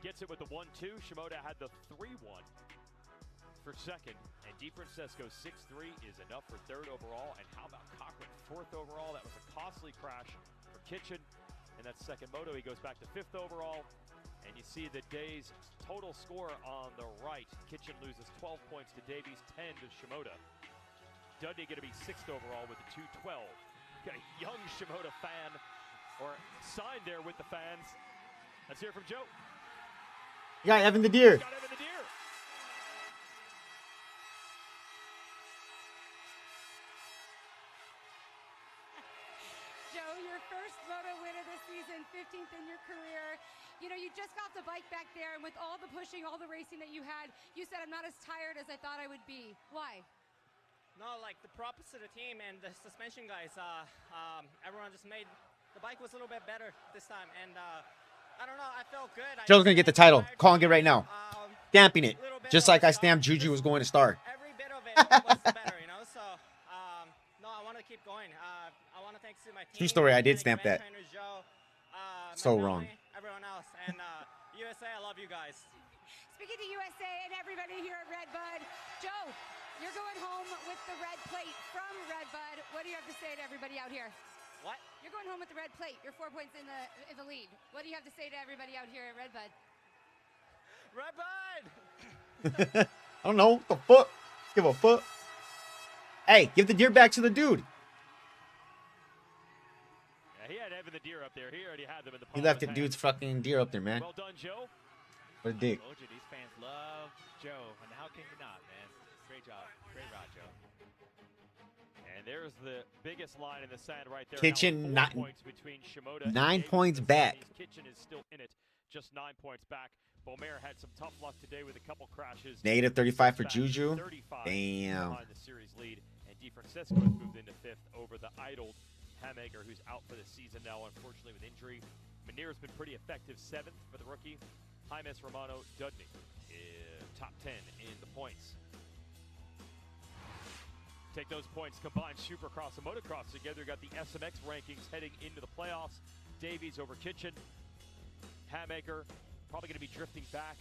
Speaker 4: Gets it with the 1-2. Shimoda had the 3-1 for second. And DiFrancesco 6-3 is enough for third overall. And how about Cochran 4th overall? That was a costly crash for Kitchen. And that second moto, he goes back to 5th overall. And you see the day's total score on the right. Kitchen loses 12 points to Davies, 10 to Shimoda. Dudney going to be 6th overall with the 2-12. Got a young Shimoda fan, or signed there with the fans. Let's hear from Joe.
Speaker 1: Yeah, Evan the Deer.
Speaker 4: Got Evan the Deer.
Speaker 3: Joe, your first moto win of the season, 15th in your career. You know, you just got the bike back there, and with all the pushing, all the racing that you had, you said, I'm not as tired as I thought I would be. Why?
Speaker 10: No, like the props to the team and the suspension guys. Everyone just made the bike was a little bit better this time, and I don't know. I felt good.
Speaker 1: Joe's gonna get the title. Calling it right now. Stamping it, just like I stamped Juju was going to star.
Speaker 10: Every bit of it was better, you know. So no, I want to keep going. I want to thank to my team.
Speaker 1: True story. I did stamp that.
Speaker 10: Trainers, Joe,
Speaker 1: So
Speaker 10: my
Speaker 1: wrong.
Speaker 10: family, everyone else, and USA. I love you guys.
Speaker 3: Speaking to USA and everybody here at RedBud, Joe, You're going home with the red plate from RedBud. What do you have to say to everybody out here?
Speaker 4: What?
Speaker 3: You're going home with the red plate. You're 4 points in the lead. What do you have to say to everybody out here at RedBud?
Speaker 4: RedBud!
Speaker 1: I don't know. What the fuck? Give a fuck. Hey, give the deer back to the dude.
Speaker 4: Yeah, he had Evan the deer up there. He already had them in the
Speaker 1: He
Speaker 4: palm
Speaker 1: left
Speaker 4: of
Speaker 1: the
Speaker 4: his hand.
Speaker 1: dude's fucking deer up there, man.
Speaker 4: Well done, Joe.
Speaker 1: What a dick.
Speaker 20: I told you, these fans love Joe, and how can you not, man? Great job. Great rod, Joe.
Speaker 4: And there's the biggest line in the sand right there.
Speaker 1: Kitchen,
Speaker 4: Now
Speaker 1: 9
Speaker 4: points between Shimoda and
Speaker 1: 9
Speaker 4: Davies
Speaker 1: points
Speaker 4: in the
Speaker 1: back.
Speaker 4: semis. Kitchen is still in it, just 9 points back. Beaumare had some tough luck today with a couple crashes.
Speaker 1: Negative 35 for
Speaker 4: Back
Speaker 1: Juju.
Speaker 4: 35
Speaker 1: Damn.
Speaker 4: behind the series lead, and DeFrancisco has moved into 5th over the idled Hammaker, who's out for the season now, unfortunately with injury. Manier's been pretty effective, 7th for the rookie. Jaimes Romano Dudney top 10 in the points. Take those points, combine Supercross and Motocross together. Got the SMX rankings heading into the playoffs. Davies over Kitchen. Hammaker probably going to be drifting back.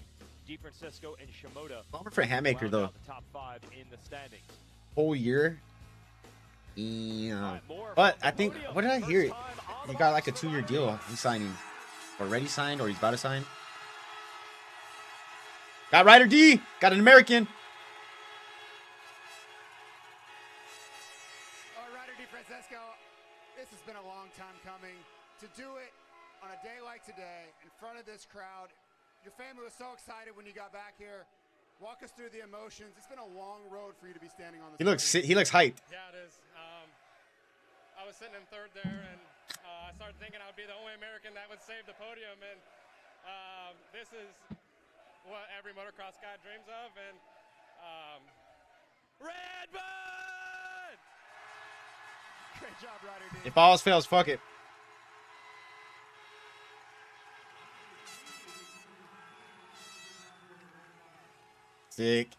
Speaker 4: DeFrancisco and Shimoda.
Speaker 1: Bummer for Hammaker,
Speaker 4: round
Speaker 1: though.
Speaker 4: out the top 5 in the standings.
Speaker 1: Whole year. Yeah. But I think, what did I hear? He got like a 2-year deal. He's signing. Already signed, or he's about to sign. Got Ryder D. Got an American.
Speaker 8: Ryder DeFrancisco, this has been a long time coming. To do it on a day like today, in front of this crowd, your family was so excited when you got back here. Walk us through the emotions. It's been a long road for you to be standing on this.
Speaker 1: He looks hyped.
Speaker 5: Yeah, it is. I was sitting in 3rd there, and I started thinking I would be the only American that would save the podium, and this is what every motocross guy dreams of, and
Speaker 4: RedBud!
Speaker 8: Great job, Ryder D.
Speaker 1: If all else fails, fuck it. Sick.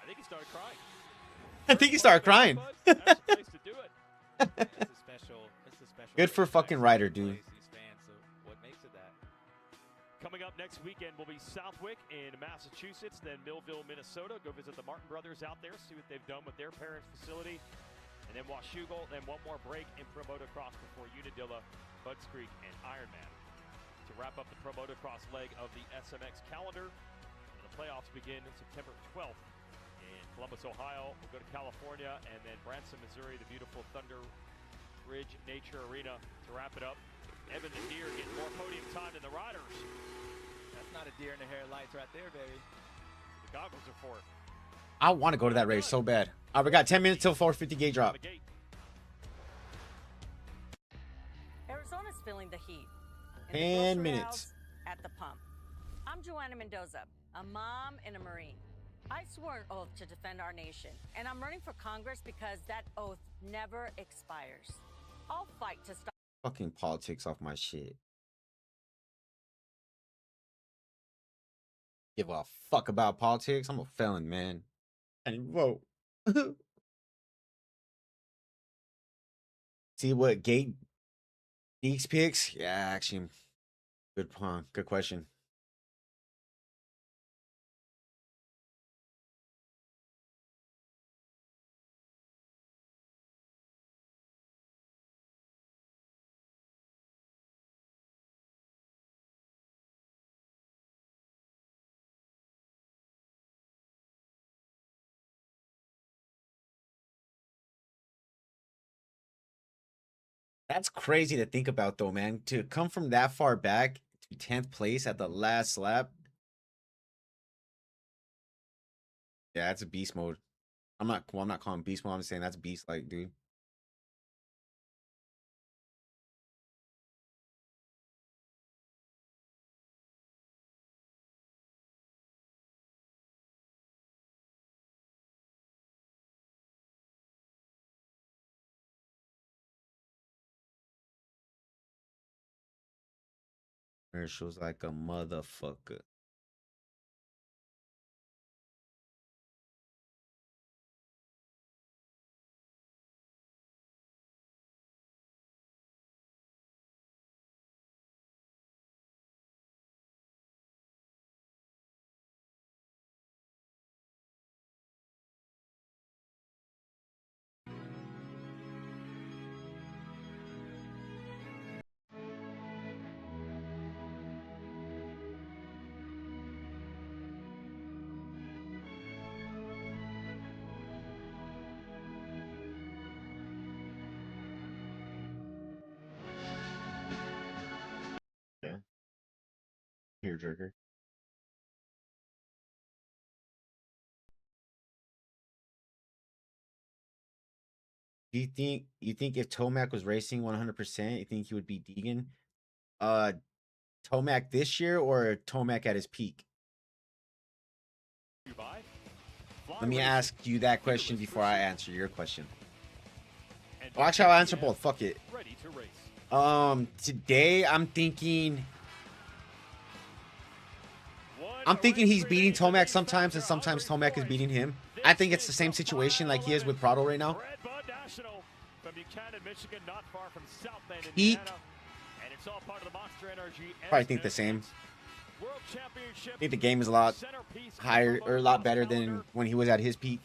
Speaker 4: I think he started crying.
Speaker 1: I think he started crying.
Speaker 4: That's the place to do it.
Speaker 20: It's a special.
Speaker 1: Good for fucking Ryder, dude.
Speaker 20: These fans, so what makes it that?
Speaker 4: Coming up next weekend will be Southwick in Massachusetts, then Millville, Minnesota. Go visit the Martin brothers out there, see what they've done with their parents' facility. And then Washougal, then one more break in Pro Motocross before Unadilla, Budds Creek, and Ironman. To wrap up the Pro Motocross leg of the SMX calendar, and the playoffs begin September 12th in Columbus, Ohio. We'll go to California, and then Branson, Missouri, the beautiful Thunder Ridge Nature Arena to wrap it up. Evan the Deer getting more podium time than the riders.
Speaker 20: That's not a deer in the headlights right there, baby.
Speaker 4: The goggles are for it.
Speaker 1: I want to go to that race so bad. All right, we got 10 minutes till 450 gate drop.
Speaker 11: Arizona's feeling the heat.
Speaker 1: 10 minutes.
Speaker 11: At the pump. I'm Joanna Mendoza, a mom and a Marine. I swore an oath to defend our nation, and I'm running for Congress because that oath never expires. I'll fight to stop.
Speaker 1: Fucking politics off my shit. Give a fuck about politics. I'm a felon, man. And vote. See what gate Geeks picks? Yeah, actually, good question. That's crazy to think about, though, man. To come from that far back to 10th place at the last lap. Yeah, that's a beast mode. I'm not calling beast mode. I'm saying that's beast like, dude. Commercials like a motherfucker. jerker. Do you think if Tomac was racing 100%, you think he would beat Deegan? Uh, Tomac this year or Tomac at his peak? Let me ask you that question before I answer your question. Well, actually, I'll answer both. Fuck it. Today I'm thinking he's beating Tomac sometimes, and sometimes Tomac is beating him. I think it's the same situation like he is with Prado right now. Peak, probably think the same. I think the game is a lot higher or a lot better than when he was at his peak.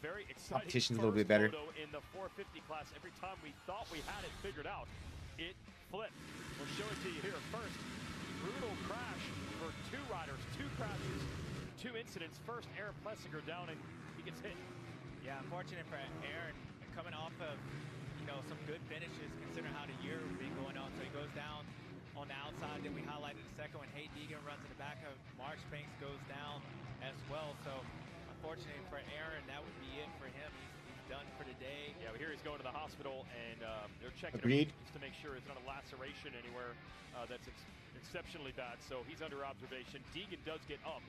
Speaker 1: Competition's a little bit better.
Speaker 4: In the 450 class, every time we thought we had it figured out, it flipped. We'll show it to you here first. Brutal crash for two riders, two crashes, two incidents. First, Aaron Plessinger down and he gets hit.
Speaker 20: Yeah, unfortunate for Aaron coming off of, some good finishes considering how the year has been going on. So he goes down on the outside. Then we highlighted the second one. Hayden Deegan runs in the back of Marchbanks, goes down as well. So unfortunately for Aaron, that would be it for him. He's done for the day.
Speaker 4: Yeah, here he's going to the hospital, and they're checking
Speaker 1: Agreed.
Speaker 4: him just to make sure it's not a laceration anywhere that's exceptionally bad. So he's under observation. Deegan does get up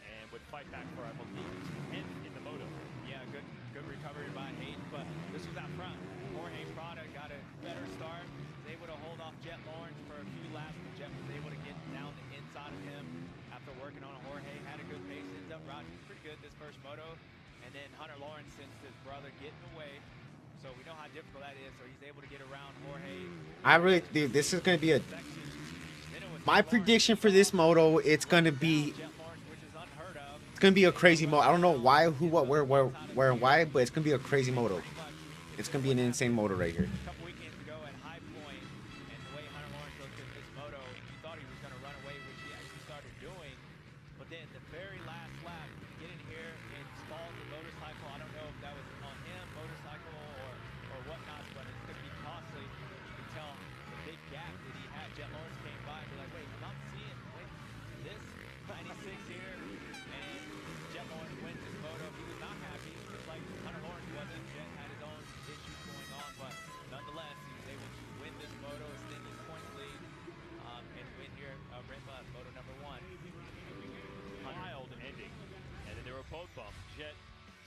Speaker 4: and would fight back for, I believe, 10th in the moto.
Speaker 20: Yeah, good recovery by Hayden, but this was out front. Jorge Prada got a better start. Was able to hold off Jet Lawrence for a few laps, but Jet was able to get down the inside of him after working on Jorge. Had a good pace, ends up riding pretty good this first moto. And then Hunter Lawrence sends his brother getting away. So we know how difficult that is. So he's able to get around Jorge.
Speaker 1: I really, dude, this is going to be my prediction for this moto. It's going to be a crazy moto. I don't know why, who, what, where, and why, but it's going to be a crazy moto. It's going to be an insane moto right here.
Speaker 20: A couple weekends ago at High Point, and the way Hunter Lawrence looked at this moto, you thought he was going to run away, which he actually started doing. But then the very last lap, getting here and stalled the motorcycle. I don't know if that was on him, motorcycle, or whatnot, but it's going to be costly. You can tell the big gap that he had. Jet Lawrence came by and be like, wait, I'm not seeing this 96 here. And Jet Lawrence wins this moto. He was not happy, just like Hunter Lawrence wasn't. Jet had his own issues going on, but nonetheless, he was able to win this moto, extend his points lead, and win here RedBud, moto number 1.
Speaker 4: Wild ending, and then there were both bumps. Jet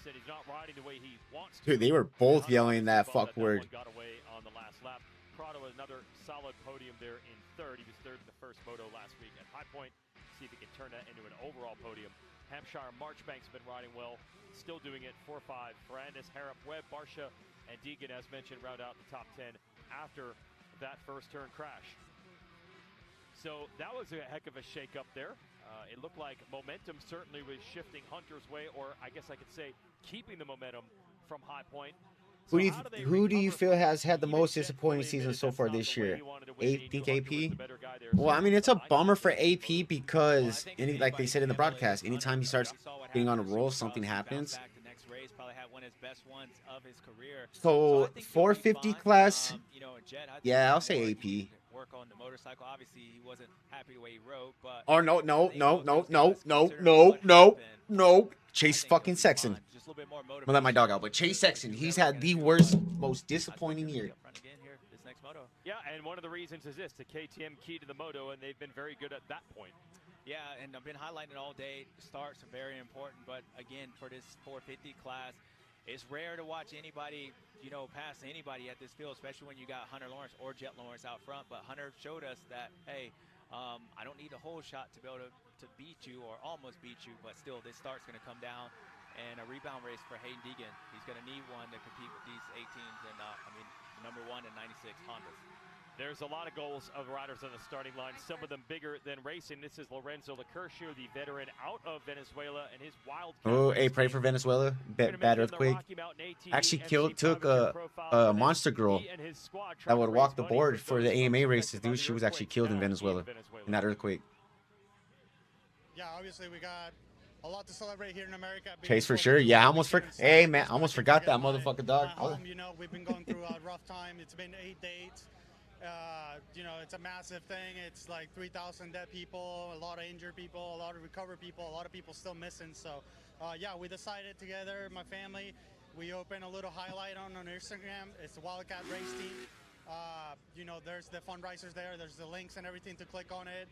Speaker 4: said he's not riding the way he wants to.
Speaker 1: Dude, they were both yelling that fuck word.
Speaker 4: Got away on the last lap. Prado another solid podium there in third. He was third in the first moto last week at High Point. See if he can turn that into an overall podium. Hampshire Marchbanks have been riding well, still doing it. 4-5. Ferrandis, Harrop, Webb, Barsha, and Deegan, as mentioned, round out the top 10 after that first turn crash. So that was a heck of a shake-up there. It looked like momentum certainly was shifting Hunter's way, or I guess I could say keeping the momentum from High Point. So
Speaker 1: Who do you feel has had the most disappointing season so far this year? Think AP? Well, I mean, it's a bummer for AP because, like they said in the broadcast, anytime he starts getting on a roll, something happens. So 450 class, yeah, I'll say AP.
Speaker 20: Work on the motorcycle. Obviously, he wasn't happy the way he rode, but
Speaker 1: Oh no. Chase fucking Sexton. I'm gonna let my dog out, but Chase Sexton, he's had the worst, most disappointing year.
Speaker 4: Yeah, and one of the reasons is this, the KTM key to the moto, and they've been very good at that point.
Speaker 20: Yeah, and I've been highlighting it all day. Starts are very important, but again, for this 450 class, it's rare to watch anybody, pass anybody at this field, especially when you got Hunter Lawrence or Jet Lawrence out front. But Hunter showed us that, hey, I don't need a whole shot to be able to beat you or almost beat you, but still, this start's going to come down. And a rebound race for Hayden Deegan. He's going to need one to compete with these 18s and, number 1 and 96 Hondas.
Speaker 4: There's a lot of goals of riders on the starting line, some of them bigger than racing. This is Lorenzo Lecurcio, the veteran out of Venezuela, and his wild.
Speaker 1: Oh, hey, pray for Venezuela. Bad earthquake. Actually took a monster girl that would walk the board for the AMA races, dude. She was actually killed in Venezuela in that earthquake.
Speaker 13: Yeah, obviously we got a lot to celebrate here in America.
Speaker 1: Chase for sure. Yeah, I almost Hey, man, I almost forgot that motherfucking dog.
Speaker 13: We've been going through a rough time. It's been 8 days. You know, it's a massive thing. It's like 3,000 dead people, a lot of injured people, a lot of recovered people, a lot of people still missing. So, yeah, we decided together, my family, we opened a little highlight on Instagram. It's the Wildcat Race Team. You know, there's the fundraisers there. There's the links and everything to click on it.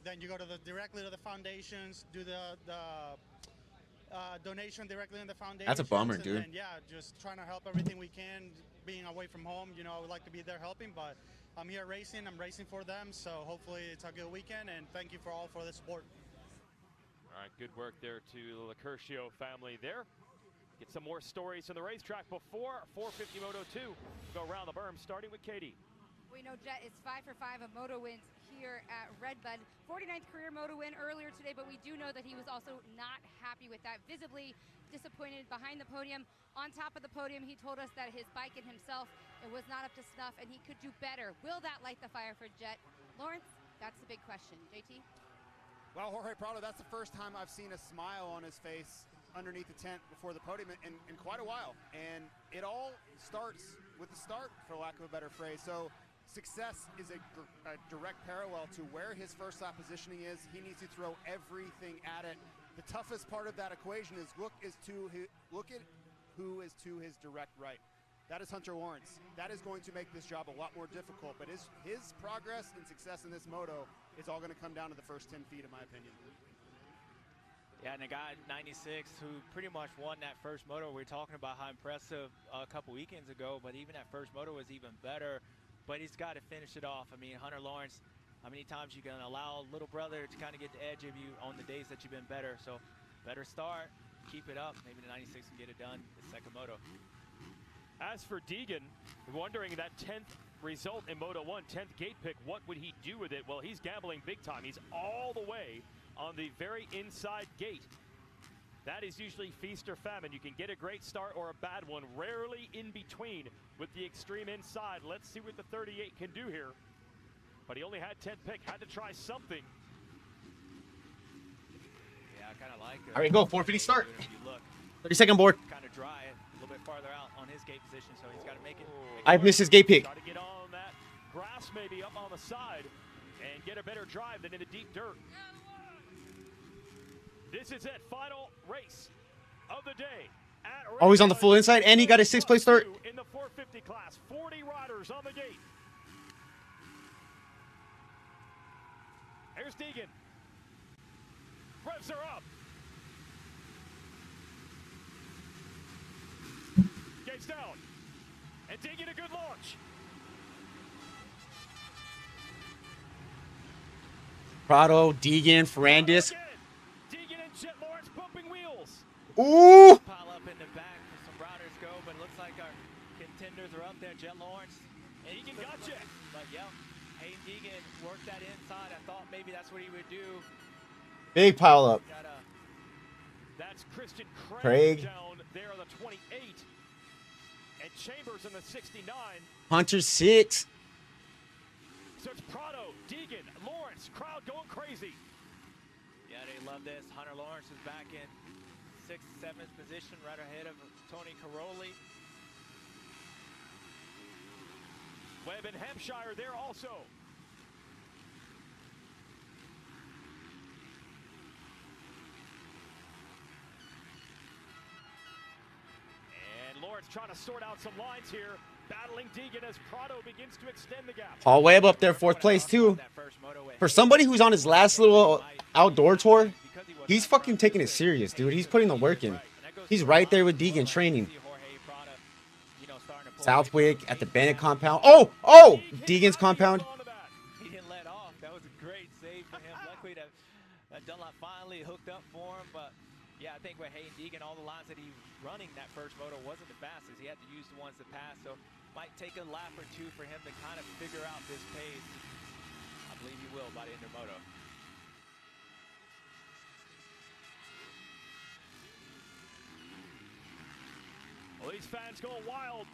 Speaker 13: Then you go to directly to the foundations, do the donation directly in the foundation.
Speaker 1: That's a bummer, dude.
Speaker 13: And yeah, just trying to help everything we can. Being away from home, you know, I would like to be there helping, but I'm here racing. I'm racing for them, so hopefully it's a good weekend. And thank you for all for the support.
Speaker 4: All right, good work there to the Lacurcio family there. Get some more stories from the racetrack before 450 Moto 2. We'll go around the berm, starting with Katie.
Speaker 3: We know Jet is 5 for 5 of moto wins here at RedBud. 49th career moto win earlier today, but we do know that he was also not happy with that. Visibly disappointed behind the podium. On top of the podium, he told us that his bike and himself, it was not up to snuff and he could do better. Will that light the fire for Jet? Lawrence, that's the big question. JT?
Speaker 8: Well, Jorge Prado, that's the first time I've seen a smile on his face underneath the tent before the podium in quite a while. And it all starts with the start, for lack of a better phrase. So success is a direct parallel to where his first lap positioning is. He needs to throw everything at it. The toughest part of that equation is look at who is to his direct right. That is Hunter Lawrence. That is going to make this job a lot more difficult, but his progress and success in this moto is all going to come down to the first 10 feet, in my opinion.
Speaker 20: Yeah, and the guy 96 who pretty much won that first moto, we were talking about how impressive a couple weekends ago, but even that first moto was even better. But he's got to finish it off. I mean, Hunter Lawrence, how many times you can allow little brother to kind of get the edge of you on the days that you've been better? So better start, keep it up. Maybe the 96 can get it done the second moto.
Speaker 4: As for Deegan, wondering that 10th result in Moto 1, 10th gate pick, what would he do with it? Well, he's gambling big time. He's all the way on the very inside gate. That is usually feast or famine. You can get a great start or a bad one, rarely in between with the extreme inside. Let's see what the 38 can do here. But he only had 10th pick, had to try something.
Speaker 20: Yeah, I kind of like it.
Speaker 1: All right, go, 450 start.
Speaker 20: If you look,
Speaker 1: 30-second board.
Speaker 20: kind of dry, a little bit farther out on his gate position, so he's got to make it.
Speaker 1: I've missed his gate pick.
Speaker 4: Try to get on that grass maybe up on the side and get a better drive than in the deep dirt. This is it, final race of the day.
Speaker 1: Always on the full inside, and he got a 6th place start.
Speaker 4: In the 450 class, 40 riders on the gate. Here's Deegan. Revs are up. Gates down. And Deegan a good launch.
Speaker 1: Prado, Deegan, Ferrandis.
Speaker 4: Deegan and Jet Lawrence pumping wheels.
Speaker 1: Ooh!
Speaker 20: Pile up in the back for some riders go, but it looks like our contenders are up there. Jet Lawrence.
Speaker 4: And Deegan gotcha.
Speaker 20: But yeah, Hayden Deegan worked that inside. I thought maybe that's what he would do.
Speaker 1: Big pile up.
Speaker 4: That's Christian
Speaker 1: Craig.
Speaker 4: down there on the 28. And Chambers in the 69.
Speaker 1: Hunter 6.
Speaker 4: So it's Prado, Deegan, Lawrence, crowd going crazy.
Speaker 20: Yeah, they love this. Hunter Lawrence is back in 6th, 7th position, right ahead of Tony Caroli.
Speaker 4: Webb and Hampshire there also. And Lawrence trying to sort out some lines here, battling Deegan as Prado begins to extend the gap.
Speaker 1: Paul Webb up there, 4th place too. For somebody who's on his last little outdoor tour, he's fucking taking it serious, dude. He's putting the work in. He's right there with Deegan training. Southwick at the Bennett compound. Oh! Deegan's compound.
Speaker 20: He didn't let off. That was a great save for him. Luckily that Dunlop finally hooked up for him. But yeah, I think with Hayden Deegan, all the lines that he was running that first moto wasn't the fastest. He had to use the ones that passed. So might take a lap or two for him to kind of figure out this pace. I believe he will by the end of moto.
Speaker 4: Well, these fans going wild.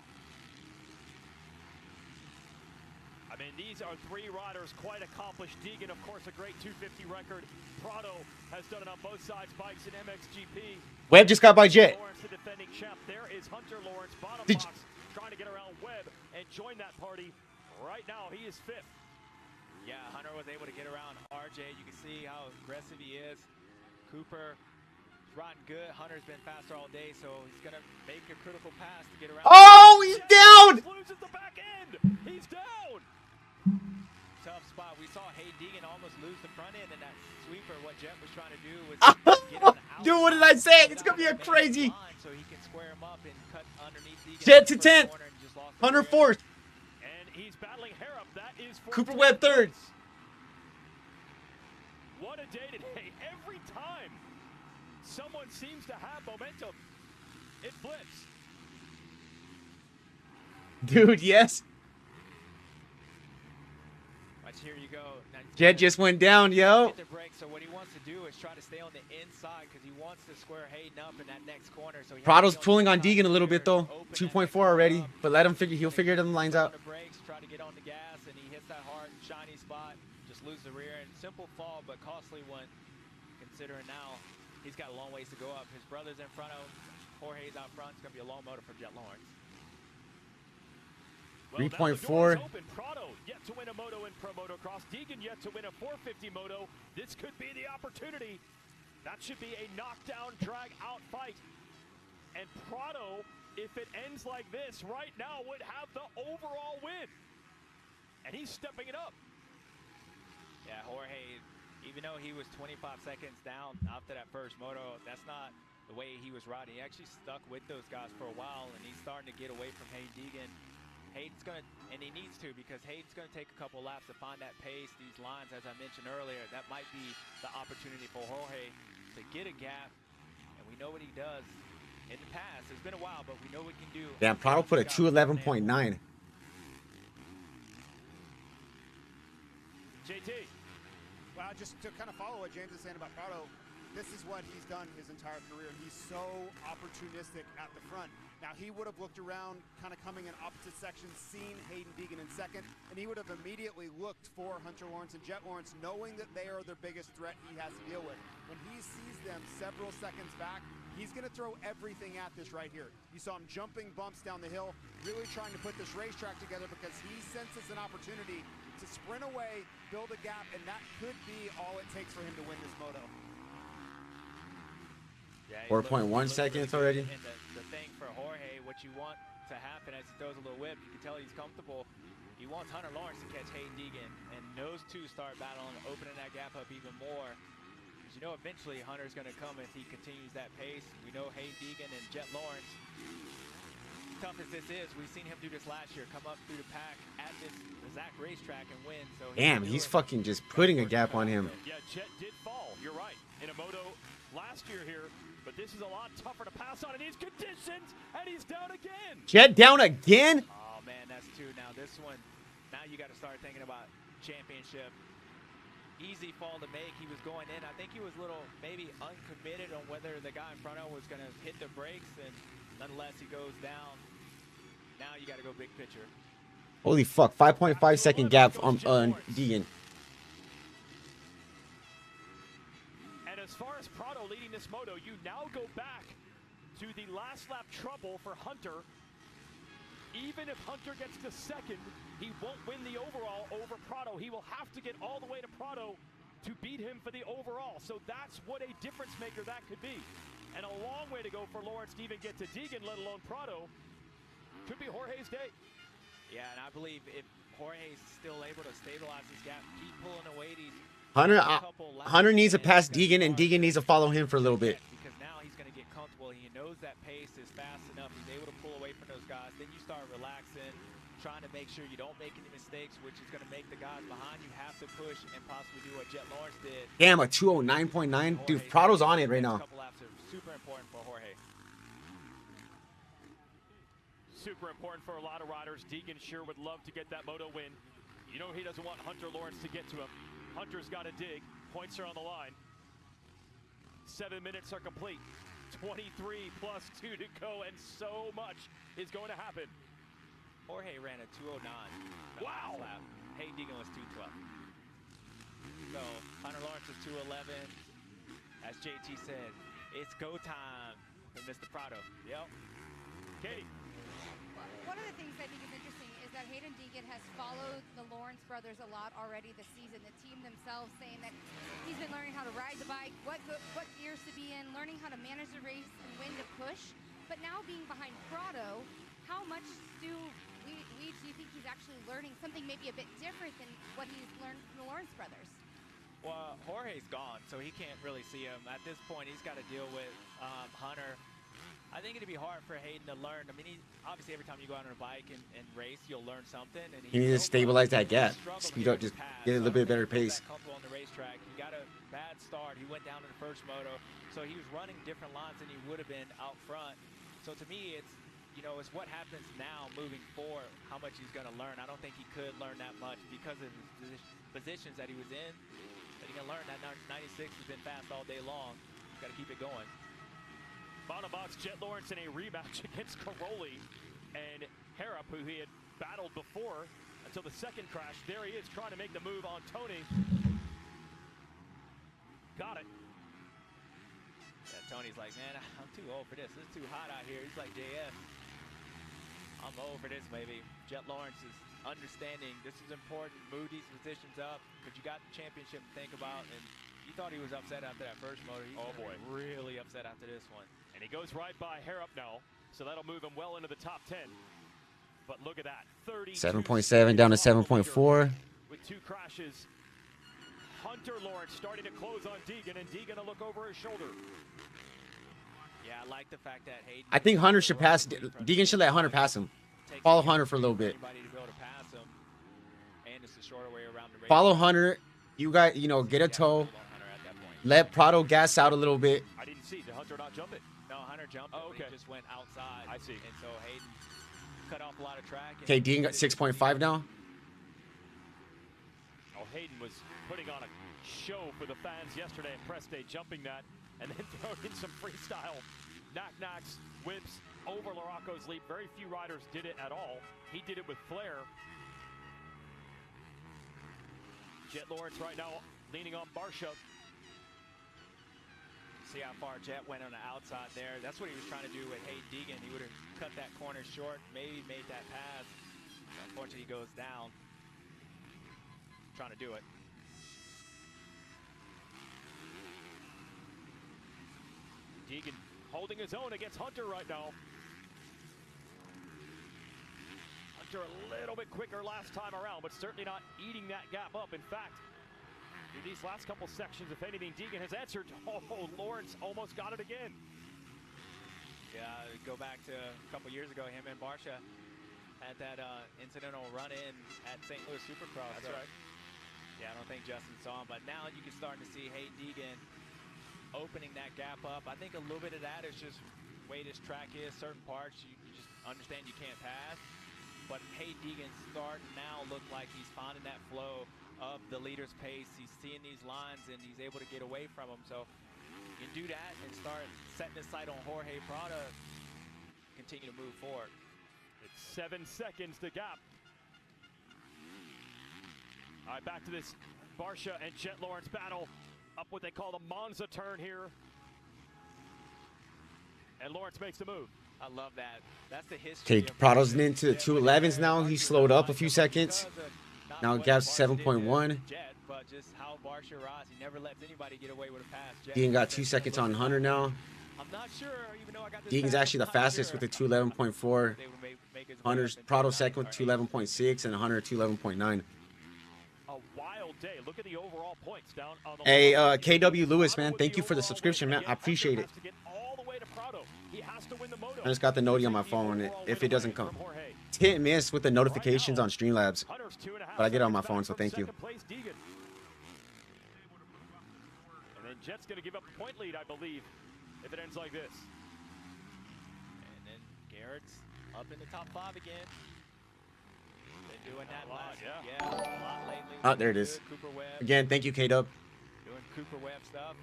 Speaker 4: I mean, these are 3 riders quite accomplished. Deegan, of course, a great 250 record. Prado has done it on both sides, bikes and MXGP.
Speaker 1: Webb just got by Jet.
Speaker 4: Lawrence, the defending champ. There is Hunter Lawrence, bottom
Speaker 1: Did
Speaker 4: box, trying to get around Webb and join that party. Right now, he is 5th.
Speaker 20: Yeah, Hunter was able to get around RJ. You can see how aggressive he is. Cooper is riding good. Hunter's been faster all day, so he's going to make a critical pass to get around.
Speaker 1: Oh, he's down!
Speaker 4: Loses the back end. He's down.
Speaker 20: Tough spot. We saw Hayden Deegan almost lose the front end, and that sweeper, what Jet was trying to do was get him out.
Speaker 1: Dude, what did I say? It's going to be a crazy.
Speaker 20: So he can square him up and cut underneath Deegan.
Speaker 1: Jet to 10th. Hunter 4th.
Speaker 4: And he's battling Harrop. That is for
Speaker 1: Cooper Webb 3rd.
Speaker 4: What a day today. Every time someone seems to have momentum, it flips.
Speaker 1: Dude, yes.
Speaker 20: Watch, here you go. Now,
Speaker 1: Jet just went down, yo.
Speaker 20: Hit the brake, so what he wants to do is try to stay on the inside because he wants to square Hayden up in that next corner. So
Speaker 1: Prado's pulling on Deegan a little bit though. 2.4 already, but let him figure. He'll figure them lines out.
Speaker 20: The brakes, try to get on the gas, and he hits that hard, shiny spot. Just lose the rear end. Simple fall, but costly one. Considering now he's got a long ways to go up. His brother's in front of him. Jorge's out front. It's gonna be a long motor for Jet Lawrence.
Speaker 1: 3.4.
Speaker 4: Prado yet to win a moto in Pro Motocross. Deegan yet to win a 450 moto. This could be the opportunity. That should be a knockdown, drag out fight. And Prado, if it ends like this right now, would have the overall win. And he's stepping it up.
Speaker 20: Yeah, Jorge, even though he was 25 seconds down after that first moto, that's not the way he was riding. He actually stuck with those guys for a while, and he's starting to get away from Hayden Deegan. Hayden's going to, and he needs to, because Hayden's going to take a couple laps to find that pace, these lines, as I mentioned earlier. That might be the opportunity for Jorge to get a gap, and we know what he does in the past. It's been a while, but we know what he can do.
Speaker 1: Damn, Prado put a 211.9.
Speaker 4: JT.
Speaker 8: Well, just to kind of follow what James is saying about Prado, this is what he's done his entire career. He's so opportunistic at the front. Now, he would have looked around, kind of coming in opposite sections, seen Hayden Deegan in second, and he would have immediately looked for Hunter Lawrence and Jet Lawrence, knowing that they are the biggest threat he has to deal with. When he sees them several seconds back, he's going to throw everything at this right here. You saw him jumping bumps down the hill, really trying to put this racetrack together because he senses an opportunity to sprint away, build a gap, and that could be all it takes for him to win this moto.
Speaker 20: Yeah,
Speaker 1: 4.1 seconds already.
Speaker 20: And the thing for Jorge, what you want to happen as he throws a little whip, you can tell he's comfortable. He wants Hunter Lawrence to catch Hayden Deegan, and those two start battling, opening that gap up even more. Because you know eventually Hunter's going to come if he continues that pace. We know Hayden Deegan and Jet Lawrence, tough as this is, we've seen him do this last year, come up through the pack at this exact racetrack and win. So
Speaker 1: Damn, he's fucking just putting a gap on him.
Speaker 4: Yeah, Jet did fall. You're right. In a moto last year here, but this is a lot tougher to pass on in these conditions, and he's down again.
Speaker 1: Jet down again?
Speaker 20: Oh, man, that's two. Now this one, now you got to start thinking about championship. Easy fall to make. He was going in. I think he was a little maybe uncommitted on whether the guy in front of him was going to hit the brakes, and nonetheless, he goes down. Now you got to go big picture.
Speaker 1: Holy fuck, 5.5 second gap on Deegan.
Speaker 4: And as far as Prado leading this moto, you now go back to the last lap trouble for Hunter. Even if Hunter gets to second, he won't win the overall over Prado. He will have to get all the way to Prado to beat him for the overall. So that's what a difference maker that could be. And a long way to go for Lawrence to even get to Deegan, let alone Prado. Could be Jorge's day.
Speaker 20: Yeah, and I believe if Jorge's still able to stabilize this gap, keep pulling away these
Speaker 1: Hunter needs to pass Deegan, and Deegan needs to follow him for a little bit.
Speaker 20: Because now he's going to get comfortable. He knows that pace is fast enough. He's able to pull away from those guys. Then you start relaxing, trying to make sure you don't make any mistakes, which is going to make the guys behind you have to push and possibly do what Jet Lawrence did.
Speaker 1: Damn, a 209.9. Dude, Prado's on it right now.
Speaker 20: Couple laps are super important for Jorge.
Speaker 4: Super important for a lot of riders. Deegan sure would love to get that moto win. You know he doesn't want Hunter Lawrence to get to him. Hunter's got to dig. Points are on the line. 7 minutes are complete. 23 plus 2 to go, and so much is going to happen.
Speaker 20: Jorge ran a 209.
Speaker 4: Wow.
Speaker 20: Lap. Hayden Deegan was 212. So Hunter Lawrence was 211. As JT said, it's go time for Mr. Prado. Yep.
Speaker 4: Katie.
Speaker 3: One of the things I think is interesting is that Hayden Deegan has followed the Lawrence brothers a lot already this season. The team themselves saying that he's been learning how to ride the bike, what gears to be in, learning how to manage the race and when to push. But now being behind Prado, how much do you think he's actually learning something maybe a bit different than what he's learned from the Lawrence brothers?
Speaker 20: Well, Jorge's gone, so he can't really see him. At this point, he's got to deal with Hunter. I think it'd be hard for Hayden to learn. I mean, obviously, every time you go out on a bike and race, you'll learn something. And
Speaker 1: He needs to stabilize that gap. Speed up, just get a little bit better pace.
Speaker 20: Comfortable on the racetrack. He got a bad start. He went down in the first moto, so he was running different lines than he would have been out front. So to me, it's it's what happens now moving forward, how much he's going to learn. I don't think he could learn that much because of his positions that he was in. But he can learn that 96 has been fast all day long. He's got to keep it going.
Speaker 4: Bottom box, Jet Lawrence in a rematch against Caroli and Harrop, who he had battled before until the second crash. There he is trying to make the move on Tony. Got it.
Speaker 20: Yeah, Tony's like, man, I'm too old for this. It's too hot out here. He's like, JF, I'm old for this, baby. Jet Lawrence is understanding this is important. Move these positions up because you got the championship to think about. And you thought he was upset after that first motor. He's really upset after this one.
Speaker 4: And he goes right by Harrop now, so that'll move him well into the top 10. But look at that,
Speaker 1: 7.7 down to 7.4.
Speaker 4: With 2 crashes, Hunter Lawrence starting to close on Deegan, and Deegan to look over his shoulder.
Speaker 20: Yeah, I like the fact that Hayden.
Speaker 1: I think Hunter should pass. Deegan should let Hunter pass him. Follow Hunter for a little bit.
Speaker 20: Anybody to be able to pass him, and it's a shorter way around the race.
Speaker 1: Follow Hunter. You guys, get a toe. Let Prado gas out a little bit.
Speaker 4: I didn't see. Did Hunter not jump it?
Speaker 20: No, Hunter jumped it.
Speaker 4: Okay.
Speaker 20: He just went outside.
Speaker 4: I see.
Speaker 20: And so Hayden cut off a lot of track.
Speaker 1: Okay, Deegan got 6.5 now.
Speaker 4: Oh, Hayden was putting on a show for the fans yesterday at press day, jumping that and then throwing in some freestyle knock-knocks, whips over Larocco's leap. Very few riders did it at all. He did it with flair. Jet Lawrence right now leaning on Barsha.
Speaker 20: See how far Jet went on the outside there. That's what he was trying to do with Hayden Deegan. He would have cut that corner short, maybe made that pass. Unfortunately, he goes down. Trying to do it.
Speaker 4: Deegan holding his own against Hunter right now. Hunter a little bit quicker last time around, but certainly not eating that gap up. In fact, in these last couple sections, if anything, Deegan has answered. Oh, Lawrence almost got it again.
Speaker 20: Yeah, go back to a couple years ago, him and Barsha had that incidental run-in at St. Louis Supercross.
Speaker 4: That's right.
Speaker 20: Yeah, I don't think Justin saw him, but now you can start to see Hayden Deegan opening that gap up. I think a little bit of that is just the way this track is. Certain parts you just understand you can't pass. But Hayden Deegan's starting now look like he's finding that flow of the leader's pace. He's seeing these lines and he's able to get away from them. So you can do that and start setting his sight on Jorge Prado. Continue to move forward.
Speaker 4: It's 7 seconds to gap. All right, back to this Barsha and Jet Lawrence battle. Up what they call the Monza turn here. And Lawrence makes the move.
Speaker 20: I love that. That's the history.
Speaker 1: Okay, Prado's into the 211s now. He slowed up a few seconds. Now gap's 7.1.
Speaker 20: But just how Barsha rides, he never lets anybody get away with a pass.
Speaker 1: Deegan got 2 seconds on Hunter now.
Speaker 20: I'm not sure, even though I got this.
Speaker 1: Deegan's actually the fastest with the 211.4. Hunter's Prado second with 211.6 and Hunter 211.9.
Speaker 4: A wild day. Look at the overall points down on the
Speaker 1: Hey, KW Lewis, man, thank you for the subscription, man. I appreciate it. I just got the noti on my phone. If it doesn't come, it's hit and miss with the notifications on Streamlabs, but I get it on my phone, so thank you.
Speaker 4: And then Jet's going to give up the point lead, I believe, if it ends like this.
Speaker 20: And then Garrett's up in the top 5 again. Been doing that last, yeah, a lot lately.
Speaker 1: Oh, there it is. Again, thank you, K-Dub.
Speaker 20: Doing Cooper Webb stuff.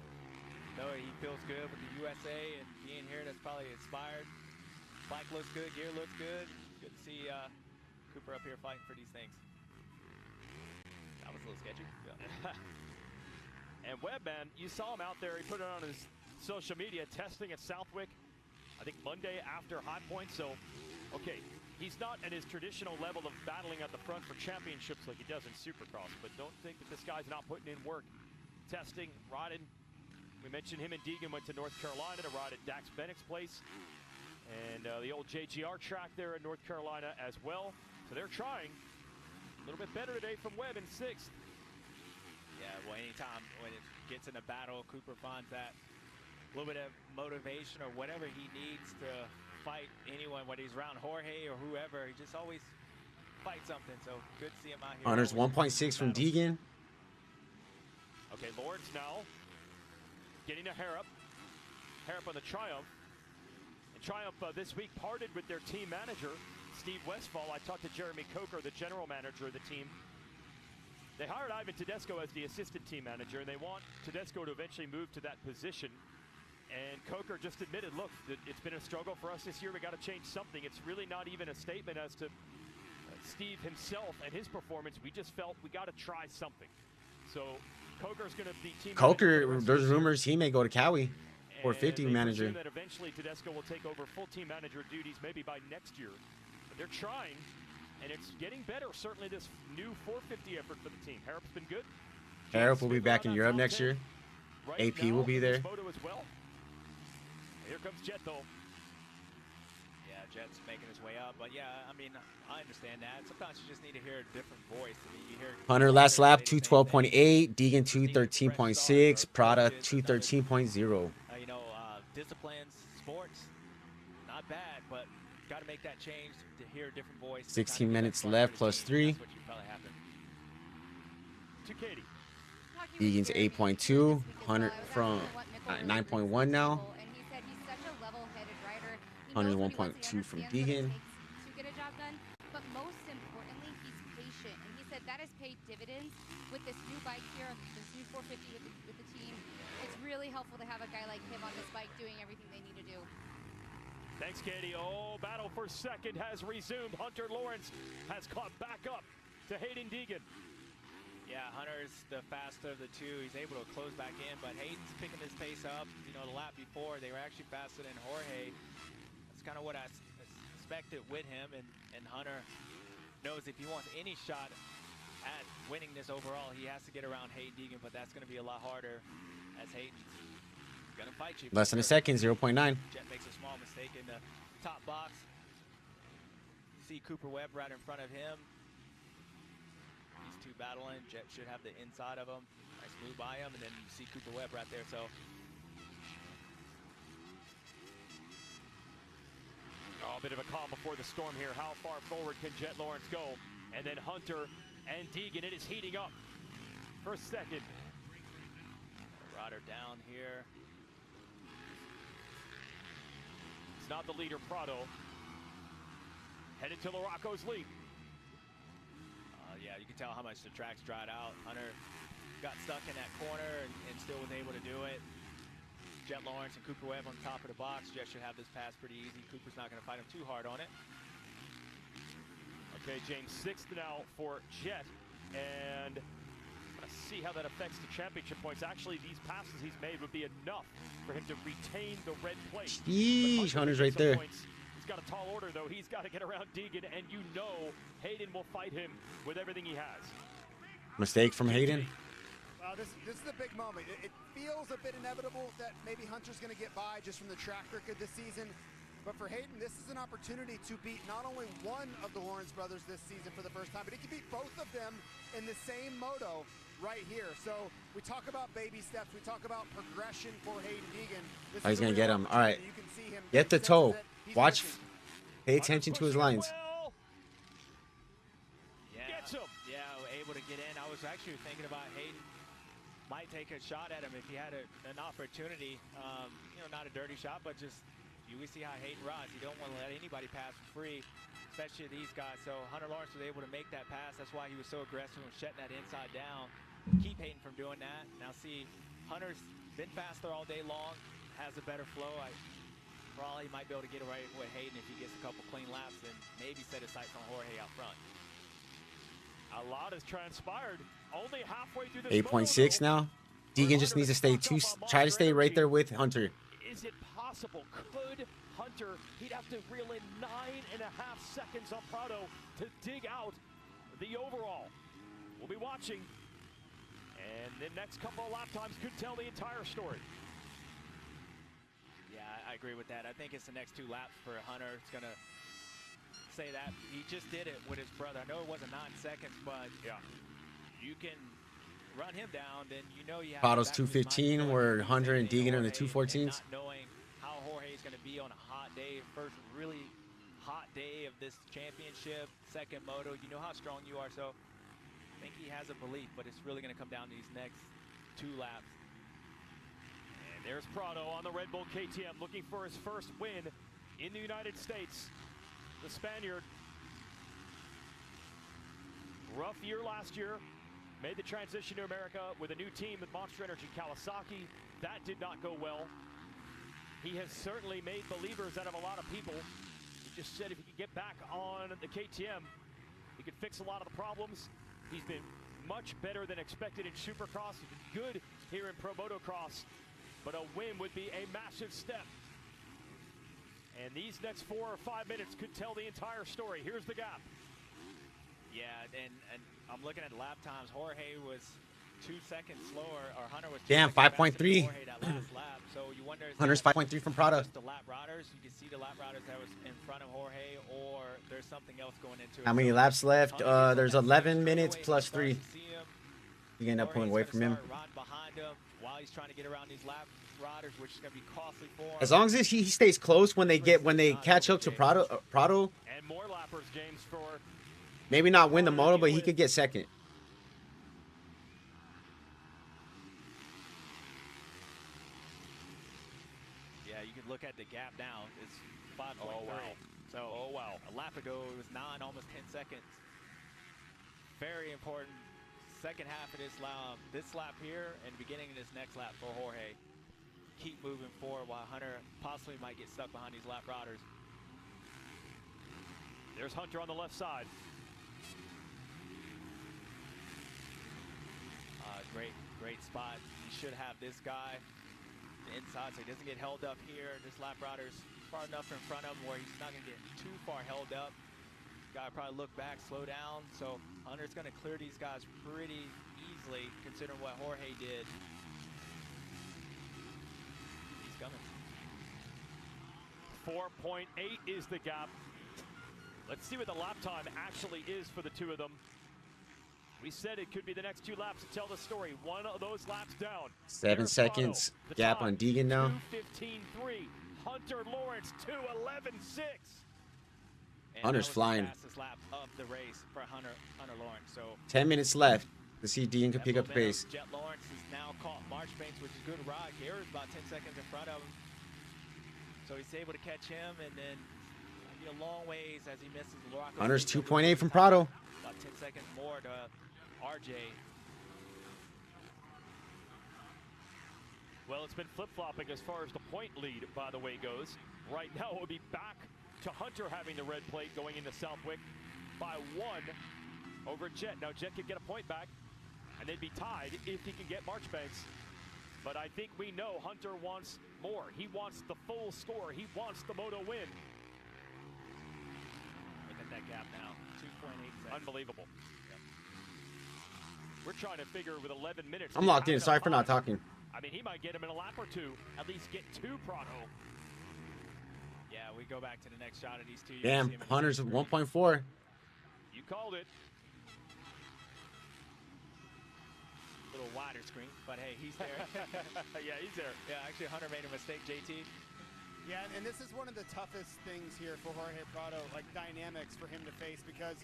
Speaker 20: No, he feels good with the USA and being here. That's probably inspired. Bike looks good, gear looks good. Good to see Cooper up here fighting for these things. That was a little sketchy. Yeah.
Speaker 4: And Webb, man, you saw him out there. He put it on his social media testing at Southwick, I think Monday after High Point. So, okay, he's He's not at his traditional level of battling at the front for championships like he does in Supercross, but don't think that this guy's not putting in work. Testing, riding. We mentioned him and Deegan went to North Carolina to ride at Dax Bennick's place. And the old JGR track there in North Carolina as well. So they're trying. A little bit better today from Webb in 6th.
Speaker 20: Yeah, well, anytime when it gets in a battle, Cooper finds that little bit of motivation or whatever he needs to fight anyone, whether he's around Jorge or whoever. He just always fights something. So good to see him out here.
Speaker 1: Hunter's 1.6 from Deegan.
Speaker 4: Okay, Lawrence now getting a Harrop. Harrop on the Triumph. And Triumph this week parted with their team manager, Steve Westfall. I talked to Jeremy Coker, the general manager of the team. They hired Ivan Tedesco as the assistant team manager, and they want Tedesco to eventually move to that position. And Coker just admitted, look, it's been a struggle for us this year. We got to change something. It's really not even a statement as to Steve himself and his performance. We just felt we got to try something. So Coker's going to be team
Speaker 1: Coker,
Speaker 4: manager.
Speaker 1: there's rumors he may go to Cowie or 50
Speaker 4: they
Speaker 1: manager.
Speaker 4: presume that eventually Tedesco will take over full team manager duties maybe by next year. But they're trying, and it's getting better, certainly this new 450 effort for the team. Harrop's been good.
Speaker 1: Harrop will be back in Europe next year.
Speaker 4: Right
Speaker 1: AP will be there.
Speaker 4: Moto as well. Here comes Jet, though.
Speaker 20: Yeah, Jet's making his way up. But, yeah, I mean, I understand that. Sometimes you just need to hear a different voice. I mean, you hear
Speaker 1: Hunter last lap 212.8, Deegan 213.6, Prada 213.0.
Speaker 20: You know, disciplines, sports, not bad, but got to make that change to hear a different voice.
Speaker 1: 16 minutes left plus 3.
Speaker 20: That's what should probably happen.
Speaker 4: To Katie.
Speaker 1: Deegan's 8.2, Hunter from 9.1 now. Hunter's 1.2 from Deegan.
Speaker 3: To get a job done, but most importantly, he's patient, and he said that has paid dividends with this new bike here, this new 450 with the team. It's really helpful to have a guy like him on this bike doing everything they need to do.
Speaker 4: Thanks, Katie. Oh, battle for second has resumed. Hunter Lawrence has caught back up to Hayden Deegan.
Speaker 20: Yeah, Hunter's the faster of the two. He's able to close back in, but Hayden's picking his pace up. You know, the lap before, they were actually faster than Jorge. That's kind of what I expected with him, and Hunter knows if he wants any shot at winning this overall, he has to get around Hayden Deegan, but that's going to be a lot harder as Hayden's going to fight you.
Speaker 1: Less than a second, 0.9.
Speaker 20: Jet makes a small mistake in the top box. See Cooper Webb right in front of him. These two battling. Jet should have the inside of him. Nice move by him, and then you see Cooper Webb right there. So
Speaker 4: a bit of a calm before the storm here. How far forward can Jet Lawrence go? And then Hunter and Deegan, it is heating up for second.
Speaker 20: Ryder down here.
Speaker 4: It's not the leader, Prado. Headed to Larocco's lead.
Speaker 20: Yeah, you can tell how much the track's dried out. Hunter got stuck in that corner and still was able to do it. Jet Lawrence and Cooper Webb on top of the box. Jet should have this pass pretty easy. Cooper's not going to fight him too hard on it.
Speaker 4: Okay, James, 6th now for Jet. And let's see how that affects the championship points. Actually, these passes he's made would be enough for him to retain the red plate.
Speaker 1: Yeesh, Hunter's right there.
Speaker 4: He's got a tall order, though. He's got to get around Deegan, and you know Hayden will fight him with everything he has.
Speaker 1: Mistake from Hayden.
Speaker 8: This is the big moment. It feels a bit inevitable that maybe Hunter's going to get by just from the track record this season. But for Hayden, this is an opportunity to beat not only one of the Lawrence brothers this season for the first time, but he can beat both of them in the same moto right here. So we talk about baby steps. We talk about progression for Hayden Deegan.
Speaker 1: Oh, he's going to get him. All right. Get the toe. Watch. Pay attention to his lines.
Speaker 20: Yeah, able to get in. I was actually thinking about Hayden might take a shot at him if he had an opportunity. You know, not a dirty shot, but just you see how Hayden rides. You don't want to let anybody pass for free, especially these guys. So Hunter Lawrence was able to make that pass. That's why he was so aggressive and shutting that inside down. Keep Hayden from doing that. Now see, Hunter's been faster all day long, has a better flow. Probably might be able to get away with Hayden if he gets a couple clean laps and maybe set his sights on Jorge out front.
Speaker 4: A lot has transpired. Only halfway through this
Speaker 1: 8.6 now. Deegan just needs to try to stay right there with Hunter.
Speaker 4: Is it possible? Could Hunter, he'd have to reel in 9.5 seconds on Prado to dig out the overall. We'll be watching, and the next couple of lap times could tell the entire story.
Speaker 20: Yeah, I agree with that. I think it's the next 2 laps for Hunter. It's going to say that. He just did it with his brother. I know it wasn't 9 seconds, but yeah, you can run him down, then you know you have
Speaker 1: Prado's 215, where Hunter and Deegan are in the 214s.
Speaker 20: not knowing how Jorge's going to be on a hot day, first really hot day of this championship, second moto. You know how strong you are, so I think he has a belief, but it's really going to come down to these next 2 laps.
Speaker 4: And there's Prado on the Red Bull KTM looking for his first win in the United States. The Spaniard, rough year last year, made the transition to America with a new team with Monster Energy Kawasaki. That did not go well. He has certainly made believers out of a lot of people. He just said if he could get back on the KTM, he could fix a lot of the problems. He's been much better than expected in Supercross. He's been good here in Pro Motocross, but a win would be a massive step. And these next 4 or 5 minutes could tell the entire story. Here's the gap.
Speaker 20: Yeah, and I'm looking at lap times. Jorge was 2 seconds slower, or Hunter was 2
Speaker 1: Damn,
Speaker 20: seconds faster
Speaker 1: 5.3.
Speaker 20: than Jorge that last lap. So you wonder, is
Speaker 1: Hunter's
Speaker 20: that
Speaker 1: 5.3 from Prado.
Speaker 20: just the lap riders? You can see the lap riders that was in front of Jorge, or there's something else going into it.
Speaker 1: How many laps left? There's 11 minutes plus 3. You end up pulling away from him.
Speaker 20: Run behind him while he's trying to get around these lap riders, which is going to be costly for him.
Speaker 1: As long as he stays close when they catch up to Prado,
Speaker 4: And more lappers, James, for
Speaker 1: maybe not win the moto, but he could get second.
Speaker 20: Yeah, you can look at the gap now. It's 5.3.
Speaker 4: Oh, wow.
Speaker 20: So, a lap ago, it was 9, almost 10 seconds. Very important second half of this lap here and beginning of this next lap for Jorge. Keep moving forward while Hunter possibly might get stuck behind these lap riders.
Speaker 4: There's Hunter on the left side.
Speaker 20: Great spot. You should have this guy inside so he doesn't get held up here. This lap rider's far enough in front of him where he's not going to get too far held up. Guy probably look back, slow down. So Hunter's going to clear these guys pretty easily considering what Jorge did. He's coming.
Speaker 4: 4.8 is the gap. Let's see what the lap time actually is for the 2 of them. We said it could be the next 2 laps to tell the story. One of those laps down.
Speaker 1: 7 seconds gap on Deegan now.
Speaker 4: 2:15.3. Hunter Lawrence 2:11.6.
Speaker 1: Hunter's flying.
Speaker 20: Fastest lap of the race for Hunter Lawrence. So
Speaker 1: 10 minutes left to see Deegan can pick up the pace.
Speaker 20: Jet Lawrence is now caught Marchbanks, which is good ride. Garrett's about 10 seconds in front of him. So he's able to catch him, and then be a long ways as he misses Loraco.
Speaker 1: Hunter's 2.8 from Prado.
Speaker 20: About 10 seconds more to RJ.
Speaker 4: Well, it's been flip-flopping as far as the point lead, by the way, goes. Right now, it will be back to Hunter having the red plate going into Southwick by 1 over Jet. Now, Jet could get a point back, and they'd be tied if he can get Marchbanks. But I think we know Hunter wants more. He wants the full score. He wants the moto win.
Speaker 20: Look at that gap now, 2.8 seconds.
Speaker 4: Unbelievable. Yep. We're trying to figure with 11 minutes.
Speaker 1: I'm locked in. Sorry for not talking.
Speaker 4: I mean, he might get him in a lap or 2. At least get 2 Prado.
Speaker 20: Yeah, we go back to the next shot of these 2.
Speaker 1: Damn, Hunter's 1.4.
Speaker 4: You called it.
Speaker 20: Little wider screen, but hey, he's there.
Speaker 4: Yeah, he's there.
Speaker 20: Yeah, actually, Hunter made a mistake, JT.
Speaker 8: Yeah, and this is one of the toughest things here for Jorge Prado, like dynamics for him to face, because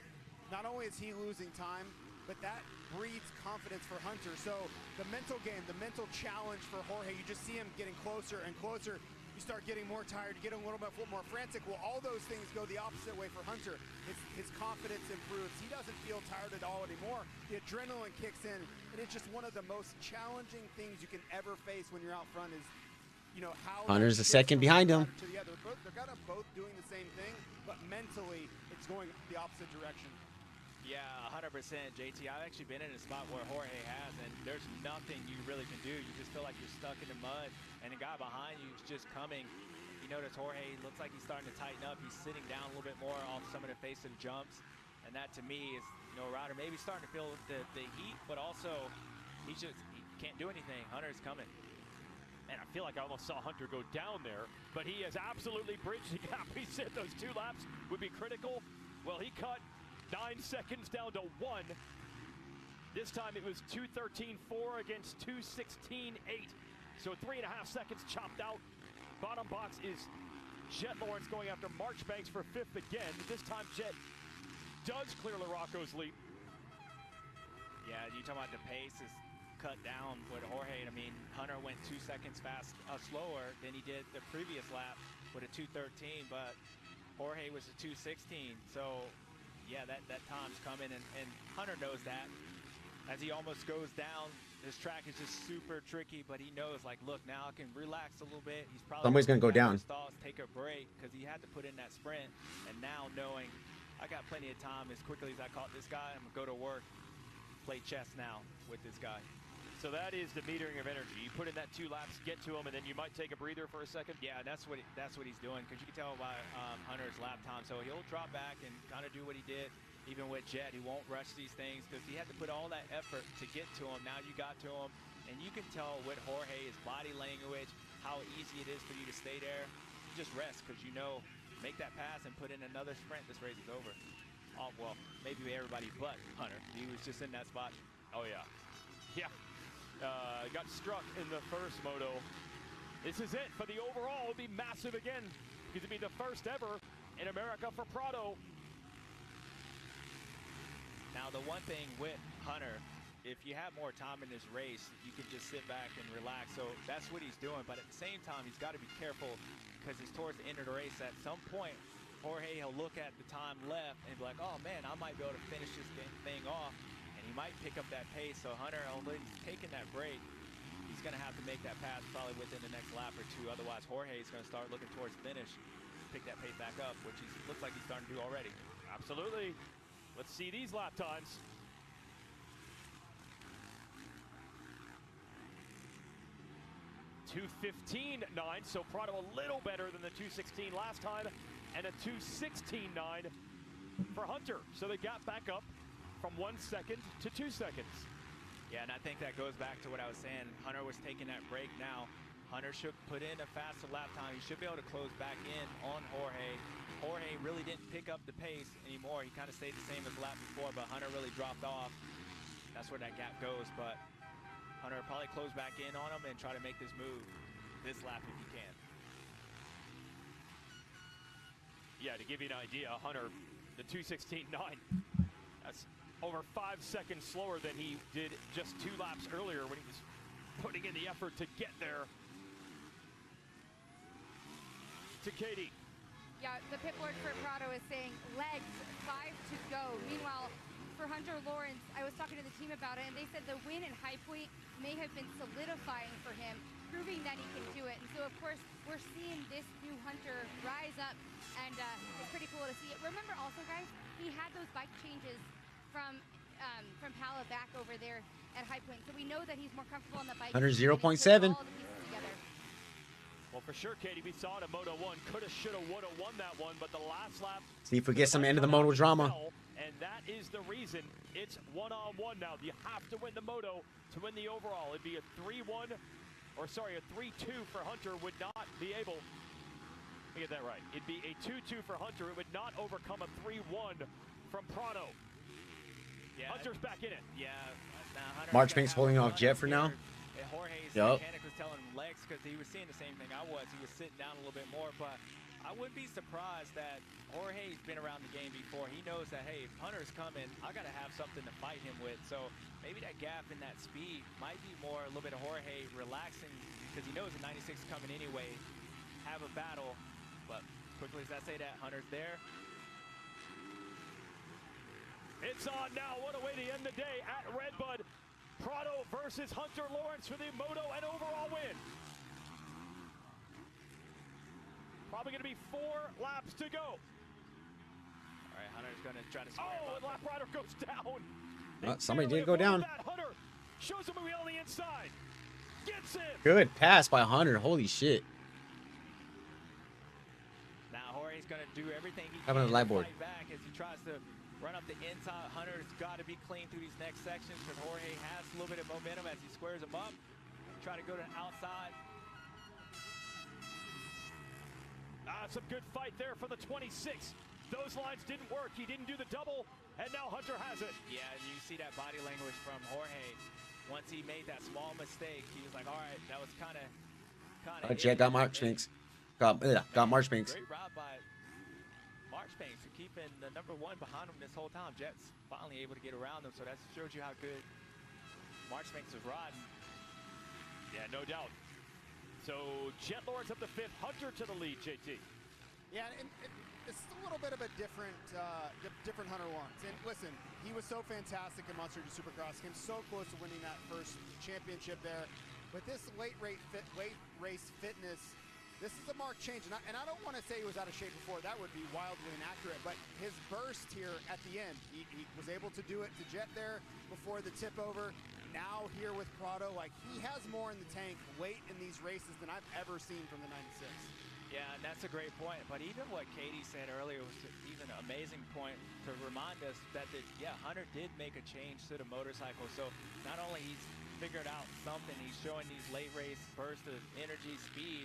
Speaker 8: not only is he losing time, but that breeds confidence for Hunter. So the mental game, the mental challenge for Jorge, you just see him getting closer and closer. You start getting more tired, you get a little bit more frantic. Well, all those things go the opposite way for Hunter. His confidence improves. He doesn't feel tired at all anymore. The adrenaline kicks in, and it's just one of the most challenging things you can ever face when you're out front is, you know, how
Speaker 1: Hunter's a second behind him.
Speaker 8: They're kind of both doing the same thing, but mentally it's going the opposite direction.
Speaker 20: Yeah, 100%, JT. I've actually been in a spot where Jorge has, and there's nothing you really can do. You just feel like you're stuck in the mud, and the guy behind you is just coming You notice Jorge looks like he's starting to tighten up. He's sitting down a little bit more off some of the face of the jumps. And that to me is, you know, Ryder maybe starting to feel the heat, but also he can't do anything. Hunter's coming.
Speaker 4: And I feel like I almost saw Hunter go down there, but he has absolutely bridged the gap. He said those 2 laps would be critical. Well, he cut 9 seconds down to 1. This time it was 2:13.4 against 2:16.8. So 3.5 seconds chopped out. Bottom box is Jet Lawrence going after Marchbanks for 5th again. This time Jet does clear LaRocco's lead.
Speaker 20: Yeah, you talking about the pace is cut down with Jorge. I mean, Hunter went 2 seconds slower than he did the previous lap with a 2:13, but Jorge was a 2:16. So, yeah, that time's coming, and Hunter knows that. As he almost goes down, this track is just super tricky, but he knows, like, look, now I can relax a little bit. He's probably
Speaker 1: somebody's gonna go down.
Speaker 20: Thoughts, take a break, because he had to put in that sprint, and now knowing I got plenty of time, as quickly as I caught this guy, I'm gonna go to work, play chess now with this guy.
Speaker 4: So that is the metering of energy. You put in that 2 laps, get to him, and then you might take a breather for a second.
Speaker 20: Yeah, that's what he's doing, because you can tell by Hunter's lap time. So he'll drop back and kind of do what he did, even with Jet. He won't rush these things, because he had to put all that effort to get to him. Now you got to him, and you can tell with Jorge, his body language, how easy it is for you to stay there. You just rest, because you know, make that pass and put in another sprint. This race is over. Oh, well, maybe everybody but Hunter. He was just in that spot.
Speaker 4: Oh, yeah. Yeah. Got struck in the first moto. This is it for the overall. It'll be massive again, because it'll be the first ever in America for Prado.
Speaker 20: Now, the one thing with Hunter, if you have more time in this race, you can just sit back and relax. So that's what he's doing. But at the same time, he's got to be careful, because it's towards the end of the race. At some point, Jorge, he'll look at the time left and be like, oh, man, I might be able to finish this thing off. And he might pick up that pace. So Hunter, although he's taking that break, he's going to have to make that pass probably within the next lap or 2. Otherwise, Jorge is going to start looking towards finish, pick that pace back up, which looks like he's starting to do already.
Speaker 4: Absolutely. Let's see these lap times. 2:15.9, so Prado a little better than the 2:16 last time, and a 2:16.9 for Hunter. So they got back up from 1 second to 2 seconds.
Speaker 20: Yeah, and I think that goes back to what I was saying. Hunter was taking that break now. Hunter should put in a faster lap time. He should be able to close back in on Jorge. Jorge really didn't pick up the pace anymore. He kind of stayed the same as the lap before, but Hunter really dropped off. That's where that gap goes, but Hunter will probably close back in on him and try to make this move this lap if he can.
Speaker 4: Yeah, to give you an idea, Hunter, the 2:16.9, that's over 5 seconds slower than he did just 2 laps earlier when he was putting in the effort to get there. To Katie.
Speaker 3: Yeah, the pit board for Prado is saying legs, 5 to go. Meanwhile, for Hunter Lawrence, I was talking to the team about it, and they said the win in High Point may have been solidifying for him, proving that he can do it. And so, of course, we're seeing this new Hunter rise up, and it's pretty cool to see it. Remember also, guys, he had those bike changes from Pala back over there at High Point, so we know that he's more comfortable on the bike.
Speaker 1: Hunter 0.7.
Speaker 4: Well, for sure, Katie, we saw it at Moto 1. Coulda, shoulda, woulda won that one, but the last lap...
Speaker 1: See if we get some end of the moto drama.
Speaker 4: And that is the reason it's one-on-one now. You have to win the moto to win the overall. It'd be a 3-1, or sorry, a 3-2 for Hunter would not be able... Let me get that right. It'd be a 2-2 for Hunter. It would not overcome a 3-1 from Prado.
Speaker 20: Yeah,
Speaker 4: Hunter's back in it.
Speaker 20: Yeah.
Speaker 1: Marchbank's holding off Jet for now.
Speaker 20: Jorge's
Speaker 1: Yep.
Speaker 20: mechanic was telling him legs, because he was seeing the same thing I was. He was sitting down a little bit more, but I wouldn't be surprised that Jorge's been around the game before. He knows that, hey, if Hunter's coming, I got to have something to fight him with. So maybe that gap in that speed might be more a little bit of Jorge relaxing, because he knows the 96 is coming anyway. Have a battle, but quickly as I say that, Hunter's there.
Speaker 4: It's on now. What a way to end the day at RedBud. Prado versus Hunter Lawrence for the moto and overall win. Probably going to be 4 laps to go.
Speaker 20: All right, Hunter's going to try to square
Speaker 4: Oh, and lap rider goes down.
Speaker 1: Somebody did go down.
Speaker 4: Hunter shows him a wheel on the inside. Gets him.
Speaker 1: Good pass by Hunter. Holy shit.
Speaker 20: going to do everything he
Speaker 1: Having
Speaker 20: can
Speaker 1: a live
Speaker 20: to
Speaker 1: board.
Speaker 20: fight back as he tries to run up the inside. Hunter's got to be clean through these next sections because Jorge has a little bit of momentum as he squares him up. Try to go to the outside.
Speaker 4: Some good fight there for the 26. Those lines didn't work. He didn't do the double, and now Hunter has it.
Speaker 20: Yeah, and you see that body language from Jorge. Once he made that small mistake, he was like, all right, that was kind of
Speaker 1: Jet got Marchbanks. Got Marchbanks.
Speaker 20: Great route by Marchbanks for keeping the number 1 behind him this whole time. Jet's finally able to get around him, so that shows you how good Marchbanks was riding.
Speaker 4: Yeah, no doubt. So Jet Lawrence up the 5th, Hunter to the lead, JT.
Speaker 8: Yeah, and it's a little bit of a different Hunter Lawrence. And listen, he was so fantastic in Monster Energy Supercross. Came so close to winning that first championship there. But this late race fitness, this is a marked change. And I don't want to say he was out of shape before. That would be wildly inaccurate. But his burst here at the end, he was able to do it to Jet there before the tip over. Now here with Prado, like he has more in the tank late in these races than I've ever seen from the 96.
Speaker 20: Yeah, and that's a great point. But even what Katie said earlier was even an amazing point to remind us that, Hunter did make a change to the motorcycle. So not only he's figured out something, he's showing these late race bursts of energy, speed,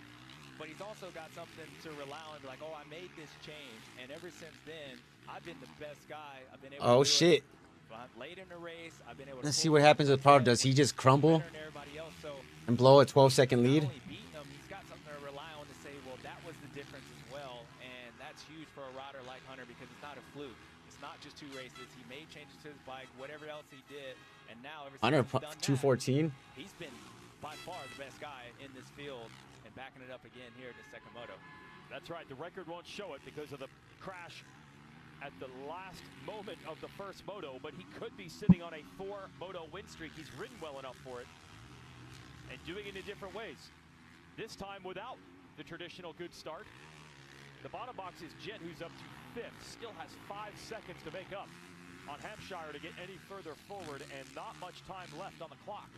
Speaker 20: but he's also got something to rely on. Like, oh, I made this change, and ever since then, I've been the best guy. I've been able to do
Speaker 1: shit.
Speaker 20: it. Late in the race, I've been able to
Speaker 1: Let's see what happens with Prado. Does he just crumble and blow a 12-second lead?
Speaker 20: Beating him, he's got something to rely on to say, well, that was the difference as well, and that's huge for a rider like Hunter because it's not a fluke. It's not just 2 races. He made changes to his bike, whatever else he did, and now ever since
Speaker 1: Hunter
Speaker 20: he's done
Speaker 1: 214.
Speaker 20: he's been by far the best guy in this field and backing it up again here in the second moto.
Speaker 4: That's right. The record won't show it because of the crash at the last moment of the first moto, but he could be sitting on a 4-moto win streak. He's ridden well enough for it and doing it in different ways. This time without the traditional good start. The bottom box is Jet, who's up to 5th. Still has 5 seconds to make up on Hampshire to get any further forward, and not much time left on the clock.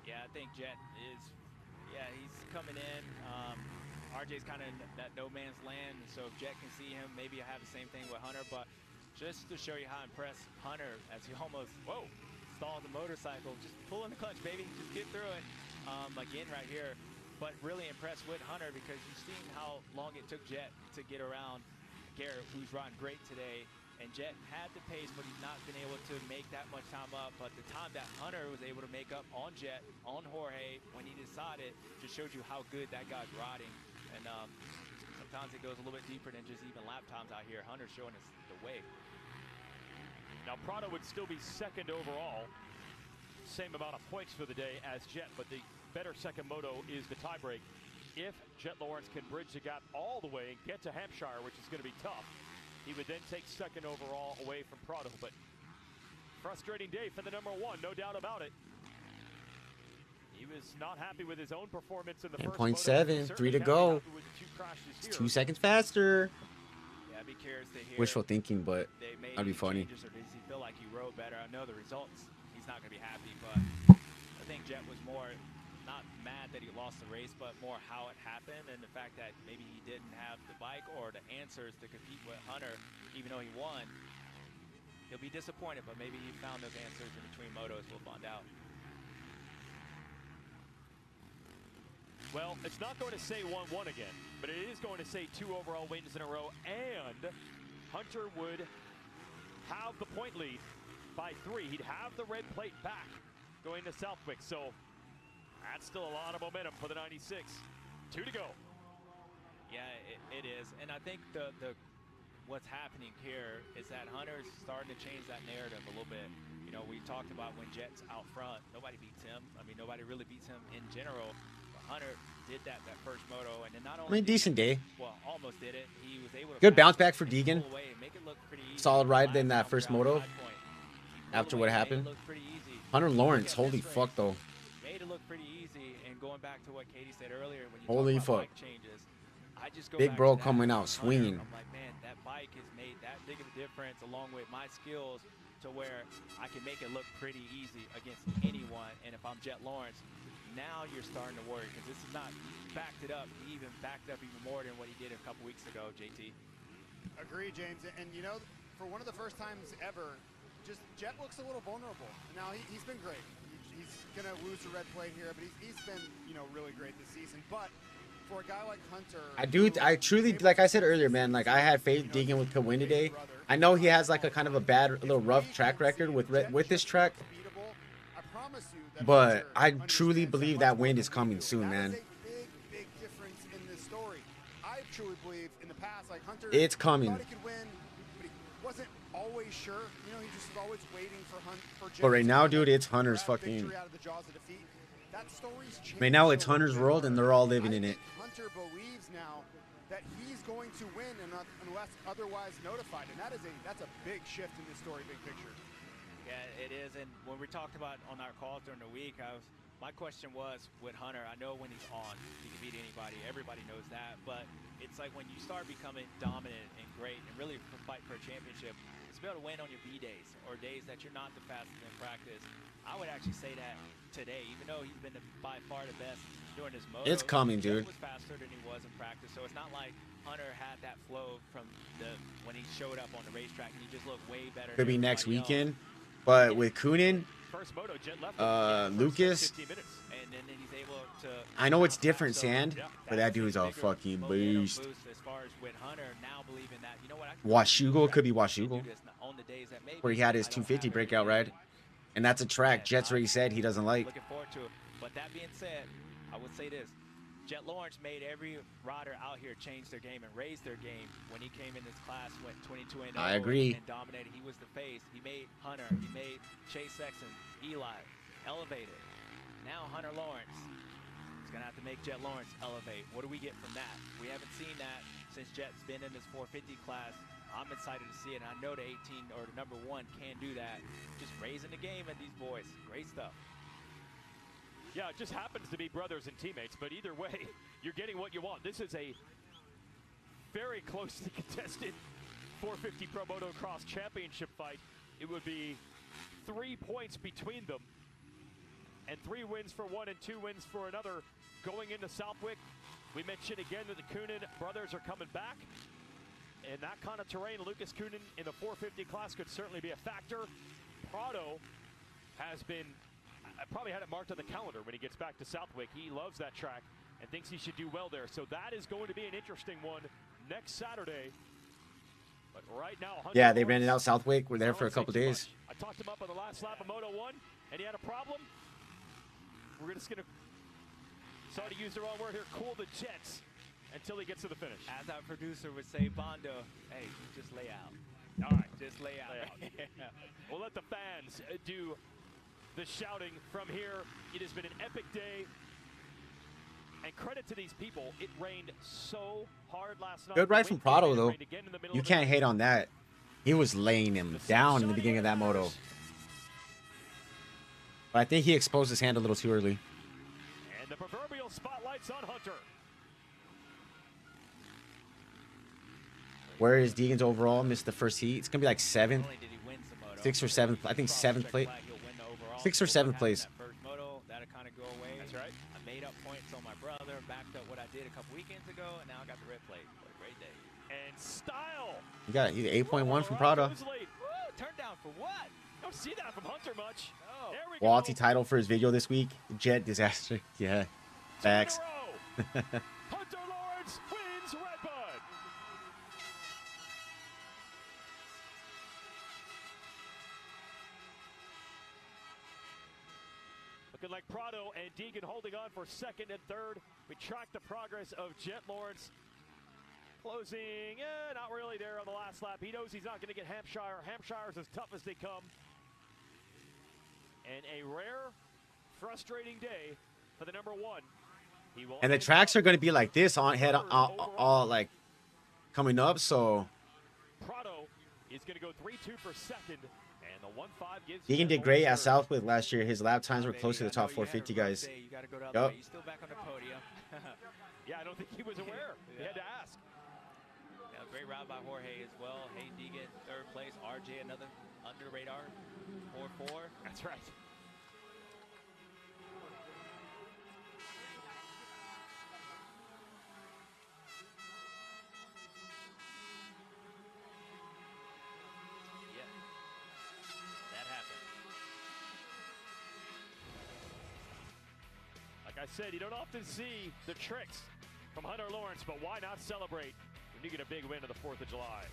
Speaker 20: Yeah, I think Jet is, he's coming in. RJ's kind of in that no man's land, so if Jet can see him, maybe I have the same thing with Hunter, but just to show you how impressed Hunter, as he almost, stalls the motorcycle, just pull in the clutch, baby, just get through it. Again, right here, but really impressed with Hunter because you've seen how long it took Jet to get around Garrett, who's riding great today. And Jet had the pace, but he's not been able to make that much time up. But the time that Hunter was able to make up on Jet, on Jorge, when he decided, just showed you how good that guy's riding. And sometimes it goes a little bit deeper than just even lap times out here. Hunter's showing us the way.
Speaker 4: Now, Prado would still be 2nd overall. Same amount of points for the day as Jet, but the better second moto is the tiebreak. If Jet Lawrence can bridge the gap all the way and get to Hampshire, which is going to be tough, he would then take 2nd overall away from Prado. But frustrating day for the number 1, no doubt about it. He was not happy with his own performance in the first moto.
Speaker 1: 10.7, 3 to go. It's 2 seconds faster.
Speaker 20: Yeah, I'd be curious to hear.
Speaker 1: Wishful thinking, but that'd be funny.
Speaker 20: Changes, or does he feel like he rode better? I know the results, he's not going to be happy, but I think Jet was more not mad that he lost the race, but more how it happened and the fact that maybe he didn't have the bike or the answers to compete with Hunter, even though he won. He'll be disappointed, but maybe he found those answers in between motos. We'll find out.
Speaker 4: Well, it's not going to say 1-1 again, but it is going to say 2 overall wins in a row, and Hunter would have the point lead by 3. He'd have the red plate back going to Southwick, so that's still a lot of momentum for the 96. 2 to go.
Speaker 20: Yeah, it is, and I think the what's happening here is that Hunter's starting to change that narrative a little bit. You know, we talked about when Jet's out front, nobody beats him. I mean, nobody really beats him in general. But Hunter did that first moto, and then not only
Speaker 1: decent day.
Speaker 20: Well, almost did it. He was able to
Speaker 1: Good bounce back for Deegan.
Speaker 20: Make it look pretty easy.
Speaker 1: Solid ride in that first moto. After what happened. Hunter Lawrence, holy fuck though.
Speaker 20: Made it look pretty easy, and going back to what Katie said earlier, when you
Speaker 1: Holy
Speaker 20: talk about
Speaker 1: fuck.
Speaker 20: bike changes, I just go
Speaker 1: Big
Speaker 20: back
Speaker 1: bro
Speaker 20: to that
Speaker 1: coming out
Speaker 20: Hunter.
Speaker 1: swinging.
Speaker 20: I'm like, man, that bike has made that big of a difference along with my skills to where I can make it look pretty easy against anyone. And if I'm Jet Lawrence, now you're starting to worry because this is not backed it up. He even backed up even more than what he did a couple weeks ago, JT.
Speaker 8: Agree, James. And you know, for one of the first times ever, just Jet looks a little vulnerable. Now he's been great. He's gonna lose to red plate here, but he's been, you know, really great this season. But for a guy like Hunter,
Speaker 1: I truly, like I said earlier, man, like I had faith Deegan could win today. I know he has like a kind of a bad, a little rough track record with this track, but I truly believe that win is coming soon, man.
Speaker 8: Big difference in this story. I truly believe in the past, like Hunter,
Speaker 1: It's coming.
Speaker 8: thought he could win, but he wasn't always sure. You know, he just was always waiting for Jet.
Speaker 1: But right now, dude, it's Hunter's fucking. Right now, it's Hunter's world, and they're all living in it.
Speaker 8: Hunter believes now that he's going to win unless otherwise notified, and that's a big shift in this story, big picture.
Speaker 20: Yeah, it is. And when we talked about on our calls during the week, my question was with Hunter, I know when he's on, he can beat anybody. Everybody knows that. But it's like when you start becoming dominant and great and really fight for a championship, it's be able to win on your B days or days that you're not the fastest in practice. I would actually say that today, even though he's been by far the best during his moto.
Speaker 1: It's coming, dude.
Speaker 20: He was faster than he was in practice. So it's not like Hunter had that flow from when he showed up on the racetrack and he just looked way better.
Speaker 1: Could be next weekend. But with Kunin, Lucas, I know it's different sand, but that dude's a fucking beast. Washugo could be Washugo, where he had his 250 breakout ride, and that's a track Jet's already said he doesn't like.
Speaker 20: Looking forward to it. But that being said, I would say this. Jet Lawrence made every rider out here change their game and raise their game when he came in this class, went 22-0.
Speaker 1: I agree.
Speaker 20: And dominated. He was the face. He made Hunter. He made Chase Sexton, Eli, elevated. Now Hunter Lawrence is going to have to make Jet Lawrence elevate. What do we get from that? We haven't seen that since Jet's been in this 450 class. I'm excited to see it. And I know the 18 or the number 1 can do that. Just raising the game at these boys. Great stuff.
Speaker 4: Yeah, it just happens to be brothers and teammates, but either way, you're getting what you want. This is a very closely contested 450 Pro Motocross Championship fight. It would be 3 points between them, and 3 wins for one and 2 wins for another going into Southwick. We mentioned again that the Kunin brothers are coming back. In that kind of terrain, Lucas Kunin in the 450 class could certainly be a factor. Prado has been... I probably had it marked on the calendar when he gets back to Southwick. He loves that track and thinks he should do well there. So that is going to be an interesting one next Saturday. But right now,
Speaker 1: yeah, they rented out Southwick. We're there for a couple days.
Speaker 4: I talked him up on the last lap of Moto 1, and he had a problem. We're just going to, sorry to use the wrong word here, cool the jets until he gets to the finish.
Speaker 20: As our producer would say, Bondo, hey, just lay out.
Speaker 4: All right.
Speaker 20: Just lay out.
Speaker 4: We'll let the fans do the shouting from here. It has been an epic day, and credit to these people. It rained so hard last night.
Speaker 1: Good ride from Prado, though. You can't hate on that. He was laying him down in the beginning of that moto. But I think he exposed his hand a little too early.
Speaker 4: And the proverbial spotlight's on Hunter.
Speaker 1: Where is Deegan's overall? Missed the first heat. It's gonna be like 7th, 6th or 7th. I think 7th place. 6th or 7th place.
Speaker 20: First moto, that'll kind of go away.
Speaker 4: That's right.
Speaker 20: I made up points on my brother, backed up what I did a couple weekends ago, and now I got the red plate. What a great day.
Speaker 4: And style.
Speaker 1: You got he's 8.1 from Prado.
Speaker 20: Turned down for what?
Speaker 4: Don't see that from Hunter much.
Speaker 20: No.
Speaker 4: There we
Speaker 1: Walty
Speaker 4: go.
Speaker 1: title for his video this week. Jet disaster. Yeah. Facts.
Speaker 4: Hunter Lawrence wins RedBud. Looking like Prado and Deegan holding on for 2nd and 3rd. We track the progress of Jet Lawrence. Closing, not really there on the last lap. He knows he's not going to get Hampshire. Hampshire's as tough as they come. And a rare, frustrating day for the number 1. He will
Speaker 1: And the tracks are going to be like this on head all like coming up. So
Speaker 4: Prado is going to go 3-2 for 2nd. And the 1-5 gives
Speaker 1: Deegan did great at Southwick last year. His lap times were close to the top 450 guys.
Speaker 20: You got to go down
Speaker 1: Yep.
Speaker 20: He's still back on the podium.
Speaker 4: Yeah, I don't think he was aware. He had to ask.
Speaker 20: Yeah, great ride by Jorge as well. Hey, Deegan, 3rd place. RJ, another under radar. 4-4.
Speaker 4: That's right. Like I said, you don't often see the tricks from Hunter Lawrence, but why not celebrate when you get a big win of the 4th of July?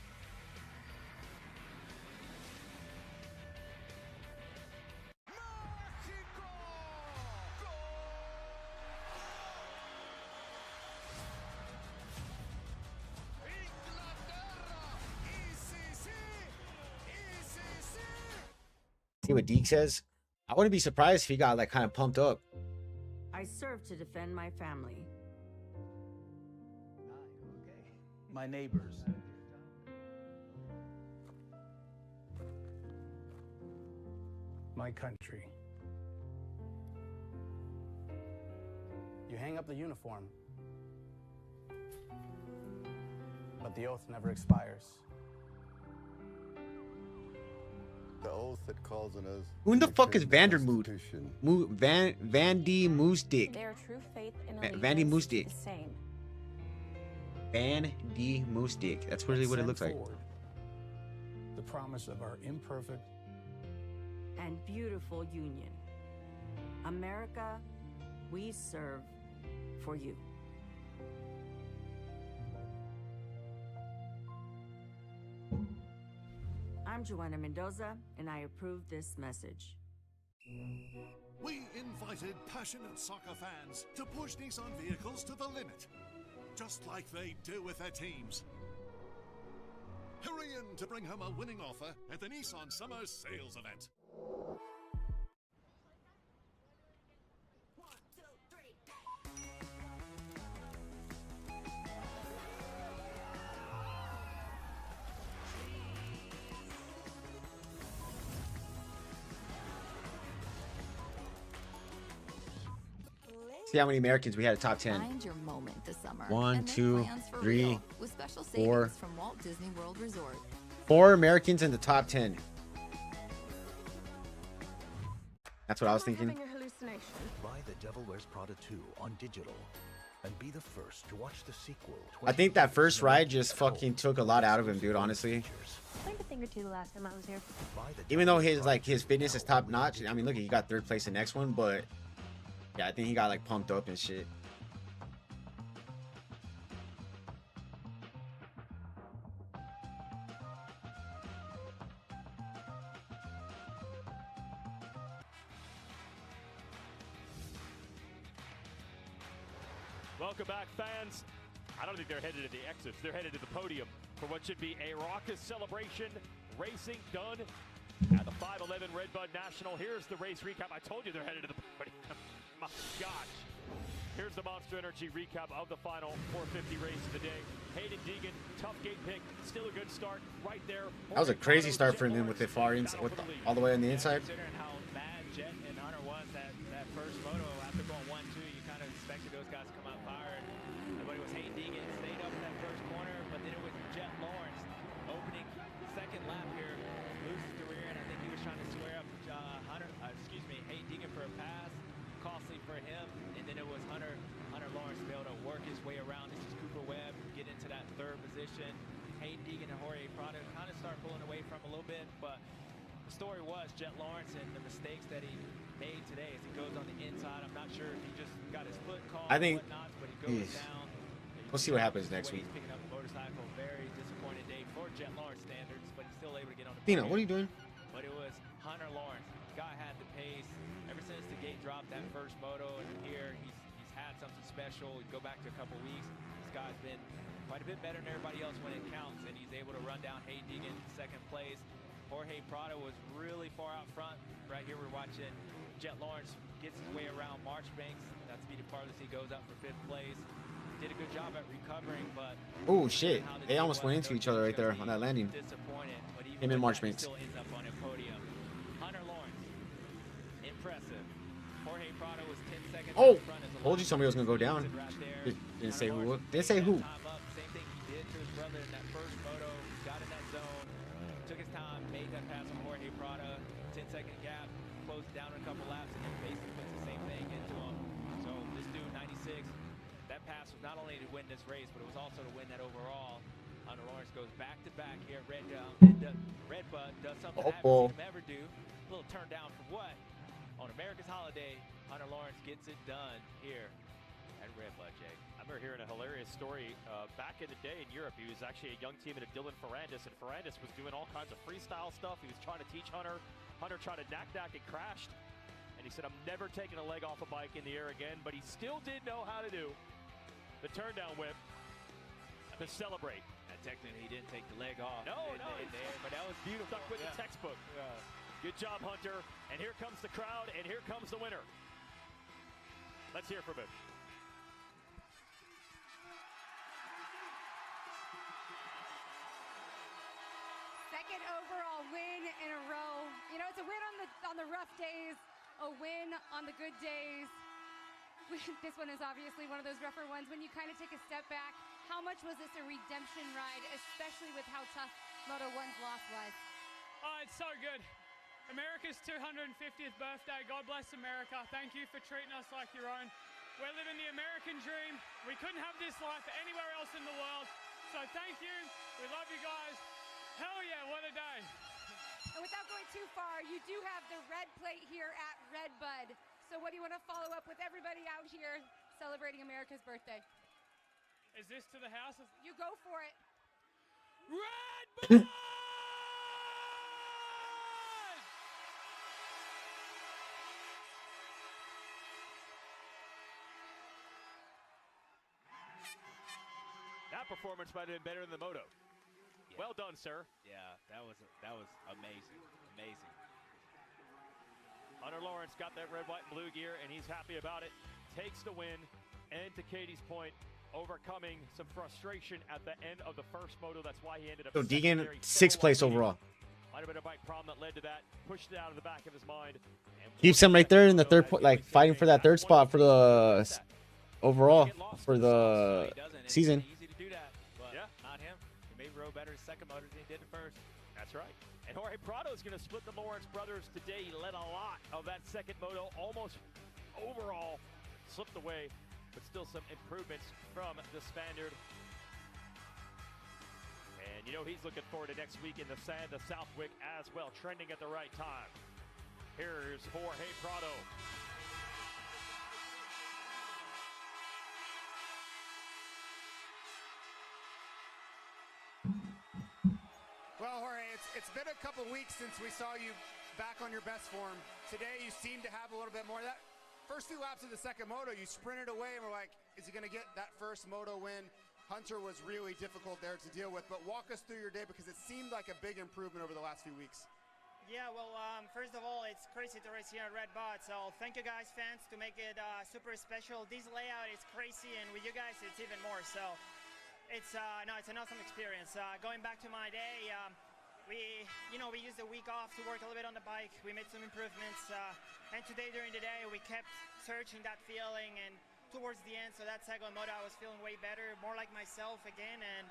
Speaker 1: See what Deke says? I wouldn't be surprised if he got like kind of pumped up.
Speaker 11: I serve to defend my family.
Speaker 12: My neighbors. My country. You hang up the uniform, but the oath never expires.
Speaker 7: The oath that calls on us.
Speaker 1: Who in the fuck is Vandermoot? Vandy Moosdick.
Speaker 14: Their true faith in
Speaker 1: Vandy Moosdick.
Speaker 14: the same.
Speaker 1: Van D Moosdick. That's really what it looks like.
Speaker 12: The promise of our imperfect
Speaker 11: And beautiful union. America, we serve for you. I'm Joanna Mendoza, and I approve this message.
Speaker 17: We invited passionate soccer fans to push Nissan vehicles to the limit, just like they do with their teams. Hurry in to bring home a winning offer at the Nissan Summer Sales Event.
Speaker 1: See how many Americans we had at top 10.
Speaker 18: Find your moment this summer.
Speaker 1: 1,
Speaker 18: and make
Speaker 1: 2,
Speaker 18: plans for
Speaker 1: 3,
Speaker 18: real with special
Speaker 1: 4.
Speaker 18: savings from Walt Disney World Resort.
Speaker 1: 4 Americans in the top 10. That's what I was thinking.
Speaker 25: Buy The Devil Wears Prada 2 on digital and be the first to watch the sequel.
Speaker 1: I think that first ride just fucking took a lot out of him, dude, honestly.
Speaker 14: Played a thing or two the last time I was here.
Speaker 1: Even though his fitness is top notch. I mean, look, he got 3rd place the next one, but yeah, I think he got like pumped up and shit.
Speaker 4: Welcome back, fans. I don't think they're headed to the exits. They're headed to the podium for what should be a raucous celebration. Racing done at the 511 RedBud National. Here's the race recap. I told you they're headed to the podium. My gosh. Here's the Monster Energy recap of the final 450 race of the day. Hayden Deegan, tough gate pick, still a good start right there.
Speaker 1: That was a crazy start for him with the far ins, all the way on the inside.
Speaker 20: Considering how bad Jet and Hunter was that first moto after going 1-2, you kind of expected those guys to come out firing. But it was Hayden Deegan stayed up in that first corner, but then it was Jet Lawrence opening second lap here, loses the rear, and I think he was trying to square up Hayden Deegan for a pass, costly for him, and then it was Hunter Lawrence to be able to work his way around. This is Cooper Webb, get into that 3rd position. Hayden Deegan and Jorge Prado kind of start pulling away from a little bit, but the story was Jet Lawrence and the mistakes that he made today as he goes on the inside. I'm not sure if he just got his foot caught
Speaker 1: I think
Speaker 20: or whatnot, but he goes down.
Speaker 1: We'll see what happens next week.
Speaker 20: He's picking up a motorcycle. Very disappointed day for Jet Lawrence standards, but he's still able to get on the
Speaker 1: Dina,
Speaker 20: podium.
Speaker 1: what are you doing?
Speaker 20: But it was Hunter Lawrence. Guy had the pace ever since the gate dropped that first moto, and here he's had something special. We go back to a couple weeks. This guy's been quite a bit better than everybody else when it counts, and he's able to run down Hayden Deegan in 2nd place. Jorge Prado was really far out front. Right here we're watching Jet Lawrence gets his way around Marchbanks. That's Speedy Parlous. He goes up for 5th place. Did a good job at recovering, but
Speaker 1: Oh shit! They almost went into each other right there on that landing.
Speaker 20: disappointed. But even
Speaker 1: Him and
Speaker 20: with that, he
Speaker 1: Marchbanks.
Speaker 20: still ends up on a podium. Hunter Lawrence, impressive. Jorge Prado was 10 seconds
Speaker 1: Oh,
Speaker 20: in front as the
Speaker 1: told you somebody was gonna go down.
Speaker 20: right there.
Speaker 1: Didn't say who. Didn't say who.
Speaker 20: Time up. Same thing he did to his brother in that first moto. Got in that zone, took his time, made that pass on Jorge Prado. 10-second gap, closed it down in a couple laps, and then basically puts the same thing into him. So this dude, 96, that pass was not only to win this race, but it was also to win that overall. Hunter Lawrence goes back to back here. RedBud does something I haven't seen him ever do. A little turn down for what? On America's holiday,
Speaker 21: Hunter Lawrence gets it done here at RedBud, Jake.
Speaker 4: I remember hearing a hilarious story back in the day in Europe. He was actually a young teammate of Dylan Ferrandis, and Ferrandis was doing all kinds of freestyle stuff. He was trying to teach Hunter. Hunter tried to knack and crashed. And he said, I'm never taking a leg off a bike in the air again, but he still did know how to do the turn down whip to celebrate.
Speaker 21: And technically, he didn't take the leg off
Speaker 4: No,
Speaker 21: in the air, but that was beautiful.
Speaker 4: Stuck with the textbook. Good job, Hunter. And here comes the crowd, and here comes the winner. Let's hear from him.
Speaker 3: Second overall win in a row. You know, it's a win on the rough days, a win on the good days. This one is obviously one of those rougher ones. When you kind of take a step back, how much was this a redemption ride, especially with how tough Moto 1's loss was?
Speaker 2: Oh, it's so good. America's 250th birthday. God bless America. Thank you for treating us like your own. We're living the American dream. We couldn't have this life anywhere else in the world. So thank you. We love you guys. Hell yeah, what a day.
Speaker 3: And without going too far, you do have the red plate here at RedBud. So what do you want to follow up with everybody out here celebrating America's birthday?
Speaker 2: Is this to the house?
Speaker 3: You go for it.
Speaker 2: RedBud!
Speaker 4: That performance might have been better than the Moto.
Speaker 21: Yeah.
Speaker 4: Well done, sir.
Speaker 21: Yeah, that was amazing. Amazing.
Speaker 4: Hunter Lawrence got that red, white, and blue gear, and he's happy about it. Takes the win, and to Katie's point, overcoming some frustration at the end of the first Moto. That's why he ended up.
Speaker 1: So Deegan,
Speaker 4: secondary.
Speaker 1: 6th place overall.
Speaker 4: Might have been a bike problem that led to that. Pushed it out of the back of his mind.
Speaker 1: Keeps him right there in the third point, like fighting for that third spot for the overall for the season.
Speaker 21: Easy to do that, but not him. He made row better his second motor than he did the first.
Speaker 4: That's right. And Jorge Prado is going to split the Lawrence brothers today. He led a lot of that second Moto, almost overall slipped away, but still some improvements from the Spaniard. And you know he's looking forward to next week in the sand of Southwick as well, trending at the right time. Here's Jorge Prado.
Speaker 8: Well, Jorge, it's been a couple weeks since we saw you back on your best form. Today, you seem to have a little bit more of that. First few laps of the second Moto, you sprinted away, and we're like, is he going to get that first Moto win? Hunter was really difficult there to deal with, but walk us through your day because it seemed like a big improvement over the last few weeks.
Speaker 10: Yeah, well, first of all, it's crazy to race here at RedBud, so thank you guys, fans, to make it super special. This layout is crazy, and with you guys, it's even more, so it's it's an awesome experience. Going back to my day, we used the week off to work a little bit on the bike. We made some improvements, and today during the day, we kept searching that feeling, and towards the end, so that second Moto, I was feeling way better, more like myself again, and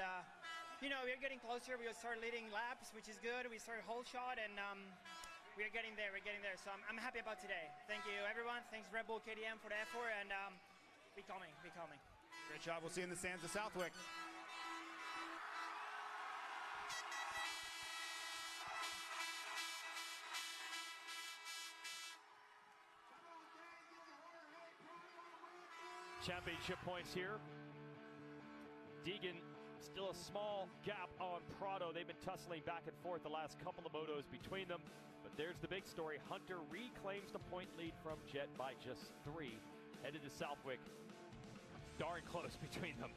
Speaker 10: we're getting closer. We will start leading laps, which is good. We started whole shot, and we're getting there. So I'm happy about today. Thank you, everyone. Thanks, Red Bull KTM, for the effort, and be coming.
Speaker 8: Great job. We'll see you in the sands of Southwick.
Speaker 4: Championship points here. Deegan, still a small gap on Prado. They've been tussling back and forth the last couple of motos between them. But there's the big story. Hunter reclaims the point lead from Jet by just 3. Headed to Southwick. Darn close between them.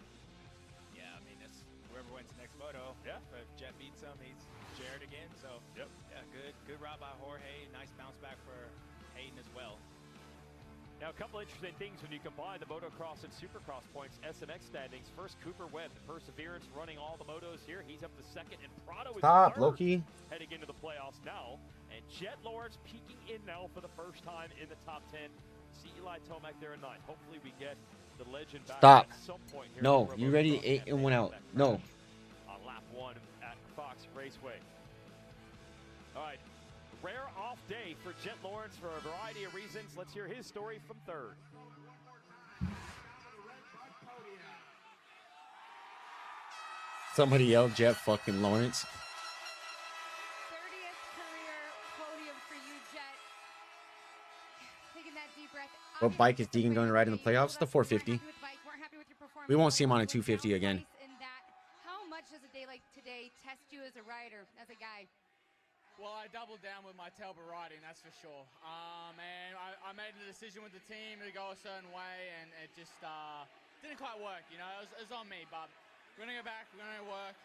Speaker 21: Yeah, I mean, it's whoever wins the next moto.
Speaker 4: Yeah.
Speaker 21: If Jet beats him, he's Jared again. So,
Speaker 4: yep.
Speaker 21: Yeah, good ride by Jorge. Nice bounce back for Hayden as well.
Speaker 4: Now, a couple interesting things when you combine the Motocross and Supercross points, SMX standings. First, Cooper Webb, the Perseverance, running all the motos here. He's up to second, and Prado is third,
Speaker 1: Loki.
Speaker 4: heading into the playoffs now. And Jet Lawrence peeking in now for the first time in the top 10. See Eli Tomac there in 9th. Hopefully we get the legend back at some point here.
Speaker 1: No, you ready? 8 and 1 out. No.
Speaker 4: On lap 1 at Fox Raceway. All right. Rare off day for Jet Lawrence for a variety of reasons. Let's hear his story from 3rd.
Speaker 1: Somebody yelled Jet fucking Lawrence.
Speaker 3: 30th career podium for you, Jet. Taking that deep breath.
Speaker 1: What bike is Deegan going to ride in the playoffs? The 450. We won't see him on a 250 again.
Speaker 3: How much does a day like today test you as a rider, as a guy?
Speaker 5: Well, I doubled down with my tailboat riding, that's for sure. And I made the decision with the team to go a certain way, and it just didn't quite work. You know, it was on me, but we're gonna go back. We're gonna work.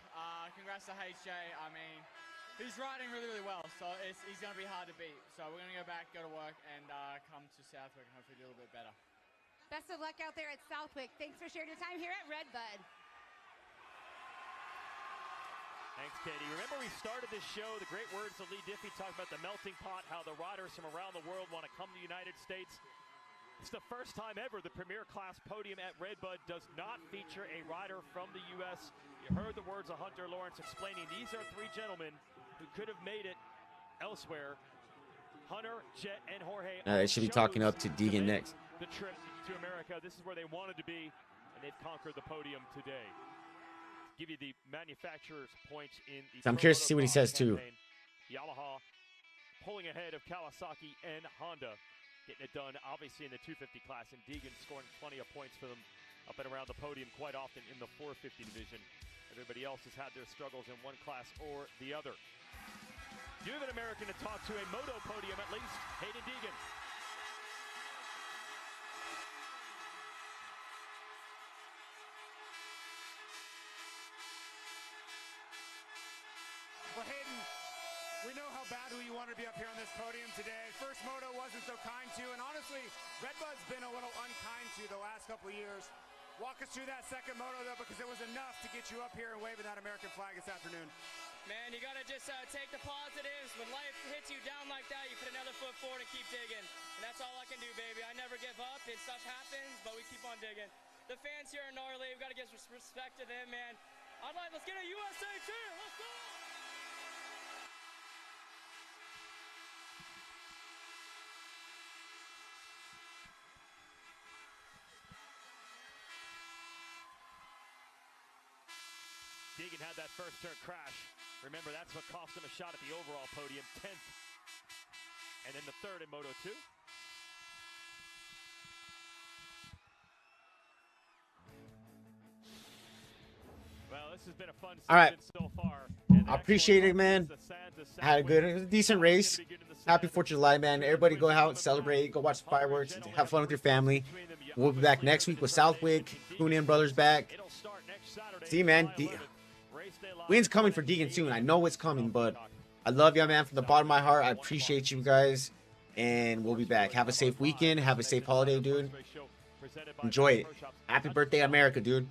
Speaker 5: Congrats to HJ. I mean, he's riding really, really well, so he's gonna be hard to beat. So we're gonna go back, go to work, and come to Southwick and hopefully do a little bit better.
Speaker 3: Best of luck out there at Southwick. Thanks for sharing your time here at RedBud.
Speaker 4: Thanks, Katie. Remember we started this show, the great words of Lee Diffie talking about the melting pot, how the riders from around the world want to come to the United States. It's the first time ever the Premier Class podium at RedBud does not feature a rider from the U.S. You heard the words of Hunter Lawrence explaining these are three gentlemen who could have made it elsewhere. Hunter, Jet, and Jorge.
Speaker 1: They should be talking up to Deegan next.
Speaker 4: The trip to America. This is where they wanted to be, and they've conquered the podium today. Give you the manufacturer's points in the
Speaker 1: I'm curious to see what he says too.
Speaker 4: Yamaha pulling ahead of Kawasaki and Honda, getting it done obviously in the 250 class, and Deegan scoring plenty of points for them up and around the podium quite often in the 450 division. Everybody else has had their struggles in one class or the other. You have an American to talk to, a moto podium at least, Hayden Deegan.
Speaker 8: Well, Hayden, we know how badly you wanted to be up here on this podium today. First moto wasn't so kind to you, and honestly, RedBud's been a little unkind to you the last couple of years. Walk us through that second moto, though, because it was enough to get you up here and waving that American flag this afternoon.
Speaker 5: Man, you got to just take the positives. When life hits you down like that, you put another foot forward and keep digging. And that's all I can do, baby. I never give up. Stuff happens, but we keep on digging. The fans here in Gnarly, we've got to give respect to them, man. Let's get a USA cheer. Let's go!
Speaker 4: Deegan had that first turn crash. Remember, that's what cost him a shot at the overall podium, 10th. And then the third in Moto 2. Well, this has been a fun season so far.
Speaker 1: I appreciate it, man. Had a good, it was a decent race. Happy 4th of July, man. Everybody go out and celebrate. Go watch the fireworks. Have fun with your family. We'll be back next week with Southwick. Coonian Brothers back. See, man. Win's coming for Deegan soon. I know it's coming, but I love you, man, from the bottom of my heart. I appreciate you guys, and we'll be back. Have a safe weekend. Have a safe holiday, dude. Enjoy it. Happy birthday, America, dude.